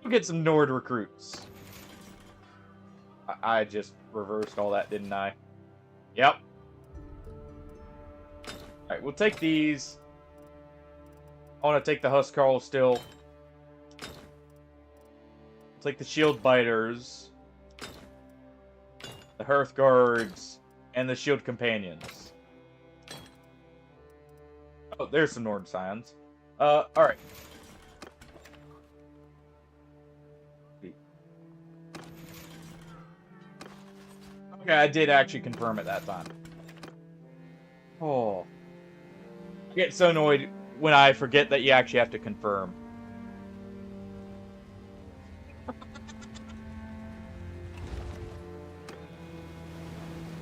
[SPEAKER 1] We'll get some Nord recruits. I just reversed all that, didn't I? Yep. Alright, we'll take these. I want to take the Huskarl still. Take the Shield Biters, the Hearthguards, and the Shield Companions. Oh, there's some Nord Scions. Alright. Okay, I did actually confirm at that time. Oh. I get so annoyed when I forget that you actually have to confirm.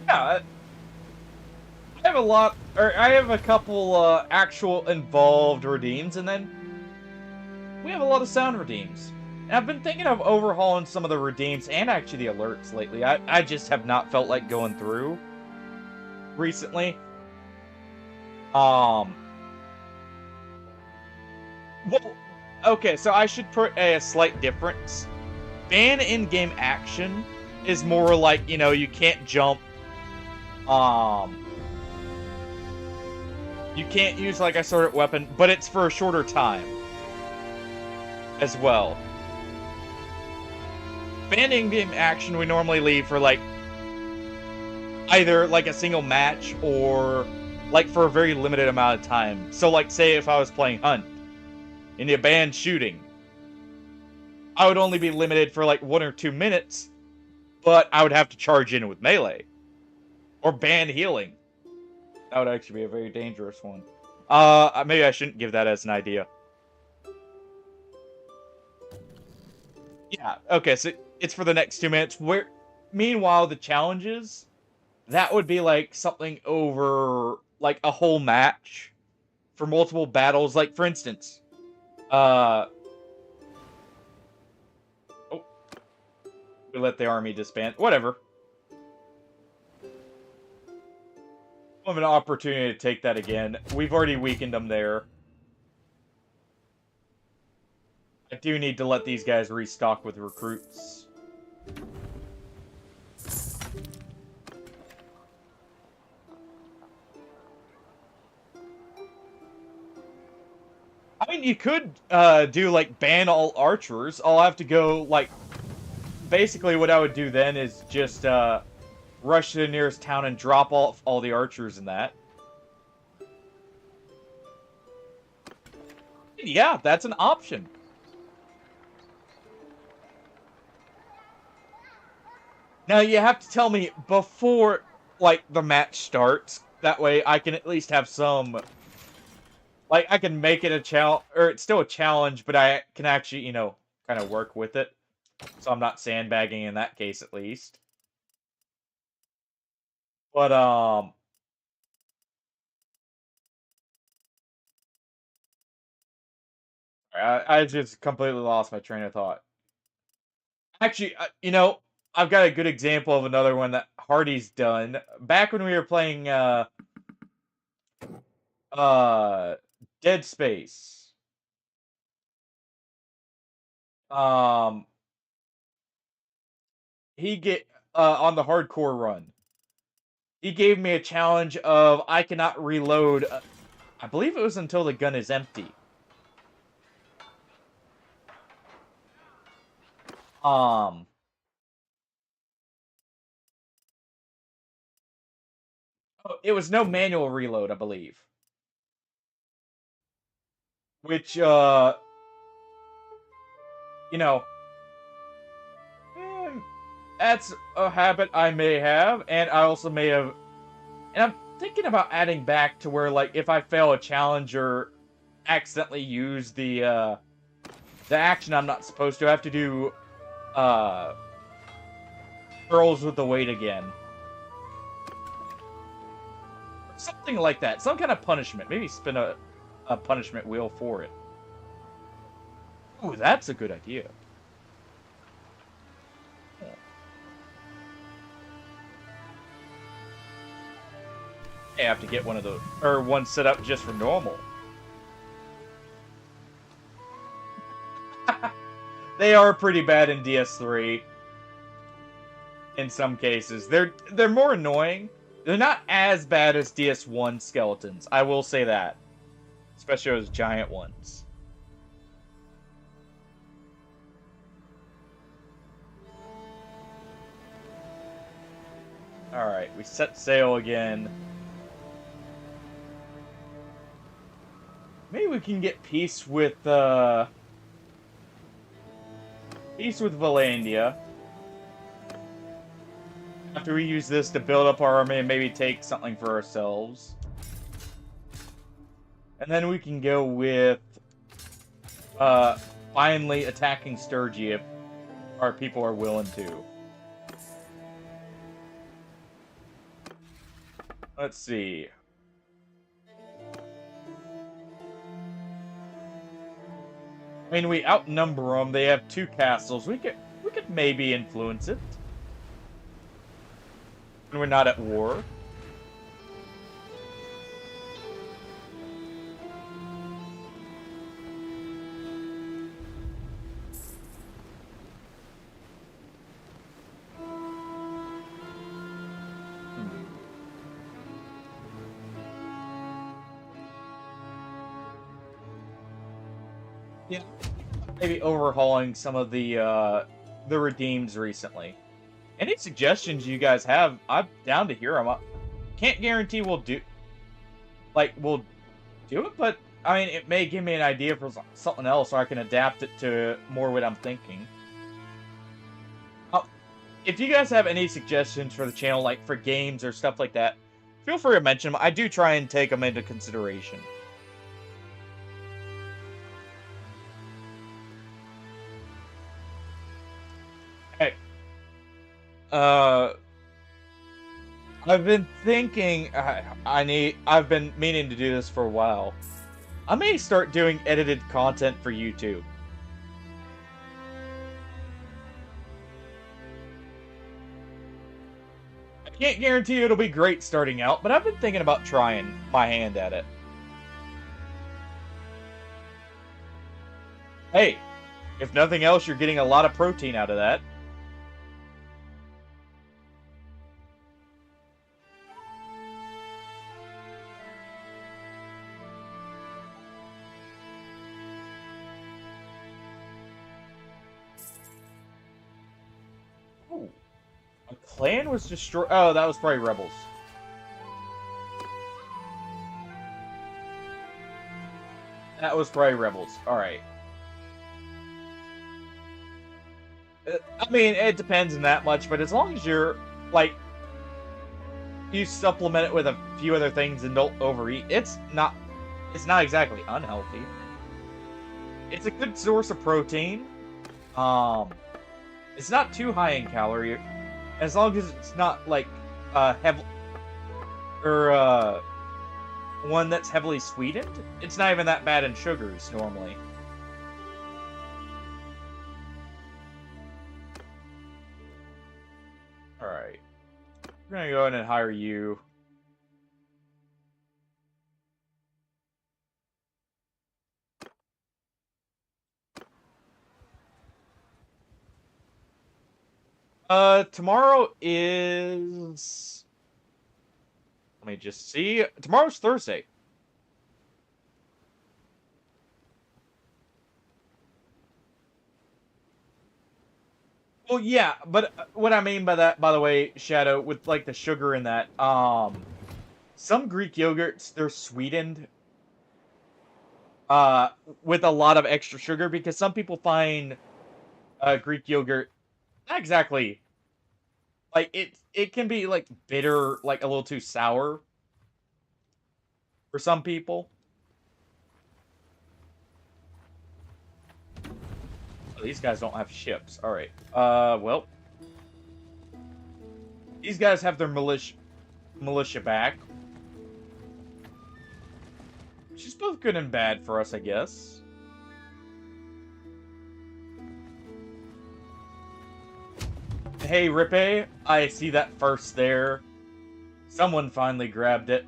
[SPEAKER 1] Yeah, I have a lot, or I have a couple actual involved redeems, and then we have a lot of sound redeems. And I've been thinking of overhauling some of the redeems and actually the alerts lately. I just have not felt like going through recently. Well, okay, so I should put a slight difference. Ban in-game action is more like, you know, you can't jump. You can't use like a sword weapon, but it's for a shorter time as well. Banning game action we normally leave for like either like a single match or like for a very limited amount of time. So like say if I was playing Hunt and you ban shooting, I would only be limited for like 1 or 2 minutes, but I would have to charge in with melee or ban healing. That would actually be a very dangerous one. Maybe I shouldn't give that as an idea. Yeah, okay, so it's for the next 2 minutes. Meanwhile, the challenges, that would be like something over like a whole match for multiple battles. Like for instance, oh, we let the army disband. Whatever. We'll have an opportunity to take that again. We've already weakened them there. I do need to let these guys restock with recruits. I mean, you could do, like, ban all archers. I'll have to go, like... Basically, what I would do then is just rush to the nearest town and drop off all the archers in that. Yeah, that's an option. Now, you have to tell me before, like, the match starts. That way, I can at least have some... Like, I can make it a challenge, or it's still a challenge, but I can actually, you know, kind of work with it. So I'm not sandbagging in that case, at least. But, I just completely lost my train of thought. Actually, you know, I've got a good example of another one that Hardy's done. Back when we were playing, uh, Dead Space. Um, he get on the hardcore run. He gave me a challenge of I cannot reload. I believe it was until the gun is empty. Um, it was no manual reload, I believe. Which, you know, eh, that's a habit I may have, and I also may have. And I'm thinking about adding back to where, like, if I fail a challenge or accidentally use the action I'm not supposed to, I have to do uh curls with the weight again. Something like that. Some kind of punishment. Maybe spin a punishment wheel for it. Ooh, that's a good idea. I have to get one of those, or one set up just for normal. They are pretty bad in DS3. In some cases, they're more annoying. They're not as bad as DS1 skeletons. I will say that, especially those giant ones. All right, we set sail again. Maybe we can get peace with Valandia. After we use this to build up our army and maybe take something for ourselves. And then we can go with finally attacking Sturgy if our people are willing to. Let's see. I mean, we outnumber them. They have 2 castles. We could maybe influence it. When we're not at war. Yeah. Maybe overhauling some of the redeems recently. Any suggestions you guys have, I'm down to hear them. Can't guarantee we'll do it, but I mean, it may give me an idea for something else, so I can adapt it to more what I'm thinking. If you guys have any suggestions for the channel, like for games or stuff like that, feel free to mention them. I do try and take them into consideration. Hey, I've been thinking. I've been meaning to do this for a while. I may start doing edited content for YouTube. I can't guarantee it'll be great starting out, but I've been thinking about trying my hand at it. Hey, if nothing else, you're getting a lot of protein out of that. Ooh. A clan was destroyed. Oh, that was probably rebels. That was probably rebels. Alright. I mean, it depends on that much, but as long as you're, like, you supplement it with a few other things and don't overeat, it's not exactly unhealthy. It's a good source of protein. It's not too high in calorie, as long as it's not, like, heavy, or, one that's heavily sweetened. It's not even that bad in sugars, normally. Alright. We're gonna go ahead and hire you. Tomorrow is... Let me just see. Tomorrow's Thursday. Well, yeah, but what I mean by that, by the way, Shadow, with like the sugar in that, some Greek yogurts, they're sweetened, uh, with a lot of extra sugar because some people find, Greek yogurt not exactly like it can be like bitter, like a little too sour for some people. Oh, these guys don't have ships. All right. Well, these guys have their militia back. Which is both good and bad for us, I guess. Hey, Rippe, I see that first there. Someone finally grabbed it.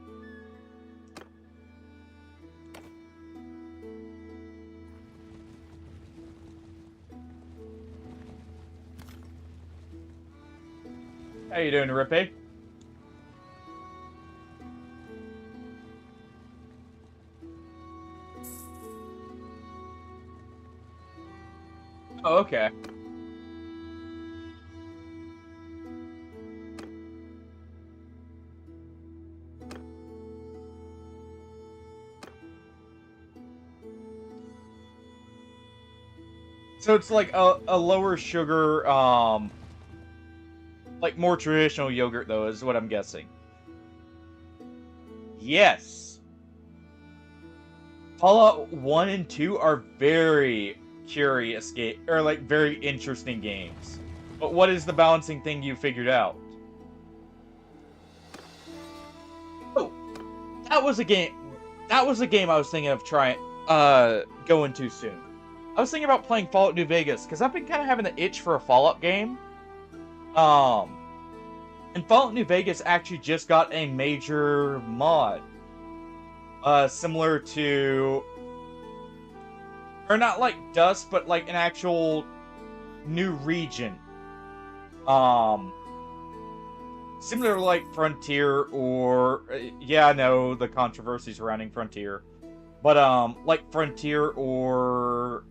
[SPEAKER 1] How you doing, Rippe? Oh, okay. So it's like a lower sugar, like more traditional yogurt, though, is what I'm guessing. Yes. Fallout 1 and 2 are very curious or like very interesting games. But what is the balancing thing you figured out? Oh, that was a game. That was a game I was thinking of trying, going to soon. I was thinking about playing Fallout New Vegas because I've been kind of having the itch for a Fallout game. And Fallout New Vegas actually just got a major mod, similar to, or not like Dust, but like an actual new region. Similar to like Frontier or, yeah, I know the controversy surrounding Frontier, but like Frontier or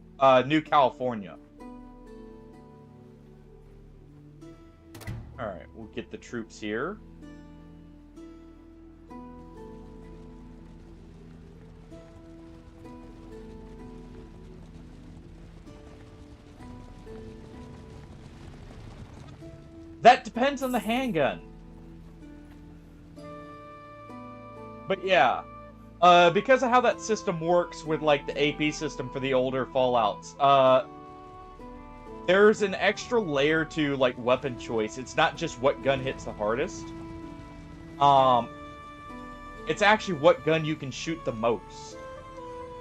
[SPEAKER 1] New California. All right, we'll get the troops here. That depends on the handgun. But yeah, because of how that system works with like the AP system for the older Fallouts, there's an extra layer to like weapon choice. It's not just what gun hits the hardest. It's actually what gun you can shoot the most.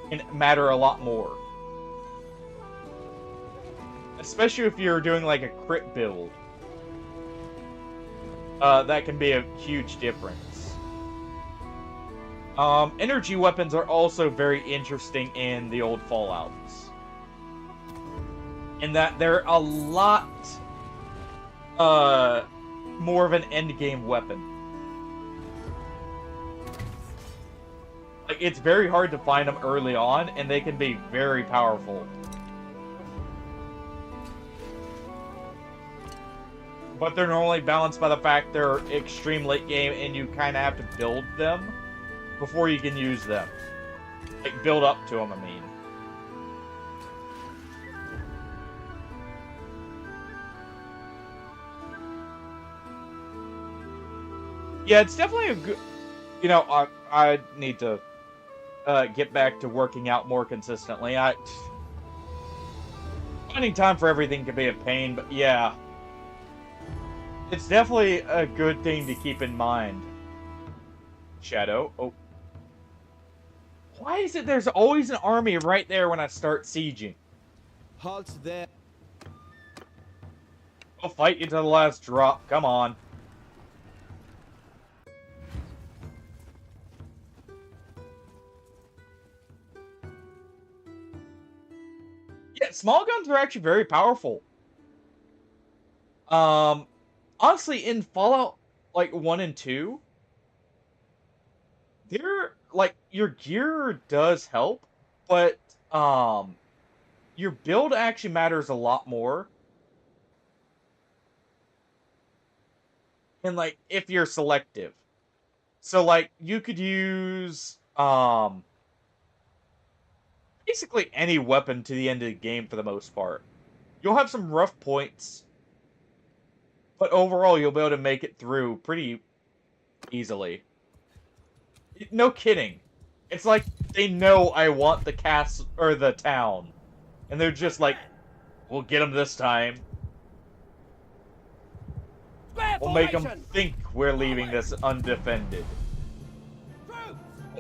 [SPEAKER 1] Can matter a lot more. Especially if you're doing like a crit build. That can be a huge difference. Energy weapons are also very interesting in the old Fallouts. In that they're a lot more of an endgame weapon. Like, it's very hard to find them early on, and they can be very powerful. But they're normally balanced by the fact they're extreme late game, and you kind of have to build them before you can use them. Like, build up to them, I mean. Yeah, it's definitely a good... You know, I need to get back to working out more consistently. Finding time for everything can be a pain, but yeah. It's definitely a good thing to keep in mind. Shadow. Oh. Why is it there's always an army right there when I start sieging?
[SPEAKER 5] Halt there.
[SPEAKER 1] I'll fight you to the last drop. Come on. Yeah, small guns are actually very powerful. Honestly, in Fallout, like, 1 and 2, like, your gear does help, but, your build actually matters a lot more. And, like, if you're selective. So, like, you could use, basically any weapon to the end of the game for the most part. You'll have some rough points, but overall you'll be able to make it through pretty easily. No kidding. It's like they know I want the castle or the town, and they're just like, "We'll get them this time. We'll make them think we're leaving this undefended."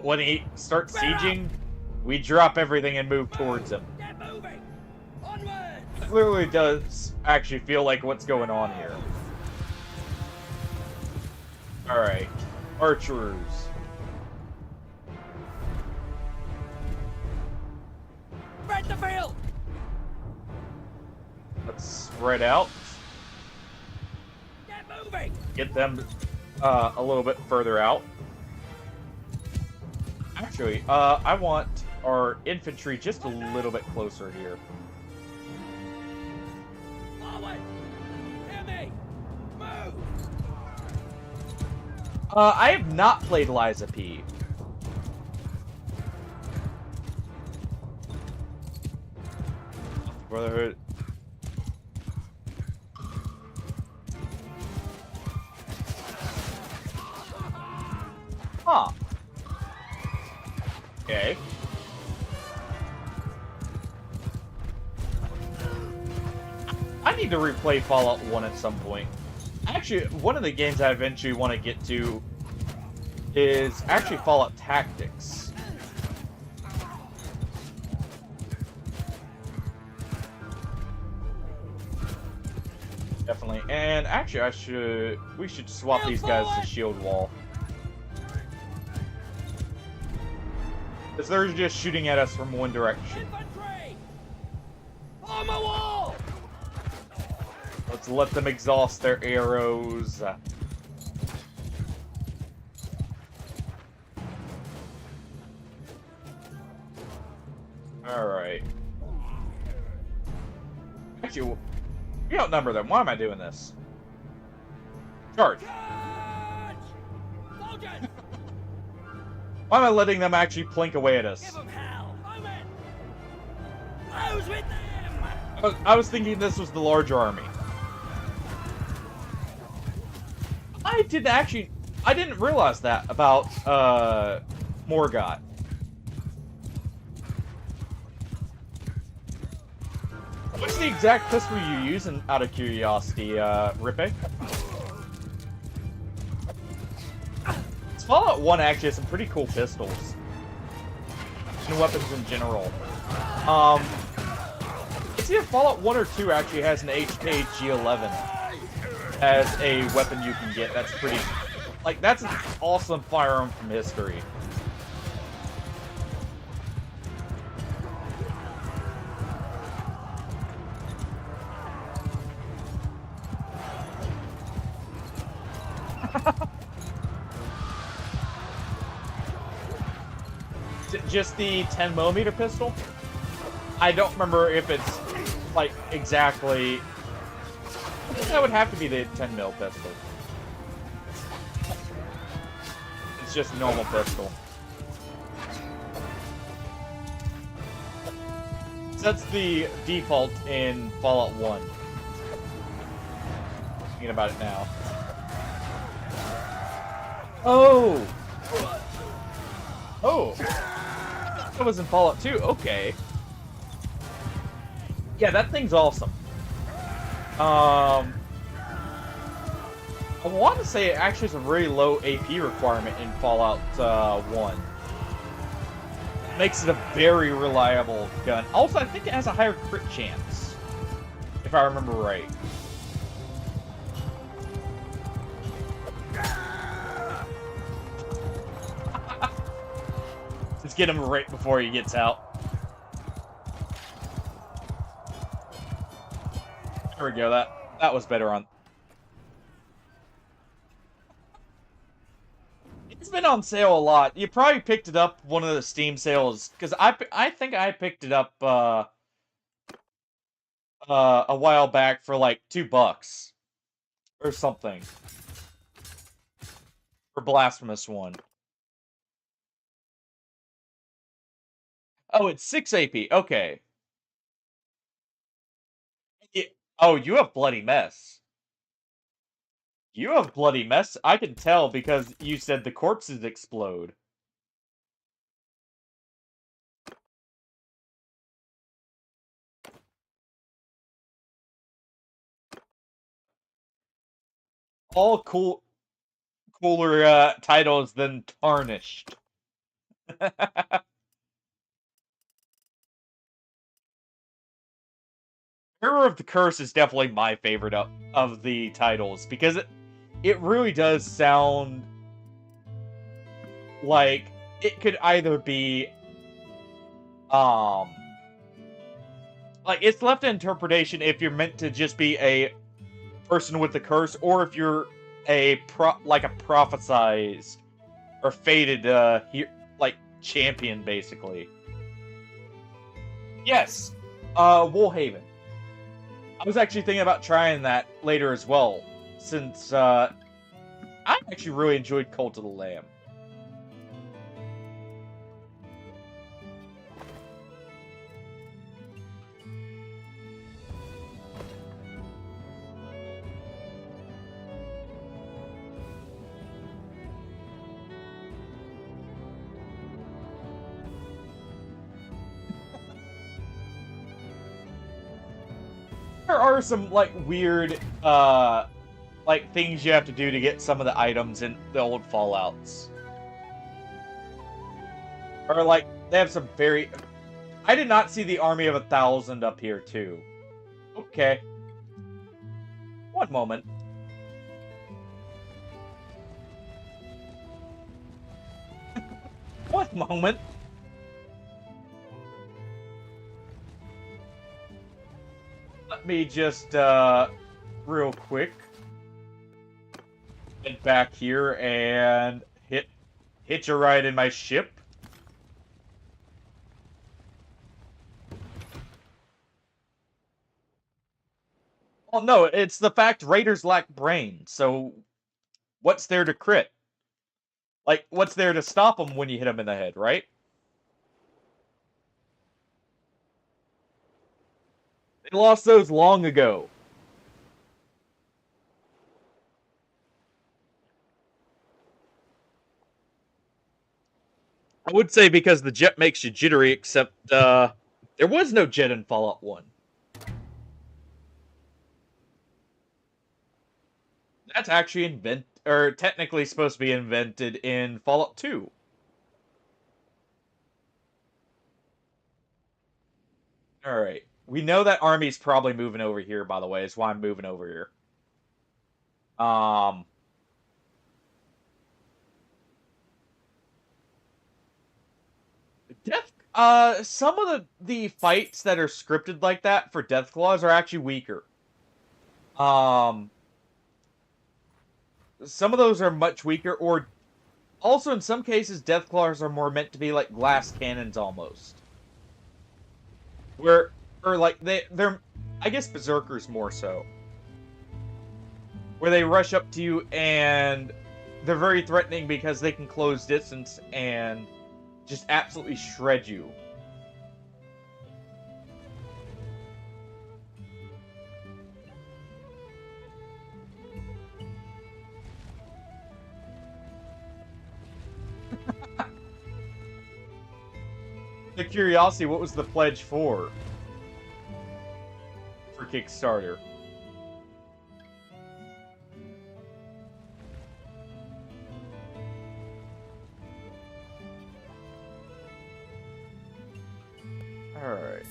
[SPEAKER 1] When he starts sieging, we drop everything and move towards him.
[SPEAKER 2] Get moving! Onwards!
[SPEAKER 1] It clearly does actually feel like what's going on here. Alright. Archers.
[SPEAKER 2] Spread the field!
[SPEAKER 1] Let's spread out.
[SPEAKER 2] Get moving!
[SPEAKER 1] Get them a little bit further out. Actually, I want our infantry just a little bit closer here.
[SPEAKER 2] Forward! Hear me! Move!
[SPEAKER 1] I have not played Liza P. Brotherhood. Huh. Okay. I need to replay Fallout 1 at some point. Actually, one of the games I eventually want to get to is actually Fallout Tactics. Definitely. And actually, we should swap these guys to shield wall. Because they're just shooting at us from one direction.
[SPEAKER 2] Infantry! On the wall!
[SPEAKER 1] Let's let them exhaust their arrows. Alright. Actually, we outnumber them. Why am I doing this? Charge!
[SPEAKER 2] Charge! Soldiers!
[SPEAKER 1] Why am I letting them actually plink away at us?
[SPEAKER 2] Give them hell! Omen! Close with them!
[SPEAKER 1] I was thinking this was the larger army. I didn't realize that about, Morgott. What's the exact pistol you use, out of curiosity, Rippe? Fallout 1 actually has some pretty cool pistols. And weapons in general. It's either Fallout 1 or 2 actually has an HKG-11 as a weapon you can get. That's pretty... Like, that's an awesome firearm from history. Just the 10mm pistol? I don't remember if it's, like, exactly... I think that would have to be the 10mm pistol. It's just a normal pistol. So that's the default in Fallout 1. Thinking about it now. Oh! Oh! That was in Fallout 2. Okay. Yeah, that thing's awesome. I want to say it actually has a very low AP requirement in Fallout 1. Makes it a very reliable gun. Also, I think it has a higher crit chance, if I remember right. Let's get him right before he gets out. There we go. That was better on been on sale a lot. You probably picked it up one of the Steam sales, because I think I picked it up a while back for like $2 or something for Blasphemous 1. Oh, it's 6 AP. Okay. Oh, you have Bloody Mess. You have Bloody Mess. I can tell because you said the corpses explode. All cooler titles than Tarnished. Mirror of the Curse is definitely my favorite of the titles because it really does sound like it could either be like it's left to interpretation if you're meant to just be a person with the curse or if you're a prophesized or fated like champion basically. Yes. Woolhaven. I was actually thinking about trying that later as well, since I actually really enjoyed Cult of the Lamb. There are some, like, weird, like, things you have to do to get some of the items in the old Fallouts. Or, like, they have some very... I did not see the Army of 1,000 up here, too. Okay. One moment. One moment. Let me just, real quick, get back here and hitch a ride in my ship. Well, no, it's the fact raiders lack brains, so what's there to crit? Like, what's there to stop them when you hit them in the head, right? They lost those long ago. I would say because the jet makes you jittery, except, there was no jet in Fallout 1. That's actually technically supposed to be invented in Fallout 2. Alright. We know that army's probably moving over here, by the way, is why I'm moving over here. Some of the fights that are scripted like that for Deathclaws are actually weaker. Some of those are much weaker, or also in some cases, Deathclaws are more meant to be like glass cannons almost. Or like they're, I guess Berserkers more so. Where they rush up to you and they're very threatening because they can close distance and just absolutely shred you. The curiosity, what was the pledge for? For Kickstarter. Alright.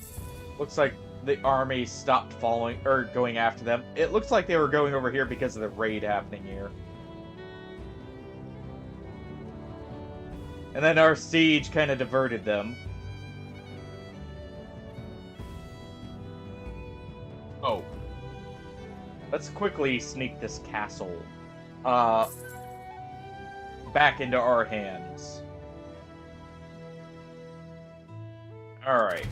[SPEAKER 1] Looks like the army stopped following, or going after them. It looks like they were going over here because of the raid happening here. And then our siege kind of diverted them. Oh. Let's quickly sneak this castle. back into our hands. Alright.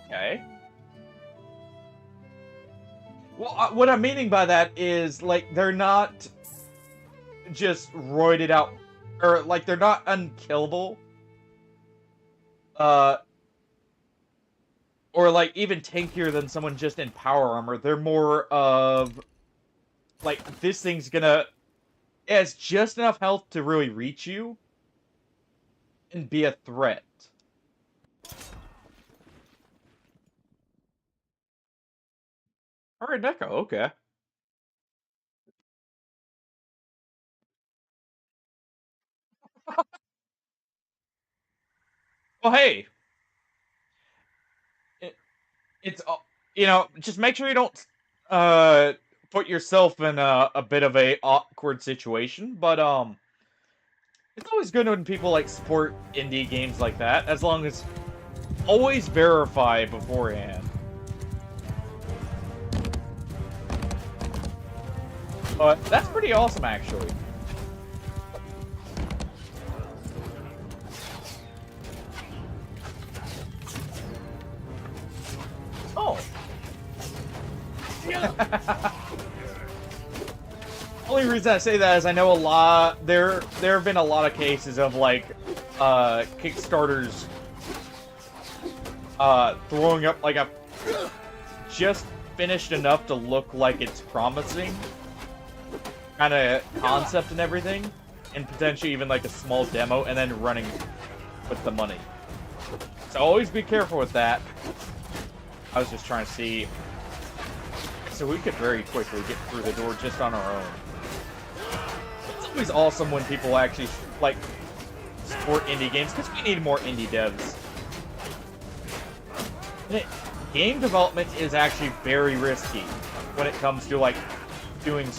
[SPEAKER 1] Okay. Well, what I'm meaning by that is, like, they're not just roided out, or, like, they're not unkillable. Or, like, even tankier than someone just in power armor. They're more of, like, this thing's gonna... It has just enough health to really reach you and be a threat. Alright, Neko, okay. Well, hey, it's you know, just make sure you don't put yourself in a bit of a awkward situation, but it's always good when people like support indie games like that, as long as always verify beforehand. But that's pretty awesome, actually. Oh. Only reason I say that is I know a lot. There have been a lot of cases of like Kickstarters throwing up like a just finished enough to look like it's promising kind of concept and everything, and potentially even like a small demo, and then running with the money. So always be careful with that. I was just trying to see. So we could very quickly get through the door just on our own. It's always awesome when people actually, like, support indie games, because we need more indie devs. Game development is actually very risky when it comes to, like, doing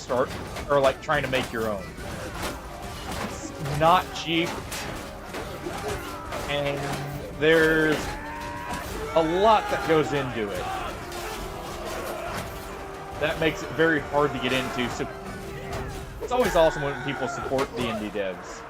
[SPEAKER 1] or, like, trying to make your own. It's not cheap, and there's a lot that goes into it. That makes it very hard to get into, so it's always awesome when people support the indie devs.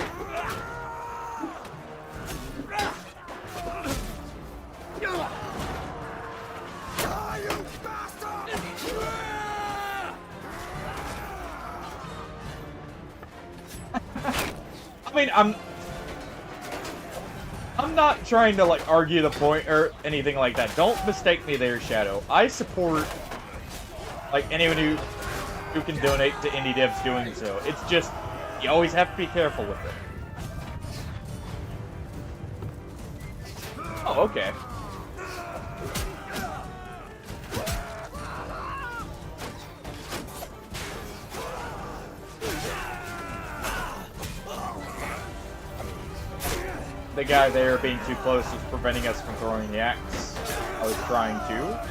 [SPEAKER 1] I mean, I'm not trying to, like, argue the point or anything like that. Don't mistake me there, Shadow. I support, like, anyone who can donate to indie devs doing so. It's just, you always have to be careful with it. Oh, okay. The guy there being too close was preventing us from throwing the axe. I was trying to.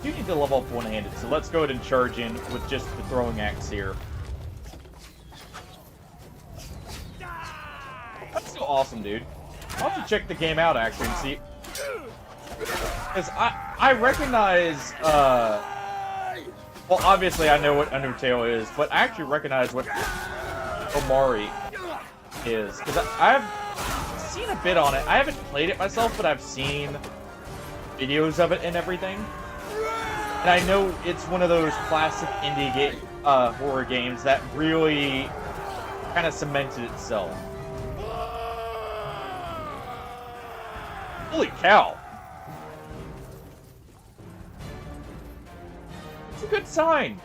[SPEAKER 1] You need to level up one-handed, so let's go ahead and charge in with just the throwing axe here. That's so awesome, dude. I'll have to check the game out, actually, and see. Because I recognize, well, obviously I know what Undertale is, but I actually recognize what Omari is. Because I've seen a bit on it. I haven't played it myself, but I've seen videos of it and everything. And I know it's one of those classic indie horror games that really kind of cemented itself. Holy cow! It's a good sign.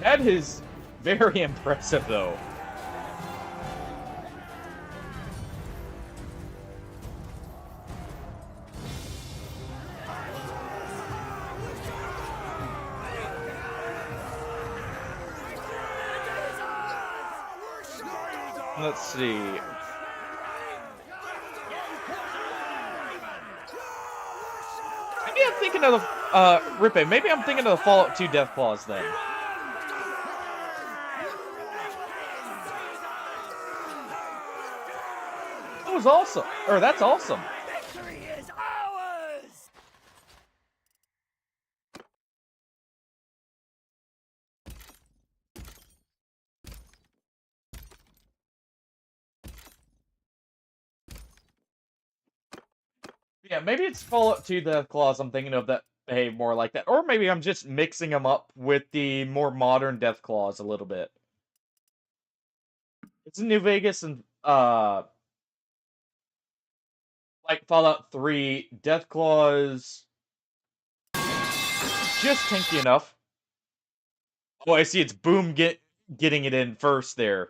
[SPEAKER 1] That is very impressive, though. Let's see. Maybe I'm thinking of the, Rippe, maybe I'm thinking of the Fallout 2 Deathclaws then. was awesome. Or that's awesome.
[SPEAKER 2] Victory is ours!
[SPEAKER 1] Yeah, maybe it's Fallout 2 Death Claws I'm thinking of that behave more like that. Or maybe I'm just mixing them up with the more modern Death Claws a little bit. It's in New Vegas and, like Fallout 3, Death Claws just tanky enough. Oh, I see it's Boom getting it in first there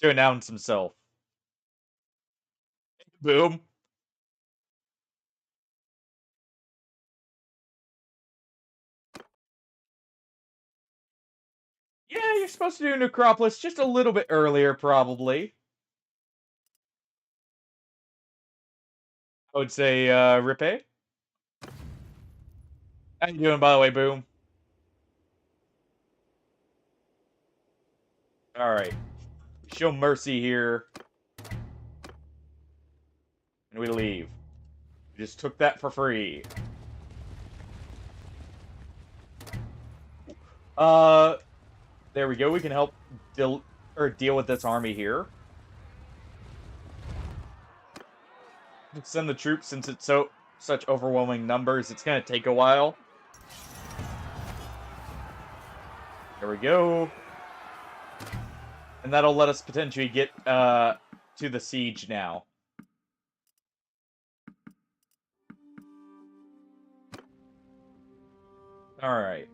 [SPEAKER 1] to announce himself. Boom. Yeah, you're supposed to do Necropolis just a little bit earlier, probably. I would say, Ripe. How you doing, by the way, Boom? Alright. Show mercy here. And we leave. We just took that for free. There we go. We can help deal with this army here. Send the troops since it's such overwhelming numbers. It's gonna take a while. There we go. And that'll let us potentially get to the siege now. Alright.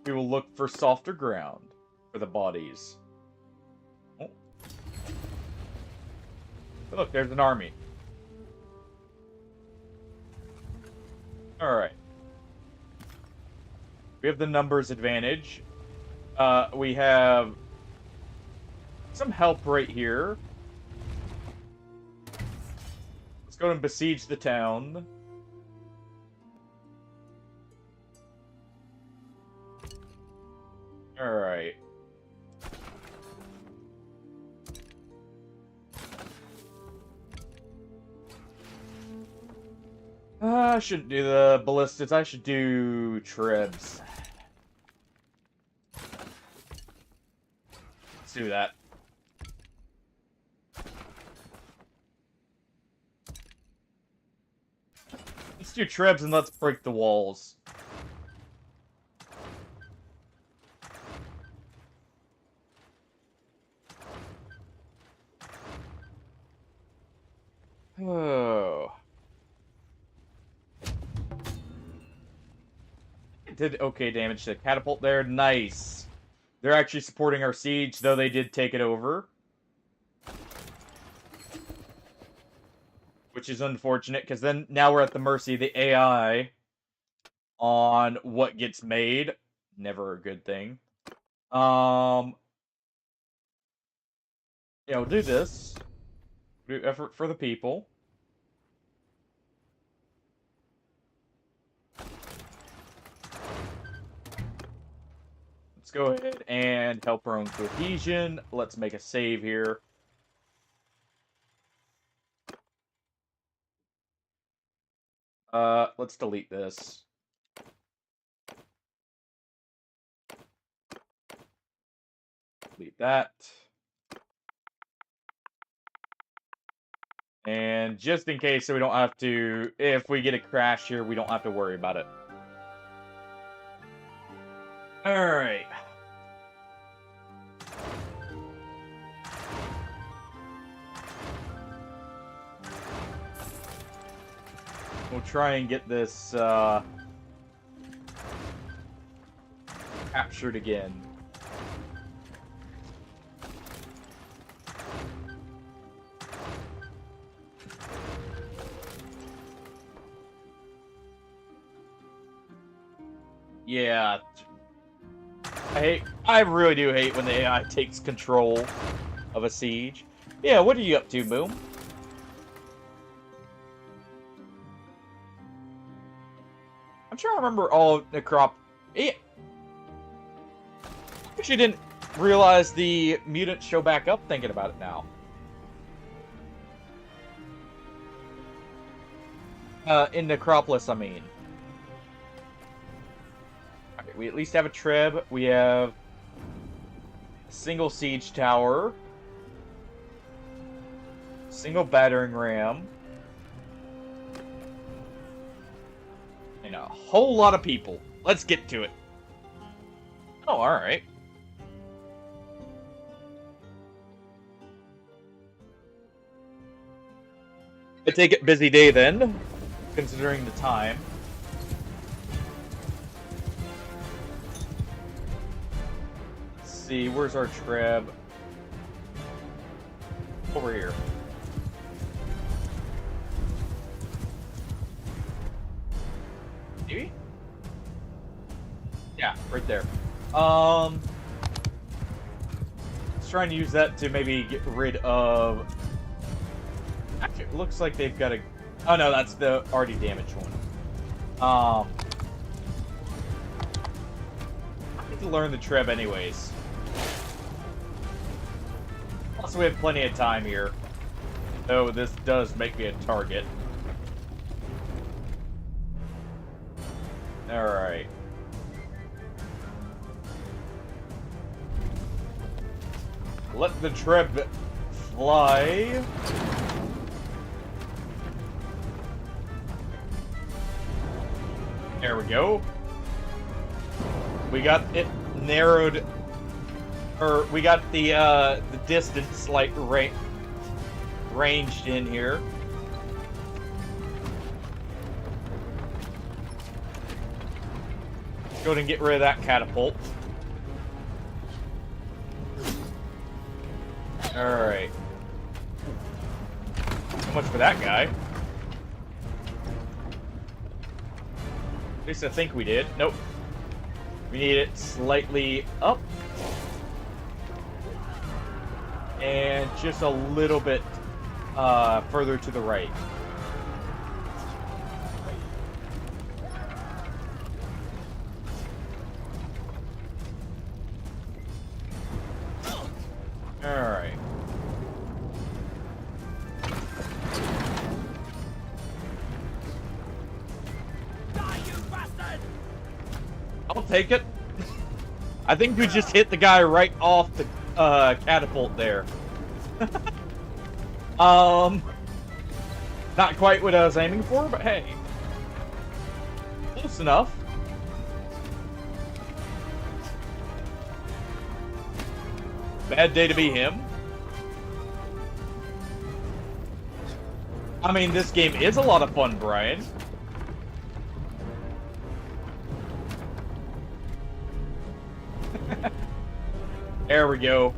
[SPEAKER 1] We will look for softer ground for the bodies. Oh. Look, there's an army. Alright. We have the numbers advantage. We have some help right here. Let's go and besiege the town. Alright. I shouldn't do the ballistas. I should do trebs. Let's do that. Let's do trebs and let's break the walls. Oh. Did okay damage to the catapult there. Nice. They're actually supporting our siege, though they did take it over. Which is unfortunate, because then now we're at the mercy of the AI on what gets made. Never a good thing. Yeah, we'll do this. Do effort for the people. Let's go ahead and help our own cohesion. Let's make a save here. Let's delete this. Delete that. And just in case so we don't have to, if we get a crash here, we don't have to worry about it. Alright. We'll try and get this, captured again. Yeah. I really do hate when the AI takes control of a siege. Yeah, what are you up to, Boom? I'm trying to remember all of Necrop. Yeah. Actually didn't realize the mutants show back up thinking about it now. In Necropolis, I mean. Okay, we at least have a trib. We have a single siege tower. Single battering ram. And a whole lot of people. Let's get to it. Oh, alright. I take it busy day then, considering the time. Let's see, where's our trib? Over here. Maybe? Yeah, right there. Let's try and use that to maybe get rid of... Actually, it looks like they've got a... Oh no, that's the already damaged one. I need to learn the treb anyways. Also, we have plenty of time here. Though this does make me a target. Alright. Let the treb fly. There we go. We got it narrowed, or we got the distance like ranged in here. Go ahead and get rid of that catapult. Alright. So much for that guy. At least I think we did. Nope. We need it slightly up. And just a little bit further to the right. Alright. I'll take it. I think we just hit the guy right off the catapult there. Not quite what I was aiming for, but hey. Close enough. Bad day to be him. I mean, this game is a lot of fun, Brian. There we go.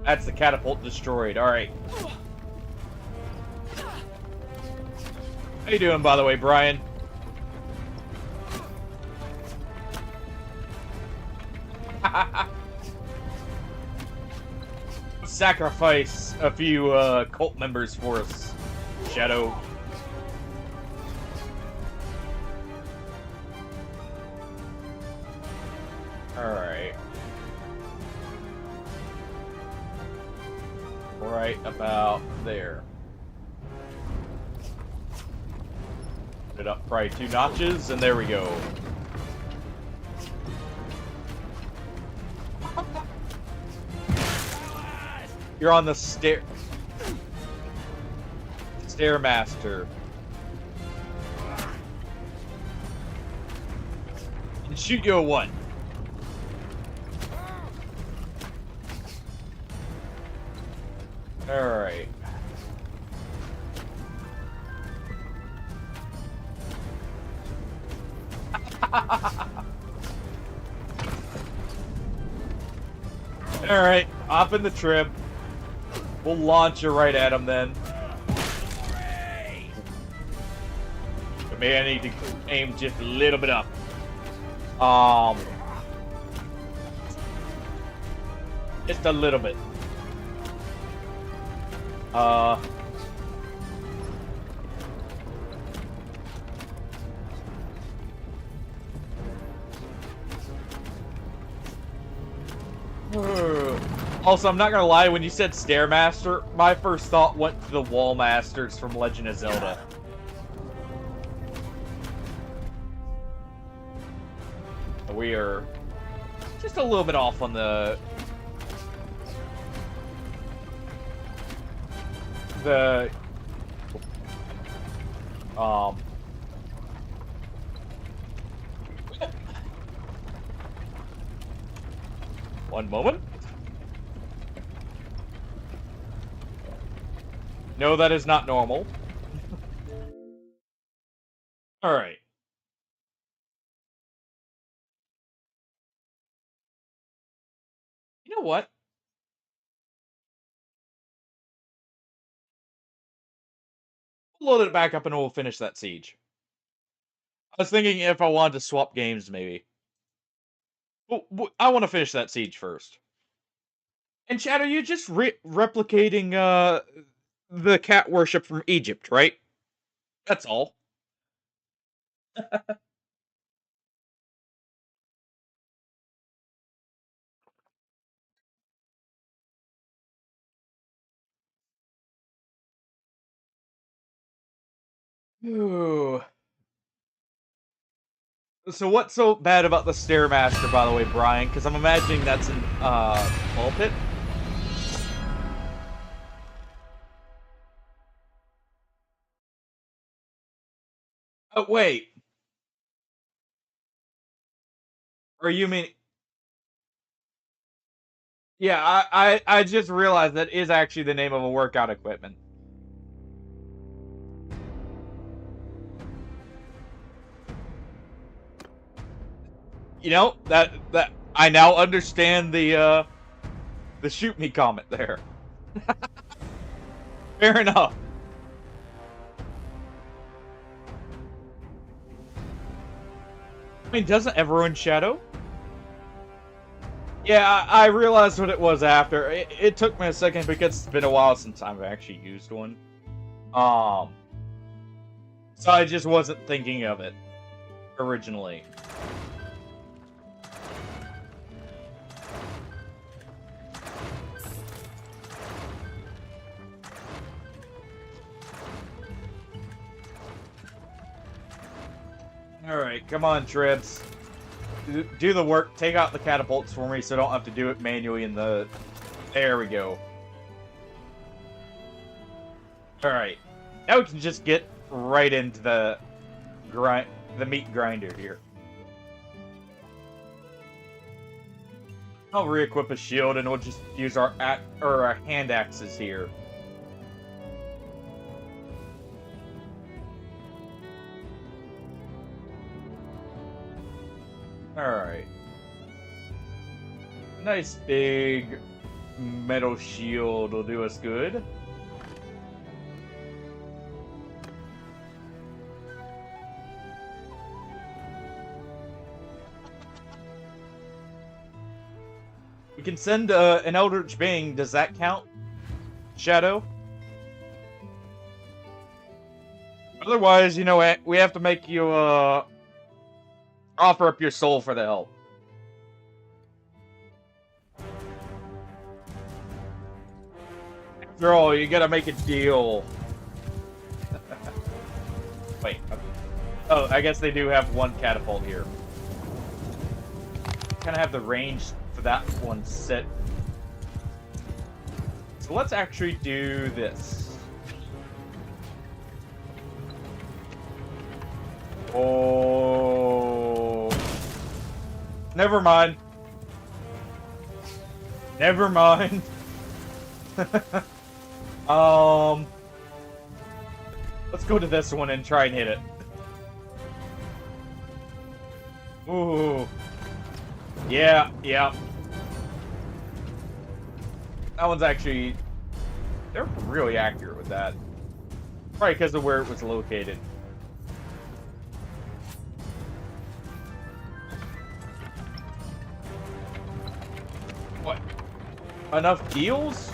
[SPEAKER 1] That's the catapult destroyed. Alright. How you doing, by the way, Brian? Sacrifice a few cult members for us, Shadow. Alright. Right about there. Put it up probably 2 notches, and there we go. You're on the Stairmaster. And shoot you a 1. Alright. Alright, hop in the trib. We'll launch you right at him then. Maybe I need to aim just a little bit up. Just a little bit. Also, I'm not gonna lie, when you said Stairmaster, my first thought went to the Wall Masters from Legend of Zelda. We are just a little bit off on the one moment. No, that is not normal. Alright. You know what? We'll load it back up and we'll finish that siege. I was thinking if I wanted to swap games, maybe. I want to finish that siege first. And Shadow, you're just replicating the cat worship from Egypt, right? That's all. Ooh. So what's so bad about the Stairmaster, by the way, Brian? Because I'm imagining that's an ball pit. Oh wait. Or you mean? Yeah, I just realized that is actually the name of a workout equipment. You know, that I now understand the shoot me comment there. Fair enough. I mean, doesn't everyone shadow? Yeah, I realized what it was after. It took me a second because it's been a while since I've actually used one. So I just wasn't thinking of it originally. Alright, come on, Trebs. Do the work. Take out the catapults for me so I don't have to do it manually in the... There we go. Alright. Now we can just get right into the meat grinder here. I'll re-equip a shield and we'll just use our hand axes here. Alright. Nice big metal shield will do us good. We can send an Eldritch Being. Does that count, Shadow? Otherwise, you know, we have to make you offer up your soul for the help. After all, you gotta make a deal. Wait. Oh, I guess they do have one catapult here. Kind of have the range for that one set. So let's actually do this. Oh. Never mind. Never mind. Let's go to this one and try and hit it. Ooh. Yeah, yeah. That one's actually... They're really accurate with that. Probably because of where it was located. What? Enough deals?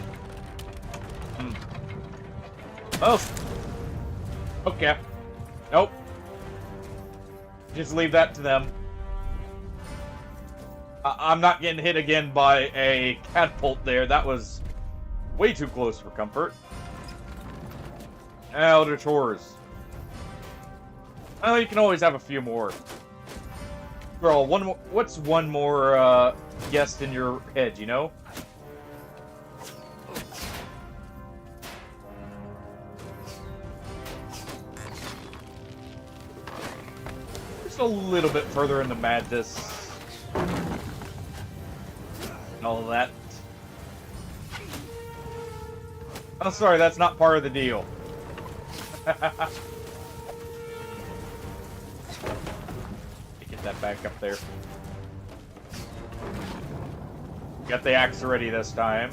[SPEAKER 1] Oh. Okay. Nope. Just leave that to them. I'm not getting hit again by a catapult there. That was way too close for comfort. Elder Tours. Oh, you can always have a few more. Girl, one more. What's one more guest in your head? You know. Just a little bit further into madness. And all of that. Oh, sorry, that's not part of the deal. Get that back up there. Got the axe ready this time.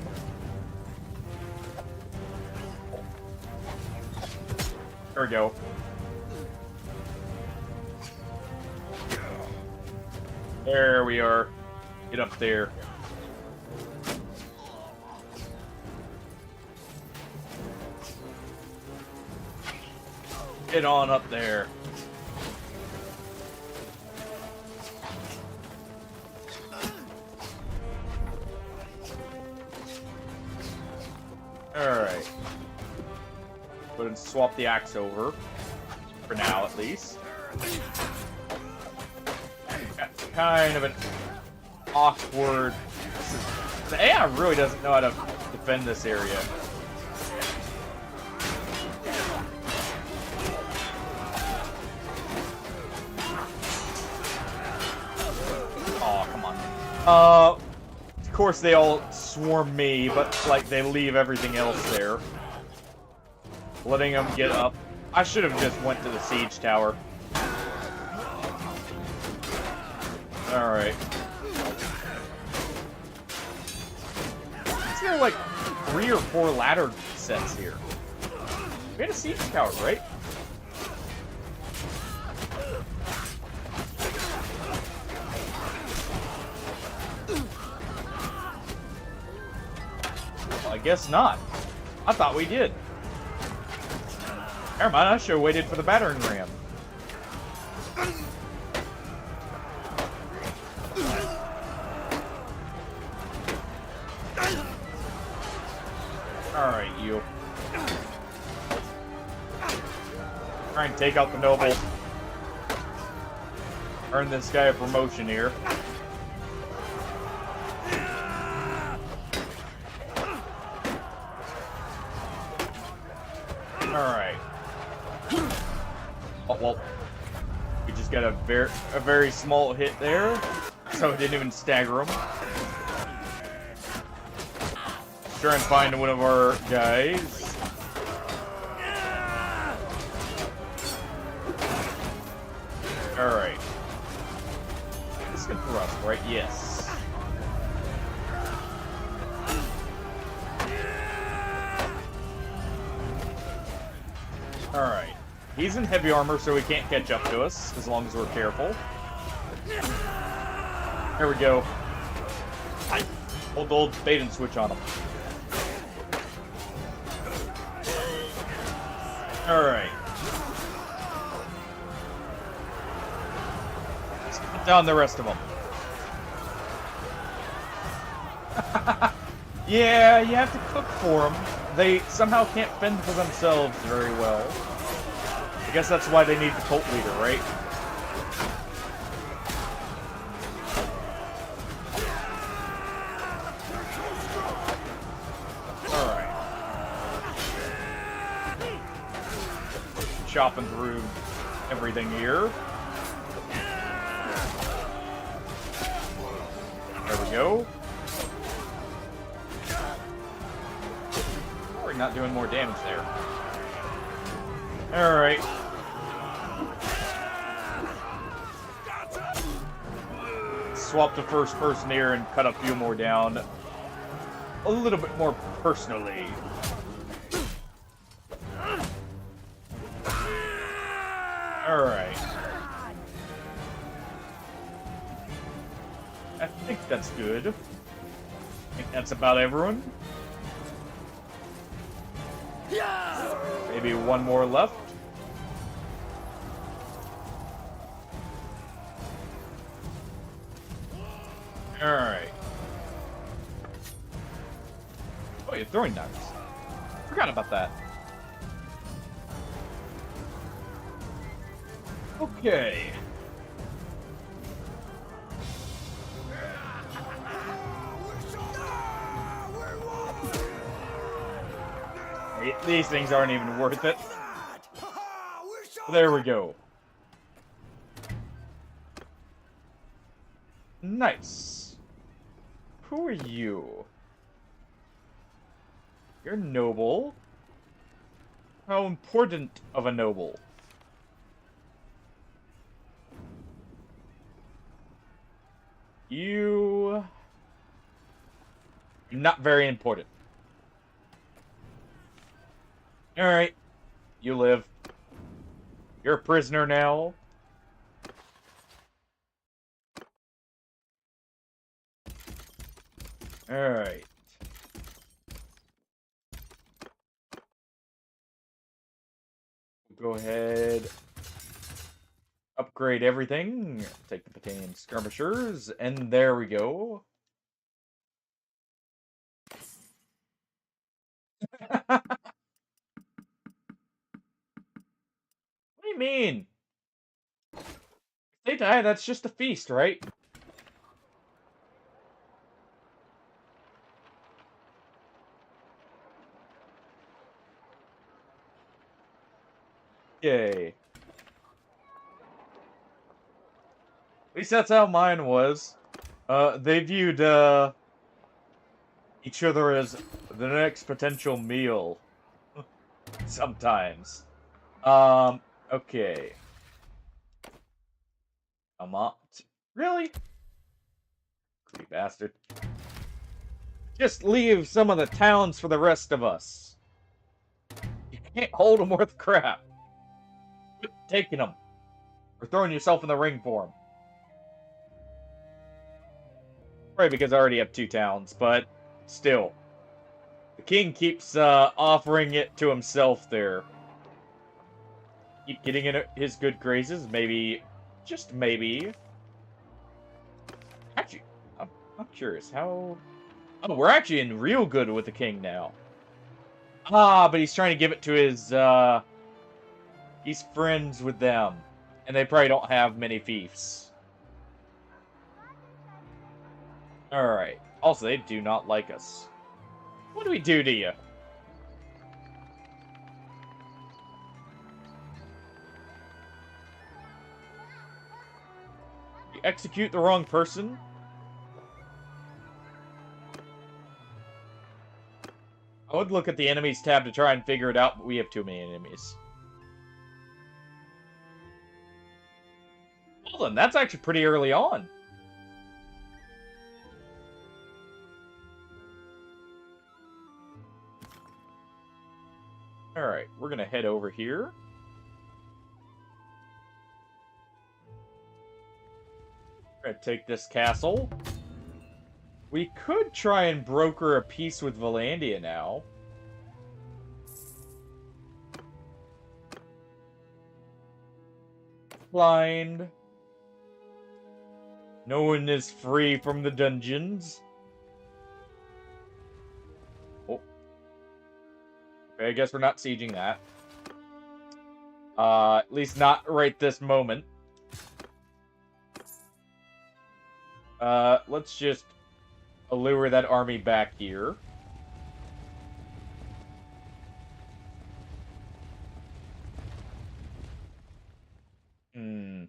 [SPEAKER 1] There we go. There we are. Get up there. Get on up there. Alright. Go ahead and swap the axe over. For now, at least. Kind of an awkward... The AI really doesn't know how to defend this area. Oh, come on. Of course they all swarm me, but, like, they leave everything else there. Letting them get up. I should have just went to the siege tower. Alright. Is there, like, 3 or 4 ladder sets here? We had a siege tower, right? I guess not. I thought we did. Never mind, I should have waited for the battering ram. Alright, you. Try and take out the noble. Earn this guy a promotion here. Alright. Oh, well. We just got a very small hit there. So it didn't even stagger him. Try and find one of our guys. Alright. This can thrust, right? Yes. Alright. He's in heavy armor, so he can't catch up to us, as long as we're careful. There we go. Hold the old bait and switch on him. Alright. Let's put down the rest of them. Yeah, you have to cook for them. They somehow can't fend for themselves very well. I guess that's why they need the cult leader, right? Alright. Chopping through everything here. There we go. We're not doing more damage there. Alright. Swap the first person here and cut a few more down. A little bit more personally. Alright. I think that's good. I think that's about everyone. Maybe one more left. Alright. Oh, you're throwing knives. Forgot about that. Okay. These things aren't even worth it. There we go. Nice. Who are you? You're noble. How important of a noble? You... Not very important. Alright. You live. You're a prisoner now. Alright. Go ahead. Upgrade everything. Take the battalion skirmishers. And there we go. What do you mean? If they die, that's just a feast, right? Yay. At least that's how mine was. They viewed, each other as the next potential meal. Sometimes. Okay. Come on. Really? Creepy bastard. Just leave some of the towns for the rest of us. You can't hold them worth crap. Quit taking them. Or throwing yourself in the ring for them. Right, because I already have 2 towns, but still. The king keeps offering it to himself there. Keep getting in his good graces, maybe, just maybe. Actually, I'm curious, how... Oh, we're actually in real good with the king now. Ah, but he's trying to give it to his, he's friends with them. And they probably don't have many fiefs. Alright. Also, they do not like us. What do we do to you? You execute the wrong person? I would look at the enemies tab to try and figure it out, but we have too many enemies. Well then, that's actually pretty early on. Alright, we're gonna head over here. We're gonna take this castle. We could try and broker a peace with Valandia now. Blind. No one is free from the dungeons. Oh. Okay, I guess we're not sieging that. At least not right this moment. Let's just allure that army back here. Hmm.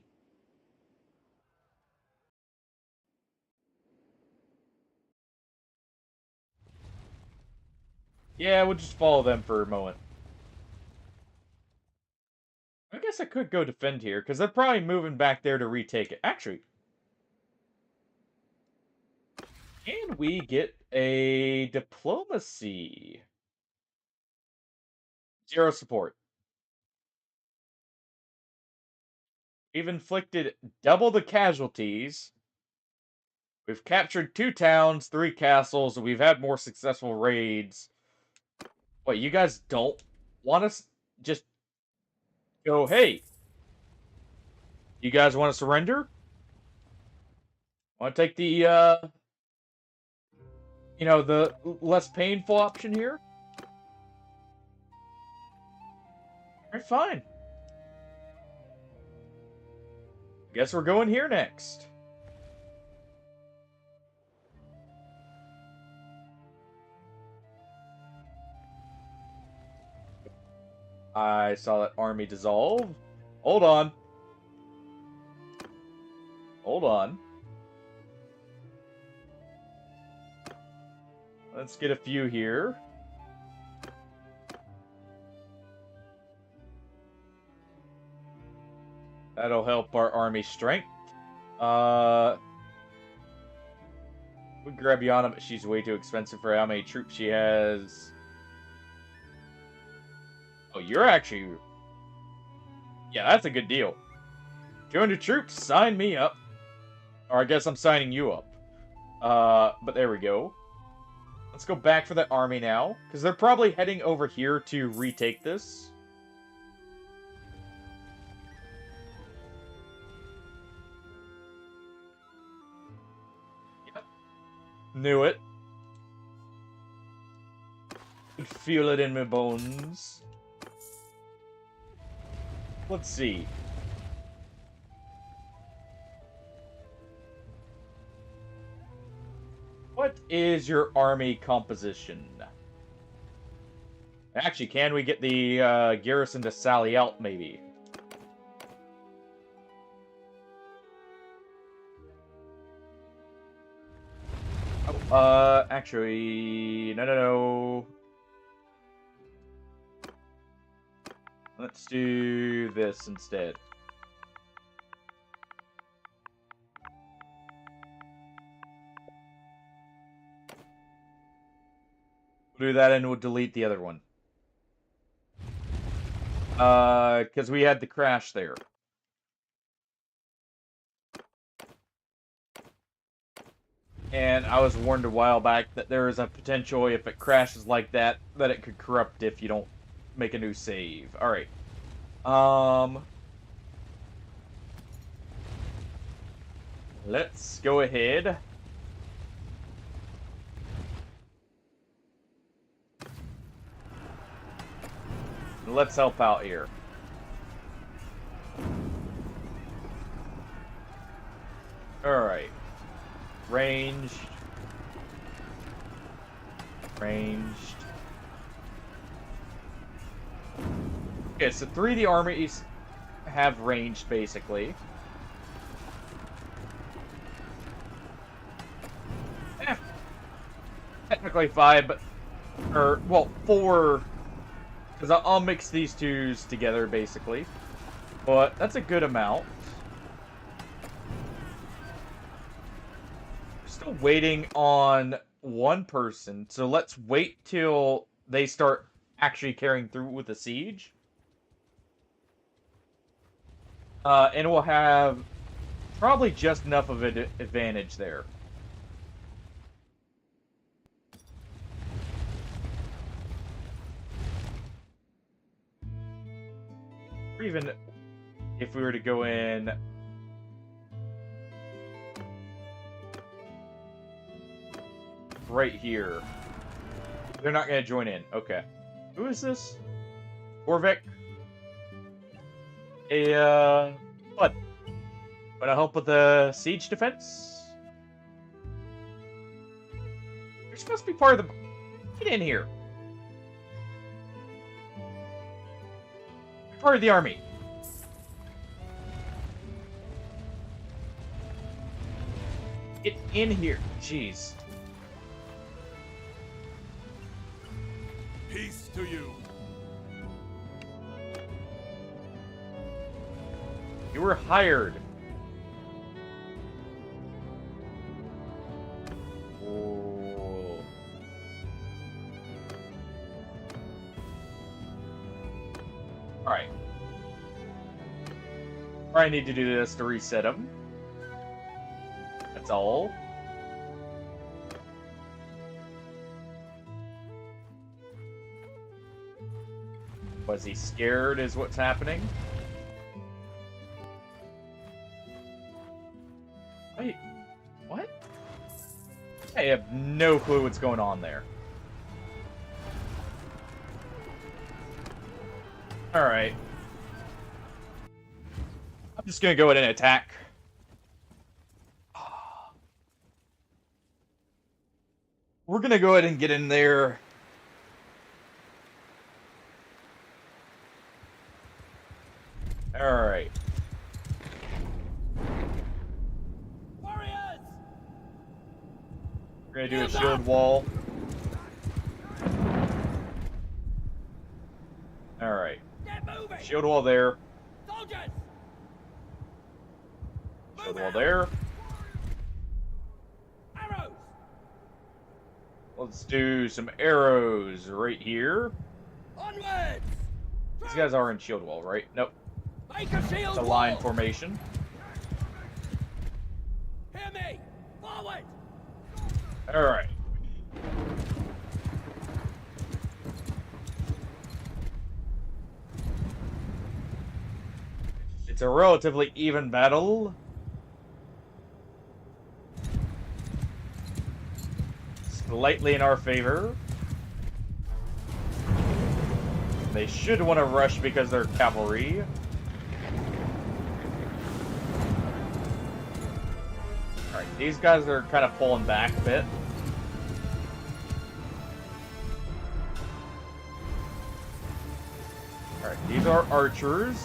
[SPEAKER 1] Yeah, we'll just follow them for a moment. I guess I could go defend here, because they're probably moving back there to retake it. Actually, can we get a diplomacy? 0 support. We've inflicted double the casualties. We've captured 2 towns, 3 castles, and we've had more successful raids. What, you guys don't want us just go, hey, you guys want to surrender? Want to take the you know, the less painful option here. Alright, fine. Guess we're going here next. I saw that army dissolve. Hold on. Hold on. Let's get a few here. That'll help our army strength. We grab Yana, but she's way too expensive for how many troops she has. Oh, you're actually... Yeah, that's a good deal. 200 troops, sign me up. Or I guess I'm signing you up. But there we go. Let's go back for that army now. Because they're probably heading over here to retake this. Yep. Knew it. Could feel it in my bones. Let's see. What is your army composition? Actually, can we get the garrison to sally out, maybe? Oh, actually, no. Let's do this instead. We'll do that and we'll delete the other one. Because we had the crash there. And I was warned a while back that there is a potential, if it crashes like that, that it could corrupt if you don't make a new save. Alright. Let's go ahead. Let's help out here. Alright. Ranged. Okay, so 3 of the armies have ranged, basically. Technically 5, but... Or, well, 4... Because I'll mix these twos together, basically. But that's a good amount. Still waiting on one person, so let's wait till they start actually carrying through with the siege. And we'll have probably just enough of an advantage there. Or even if we were to go in... right here. They're not going to join in. Okay. Who is this? Orvik? What? Wanna help with the siege defense? You're supposed to be part of the... Get in here. You're part of the army. Get in here. Jeez.
[SPEAKER 2] Peace to you.
[SPEAKER 1] You were hired. Oh. Alright. I need to do this to reset him. That's all. Was he scared is what's happening? Wait, what? Hey, I have no clue what's going on there. Alright. I'm just gonna go ahead and attack. We're gonna go ahead and get in there. Alright.
[SPEAKER 2] Warriors!
[SPEAKER 1] We're gonna do a shield wall. Alright.
[SPEAKER 2] Get moving!
[SPEAKER 1] Shield wall there.
[SPEAKER 2] Soldiers!
[SPEAKER 1] Shield
[SPEAKER 2] Move
[SPEAKER 1] wall
[SPEAKER 2] out!
[SPEAKER 1] there.
[SPEAKER 2] Arrows!
[SPEAKER 1] Let's do some arrows right here.
[SPEAKER 2] Onwards!
[SPEAKER 1] These guys are in shield wall, right? Nope.
[SPEAKER 2] Make a shield
[SPEAKER 1] It's a line
[SPEAKER 2] wall!
[SPEAKER 1] formation.
[SPEAKER 2] Hear me! Forward!
[SPEAKER 1] Alright. It's a relatively even battle. Slightly in our favor. They should want to rush because they're cavalry. Alright, these guys are kind of pulling back a bit. Alright, these are archers.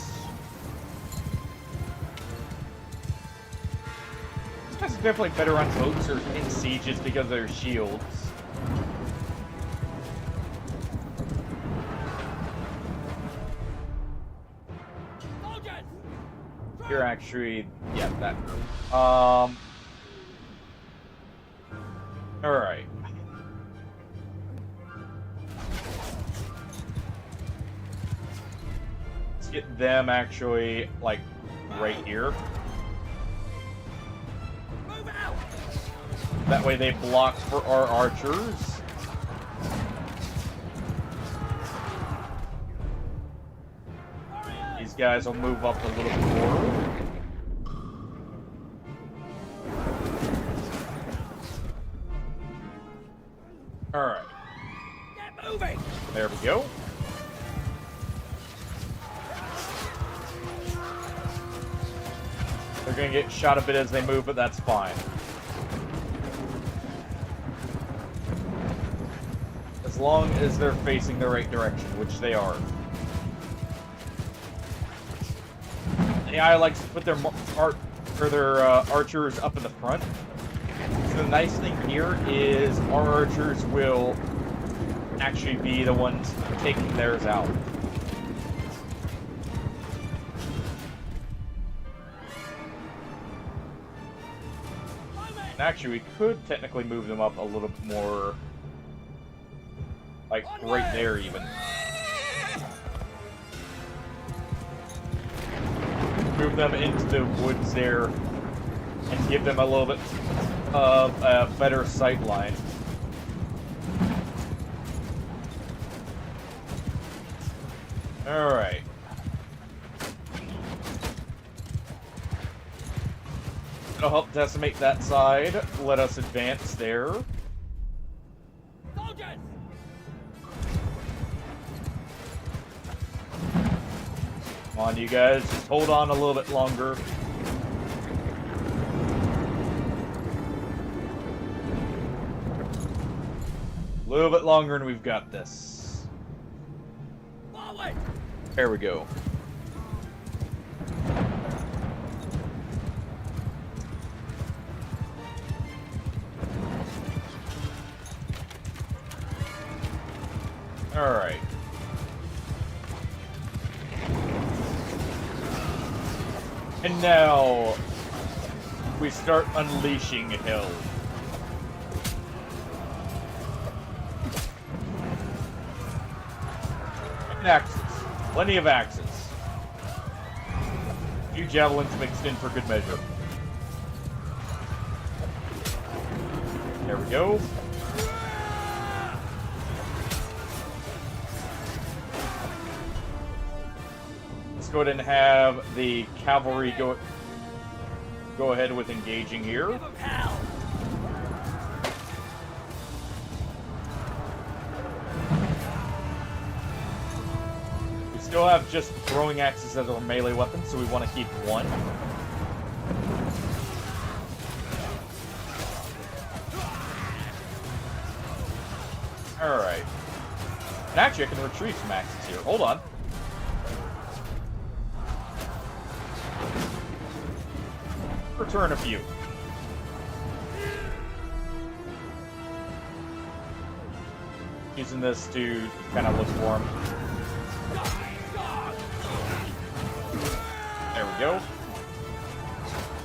[SPEAKER 1] These guys are definitely better on boats or in sieges because of their shields.
[SPEAKER 2] Soldiers!
[SPEAKER 1] You're actually, yeah, that group. Alright. Let's get them actually, like, right here.
[SPEAKER 2] Move out!
[SPEAKER 1] That way they block for our archers.
[SPEAKER 2] Warriors!
[SPEAKER 1] These guys will move up a little bit more. Alright,
[SPEAKER 2] Get moving!
[SPEAKER 1] there we go. They're gonna get shot a bit as they move, but that's fine. As long as they're facing the right direction, which they are. The AI likes to put their archers up in the front. So the nice thing here is our archers will actually be the ones taking theirs out. And actually, we could technically move them up a little bit more, like right there even. Move them into the woods there and give them a little bit of a better sight line. Alright. It'll help decimate that side. Let us advance there.
[SPEAKER 2] Soldiers!
[SPEAKER 1] Come on, you guys. Just hold on a little bit longer. A little bit longer and we've got this.
[SPEAKER 2] Forward!
[SPEAKER 1] There we go. Alright. And now we start unleashing hell. And axes. Plenty of axes. A few javelins mixed in for good measure. There we go. Let's go ahead and have the cavalry go ahead with engaging here.
[SPEAKER 2] Give 'em hell!
[SPEAKER 1] still have just throwing axes as our melee weapon, so we want to keep one. Alright. And actually, I can retrieve some axes here. Hold on. Return a few. Using this to kind of look for him. There we go.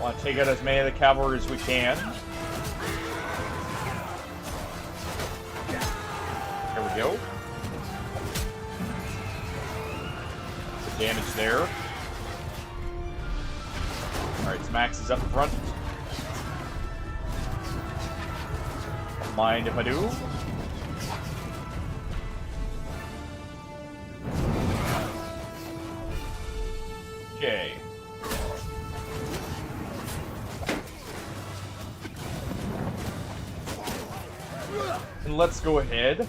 [SPEAKER 1] Want to take out as many of the cavalry as we can. There we go. Some damage there. Alright, some axes up front. Don't mind if I do. Okay. And let's go ahead.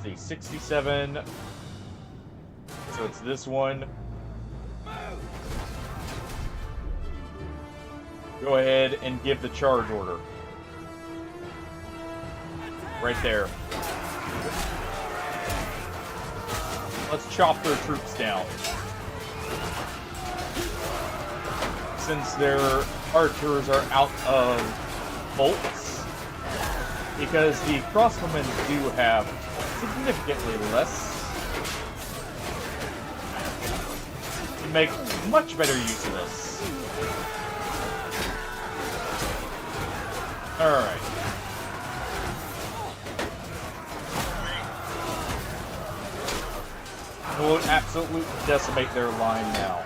[SPEAKER 1] Let's see, 67. So it's this one. Go ahead and give the charge order. Right there. Let's chop their troops down. Since their archers are out of bolts, because the crossbowmen do have significantly less, to make much better use of this. Alright. We'll absolutely decimate their line now.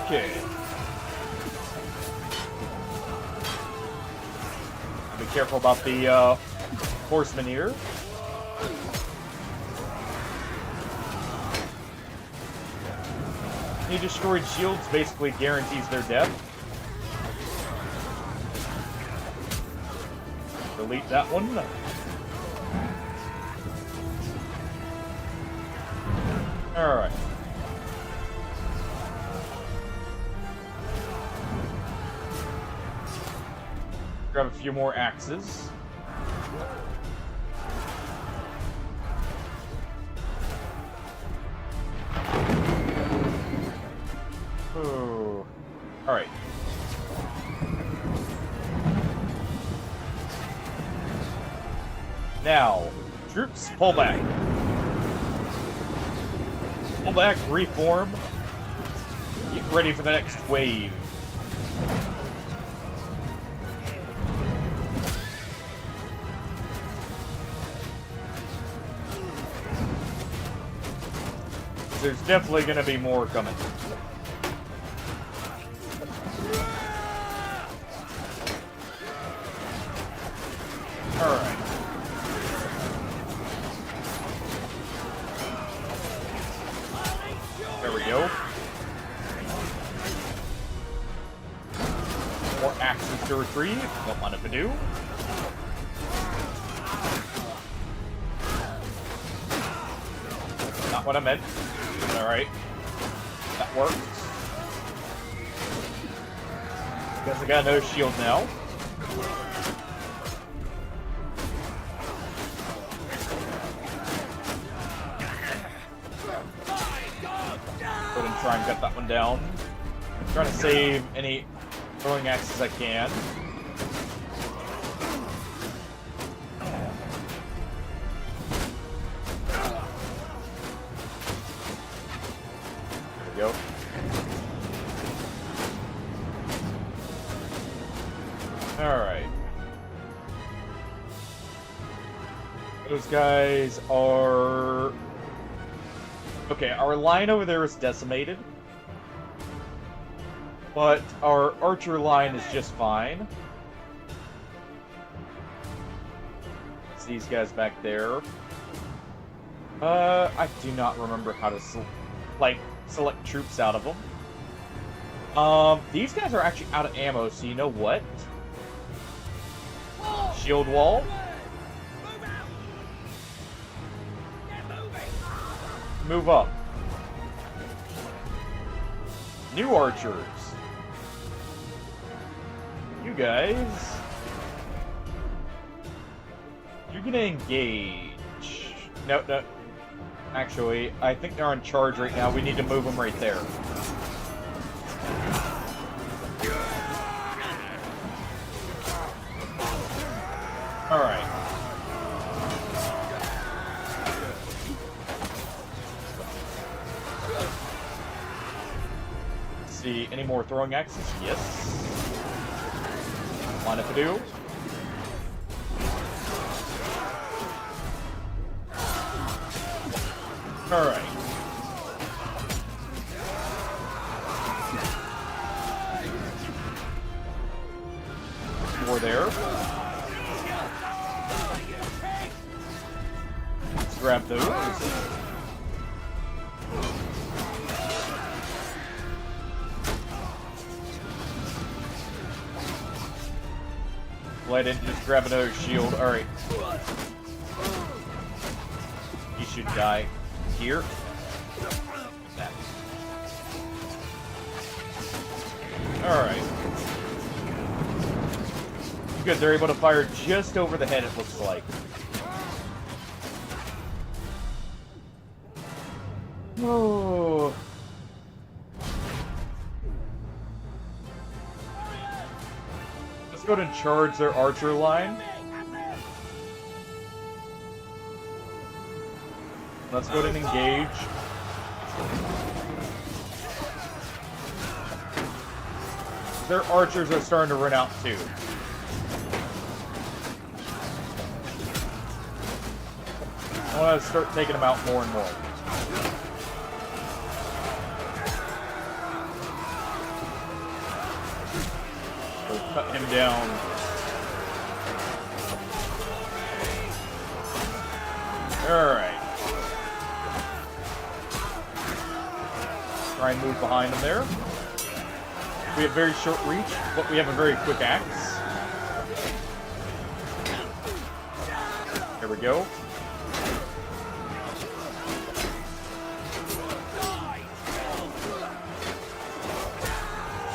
[SPEAKER 1] Okay. Be careful about the horsemen here. Any destroyed shields basically guarantees their death. Delete that one. Alright. Grab a few more axes. Oh. Alright. Now, troops, pull back. Pull back, reform. Get ready for the next wave. There's definitely going to be more coming. Alright. There we go. More axes to retrieve. Don't mind if I do. Not what I meant. Alright. That works. Guess I got no shield now. Go ahead and try and cut that one down. I'm trying to save any throwing axes I can. There we go. Alright. Those guys are... Okay, our line over there is decimated. But our archer line is just fine. It's these guys back there. I do not remember how to select troops out of them. These guys are actually out of ammo, so you know what? Shield wall. Move up. New archers. You guys. You're gonna engage. No, no. Actually, I think they're on charge right now. We need to move them right there. Alright. See, any more throwing axes? Yes. Line up to do. Alright. More there. Let's grab those. Well, I didn't just grab another shield. Alright. You should die here. Alright. Good, they're able to fire just over the head, it looks like. Oh. Let's go ahead and charge their archer line. Let's go ahead and engage. Their archers are starting to run out too. I want to start taking them out more and more. We'll cut him down. Alright. Try and move behind him there. We have very short reach, but we have a very quick axe. There we go.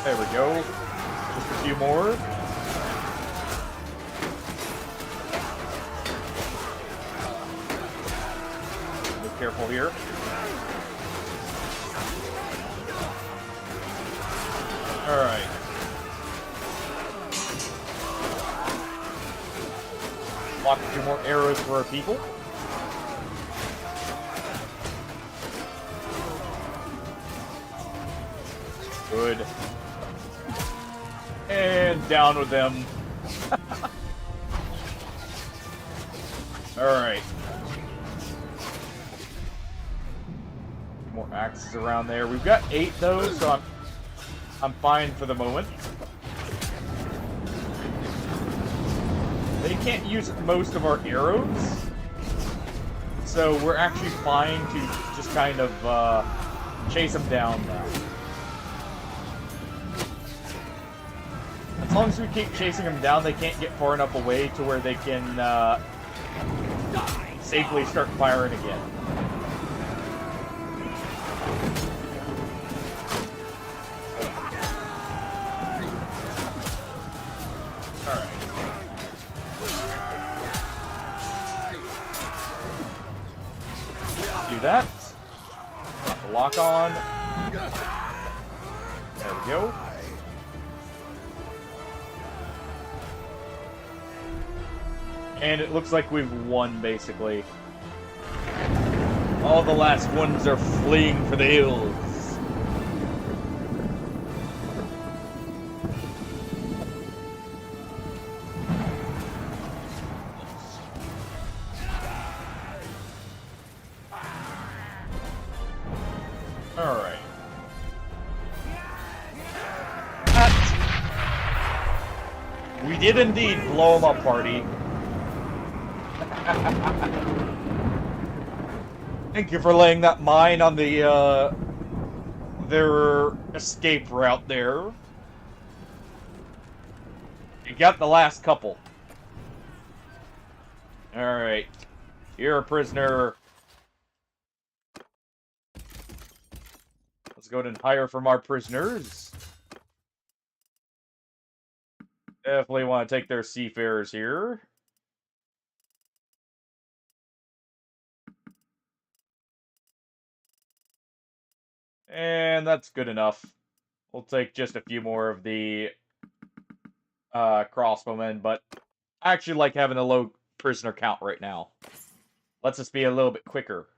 [SPEAKER 1] There we go. Just a few more. Be careful here. Alright. Lock a few more arrows for our people. Good. And down with them. Alright. More axes around there. We've got 8 though, so I'm fine for the moment. They can't use most of our arrows, so we're actually fine to just kind of chase them down now. As long as we keep chasing them down, they can't get far enough away to where they can safely start firing again. That. Got the lock on. There we go. And it looks like we've won, basically. All the last ones are fleeing for the hills. Alright. We did indeed blow them up, party. Thank you for laying that mine on the, their escape route there. You got the last couple. Alright. You're a prisoner. Let's go ahead and hire from our prisoners. Definitely want to take their seafarers here. And that's good enough. We'll take just a few more of the crossbowmen, but I actually like having a low prisoner count right now. Lets us be a little bit quicker.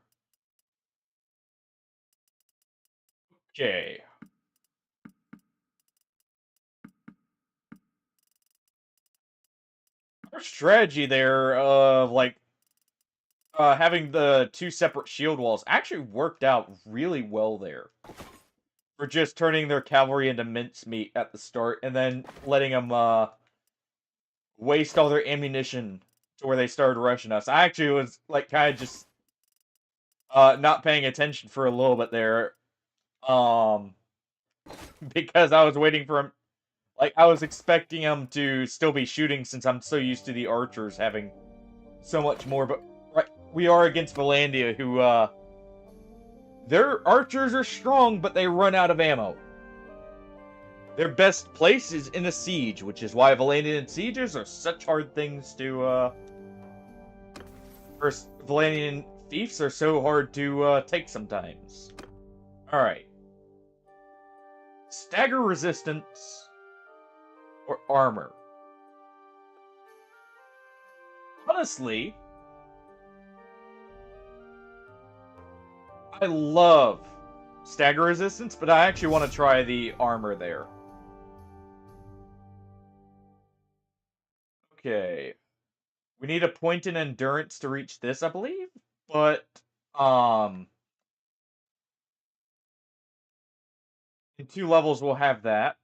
[SPEAKER 1] Okay. Our strategy there of like having the two separate shield walls actually worked out really well there. For just turning their cavalry into mincemeat at the start and then letting them waste all their ammunition to where they started rushing us. I actually was like kind of just not paying attention for a little bit there. Because I was waiting for him. Like, I was expecting him to still be shooting since I'm so used to the archers having so much more. But right, we are against Valandia, who, their archers are strong, but they run out of ammo. Their best place is in a siege, which is why Valandian sieges are such hard things to, First, Valandian fiefs are so hard to, take sometimes. Alright. Stagger resistance or armor. Honestly, I love stagger resistance, but I actually want to try the armor there. Okay. We need a point in endurance to reach this, I believe. But, in 2 levels we'll have that.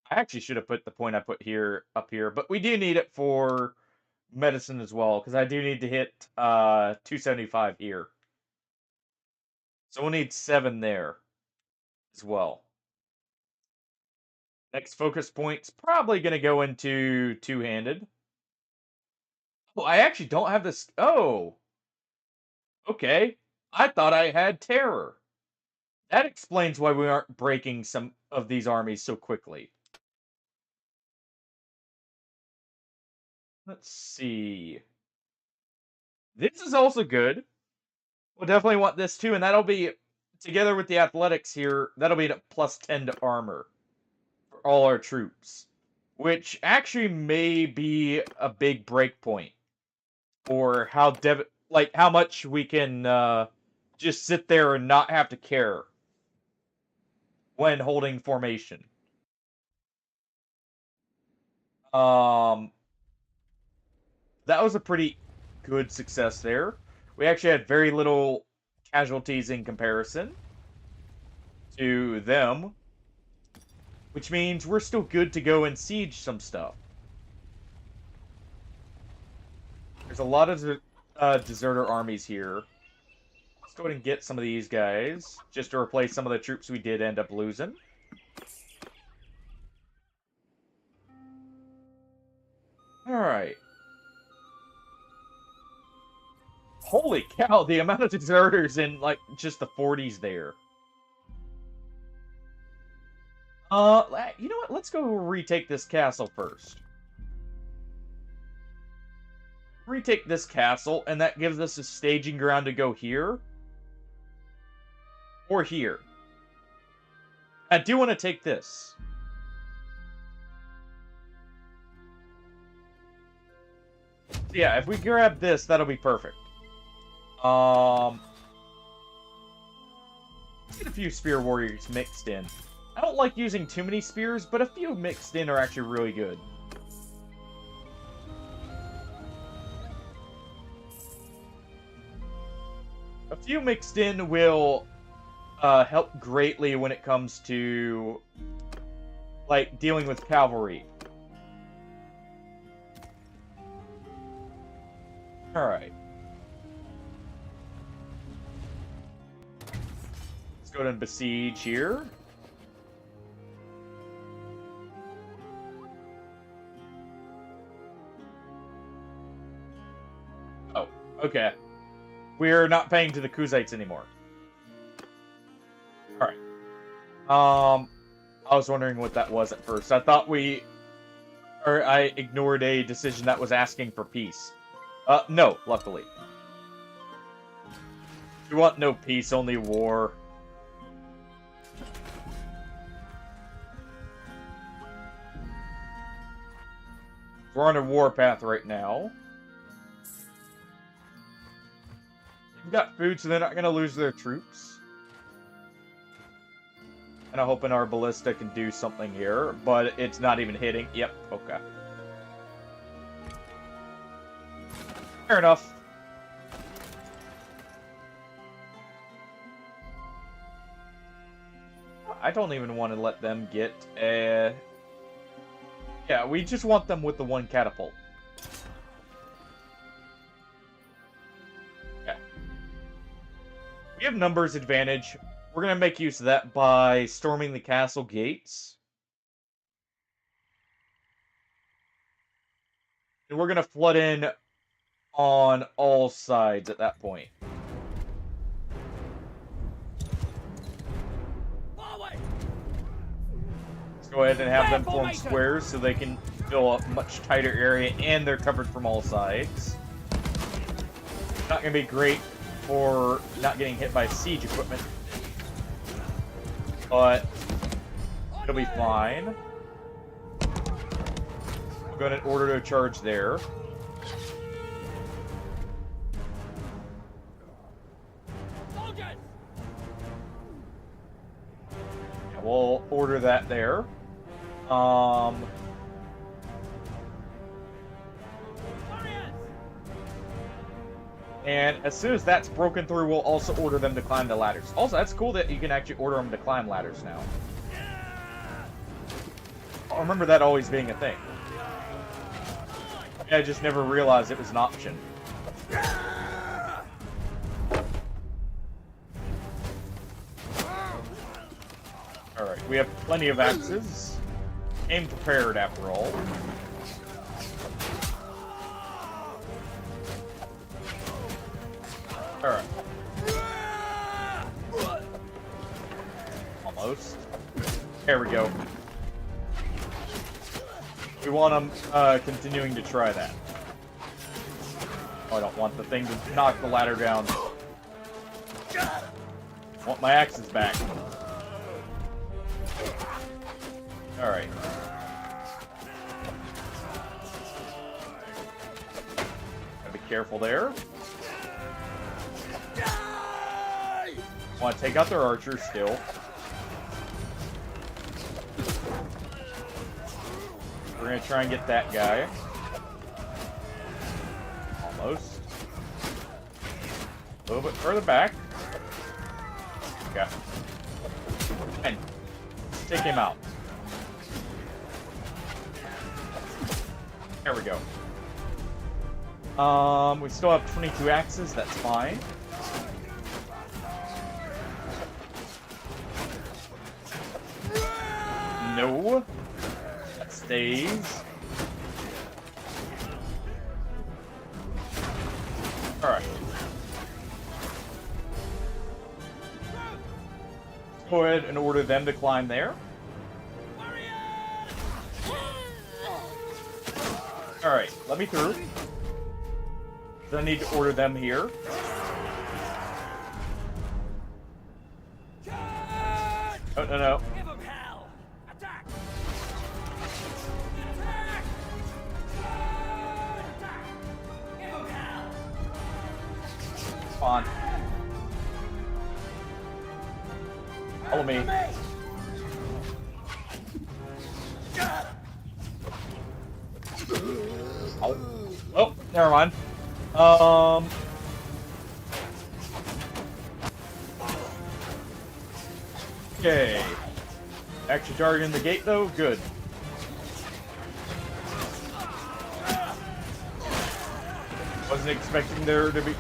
[SPEAKER 1] I actually should have put the point I put here up here, but we do need it for medicine as well, because I do need to hit 275 here. So we'll need 7 there as well. Next focus point's probably going to go into two-handed. Oh, I actually don't have this. Oh, okay. I thought I had terror. That explains why we aren't breaking some of these armies so quickly. Let's see. This is also good. We'll definitely want this too, and that'll be, together with the athletics here, that'll be a plus 10 to armor for all our troops. Which actually may be a big break point. Or how how much we can just sit there and not have to care when holding formation. Um, that was a pretty good success there. We actually had very little casualties in comparison to them, which means we're still good to go and siege some stuff. There's a lot of deserter armies here. Let's go ahead and get some of these guys, just to replace some of the troops we did end up losing. Alright. Holy cow, the amount of deserters in, like, just the 40s there. You know what? Let's go retake this castle first. Retake this castle, and that gives us a staging ground to go here. Or here. I do want to take this. So yeah, if we grab this, that'll be perfect. Let's get a few spear warriors mixed in. I don't like using too many spears, but a few mixed in are actually really good. A few mixed in will help greatly when it comes to, like, dealing with cavalry. Alright. Let's go ahead and besiege here. Okay. We're not paying to the Kuzites anymore. Alright. I was wondering what that was at first. I thought I ignored a decision that was asking for peace. No, luckily. We want no peace, only war. We're on a warpath right now. We've got food, so they're not going to lose their troops. And I'm hoping our ballista can do something here, but it's not even hitting. Yep, okay. Fair enough. I don't even want to let them get a... Yeah, we just want them with the one catapult. Yeah. We have numbers advantage. We're going to make use of that by storming the castle gates. And we're going to flood in on all sides at that point. Let's go ahead and have them form squares so they can fill a much tighter area, and they're covered from all sides. Not going to be great for not getting hit by siege equipment, but it'll be fine. We'll go ahead and order a charge there. Yeah, we'll order that there. And as soon as that's broken through, we'll also order them to climb the ladders. Also, that's cool that you can actually order them to climb ladders now. I remember that always being a thing. I just never realized it was an option. Alright, we have plenty of axes. Aim prepared, after all. Alright. Almost. There we go. We want them continuing to try that. Oh, I don't want the thing to knock the ladder down. I want my axes back. Alright. Gotta be careful there. Want to take out their archers still. We're going to try and get that guy. Almost. A little bit further back. Okay. And take him out. There we go. We still have 22 axes, that's fine. No. That stays. Alright. Go ahead and order them to climb there. Alright, let me through. Then I need to order them here. Oh, no. On. Follow me. Oh. Oh, never mind. Okay. Actually targeting the gate though? Good. Wasn't expecting there to be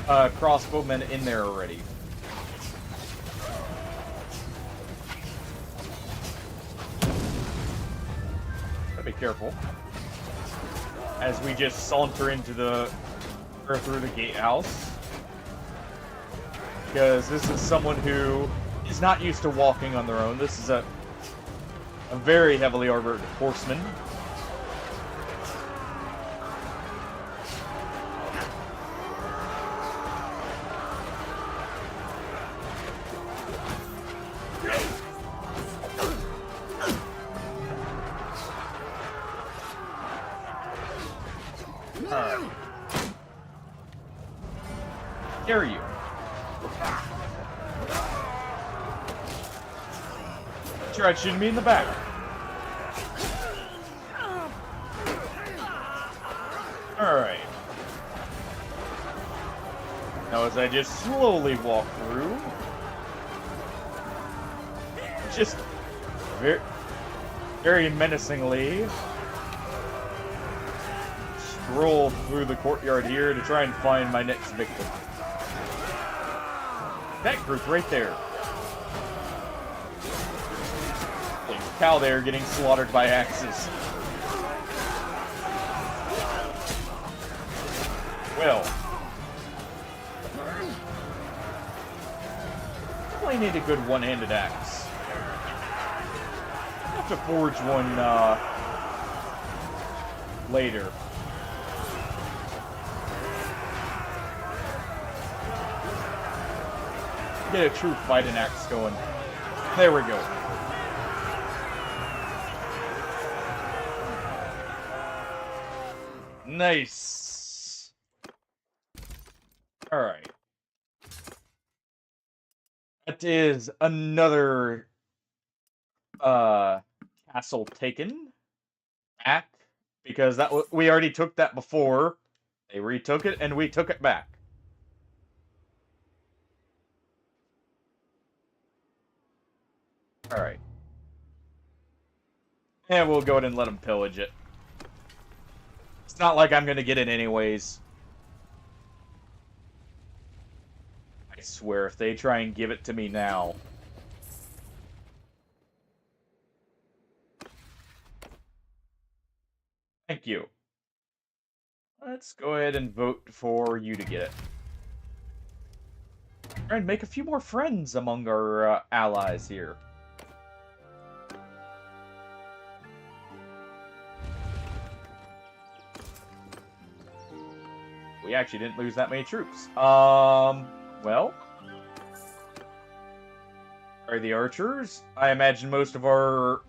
[SPEAKER 1] crossbowmen in there already. Gotta be careful. As we just saunter into the Or through the gatehouse. Because this is someone who is not used to walking on their own. This is a very heavily armored horseman. Alright. Dare you? Tried shooting me in the back. Alright. Now as I just slowly walk through, just very, very menacingly stroll through the courtyard here to try and find my next victim. That group right there. Cow there getting slaughtered by axes. Well. Definitely need a good one-handed axe. I'll have to forge one, later. Get a true fighting axe going. There we go. Nice. All right. That is another castle taken back because we already took that before. They retook it and we took it back. All right. And we'll go ahead and let them pillage it. It's not like I'm gonna get it anyways. I swear, if they try and give it to me now. Thank you. Let's go ahead and vote for you to get it. Try and make a few more friends among our allies here. We actually didn't lose that many troops. Well. Are the archers? I imagine most of our,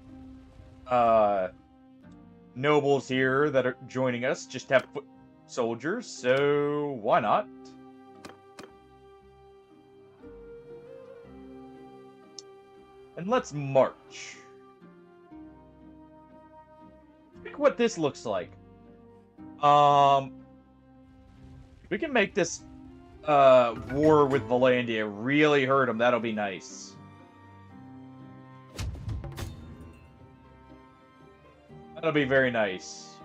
[SPEAKER 1] nobles here that are joining us just have foot soldiers, so why not? And let's march. Look what this looks like. We can make this war with Valandia really hurt them. That'll be nice. That'll be very nice.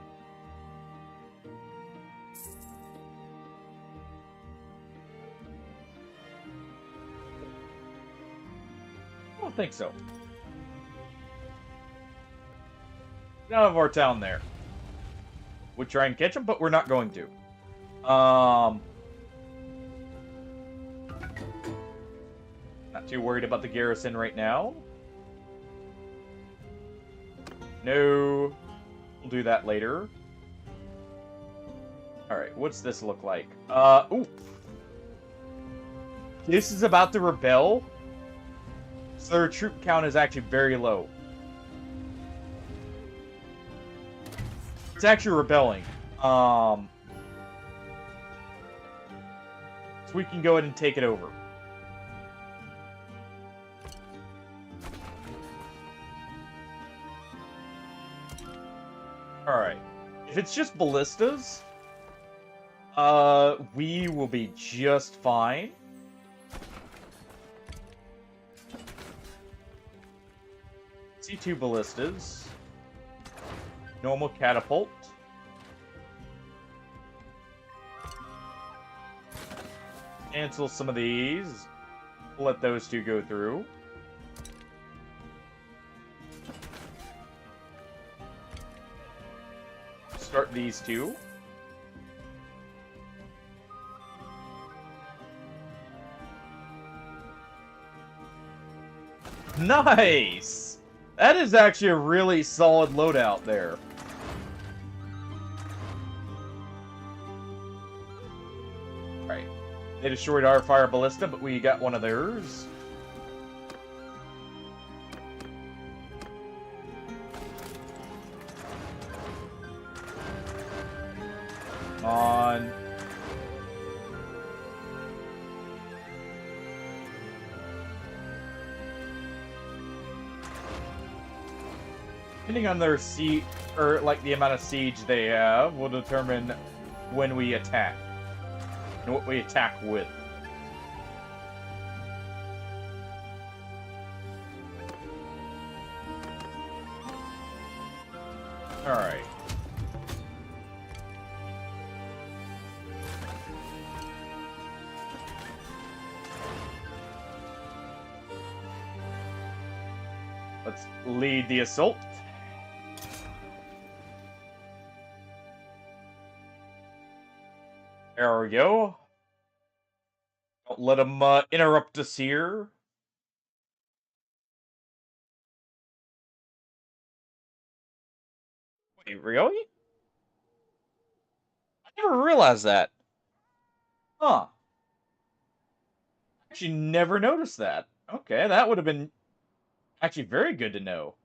[SPEAKER 1] I don't think so. None of our town there. We'd try and catch them, but we're not going to. Not too worried about the garrison right now. No. We'll do that later. Alright, what's this look like? Ooh. This is about to rebel. So their troop count is actually very low. It's actually rebelling. So we can go ahead and take it over. Alright. If it's just ballistas, we will be just fine. C2 ballistas. Normal catapult. Cancel some of these. We'll let those two go through. Start these two. Nice! That is actually a really solid loadout there. Right. They destroyed our fire ballista, but we got one of theirs. Come on. Depending on their siege, or like the amount of siege they have, will determine when we attack and what we attack with. All right. Let's lead the assault. There we go. Don't let them interrupt us here. Wait, really? I never realized that. Huh. Actually, never noticed that. Okay, that would have been actually very good to know.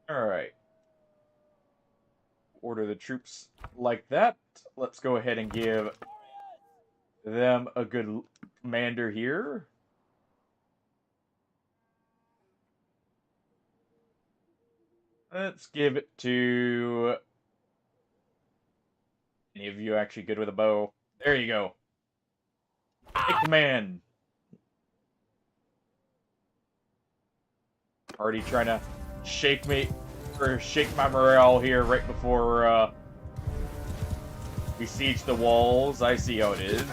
[SPEAKER 1] Alright. Order the troops like that. Let's go ahead and give them a good commander here. Let's give it to... Any of you actually good with a bow? There you go. Take command. Already trying to shake me, or shake my morale here right before we siege the walls. I see how it is.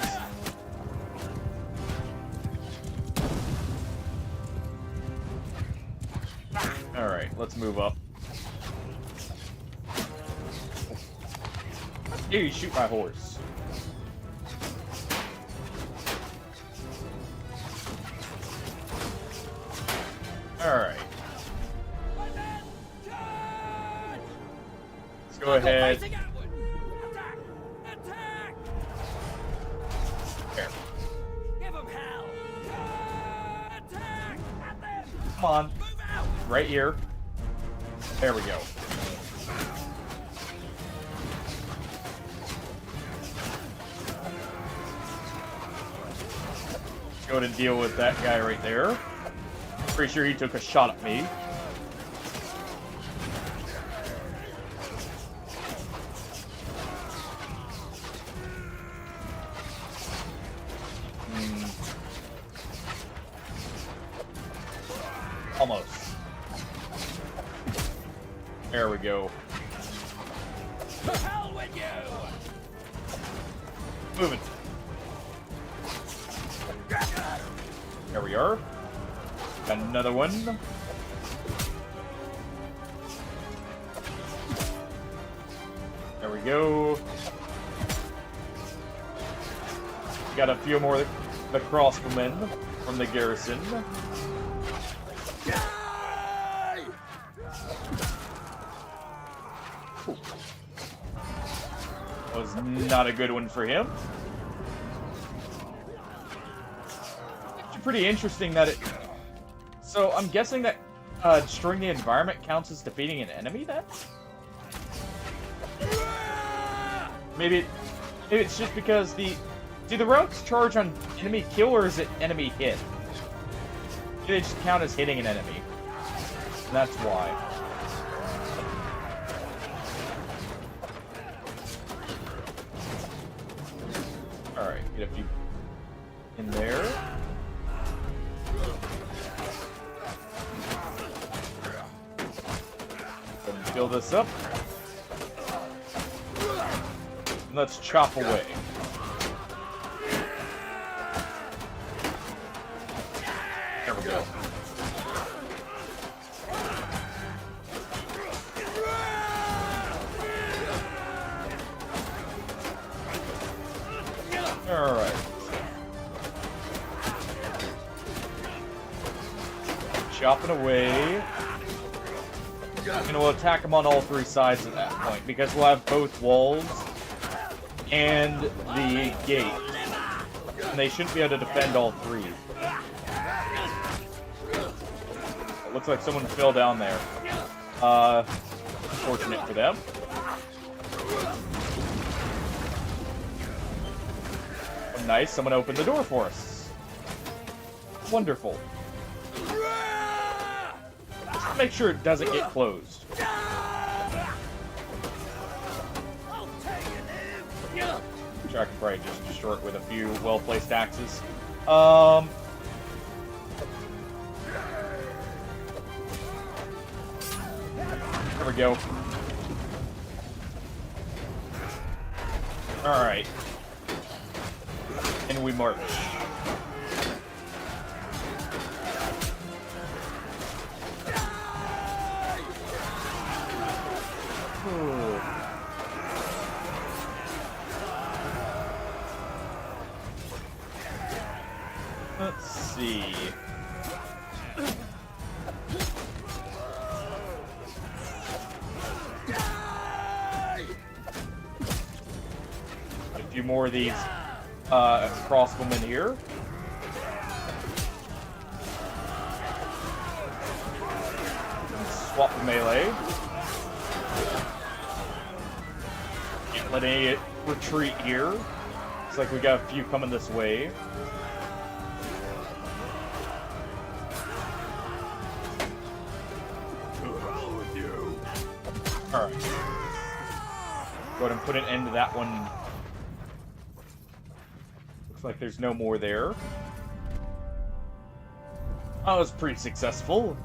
[SPEAKER 1] Alright, let's move up. Here, you shoot my horse. Alright. Let's go ahead.
[SPEAKER 2] Attack! Attack!
[SPEAKER 1] There.
[SPEAKER 2] Give them hell! Attack! At them!
[SPEAKER 1] Come on.
[SPEAKER 2] Move out!
[SPEAKER 1] Right here. There we go. Let's go and deal with that guy right there. Pretty sure he took a shot at me. Almost. There we go.
[SPEAKER 2] To hell with you!
[SPEAKER 1] Moving. There we are. Got another one. There we go. Got a few more the crossbowmen from the garrison. Was not a good one for him. It's pretty interesting that it... So, I'm guessing that destroying the environment counts as defeating an enemy, then? Maybe it's just because the... Do the routes charge on enemy kill, or is it enemy hit? They just count as hitting an enemy. And that's why. Alright, get a few in there. Go and fill this up. And let's chop away. There we go. Alright. chopping away. And we'll attack them on all three sides at that point, because we'll have both walls and the gate. And they shouldn't be able to defend all three. It looks like someone fell down there. Unfortunate for them. Oh, nice, someone opened the door for us. Wonderful. Just make sure it doesn't get closed. Sure, I can probably just destroy it with a few well-placed axes. There we go. Alright. And we march. Let's see. A few more of these crossbowmen here. Swap the melee. Can't let any retreat here. Looks like we got a few coming this way. Alright. Go ahead and put an end to that one. Looks like there's no more there. That was pretty successful.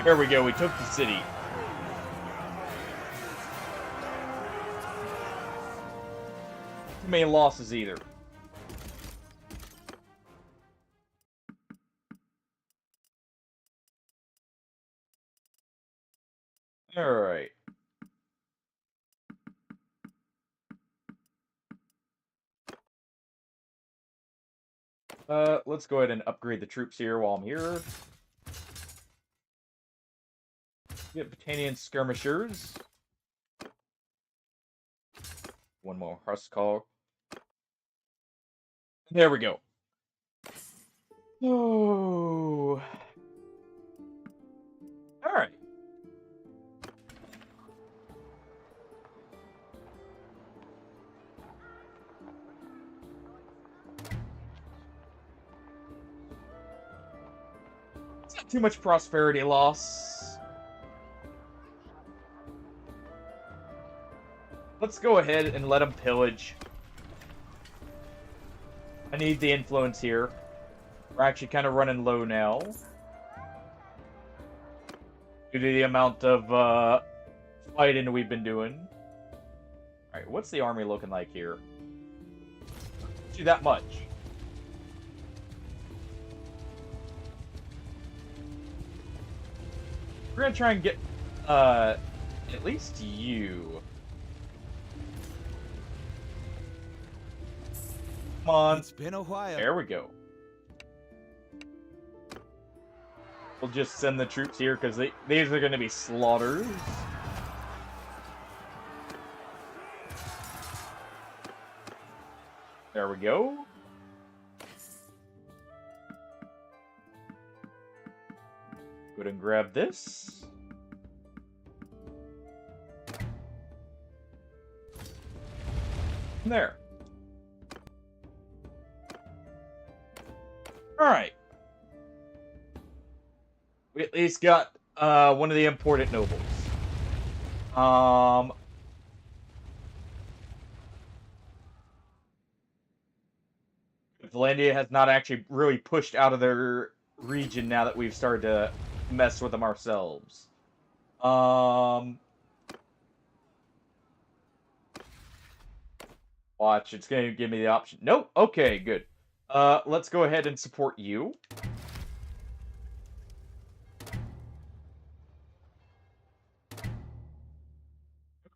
[SPEAKER 1] There we go, we took the city. Too many losses either. Alright. Let's go ahead and upgrade the troops here while I'm here. Get Battanian skirmishers. One more Huskar. There we go. Oh. Alright. It's not too much prosperity loss. Let's go ahead and let them pillage. I need the influence here. We're actually kind of running low now. Due to the amount of fighting we've been doing. Alright, what's the army looking like here? Not too that much. We're gonna try and get at least you. Come on.
[SPEAKER 5] It's been a while.
[SPEAKER 1] There we go. We'll just send the troops here because these are going to be slaughters. There we go. Go ahead and grab this. And there. Alright. We at least got one of the important nobles. Valandia has not actually really pushed out of their region now that we've started to mess with them ourselves. Watch, it's going to give me the option. Nope. Okay, good. Let's go ahead and support you.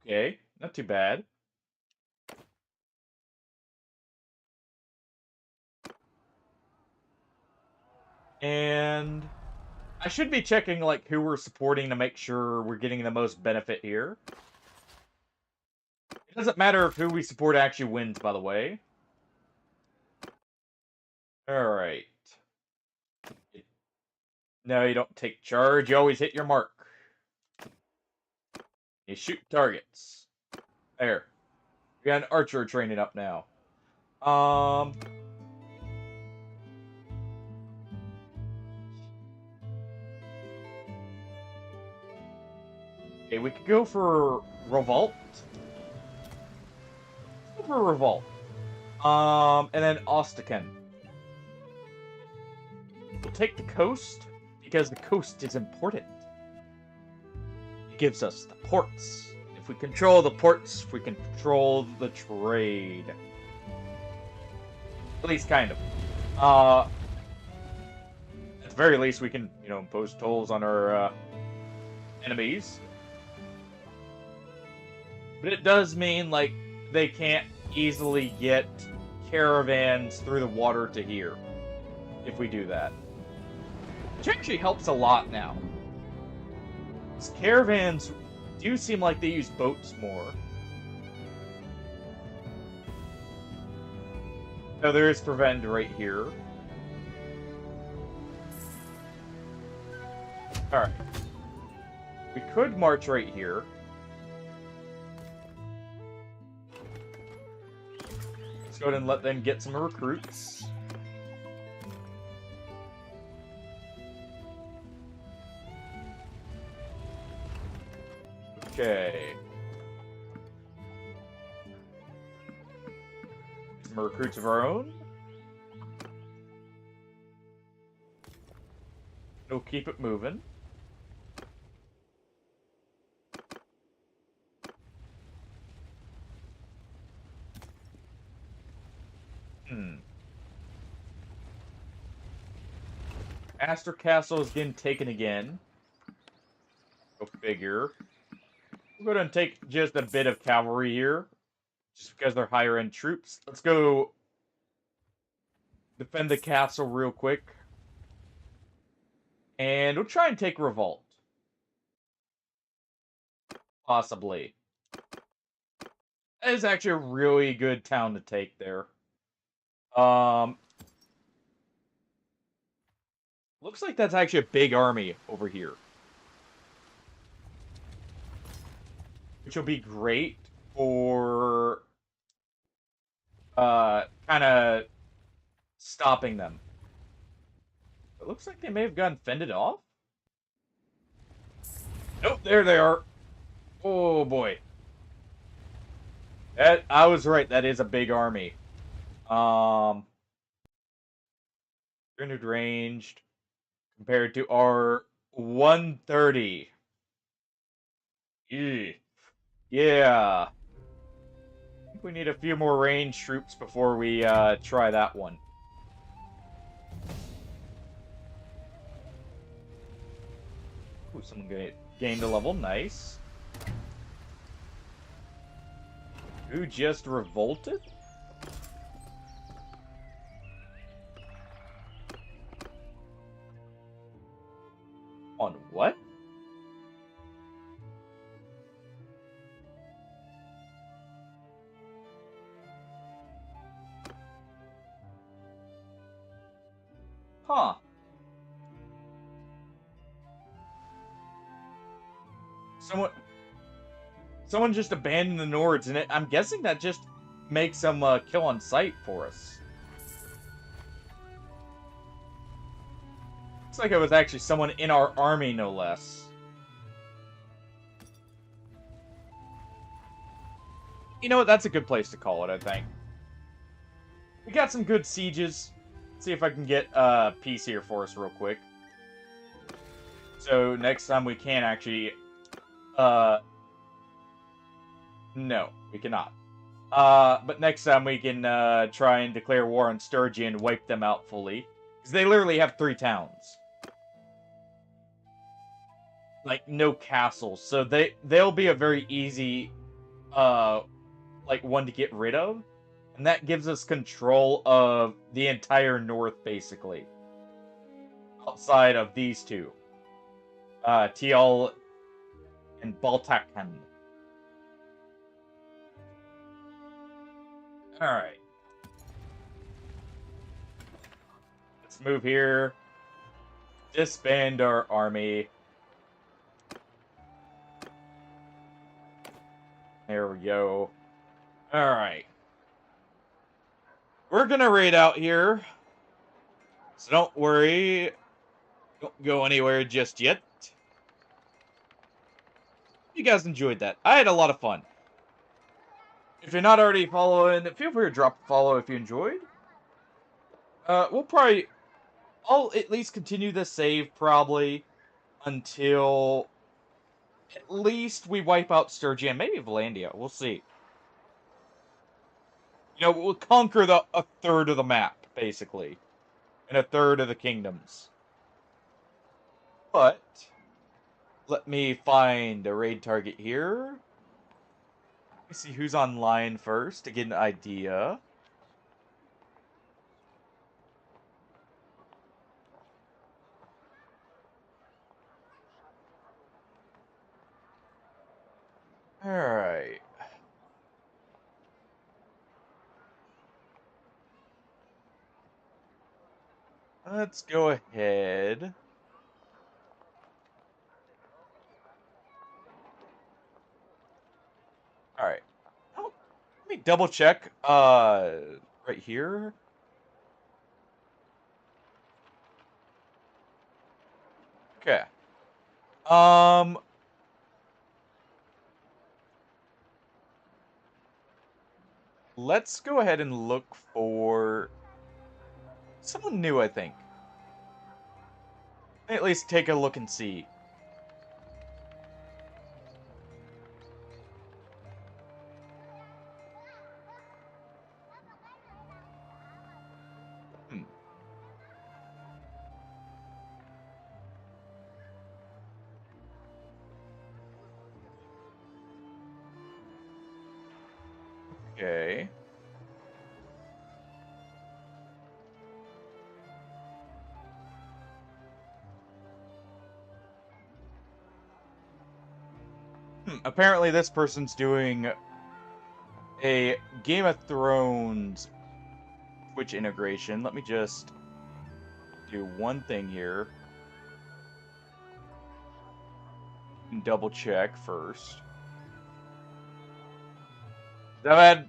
[SPEAKER 1] Okay, not too bad. And I should be checking, like, who we're supporting to make sure we're getting the most benefit here. It doesn't matter if who we support actually wins, by the way. Alright. No, you don't take charge. You always hit your mark. You shoot targets. There. We got an archer training up now. Okay, we could go for revolt. Let's go for revolt. And then Ostrakan. We'll take the coast because the coast is important. It gives us the ports. If we control the ports, we can control the trade. At least kind of. At the very least, we can, impose tolls on our enemies. But it does mean, like, they can't easily get caravans through the water to here. If we do that. Which actually helps a lot now. These caravans do seem like they use boats more. So there is Prevend right here. Alright. We could march right here. Let's go ahead and let them get some recruits. Okay. Some recruits of our own. We'll keep it moving. Astor Castle is getting taken again. Go figure. We'll go ahead and take just a bit of cavalry here. Just because they're higher end troops. Let's go defend the castle real quick. And we'll try and take revolt. Possibly. That is actually a really good town to take there. Looks like that's actually a big army over here. Which will be great for kind of stopping them. It looks like they may have gotten fended off. Nope, there they are. Oh boy. I was right, that is a big army. 300 ranged compared to our 130. Yeah. I think we need a few more ranged troops before we try that one. Ooh, someone gained a level. Nice. Who just revolted? On what? Huh. Someone just abandoned the Nords, and I'm guessing that just makes them kill on sight for us. Looks like it was actually someone in our army, no less. You know what? That's a good place to call it, I think. We got some good sieges. Let's see if I can get peace here for us real quick. So next time we can actually... No, we cannot. But next time we can try and declare war on Sturgia and wipe them out fully. Because they literally have 3 towns. Like, no castles. So they'll be a very easy, like, one to get rid of. And that gives us control of the entire north, basically. outside of these two. TL and Baltakan. Alright. Let's move here. Disband our army. There we go. Alright. We're gonna raid out here. So don't worry. Don't go anywhere just yet. You guys enjoyed that. I had a lot of fun. If you're not already following, feel free to drop a follow if you enjoyed. I'll at least continue the save probably until at least we wipe out Sturgeon, maybe Valandia. We'll see. You know, we'll conquer a third of the map, basically. And a third of the kingdoms. But let me find a raid target here. Let me see who's online first to get an idea. Alright. Let's go ahead. Alright. Oh, let me double check. Right here. Okay. Let's go ahead and look for someone new, I think. At least take a look and see. Okay. Apparently this person's doing a Game of Thrones Twitch integration. Let me just do one thing here. Double check first. I've had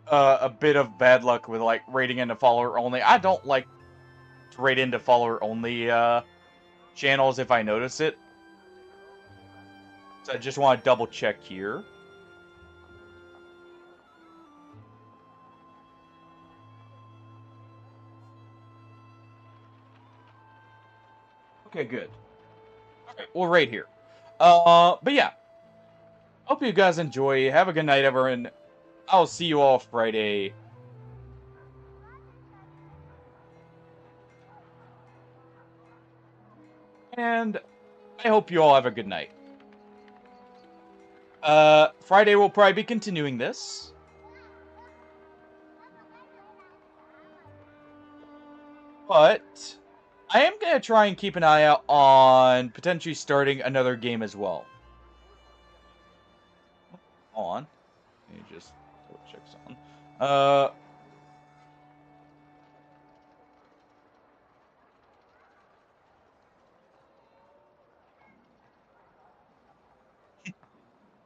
[SPEAKER 1] a bit of bad luck with like raiding into follower only. I don't like to raid into follower only channels if I notice it. So I just want to double check here. Okay, good. Okay, we'll raid here. But yeah. Hope you guys enjoy. Have a good night, everyone. I'll see you all Friday. And I hope you all have a good night. Friday we'll probably be continuing this. But I am going to try and keep an eye out on potentially starting another game as well. Hold on. Let me just check something.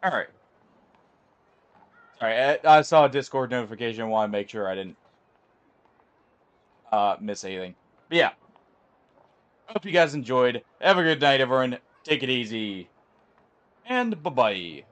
[SPEAKER 1] Alright. Sorry, I saw a Discord notification. I want to make sure I didn't miss anything. But yeah. Hope you guys enjoyed. Have a good night, everyone. Take it easy. And bye-bye.